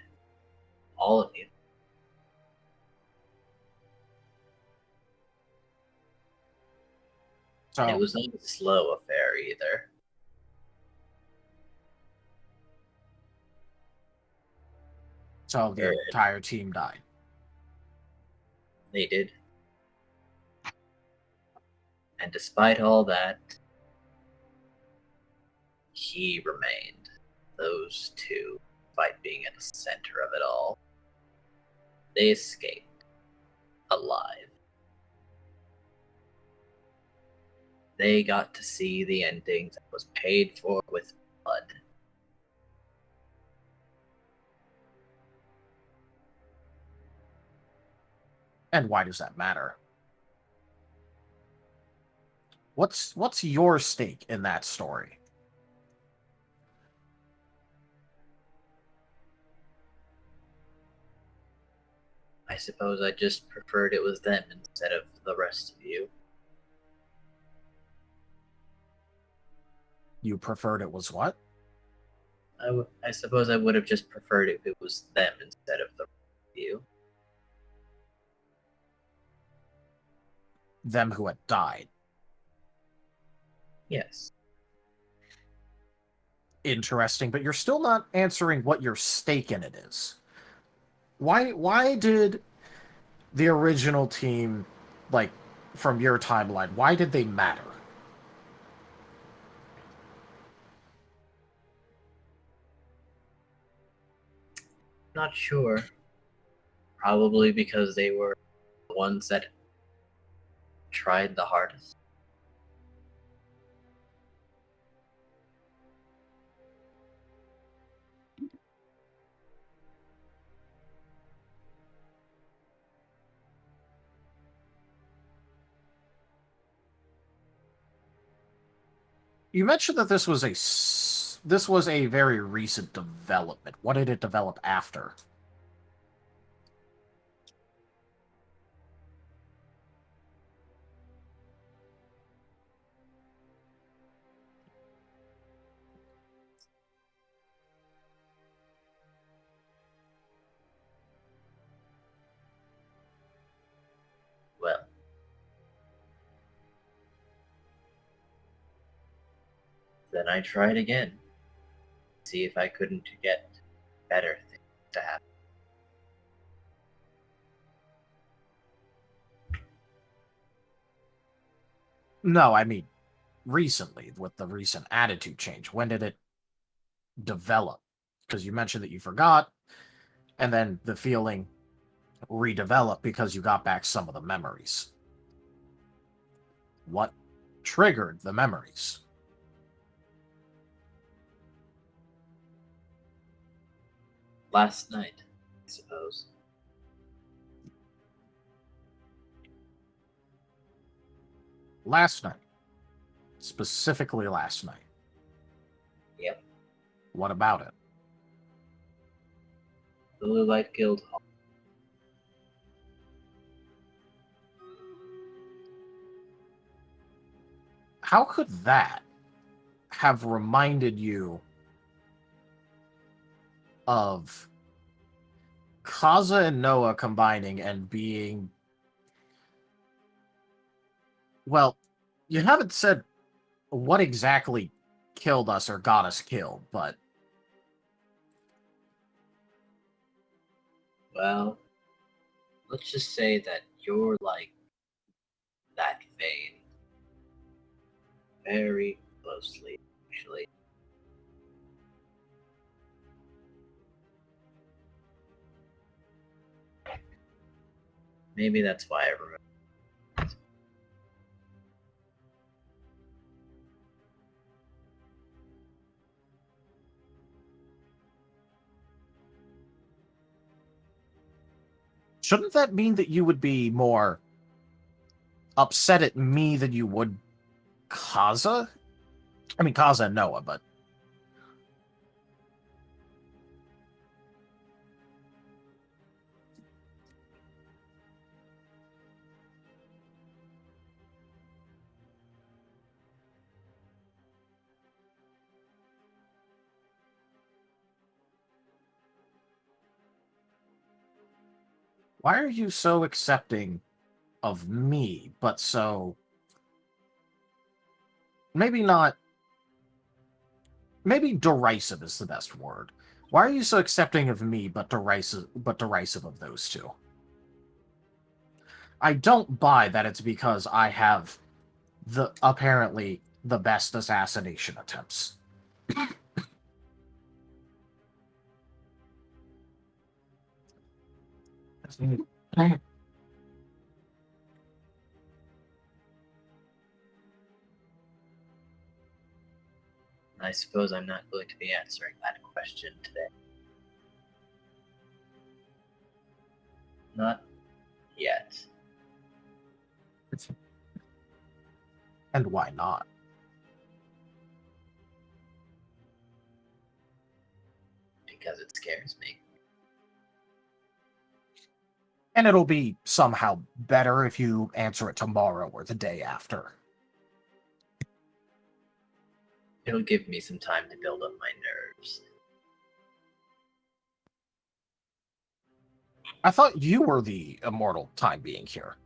All of you. So, And it was not a slow affair either. So the entire team died. They did. And despite all that, he remained. Those two, despite being at the center of it all, they escaped alive. They got to see the ending that was paid for with blood. And why does that matter? What's your stake in that story? I suppose I just preferred it was them instead of the rest of you. You preferred it was what? I suppose I would have just preferred if it was them instead of the rest of you. Them who had died. Yes. Interesting, but you're still not answering what your stake in it is. Why did the original team, like, from your timeline, why did they matter? Not sure. Probably because they were the ones that tried the hardest. You mentioned that this was a very recent development. What did it develop after? Then I tried again. See if I couldn't get better things to happen. No, I mean, recently, with the recent attitude change. When did it develop? Because you mentioned that you forgot, and then the feeling redeveloped because you got back some of the memories. What triggered the memories? Last night, I suppose. Last night. Specifically last night. Yep. What about it? The Blue Light Guild Hall. How could that have reminded you of Kaza and Noah combining and being... Well, you haven't said what exactly killed us or got us killed, but... Well, let's just say that you're like that vein. Very closely, actually. Maybe that's why I remember. Shouldn't that mean that you would be more upset at me than you would Kaza? I mean, Kaza and Noah, but... Why are you so accepting of me, but so... Maybe not... Maybe derisive is the best word. Why are you so accepting of me, but derisive of those two? I don't buy that it's because I have apparently the best assassination attempts. I suppose I'm not going to be answering that question today. Not yet. And why not? Because it scares me. And it'll be somehow better if you answer it tomorrow or the day after. It'll give me some time to build up my nerves. I thought you were the immortal time being here.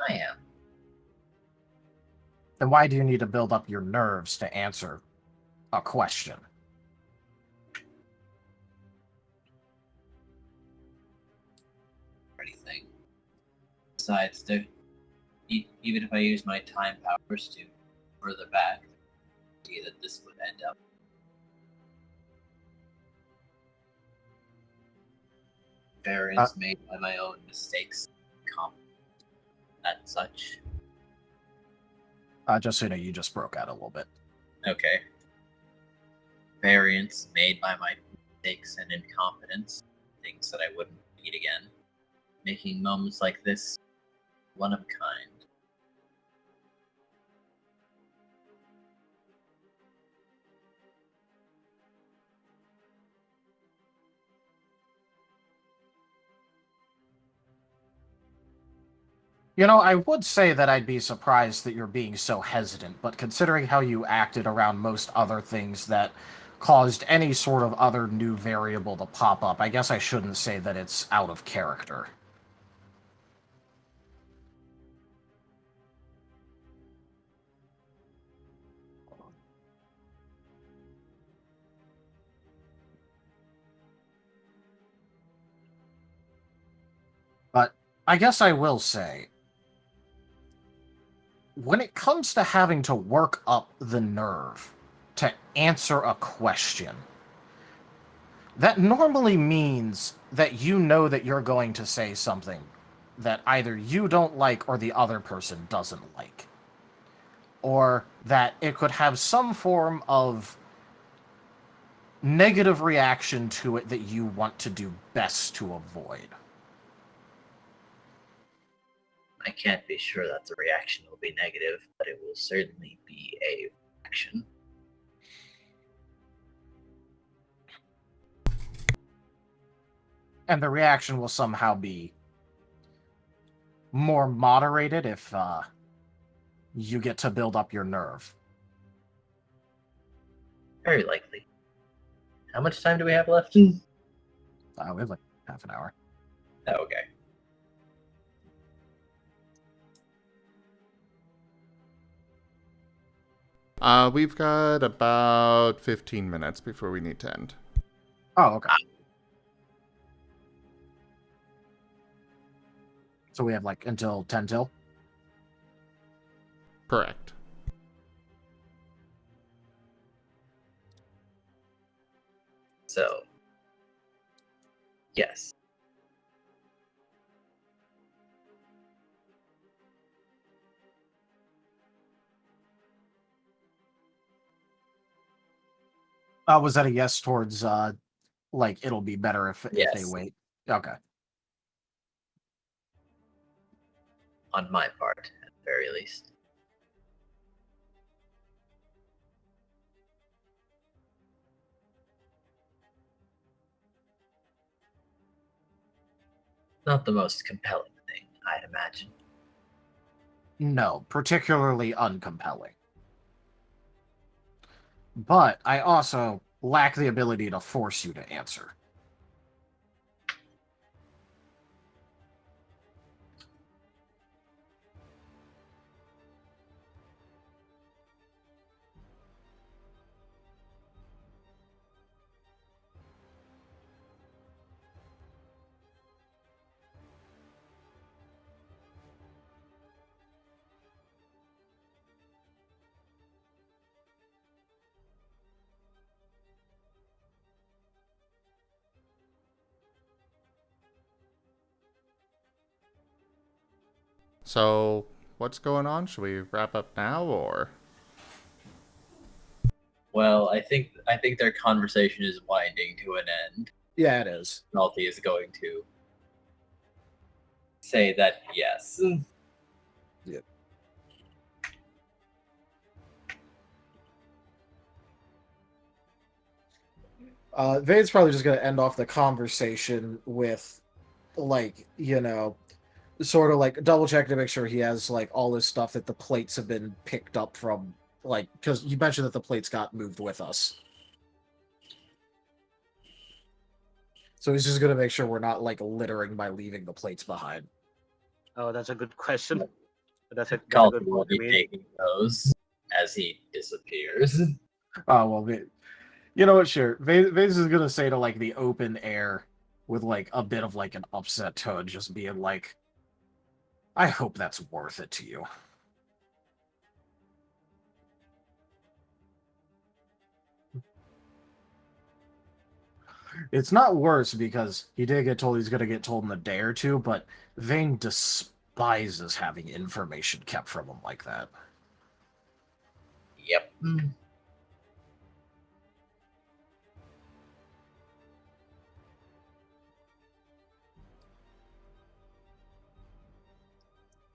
I am. Then why do you need to build up your nerves to answer a question? Or anything. Besides, even if I use my time powers to further back, see that this would end up. Variants made by my own mistakes, and such. Just so you know, you just broke out a little bit. Okay. Variants made by my mistakes and incompetence, things that I wouldn't repeat again, making moments like this one of a kind. You know, I would say that I'd be surprised that you're being so hesitant, but considering how you acted around most other things that caused any sort of other new variable to pop up, I guess I shouldn't say that it's out of character. I guess I will say, when it comes to having to work up the nerve to answer a question, that normally means that you know that you're going to say something that either you don't like or the other person doesn't like. Or that it could have some form of negative reaction to it that you want to do best to avoid. I can't be sure that the reaction will be negative, but it will certainly be a reaction. And the reaction will somehow be more moderated if you get to build up your nerve. Very likely. How much time do we have left? We have like half an hour. Oh, okay. We've got about 15 minutes before we need to end. Oh, okay. So we have like until 10 till? Correct. So, yes. Was that a yes towards like it'll be better if they Yes. wait? Okay. On my part, at the very least. Not the most compelling thing, I'd imagine. No, particularly uncompelling. But I also lack the ability to force you to answer. So, what's going on? Should we wrap up now, or? Well, I think their conversation is winding to an end. Yeah, it is. Calti is going to say that yes. Yep. Vade's probably just going to end off the conversation with, like, sort of like double check to make sure he has like all his stuff that the plates have been picked up from, like, because you mentioned that the plates got moved with us. So he's just going to make sure we're not like littering by leaving the plates behind. Oh, that's a good question. That's a Calti good will point to be me. taking those as he disappears. Oh, well, you know what, sure. Vase is going to say to like the open air with like a bit of like an upset tone, just being like, I hope that's worth it to you. It's not worse because he did get told he's going to get told in a day or two, but Vane despises having information kept from him like that. Yep.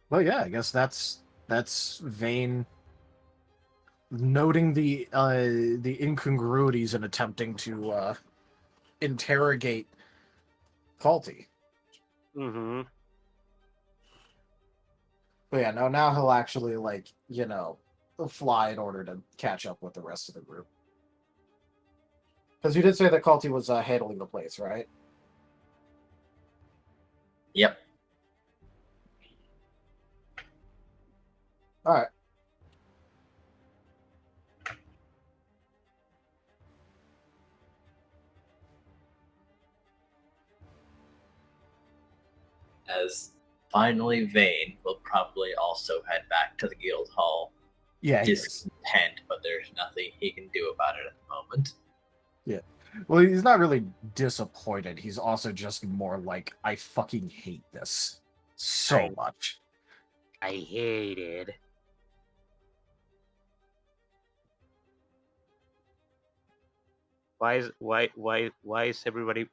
Well, yeah, I guess that's Vane noting the incongruities and attempting to interrogate Calti. Mm-hmm. But yeah, no, now he'll actually, like, fly in order to catch up with the rest of the group. Because you did say that Calti was handling the place, right? Yep. Alright. As Finally, Vane will probably also head back to the guild hall. Yeah, he is. Discontent, but there's nothing he can do about it at the moment. Yeah. Well, he's not really disappointed. He's also just more like, I fucking hate this so much. I hate it. Why is everybody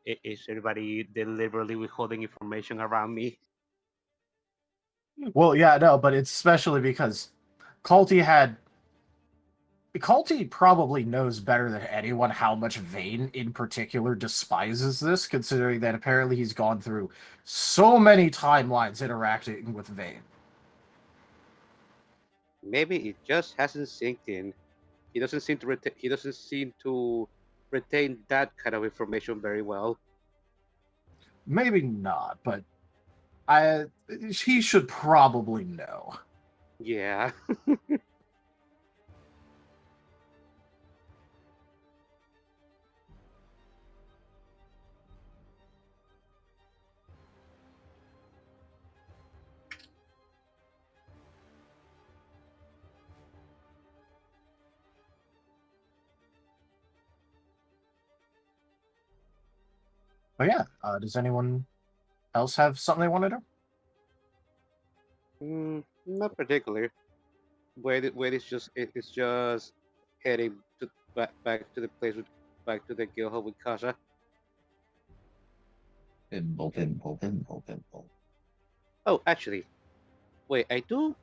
deliberately withholding information around me? Well, yeah, no, but it's especially because Calti probably knows better than anyone how much Vane in particular despises this, considering that apparently he's gone through so many timelines interacting with Vane. Maybe it just hasn't sinked in. He doesn't seem to retain that kind of information very well. Maybe not, but he should probably know. Yeah. But yeah, does anyone else have something they want to do? Not particular. Wait, it's just heading to back to the place back to the guild hall with Kasha. Pinball, pinball, pinball, pinball. Oh, actually, wait. I do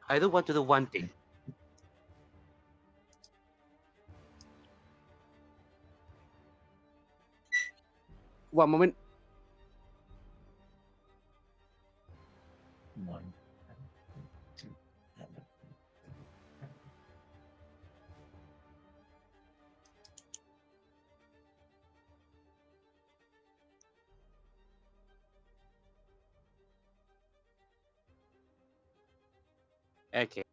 want to do one thing. One moment. One, two, Okay.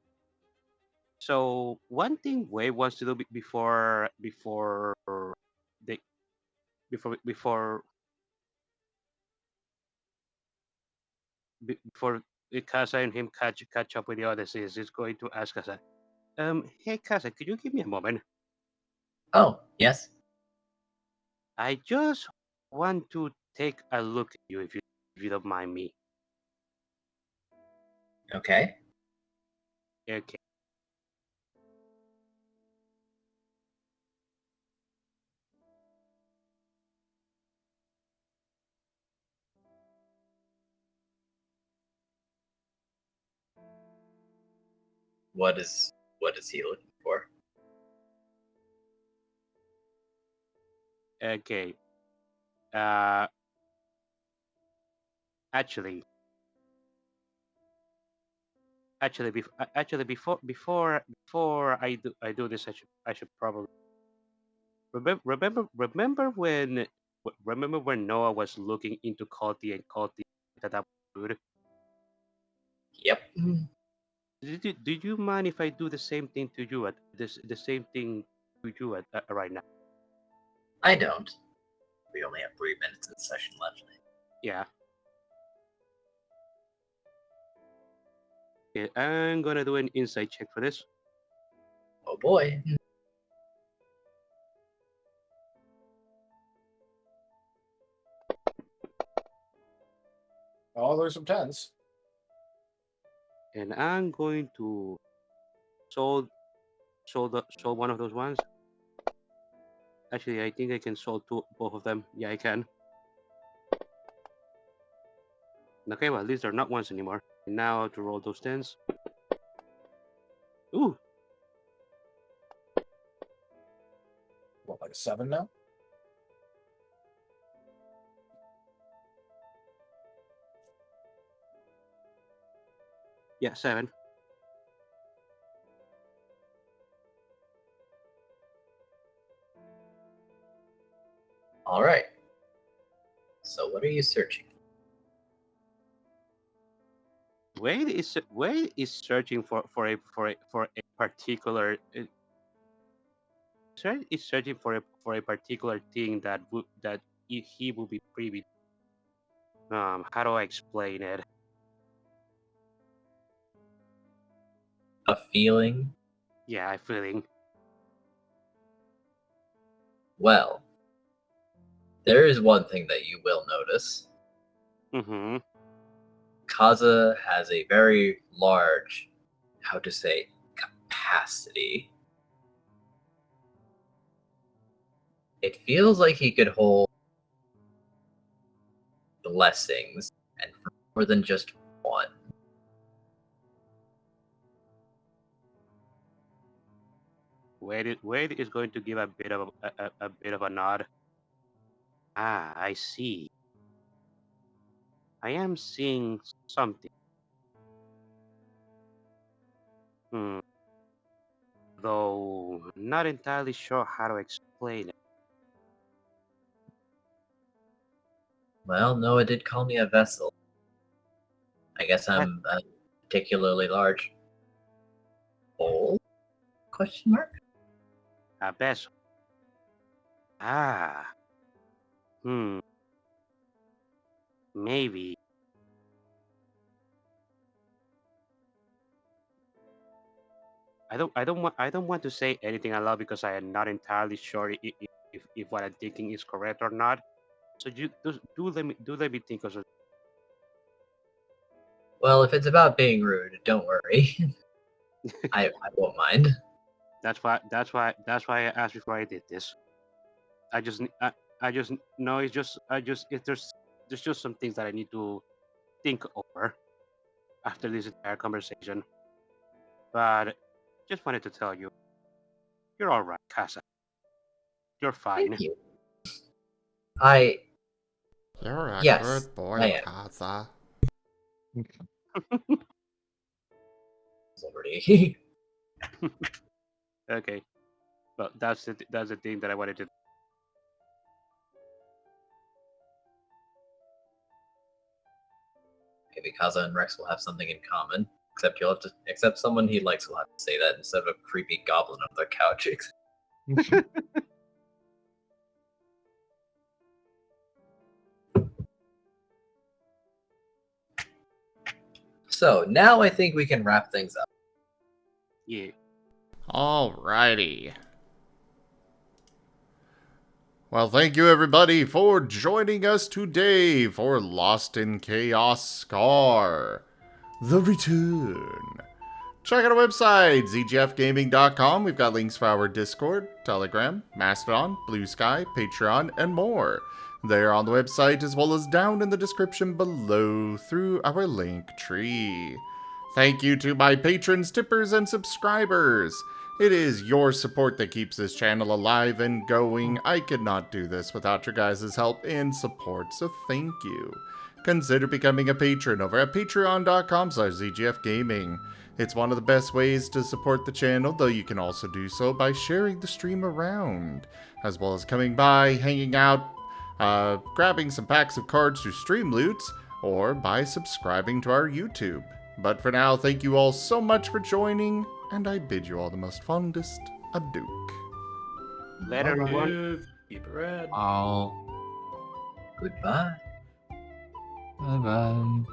So one thing Wei wants to do the before before Kasa and him catch up with the others is going to ask Kasa, hey Kasa, could you give me a moment? Oh, yes? I just want to take a look at you if you don't mind me. Okay. Okay. What is he looking for? Okay. Actually, before I do this, I should probably remember when Noah was looking into Calti and Calti that was good. Yep. Did you mind if I do the same thing to you at the same thing to you at right now? I don't. We only have 3 minutes of the session left. Yeah. Okay, I'm gonna do an insight check for this. Oh boy. Oh, there's some tens. And I'm going to solve one of those ones. Actually, I think I can solve both of them. Yeah, I can. Okay, well, at least they're not ones anymore. And now to roll those tens. Ooh, What, like a 7 now? yeah, 7. All right. So what are you searching for? Wade is searching for a particular. Is searching for a particular thing that he will be privy. How do I explain it? A feeling? Yeah, I'm feeling. Well, there is one thing that you will notice. Mm-hmm. Kaza has a very large, how to say, capacity. It feels like he could hold blessings, and for more than just one. Wade is going to give a bit of a bit of a nod. Ah, I see. I am seeing something. Hmm. Though not entirely sure how to explain it. Well, Noah did call me a vessel. I guess I'm a particularly large bowl? Question mark? A vessel. Ah. Hmm. Maybe. I don't want to say anything aloud because I am not entirely sure if what I'm thinking is correct or not. So you do let me think of it. Well, if it's about being rude, don't worry. I won't mind. That's why I asked before I did this. I just know it's just there's just some things that I need to think over after this entire conversation. But just wanted to tell you, you're all right, Casa. You're fine. Thank you. You're a Yes, good I boy, am. Kaza. Already. Okay, but that's the thing that I wanted to. Maybe Kaza and Rex will have something in common. Except someone he likes will have to say that instead of a creepy goblin on their couch. So now I think we can wrap things up. Yeah. Alrighty. Well, thank you everybody for joining us today for Lost in Chaos Scar, The Return. Check out our website, zgfgaming.com. We've got links for our Discord, Telegram, Mastodon, Blue Sky, Patreon, and more. They are on the website as well as down in the description below through our link tree. Thank you to my patrons, tippers, and subscribers. It is your support that keeps this channel alive and going. I could not do this without your guys' help and support, so thank you. Consider becoming a patron over at patreon.com/zgfgaming. It's one of the best ways to support the channel, though you can also do so by sharing the stream around, as well as coming by, hanging out, grabbing some packs of cards through stream loots, or by subscribing to our YouTube. But for now, thank you all so much for joining, and I bid you all the most fondest adieu. Later, everyone. Dude, keep it rad. Oh, Goodbye. bye bye.